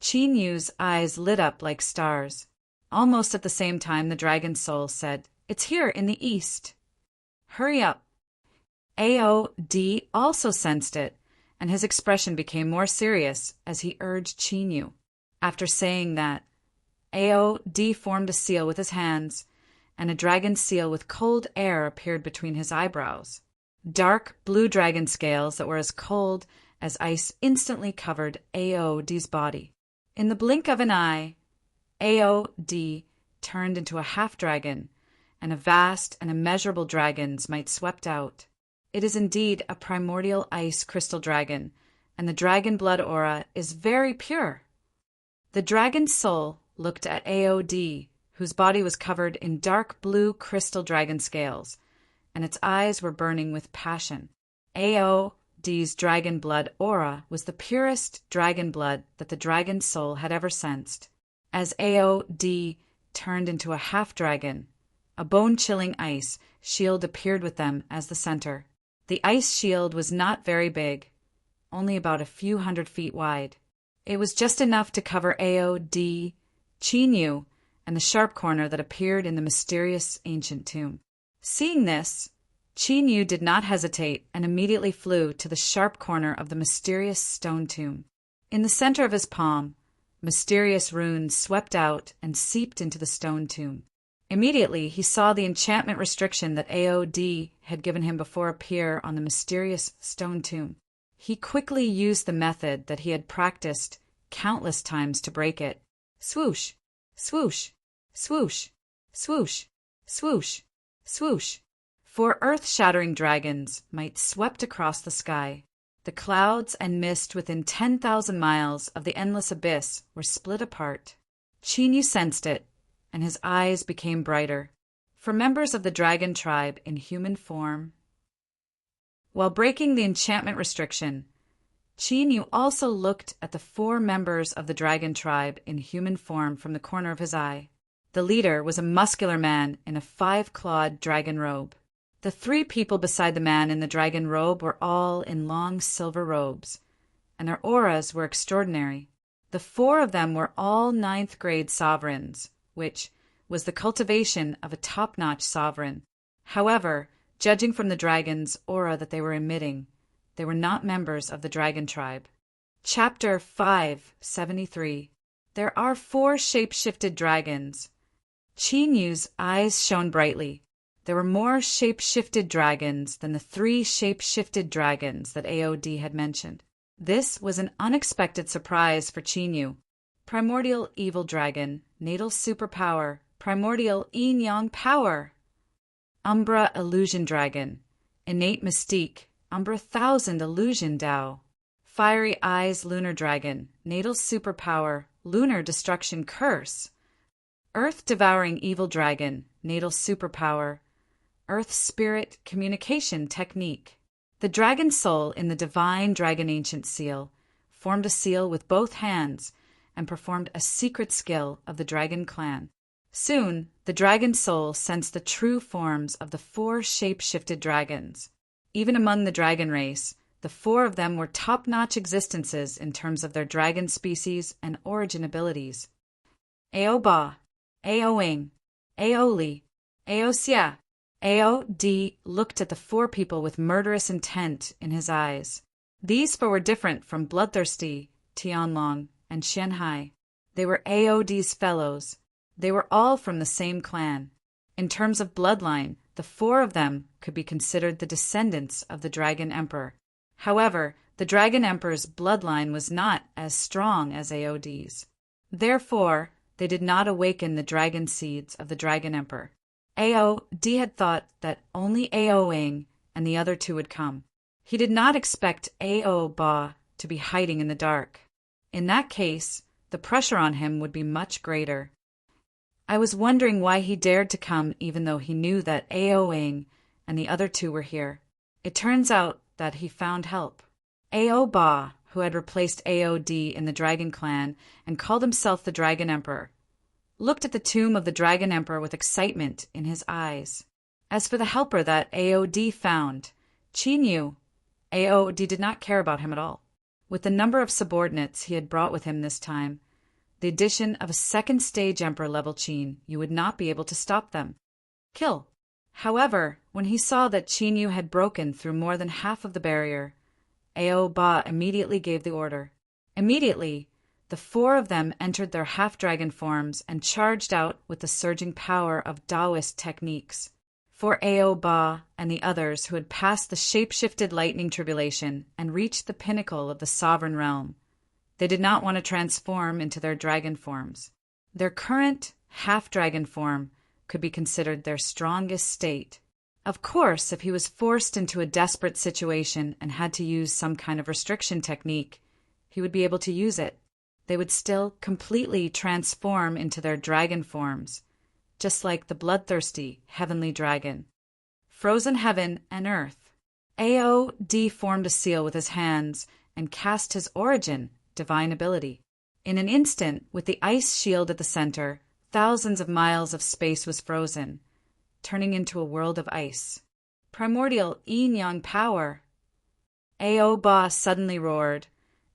Qin Yu's eyes lit up like stars. Almost at the same time, the dragon soul said, "It's here in the east. Hurry up." AOD also sensed it, and his expression became more serious as he urged Qin Yu. After saying that, AOD formed a seal with his hands, and a dragon seal with cold air appeared between his eyebrows. Dark blue dragon scales that were as cold as ice instantly covered AOD's body. In the blink of an eye, AOD turned into a half-dragon, and a vast and immeasurable dragon's might swept out. It is indeed a primordial ice crystal dragon, and the dragon blood aura is very pure. The dragon's soul looked at AOD, whose body was covered in dark blue crystal dragon scales, and its eyes were burning with passion. AOD's dragon blood aura was the purest dragon blood that the dragon's soul had ever sensed. As AOD turned into a half-dragon, a bone-chilling ice shield appeared with them as the center. The ice shield was not very big, only about a few hundred feet wide. It was just enough to cover AOD, Qin Yu, and the sharp corner that appeared in the mysterious ancient tomb. Seeing this, Qin Yu did not hesitate and immediately flew to the sharp corner of the mysterious stone tomb. In the center of his palm, mysterious runes swept out and seeped into the stone tomb. Immediately, he saw the enchantment restriction that AOD had given him before appear on the mysterious stone tomb. He quickly used the method that he had practiced countless times to break it. Swoosh, swoosh, swoosh, swoosh, swoosh, swoosh. 4 earth-shattering dragons might swept across the sky. The clouds and mist within 10,000 miles of the endless abyss were split apart. Qin Yu sensed it, and his eyes became brighter. For members of the dragon tribe in human form. While breaking the enchantment restriction, Qin Yu also looked at the 4 members of the dragon tribe in human form from the corner of his eye. The leader was a muscular man in a 5-clawed dragon robe. The 3 people beside the man in the dragon robe were all in long silver robes, and their auras were extraordinary. The 4 of them were all 9th-grade sovereigns, which was the cultivation of a top-notch sovereign. However, judging from the dragon's aura that they were emitting, they were not members of the dragon tribe. Chapter 573. There are 4 shape-shifted dragons. Qin Yu's eyes shone brightly. There were more shape-shifted dragons than the 3 shape-shifted dragons that AOD had mentioned. This was an unexpected surprise for Qin Yu. Primordial Evil Dragon, Natal Superpower, Primordial Yin-Yang Power. Umbra Illusion Dragon, Innate Mystique, Umbra 1000 Illusion Tao. Fiery Eyes Lunar Dragon, Natal Superpower, Lunar Destruction Curse. Earth Devouring Evil Dragon, Natal Superpower, Earth Spirit Communication Technique. The dragon soul in the divine Dragon Ancient seal formed a seal with both hands and performed a secret skill of the dragon clan. Soon, the dragon soul sensed the true forms of the 4 shape-shifted dragons. Even among the dragon race, the 4 of them were top-notch existences in terms of their dragon species and origin abilities. Aoba, Aoing, Aoli, Aosia. AOD looked at the 4 people with murderous intent in his eyes. These 4 were different from Bloodthirsty, Tianlong, and Shanhai. They were AOD's fellows. They were all from the same clan. In terms of bloodline, the 4 of them could be considered the descendants of the Dragon Emperor. However, the Dragon Emperor's bloodline was not as strong as AOD's. Therefore, they did not awaken the dragon seeds of the Dragon Emperor. AOD had thought that only Aoing and the other 2 would come. He did not expect Aoba to be hiding in the dark. In that case, the pressure on him would be much greater. I was wondering why he dared to come even though he knew that Ao and the other two were here. It turns out that he found help. Ao Ba, who had replaced Aod in the Dragon Clan and called himself the Dragon Emperor, looked at the tomb of the Dragon Emperor with excitement in his eyes. As for the helper that Aod found, Chi knew Aod did not care about him at all. With the number of subordinates he had brought with him this time, the addition of a second stage Emperor-level Qin, you would not be able to stop them. Kill. However, when he saw that Qin Yu had broken through more than half of the barrier, Ao Ba immediately gave the order. Immediately, the four of them entered their half-dragon forms and charged out with the surging power of Taoist techniques. For Ao Ba and the others who had passed the shape-shifted lightning tribulation and reached the pinnacle of the sovereign realm, they did not want to transform into their dragon forms. Their current half-dragon form could be considered their strongest state. Of course, if he was forced into a desperate situation and had to use some kind of restriction technique, he would be able to use it. They would still completely transform into their dragon forms, just like the bloodthirsty heavenly dragon. Frozen heaven and earth. Aod formed a seal with his hands and cast his origin, divine ability. In an instant, with the ice shield at the center, thousands of miles of space was frozen, turning into a world of ice. Primordial yin-yang power. Ao Ba suddenly roared,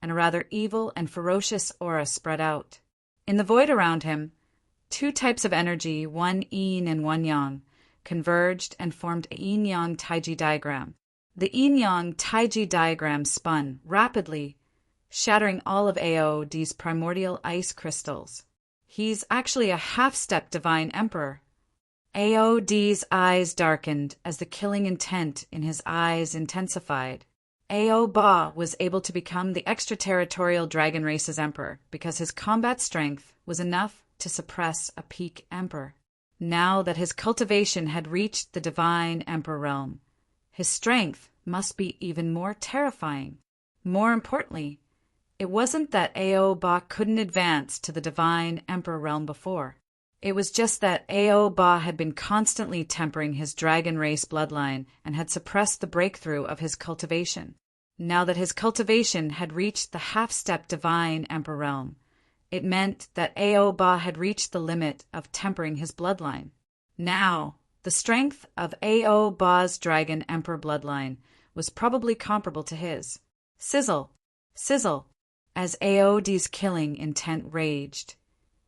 and a rather evil and ferocious aura spread out. In the void around him, two types of energy, one yin and one yang, converged and formed a yin-yang taiji diagram. The yin-yang taiji diagram spun rapidly, shattering all of Aod's primordial ice crystals. He's actually a half-step divine emperor. Aod's eyes darkened as the killing intent in his eyes intensified. Ao Ba was able to become the extraterritorial dragon race's emperor because his combat strength was enough to suppress a peak emperor. Now that his cultivation had reached the divine emperor realm, his strength must be even more terrifying. More importantly, it wasn't that Ao Ba couldn't advance to the divine emperor realm before. It was just that Ao Ba had been constantly tempering his dragon race bloodline and had suppressed the breakthrough of his cultivation. Now that his cultivation had reached the half-step divine emperor realm, it meant that Ao Ba had reached the limit of tempering his bloodline. Now, the strength of Ao Ba's dragon emperor bloodline was probably comparable to his. Sizzle, sizzle, as Aod's killing intent raged.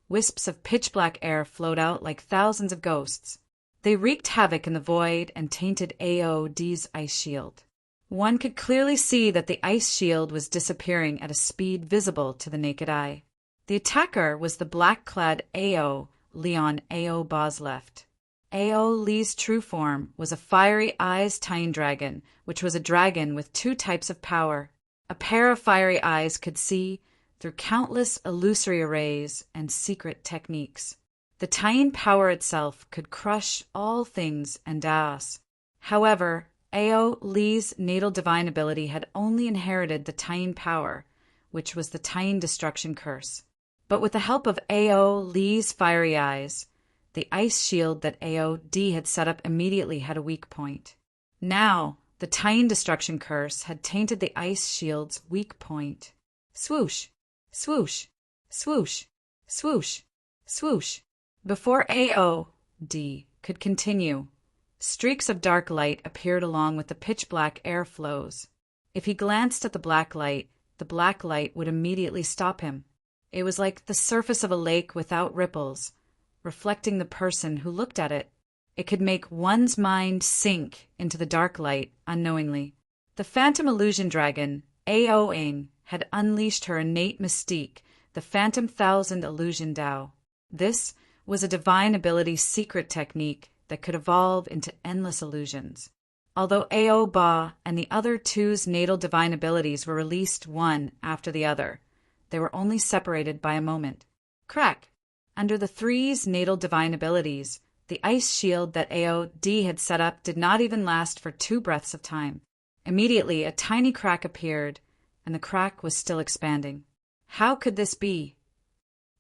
Wisps of pitch-black air flowed out like thousands of ghosts. They wreaked havoc in the void and tainted Aod's ice shield. One could clearly see that the ice shield was disappearing at a speed visible to the naked eye. The attacker was the black-clad Ao Li on Ao Ba's left. Ao Li's true form was a fiery eyes Tine dragon, which was a dragon with two types of power. A pair of fiery eyes could see through countless illusory arrays and secret techniques. The Tine power itself could crush all things and Daos. However, Ao Li's natal divine ability had only inherited the Tine power, which was the Tine destruction curse. But with the help of Ao Li's fiery eyes, the ice shield that Aod had set up immediately had a weak point. Now, the Tine destruction curse had tainted the ice shield's weak point. Swoosh, swoosh, swoosh, swoosh, swoosh. Before Aod could continue, streaks of dark light appeared along with the pitch-black air flows. If he glanced at the black light would immediately stop him. It was like the surface of a lake without ripples, reflecting the person who looked at it. It could make one's mind sink into the dark light unknowingly. The Phantom Illusion Dragon, Aoing, had unleashed her innate mystique, the Phantom Thousand Illusion Tao. This was a divine ability secret technique that could evolve into endless illusions. Although Ao Ba and the other two's natal divine abilities were released one after the other, they were only separated by a moment. Crack! Under the three's natal divine abilities, the ice shield that Aod had set up did not even last for 2 breaths of time. Immediately, a tiny crack appeared, and the crack was still expanding. How could this be?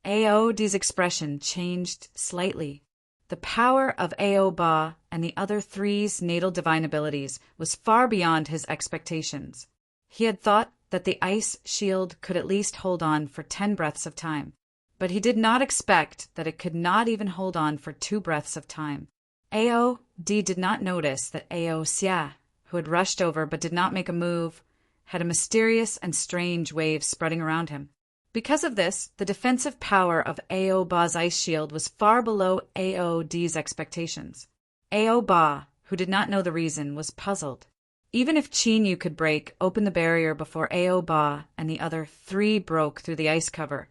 Ao's expression changed slightly. The power of Ba and the other three's natal divine abilities was far beyond his expectations. He had thought that the ice shield could at least hold on for 10 breaths of time, but he did not expect that it could not even hold on for 2 breaths of time. Aod did not notice that Xia, who had rushed over but did not make a move, had a mysterious and strange wave spreading around him. Because of this, the defensive power of Ba's ice shield was far below Aod's expectations. Ba, who did not know the reason, was puzzled. Even if Qinyu could break open the barrier before Ba and the other 3 broke through the ice cover,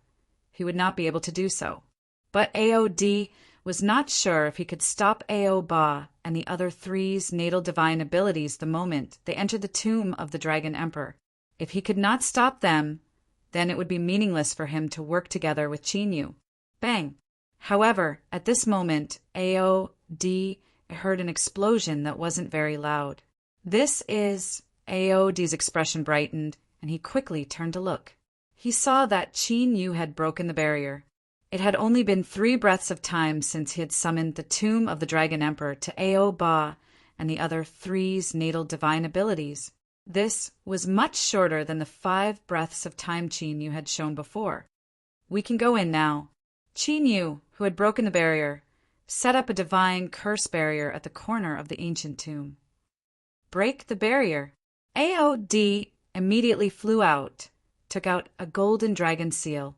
he would not be able to do so. But Aod was not sure if he could stop Ba and the other 3's natal divine abilities the moment they entered the tomb of the Dragon Emperor. If he could not stop them, then it would be meaningless for him to work together with Qinyu. Bang! However, at this moment, Aod heard an explosion that wasn't very loud. This is... Aod's expression brightened, and he quickly turned to look. He saw that Qinyu had broken the barrier. It had only been 3 breaths of time since he had summoned the tomb of the Dragon Emperor to Ba and the other 3's natal divine abilities. This was much shorter than the 5 breaths of time Qinyu had shown before. We can go in now. Qinyu, who had broken the barrier, set up a divine curse barrier at the corner of the ancient tomb. Break the barrier. Aod immediately flew out, took out a golden dragon seal,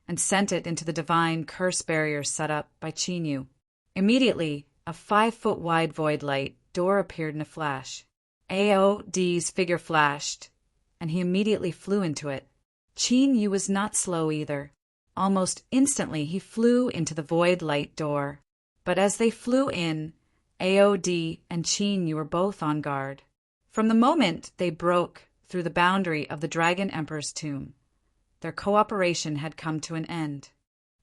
and sent it into the divine curse barrier set up by Qinyu. Immediately, a 5-foot-wide void light door appeared in a flash. Aod's figure flashed, and he immediately flew into it. Qinyu was not slow either. Almost instantly he flew into the void light door. But as they flew in, Aod and Qinyu were both on guard. From the moment they broke through the boundary of the Dragon Emperor's tomb, their cooperation had come to an end.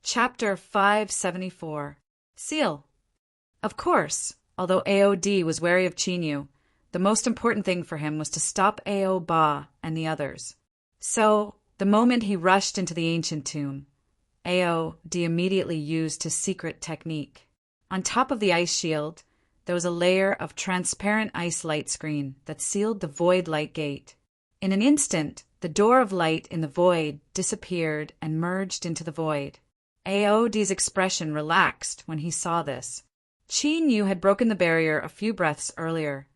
Chapter 574. Seal. Of course, although Aod was wary of Qinyu, the most important thing for him was to stop Ba and the others. So, the moment he rushed into the ancient tomb, Aod immediately used his secret technique. On top of the ice shield, there was a layer of transparent ice light screen that sealed the void light gate. In an instant, the door of light in the void disappeared and merged into the void. Aod's expression relaxed when he saw this. Qinyu had broken the barrier a few breaths earlier,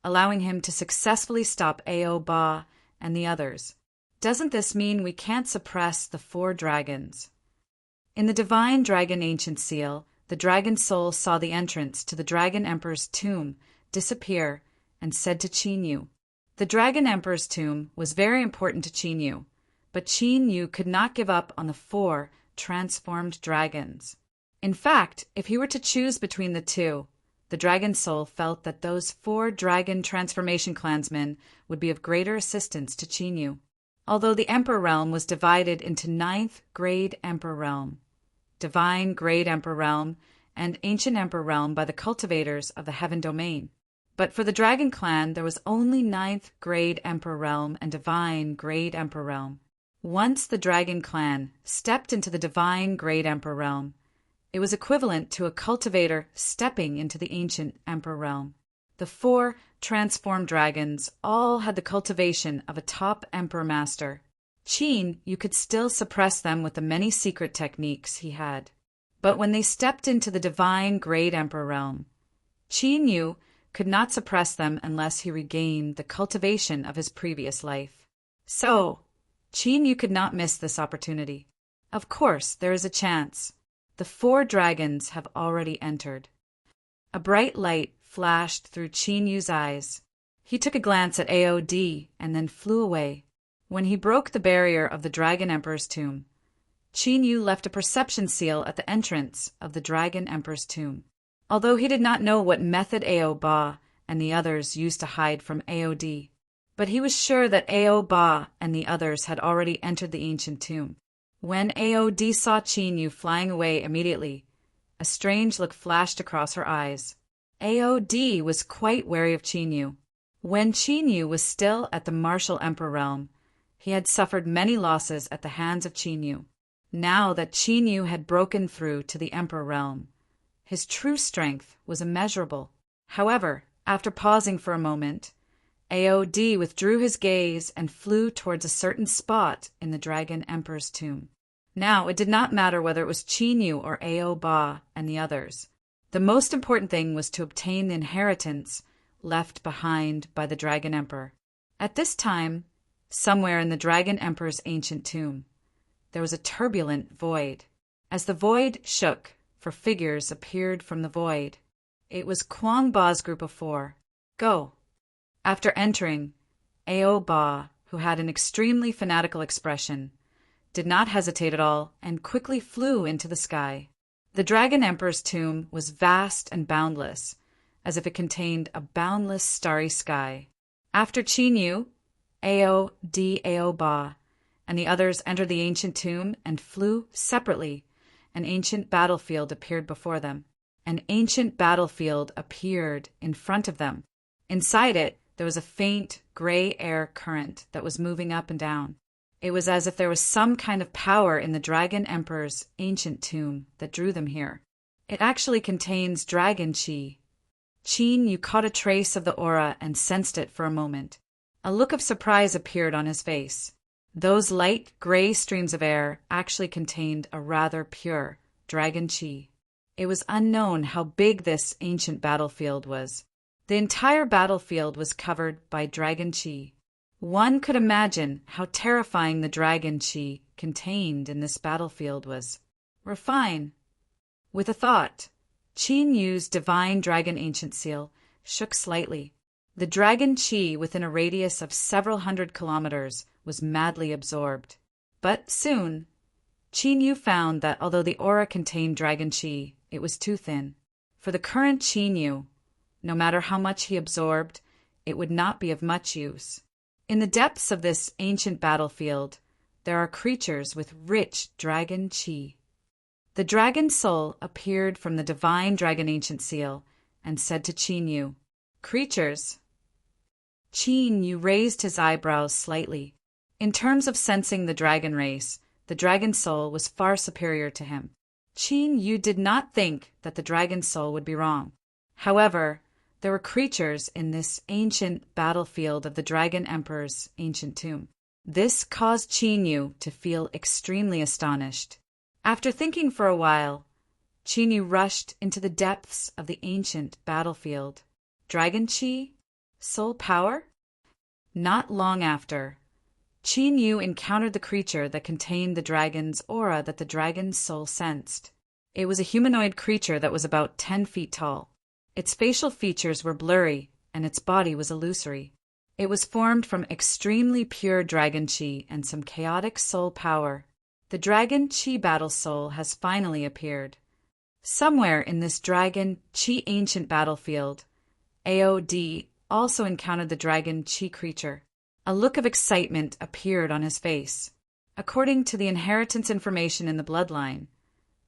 allowing him to successfully stop Ba and the others. Doesn't this mean we can't suppress the 4 dragons? In the Divine Dragon Ancient Seal, the dragon soul saw the entrance to the Dragon Emperor's tomb disappear and said to Qinyu. The Dragon Emperor's tomb was very important to Qinyu, but Qinyu could not give up on the 4 transformed dragons. In fact, if he were to choose between the 2, the dragon soul felt that those 4 dragon transformation clansmen would be of greater assistance to Qinyu. Although the Emperor Realm was divided into 9th Grade Emperor Realm, Divine Grade Emperor Realm, and Ancient Emperor Realm by the cultivators of the Heaven Domain. But for the Dragon Clan, there was only 9th Grade Emperor Realm and Divine Grade Emperor Realm. Once the Dragon Clan stepped into the Divine Grade Emperor Realm, it was equivalent to a cultivator stepping into the Ancient Emperor Realm. The 4 transformed dragons all had the cultivation of a top Emperor Master. You could still suppress them with the many secret techniques he had. But when they stepped into the Divine Grade Emperor Realm, Qinyu could not suppress them unless he regained the cultivation of his previous life. So, Qinyu could not miss this opportunity. Of course, there is a chance. The 4 dragons have already entered. A bright light flashed through Qinyu's eyes. He took a glance at Aod and then flew away. When he broke the barrier of the Dragon Emperor's tomb, Qinyu left a perception seal at the entrance of the Dragon Emperor's tomb. Although he did not know what method Ba and the others used to hide from Aod, but he was sure that Ba and the others had already entered the ancient tomb. When Aod saw Qinyu flying away immediately, a strange look flashed across her eyes. Aod was quite wary of Qinyu. When Qinyu was still at the Martial Emperor Realm, He had suffered many losses at the hands of Qinyu. Now that Qinyu had broken through to the Emperor realm, his true strength was immeasurable. However, after pausing for a moment, Aod withdrew his gaze and flew towards a certain spot in the Dragon Emperor's tomb. Now, it did not matter whether it was Qinyu or Ba and the others. The most important thing was to obtain the inheritance left behind by the Dragon Emperor. At this time, somewhere in the Dragon Emperor's ancient tomb, there was a turbulent void. As the void shook, figures appeared from the void. It was Quang Ba's group of 4. Go. After entering, Ba, who had an extremely fanatical expression, did not hesitate at all and quickly flew into the sky. The Dragon Emperor's tomb was vast and boundless, as if it contained a boundless starry sky. After Qinyu, Ba, and the others entered the ancient tomb and flew separately, an ancient battlefield appeared before them. An ancient battlefield appeared in front of them. Inside it, there was a faint, gray air current that was moving up and down. It was as if there was some kind of power in the Dragon Emperor's ancient tomb that drew them here. It actually contains dragon chi. Qin caught a trace of the aura and sensed it for a moment. A look of surprise appeared on his face. Those light gray streams of air actually contained a rather pure dragon chi. It was unknown how big this ancient battlefield was. The entire battlefield was covered by dragon chi. One could imagine how terrifying the dragon chi contained in this battlefield was. Refine. With a thought, Qin Yu's divine dragon ancient seal shook slightly. The dragon chi within a radius of several hundred kilometers was madly absorbed. But soon, Qin Yu found that although the aura contained dragon chi, it was too thin. For the current Qin Yu, no matter how much he absorbed, it would not be of much use. In the depths of this ancient battlefield, there are creatures with rich dragon chi. The dragon soul appeared from the divine dragon ancient seal and said to Qin Yu, "Creatures." Qin Yu raised his eyebrows slightly. In terms of sensing the dragon race, the dragon soul was far superior to him. Qin Yu did not think that the dragon soul would be wrong. However, there were creatures in this ancient battlefield of the Dragon Emperor's ancient tomb. This caused Qin Yu to feel extremely astonished. After thinking for a while, Qin Yu rushed into the depths of the ancient battlefield. Dragon chi? Soul power? Not long after, Qin Yu encountered the creature that contained the dragon's aura that the dragon's soul sensed. It was a humanoid creature that was about 10 feet tall. Its facial features were blurry, and its body was illusory. It was formed from extremely pure dragon chi and some chaotic soul power. The dragon chi battle soul has finally appeared. Somewhere in this dragon chi ancient battlefield, Aod also encountered the dragon chi creature. A look of excitement appeared on his face. According to the inheritance information in the bloodline,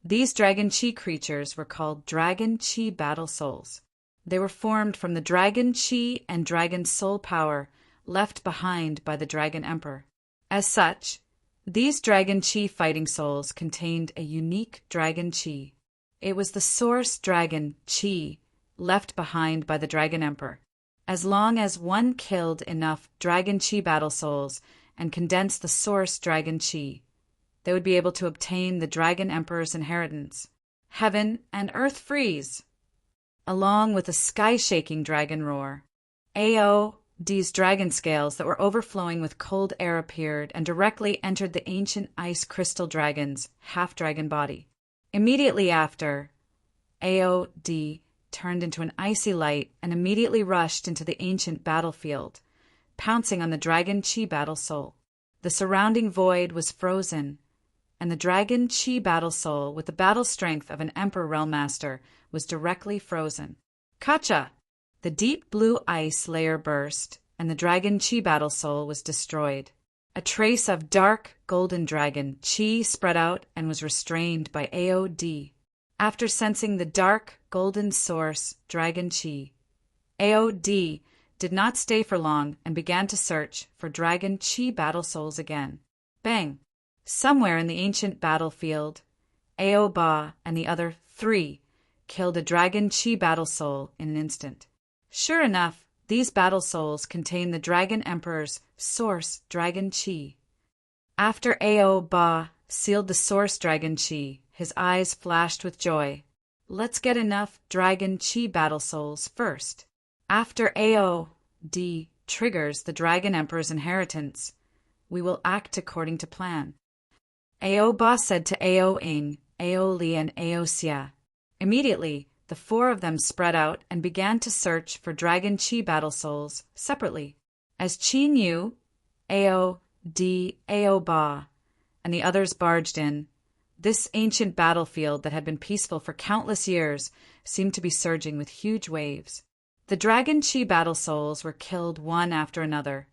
these dragon chi creatures were called dragon chi battle souls. They were formed from the dragon chi and dragon soul power left behind by the Dragon Emperor. As such, these dragon chi fighting souls contained a unique dragon chi. It was the source dragon chi left behind by the Dragon Emperor. As long as one killed enough dragon chi battle souls and condensed the source dragon chi, they would be able to obtain the Dragon Emperor's inheritance. Heaven and earth freeze, along with a sky-shaking dragon roar. Aod's dragon scales that were overflowing with cold air appeared and directly entered the ancient ice crystal dragon's half-dragon body. Immediately after, Aod turned into an icy light and immediately rushed into the ancient battlefield, pouncing on the dragon chi battle soul. The surrounding void was frozen, and the dragon chi battle soul, with the battle strength of an Emperor Realm Master, was directly frozen. Kacha! The deep blue ice layer burst, and the dragon chi battle soul was destroyed. A trace of dark golden dragon chi spread out and was restrained by Aod. After sensing the dark golden source dragon chi, Aod did not stay for long and began to search for Dragon Chi battle souls again. Bang! Somewhere in the ancient battlefield, Ao Ba and the other 3 killed a Dragon Chi battle soul in an instant. Sure enough, these battle souls contain the Dragon Emperor's source Dragon Chi. After Ao Ba sealed the source Dragon Chi, his eyes flashed with joy. Let's get enough Dragon Chi battle souls first. After Ao D triggers the Dragon Emperor's inheritance, we will act according to plan. Ao Ba said to Ao Ing, Ao Li, and Ao Xia. Immediately, the 4 of them spread out and began to search for Dragon Chi battle souls separately. As Qin Yu, Ao D, Ao Ba, and the others barged in, this ancient battlefield that had been peaceful for countless years seemed to be surging with huge waves. The Dragon Chi battle souls were killed one after another,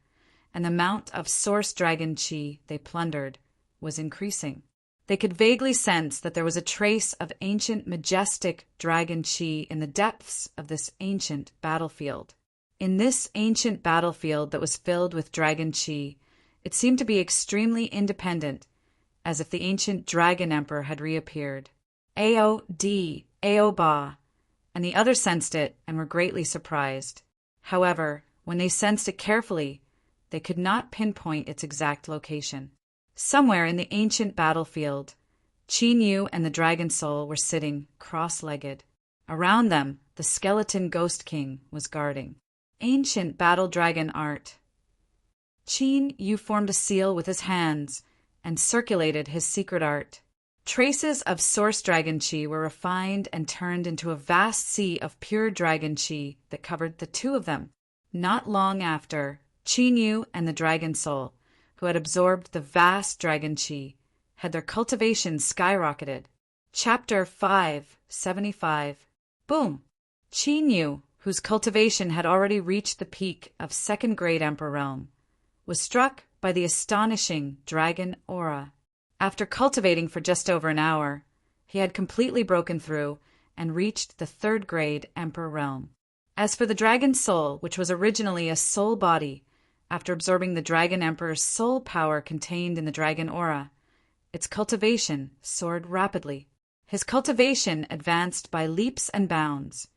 and the amount of source Dragon Chi they plundered was increasing. They could vaguely sense that there was a trace of ancient majestic Dragon Chi in the depths of this ancient battlefield. In this ancient battlefield that was filled with Dragon Chi, it seemed to be extremely independent, as if the ancient Dragon Emperor had reappeared. Ao D, Ao Ba, and the others sensed it and were greatly surprised. However, when they sensed it carefully, they could not pinpoint its exact location. Somewhere in the ancient battlefield, Qin Yu and the Dragon Soul were sitting cross-legged. Around them, the skeleton Ghost King was guarding. Ancient battle dragon art. Qin Yu formed a seal with his hands and circulated his secret art. Traces of source Dragon Chi were refined and turned into a vast sea of pure Dragon Chi that covered the 2 of them. Not long after, Qin Yu and the Dragon Soul, who had absorbed the vast Dragon Chi, had their cultivation skyrocketed. Chapter 575. Boom! Qin Yu, whose cultivation had already reached the peak of 2nd grade Emperor realm, was struck by the astonishing dragon aura. After cultivating for just over an hour, he had completely broken through and reached the 3rd grade Emperor realm. As for the Dragon Soul, which was originally a soul body, after absorbing the Dragon Emperor's soul power contained in the dragon aura, its cultivation soared rapidly. His cultivation advanced by leaps and bounds,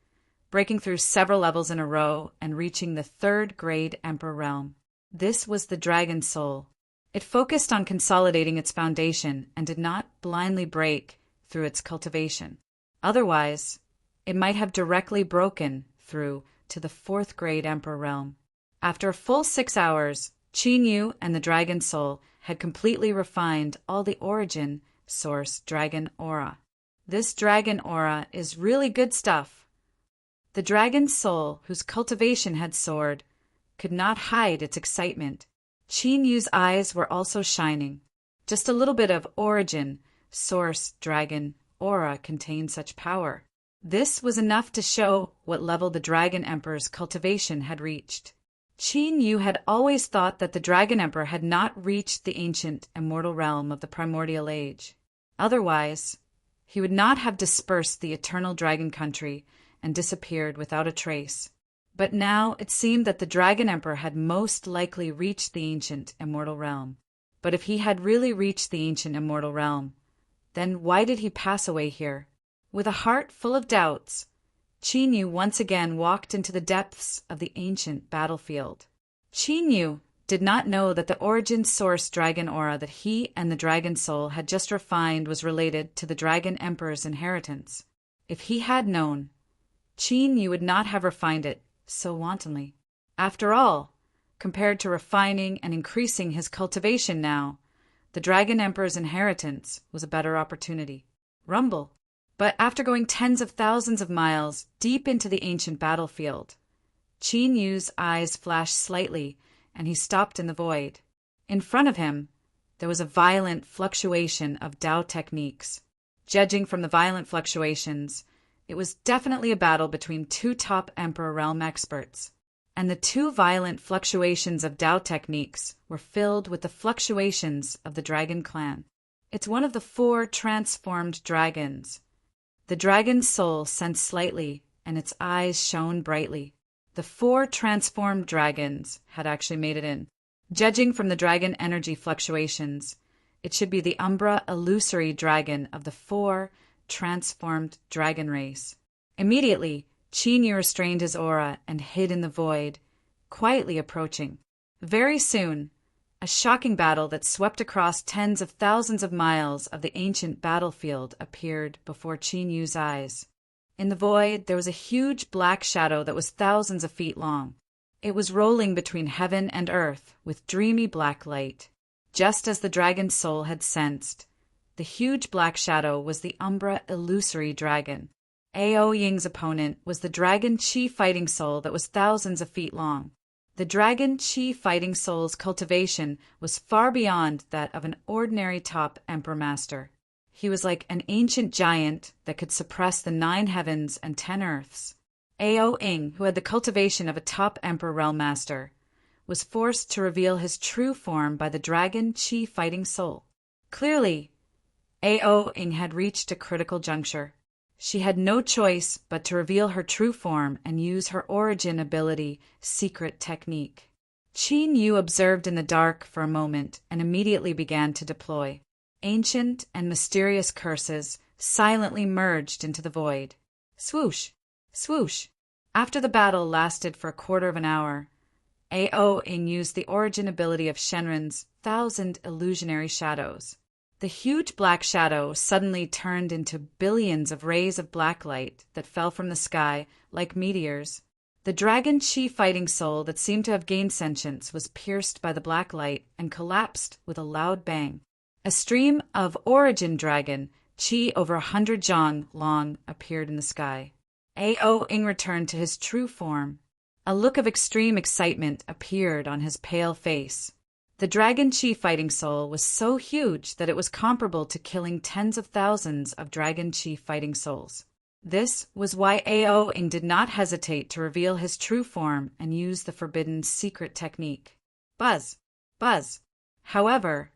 breaking through several levels in a row and reaching the 3rd grade Emperor realm. This was the Dragon Soul. It focused on consolidating its foundation and did not blindly break through its cultivation. Otherwise, it might have directly broken through to the 4th grade Emperor realm. After a full 6 hours, Qin Yu and the Dragon Soul had completely refined all the origin source dragon aura. This dragon aura is really good stuff. The Dragon Soul, whose cultivation had soared, could not hide its excitement. Qin Yu's eyes were also shining. Just a little bit of origin source dragon aura contained such power. This was enough to show what level the Dragon Emperor's cultivation had reached. Qin Yu had always thought that the Dragon Emperor had not reached the ancient immortal realm of the primordial age. Otherwise, he would not have dispersed the eternal dragon country and disappeared without a trace. But now it seemed that the Dragon Emperor had most likely reached the ancient immortal realm. But if he had really reached the ancient immortal realm, then why did he pass away here? With a heart full of doubts, Qin Yu once again walked into the depths of the ancient battlefield. Qin Yu did not know that the origin source dragon aura that he and the Dragon Soul had just refined was related to the Dragon Emperor's inheritance. If he had known, Qin Yu would not have refined it so wantonly. After all, compared to refining and increasing his cultivation now, the Dragon Emperor's inheritance was a better opportunity. Rumble. But after going tens of thousands of miles deep into the ancient battlefield, Qin Yu's eyes flashed slightly, and he stopped in the void. In front of him, there was a violent fluctuation of Dao techniques. Judging from the violent fluctuations, it was definitely a battle between 2 top Emperor realm experts. And the 2 violent fluctuations of Dao techniques were filled with the fluctuations of the Dragon Clan. It's one of the 4 transformed dragons. The Dragon Soul sensed slightly, and its eyes shone brightly. The 4 transformed dragons had actually made it in. Judging from the dragon energy fluctuations, it should be the Umbra illusory dragon of the 4 transformed dragon race. Immediately, Qin Yu restrained his aura and hid in the void, quietly approaching. Very soon, a shocking battle that swept across tens of thousands of miles of the ancient battlefield appeared before Qin Yu's eyes. In the void, there was a huge black shadow that was thousands of feet long. It was rolling between heaven and earth with dreamy black light. Just as the dragon's soul had sensed, the huge black shadow was the Umbra illusory dragon. Ao Ying's opponent was the dragon Qi fighting soul that was thousands of feet long. The dragon Qi fighting soul's cultivation was far beyond that of an ordinary top emperor master. He was like an ancient giant that could suppress the 9 heavens and 10 earths. Ao Ying, who had the cultivation of a top emperor realm master, was forced to reveal his true form by the dragon Qi fighting soul. Clearly, Ao Ying had reached a critical juncture. She had no choice but to reveal her true form and use her origin ability secret technique. Qin Yu observed in the dark for a moment and immediately began to deploy. Ancient and mysterious curses silently merged into the void. Swoosh! Swoosh! After the battle lasted for a quarter of an hour, Ao Ying used the origin ability of Shenren's 1,000 illusionary shadows. The huge black shadow suddenly turned into billions of rays of black light that fell from the sky like meteors. The dragon Qi fighting soul that seemed to have gained sentience was pierced by the black light and collapsed with a loud bang. A stream of origin dragon Qi over 100 zhang long appeared in the sky. Ao Ying returned to his true form. A look of extreme excitement appeared on his pale face. The dragon Qi fighting soul was so huge that it was comparable to killing tens of thousands of dragon Qi fighting souls. This was why Ao Ying did not hesitate to reveal his true form and use the forbidden secret technique. Buzz! Buzz! However,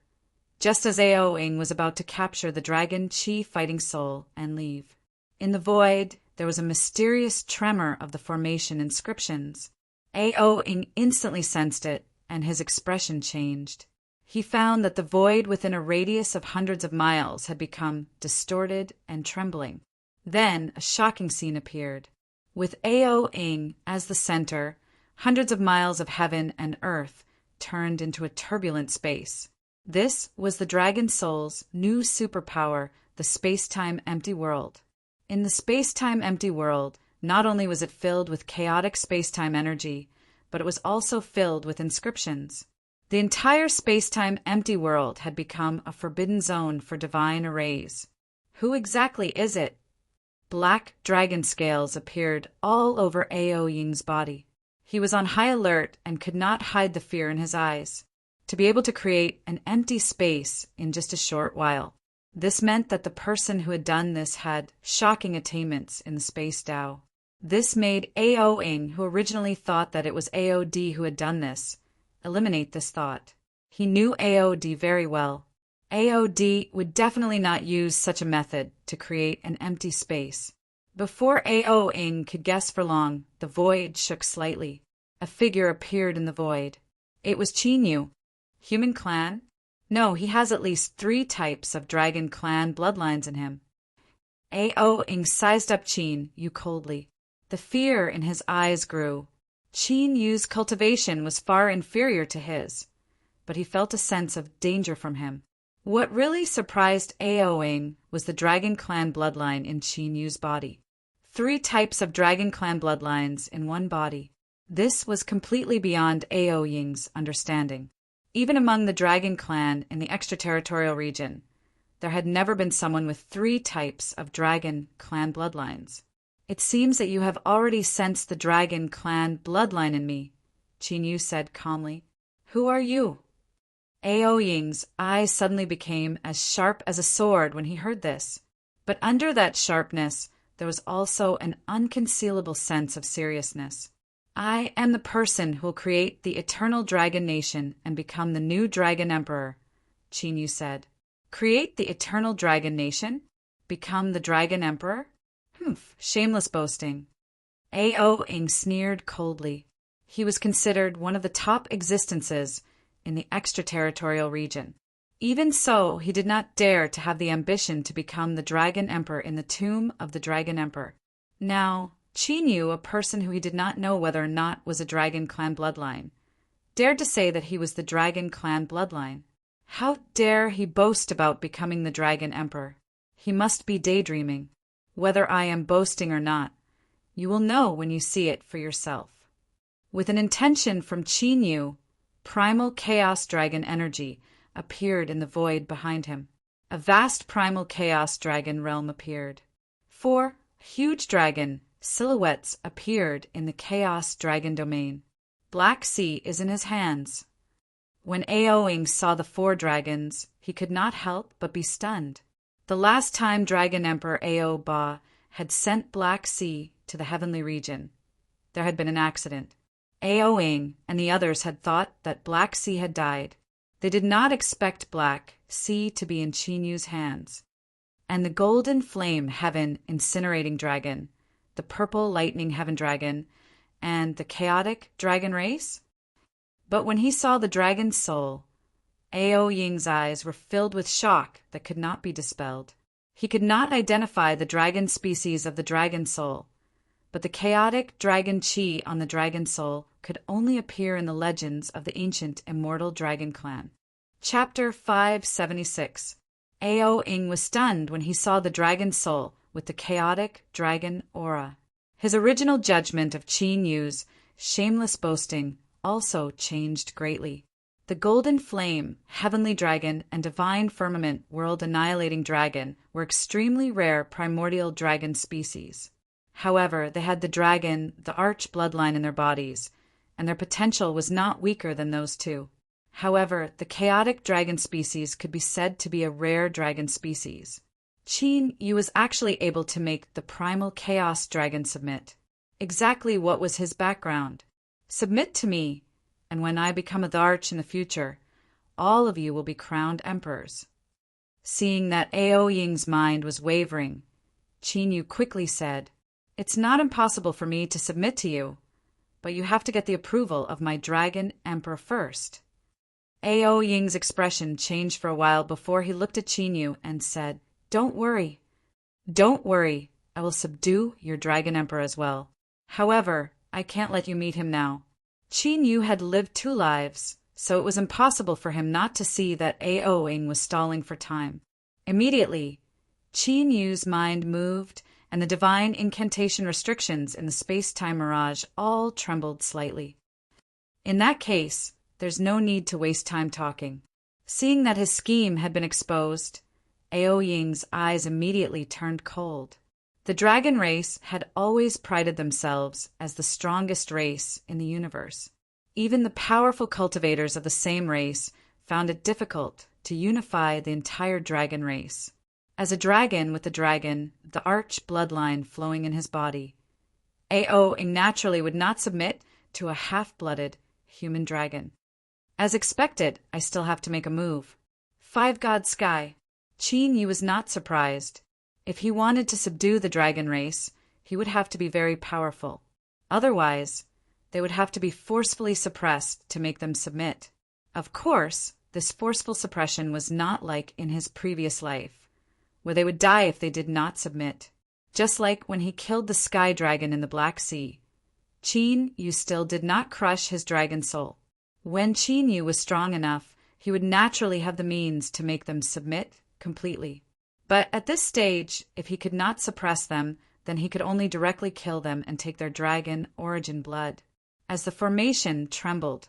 just as Ao Ying was about to capture the dragon Qi fighting soul and leave, in the void there was a mysterious tremor of the formation inscriptions. Ao Ying instantly sensed it, and his expression changed. He found that the void within a radius of hundreds of miles had become distorted and trembling. Then a shocking scene appeared. With Ao Ying as the center, hundreds of miles of heaven and earth turned into a turbulent space. This was the dragon soul's new superpower, the space-time empty world. In the space-time empty world, not only was it filled with chaotic space-time energy, but it was also filled with inscriptions. The entire space-time empty world had become a forbidden zone for divine arrays. Who exactly is it? Black dragon scales appeared all over Ao Ying's body. He was on high alert and could not hide the fear in his eyes. To be able to create an empty space in just a short while. This meant that the person who had done this had shocking attainments in the space Tao. This made Ao Ying, who originally thought that it was AOD who had done this, eliminate this thought. He knew AOD very well. AOD would definitely not use such a method to create an empty space. Before Ao Ying could guess for long, the void shook slightly. A figure appeared in the void. It was Qin Yu. Human clan? No, he has at least 3 types of dragon clan bloodlines in him. Ao Ying sized up Qin Yu coldly. The fear in his eyes grew. Qin Yu's cultivation was far inferior to his, but he felt a sense of danger from him. What really surprised Ao Ying was the dragon clan bloodline in Qin Yu's body. 3 types of dragon clan bloodlines in one body. This was completely beyond Ao Ying's understanding. Even among the dragon clan in the extraterritorial region, there had never been someone with 3 types of dragon clan bloodlines. It seems that you have already sensed the dragon clan bloodline in me, Qin Yu said calmly. Who are you? Ao Ying's eyes suddenly became as sharp as a sword when he heard this. But under that sharpness, there was also an unconcealable sense of seriousness. I am the person who will create the eternal dragon nation and become the new dragon emperor, Qin Yu said. Create the eternal dragon nation? Become the dragon emperor? Shameless boasting. Ao sneered coldly. He was considered one of the top existences in the extraterritorial region. Even so, he did not dare to have the ambition to become the Dragon Emperor in the tomb of the Dragon Emperor. Now, Chi knew a person who he did not know whether or not was a Dragon clan bloodline, dared to say that he was the Dragon clan bloodline. How dare he boast about becoming the Dragon Emperor? He must be daydreaming. Whether I am boasting or not, you will know when you see it for yourself. With an intention from Chi Yu, primal chaos dragon energy appeared in the void behind him. A vast primal chaos dragon realm appeared. 4 huge dragon silhouettes appeared in the chaos dragon domain. Black Sea is in his hands. When Ao saw the 4 dragons, he could not help but be stunned. The last time Dragon Emperor Ao Ba had sent Black Sea to the heavenly region, there had been an accident. Ao and the others had thought that Black Sea had died. They did not expect Black Sea to be in Chinyu's hands. And the golden flame heaven incinerating dragon, the purple lightning heaven dragon, and the chaotic dragon race? But when he saw the dragon's soul, Ao Ying's eyes were filled with shock that could not be dispelled. He could not identify the dragon species of the dragon soul, but the chaotic dragon chi on the dragon soul could only appear in the legends of the ancient immortal dragon clan. Chapter 576. Ao was stunned when he saw the dragon soul with the chaotic dragon aura. His original judgment of Qin Yu's shameless boasting also changed greatly. The golden flame, heavenly dragon, and divine firmament world-annihilating dragon were extremely rare primordial dragon species. However, they had the dragon, the arch bloodline in their bodies, and their potential was not weaker than those two. However, the chaotic dragon species could be said to be a rare dragon species. Qin Yu was actually able to make the primal chaos dragon submit. Exactly what was his background? Submit to me, and when I become the arch in the future, all of you will be crowned emperors. Seeing that Ao Ying's mind was wavering, Qin Yu quickly said, "It's not impossible for me to submit to you, but you have to get the approval of my dragon emperor first." Ao Ying's expression changed for a while before he looked at Qin Yu and said, Don't worry, I will subdue your dragon emperor as well. However, I can't let you meet him now." Qin Yu had lived 2 lives, so it was impossible for him not to see that Ao was stalling for time. Immediately, Qin Yu's mind moved, and the divine incantation restrictions in the space-time mirage all trembled slightly. In that case, there's no need to waste time talking. Seeing that his scheme had been exposed, Ao Ying's eyes immediately turned cold. The dragon race had always prided themselves as the strongest race in the universe. Even the powerful cultivators of the same race found it difficult to unify the entire dragon race. As a dragon with the dragon, the arch bloodline flowing in his body, Ao naturally would not submit to a half-blooded human dragon. As expected, I still have to make a move. 5 God Sky. Qin Yu was not surprised. If he wanted to subdue the dragon race, he would have to be very powerful. Otherwise, they would have to be forcefully suppressed to make them submit. Of course, this forceful suppression was not like in his previous life, where they would die if they did not submit. Just like when he killed the sky dragon in the Black Sea, Qin Yu still did not crush his dragon soul. When Qin Yu was strong enough, he would naturally have the means to make them submit completely. But at this stage, if he could not suppress them, then he could only directly kill them and take their dragon origin blood. As the formation trembled,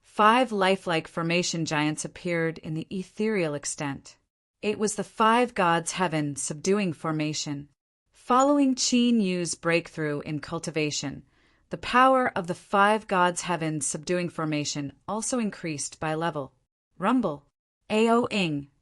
5 lifelike formation giants appeared in the ethereal extent. It was the 5 gods' heaven subduing formation. Following Qin Yu's breakthrough in cultivation, the power of the 5 gods' heaven subduing formation also increased by a level. Rumble. Ao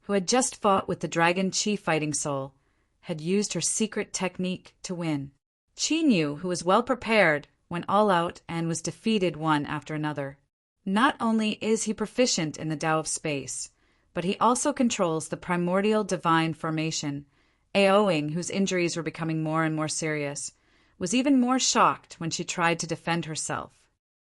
who had just fought with the dragon Chi fighting soul, had used her secret technique to win. Qin Yu, who was well prepared, went all out and was defeated one after another. Not only is he proficient in the Tao of space, but he also controls the primordial divine formation. Ao whose injuries were becoming more and more serious, was even more shocked when she tried to defend herself.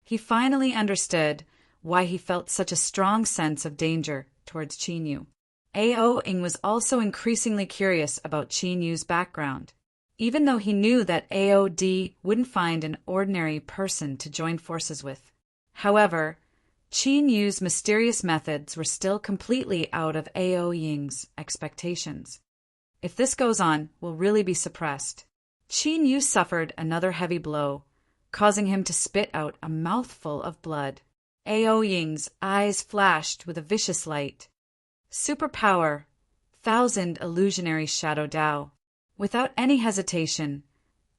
He finally understood why he felt such a strong sense of danger towards Qin Yu. Ao Ing was also increasingly curious about Qin Yu's background. Even though he knew that AOD wouldn't find an ordinary person to join forces with. However, Qin Yu's mysterious methods were still completely out of Ao Ying's expectations. If this goes on, we'll really be suppressed. Qin Yu suffered another heavy blow, causing him to spit out a mouthful of blood. Ao Ying's eyes flashed with a vicious light. Superpower, 1,000 illusionary shadow Dao. Without any hesitation,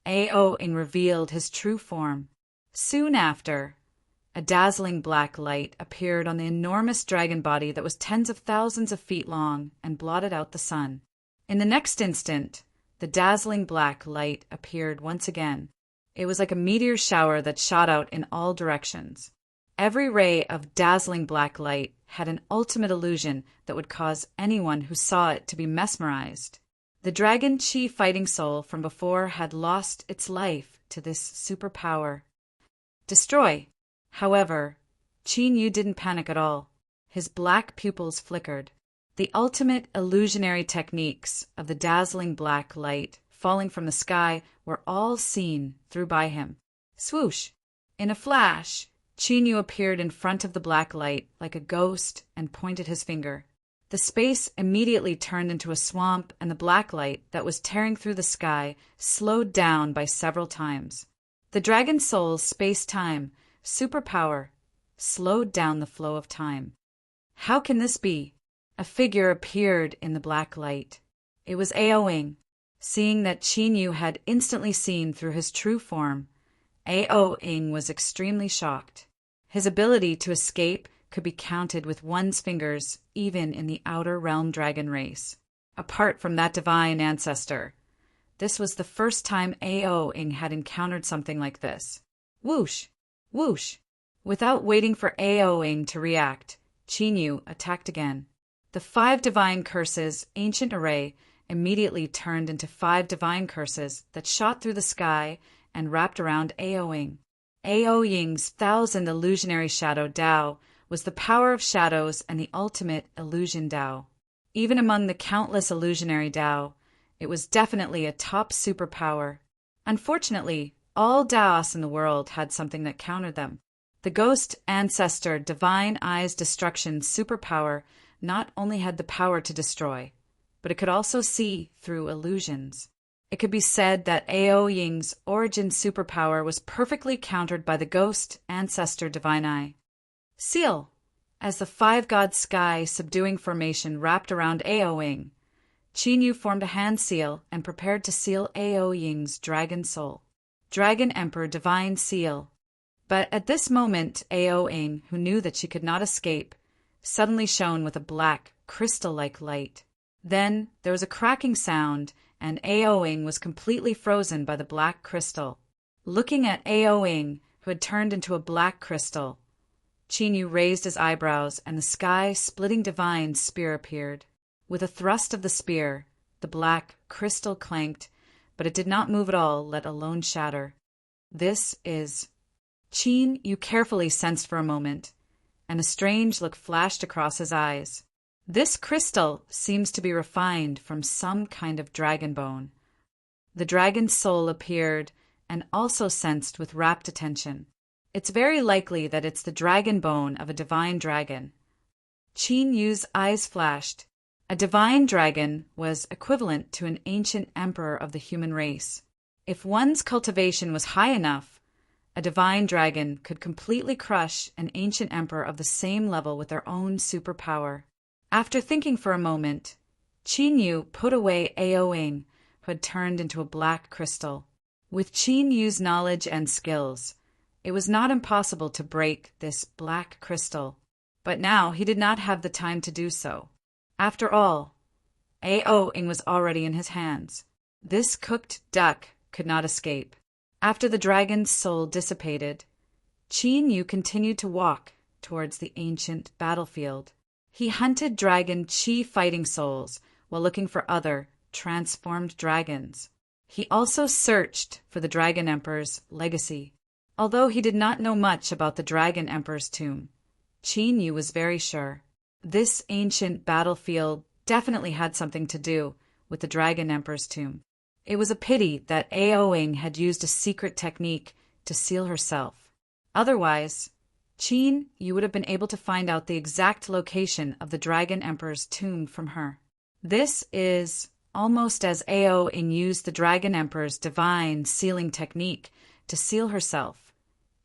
Ao Ing revealed his true form. Soon after, a dazzling black light appeared on the enormous dragon body that was tens of thousands of feet long and blotted out the sun. In the next instant, the dazzling black light appeared once again. It was like a meteor shower that shot out in all directions. Every ray of dazzling black light had an ultimate illusion that would cause anyone who saw it to be mesmerized. The dragon Qi fighting soul from before had lost its life to this superpower. Destroy! However, Qin Yu didn't panic at all. His black pupils flickered. The ultimate illusionary techniques of the dazzling black light falling from the sky were all seen through by him. Swoosh! In a flash, Qin Yu appeared in front of the black light like a ghost and pointed his finger. The space immediately turned into a swamp, and the black light that was tearing through the sky slowed down by several times. The dragon soul's space-time superpower slowed down the flow of time. How can this be? A figure appeared in the black light. It was Ao Ing. Seeing that Qin Yu had instantly seen through his true form, Ao Ing was extremely shocked. His ability to escape could be counted with one's fingers even in the outer realm dragon race. Apart from that divine ancestor, this was the first time Ao Ing had encountered something like this. Whoosh! Whoosh! Without waiting for Ao Ing to react, Qin Yu attacked again. The 5 divine curses ancient array immediately turned into 5 divine curses that shot through the sky and wrapped around Ao Ing. Ao Ying's 1,000 illusionary shadow Dao was the power of shadows and the ultimate illusion Dao. Even among the countless illusionary Dao, it was definitely a top superpower. Unfortunately, all Daos in the world had something that countered them. The ghost ancestor Divine Eye's destruction superpower not only had the power to destroy, but it could also see through illusions. It could be said that Ao Ying's origin superpower was perfectly countered by the ghost ancestor Divine Eye. Seal! As the 5-god sky subduing formation wrapped around Ao Ing, Qin Yu formed a hand seal and prepared to seal Ao Ying's dragon soul. Dragon Emperor Divine Seal. But at this moment, Ao Ing, who knew that she could not escape, suddenly shone with a black, crystal-like light. Then there was a cracking sound, and Ao Ing was completely frozen by the black crystal. Looking at Ao Ing, who had turned into a black crystal, Qin Yu raised his eyebrows, and the sky-splitting divine spear appeared. With a thrust of the spear, the black crystal clanked, but it did not move at all, let alone shatter. This is... Qin Yu carefully sensed for a moment, and a strange look flashed across his eyes. This crystal seems to be refined from some kind of dragon bone. The dragon's soul appeared and also sensed with rapt attention. It's very likely that it's the dragon bone of a divine dragon. Qin Yu's eyes flashed. A divine dragon was equivalent to an ancient emperor of the human race. If one's cultivation was high enough, a divine dragon could completely crush an ancient emperor of the same level with their own superpower. After thinking for a moment, Qin Yu put away Ao Ing, who had turned into a black crystal. With Qin Yu's knowledge and skills, it was not impossible to break this black crystal, but now he did not have the time to do so. After all, Ao Ing was already in his hands. This cooked duck could not escape. After the dragon's soul dissipated, Qin Yu continued to walk towards the ancient battlefield. He hunted dragon Qi fighting souls while looking for other transformed dragons. He also searched for the Dragon Emperor's legacy. Although he did not know much about the Dragon Emperor's tomb, Qin Yu was very sure. This ancient battlefield definitely had something to do with the Dragon Emperor's tomb. It was a pity that Aoing had used a secret technique to seal herself. Otherwise, Qin Yu would have been able to find out the exact location of the Dragon Emperor's tomb from her. This is almost as Aoing used the Dragon Emperor's divine sealing technique to seal herself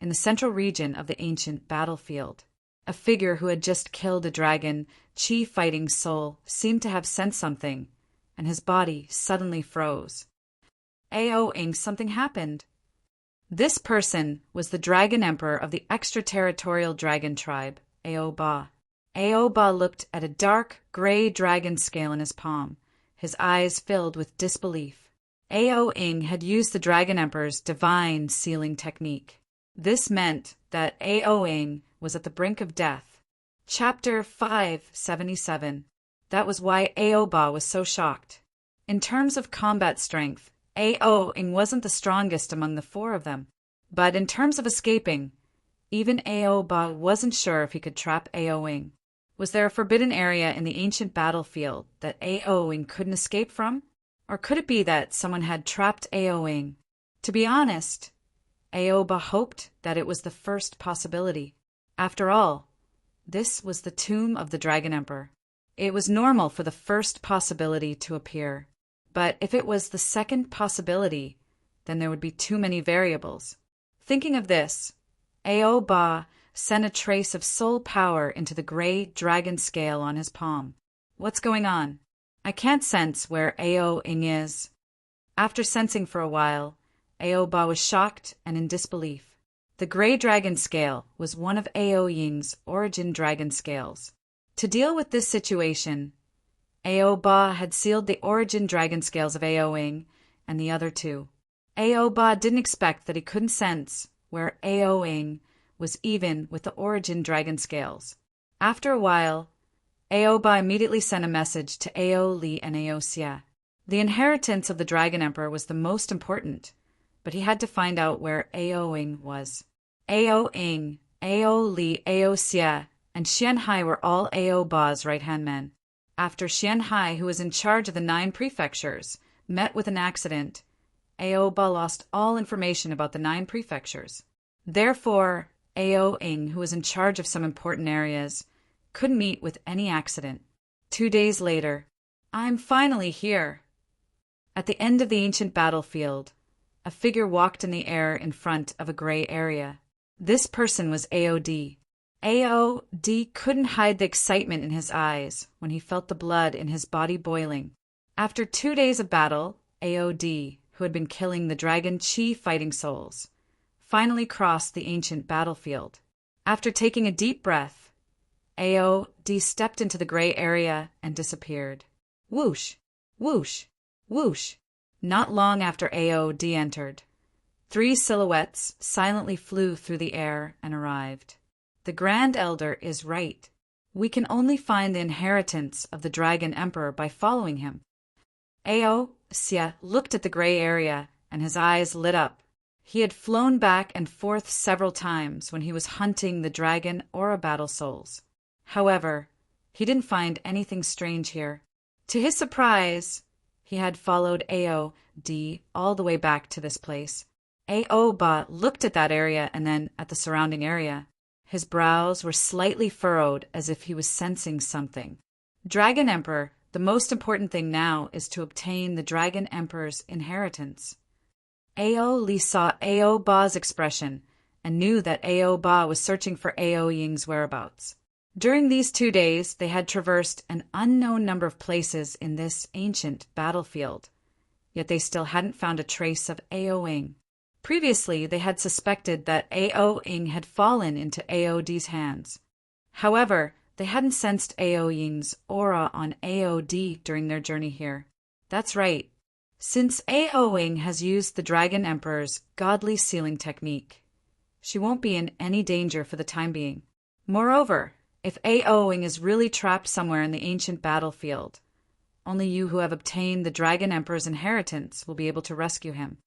in the central region of the ancient battlefield. A figure who had just killed a dragon, Qi fighting soul, seemed to have sensed something, and his body suddenly froze. Aoing, something happened. This person was the Dragon Emperor of the extraterritorial dragon tribe, Aoba. Aoba looked at a dark, gray dragon scale in his palm, his eyes filled with disbelief. Aoing had used the Dragon Emperor's divine sealing technique. This meant that Aoing was at the brink of death. Chapter 577. That was why Aoba was so shocked. In terms of combat strength, Aoing wasn't the strongest among the four of them. But in terms of escaping, even Aoba wasn't sure if he could trap Aoing. Was there a forbidden area in the ancient battlefield that Aoing couldn't escape from? Or could it be that someone had trapped Aoing? To be honest, Aoba hoped that it was the first possibility. After all, this was the tomb of the Dragon Emperor. It was normal for the first possibility to appear. But if it was the second possibility, then there would be too many variables. Thinking of this, Aoba sent a trace of soul power into the gray dragon scale on his palm. What's going on? I can't sense where Aoing is. After sensing for a while, Aoba was shocked and in disbelief. The gray dragon scale was one of Aoying's origin dragon scales. To deal with this situation, Aoba had sealed the origin dragon scales of Aoing and the other two. Aoba didn't expect that he couldn't sense where Aoing was even with the origin dragon scales. After a while, Aoba immediately sent a message to Ao Li and Ao Xie. The inheritance of the Dragon Emperor was the most important, but he had to find out where Aoing was. Aoing, Ao Li, Ao Xie, and Xian Hai were all Aoba's right-hand men. After Xian Hai, who was in charge of the 9 prefectures, met with an accident, Aoba lost all information about the 9 prefectures. Therefore, Aoing, who was in charge of some important areas, couldn't meet with any accident. 2 days later, I'm finally here. At the end of the ancient battlefield, a figure walked in the air in front of a gray area. This person was AOD. AOD couldn't hide the excitement in his eyes when he felt the blood in his body boiling. After 2 days of battle, AOD, who had been killing the dragon Qi fighting souls, finally crossed the ancient battlefield. After taking a deep breath, AOD stepped into the gray area and disappeared. Whoosh, whoosh, whoosh. Not long after AOD entered, 3 silhouettes silently flew through the air and arrived. The Grand Elder is right. We can only find the inheritance of the Dragon Emperor by following him. Ao Xie looked at the gray area and his eyes lit up. He had flown back and forth several times when he was hunting the dragon Aura battle souls. However, he didn't find anything strange here. To his surprise, he had followed AOD all the way back to this place. Aoba looked at that area and then at the surrounding area. His brows were slightly furrowed as if he was sensing something. Dragon Emperor, the most important thing now is to obtain the Dragon Emperor's inheritance. Ao Li saw Aoba's expression and knew that Aoba was searching for Aoying's whereabouts. During these 2 days, they had traversed an unknown number of places in this ancient battlefield, yet they still hadn't found a trace of Aoing. Previously, they had suspected that Aoing had fallen into AOD's hands. However, they hadn't sensed Aoying's aura on AOD during their journey here. That's right. Since Aoing has used the Dragon Emperor's godly sealing technique, she won't be in any danger for the time being. Moreover, if Aoing is really trapped somewhere in the ancient battlefield, Only you who have obtained the Dragon Emperor's inheritance will be able to rescue him."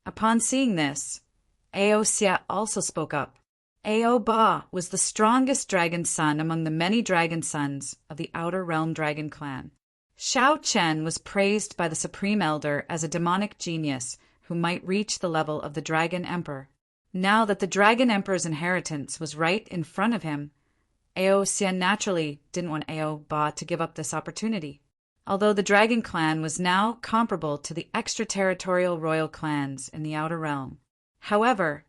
Upon seeing this, Aosia also spoke up. Ao Ba was the strongest dragon son among the many dragon sons of the Outer Realm Dragon Clan. Shao Chen was praised by the Supreme Elder as a demonic genius who might reach the level of the Dragon Emperor. Now that the Dragon Emperor's inheritance was right in front of him, Aosia naturally didn't want Ao Ba to give up this opportunity. Although the Dragon Clan was now comparable to the extraterritorial royal clans in the Outer Realm. However,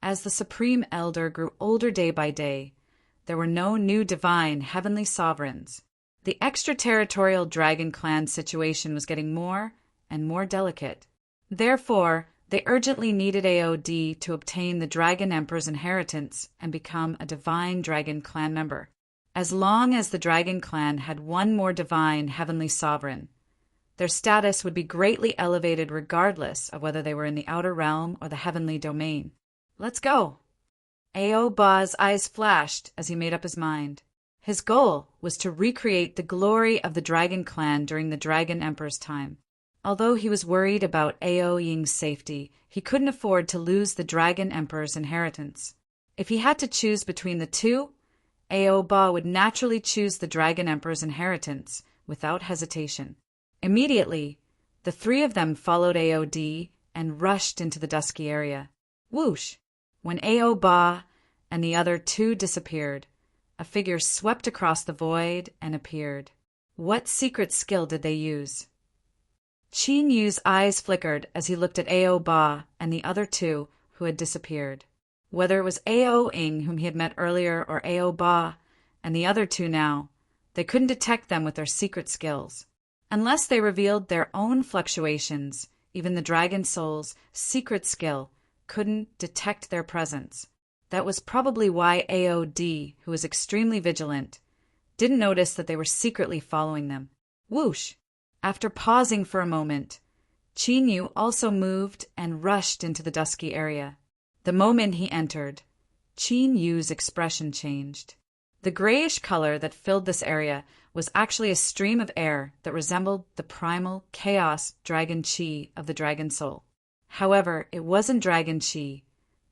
as the Supreme Elder grew older day by day, there were no new divine heavenly sovereigns. The extraterritorial Dragon Clan situation was getting more and more delicate. Therefore, they urgently needed AOD to obtain the Dragon Emperor's inheritance and become a divine Dragon Clan member. As long as the Dragon Clan had one more divine heavenly sovereign, their status would be greatly elevated regardless of whether they were in the Outer Realm or the Heavenly Domain. "Let's go." Ao Ba's eyes flashed as he made up his mind. His goal was to recreate the glory of the Dragon Clan during the Dragon Emperor's time. Although he was worried about Ao Ying's safety, he couldn't afford to lose the Dragon Emperor's inheritance. If he had to choose between the two, Ao Ba would naturally choose the Dragon Emperor's inheritance without hesitation. Immediately, the three of them followed AOD and rushed into the dusky area. Whoosh! When Ao Ba and the other two disappeared, a figure swept across the void and appeared. What secret skill did they use? Qin Yu's eyes flickered as he looked at Ao Ba and the other two who had disappeared. Whether it was Ao Ying, whom he had met earlier, or Ao Ba and the other two now, they couldn't detect them with their secret skills. Unless they revealed their own fluctuations, even the Dragon Soul's secret skill couldn't detect their presence. That was probably why AOD, who was extremely vigilant, didn't notice that they were secretly following them. Whoosh! After pausing for a moment, Qin Yu also moved and rushed into the dusky area. The moment he entered, Qin Yu's expression changed. The grayish color that filled this area was actually a stream of air that resembled the primal chaos dragon chi of the Dragon Soul. However, it wasn't dragon chi,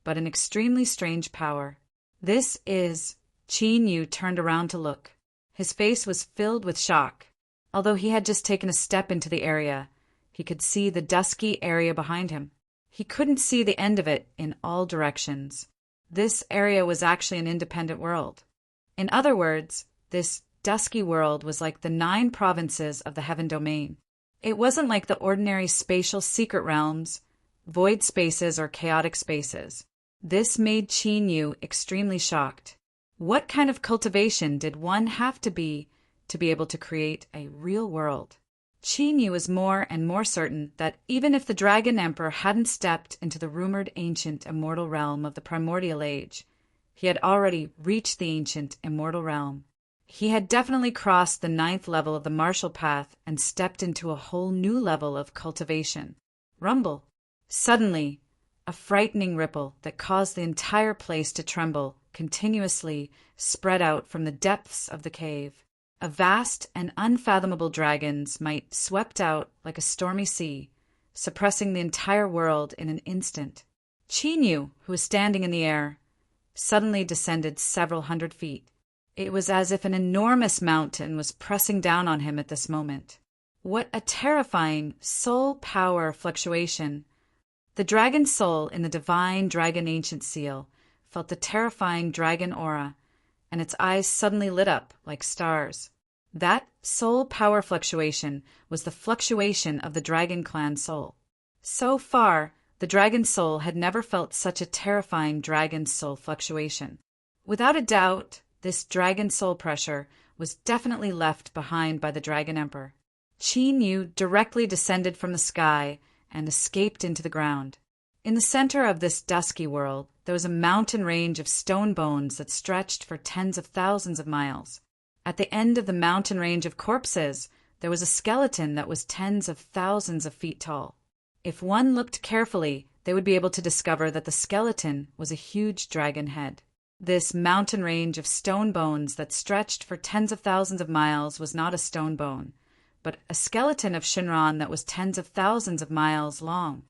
but an extremely strange power. Qin Yu turned around to look. His face was filled with shock. Although he had just taken a step into the area, he could see the dusky area behind him. He couldn't see the end of it in all directions. This area was actually an independent world. In other words, this dusky world was like the 9 provinces of the Heaven Domain. It wasn't like the ordinary spatial secret realms, void spaces, or chaotic spaces. This made Qin Yu extremely shocked. What kind of cultivation did one have to be able to create a real world? Qin Yu was more and more certain that even if the Dragon Emperor hadn't stepped into the rumored ancient immortal realm of the primordial age, he had already reached the ancient immortal realm. He had definitely crossed the 9th level of the martial path and stepped into a whole new level of cultivation. Rumble. Suddenly, a frightening ripple that caused the entire place to tremble continuously spread out from the depths of the cave. A vast and unfathomable dragon's might swept out like a stormy sea, suppressing the entire world in an instant. Qin Yu, who was standing in the air, suddenly descended several hundred feet. It was as if an enormous mountain was pressing down on him at this moment. What a terrifying soul power fluctuation! The dragon soul in the divine dragon ancient seal felt the terrifying dragon aura, and its eyes suddenly lit up like stars. That soul power fluctuation was the fluctuation of the Dragon Clan soul. So far, the dragon soul had never felt such a terrifying dragon soul fluctuation. Without a doubt, this dragon soul pressure was definitely left behind by the Dragon Emperor. Qin Yu directly descended from the sky and escaped into the ground. In the center of this dusky world, there was a mountain range of stone bones that stretched for tens of thousands of miles. At the end of the mountain range of corpses, there was a skeleton that was tens of thousands of feet tall. If one looked carefully, they would be able to discover that the skeleton was a huge dragon head. This mountain range of stone bones that stretched for tens of thousands of miles was not a stone bone, but a skeleton of Shinran that was tens of thousands of miles long.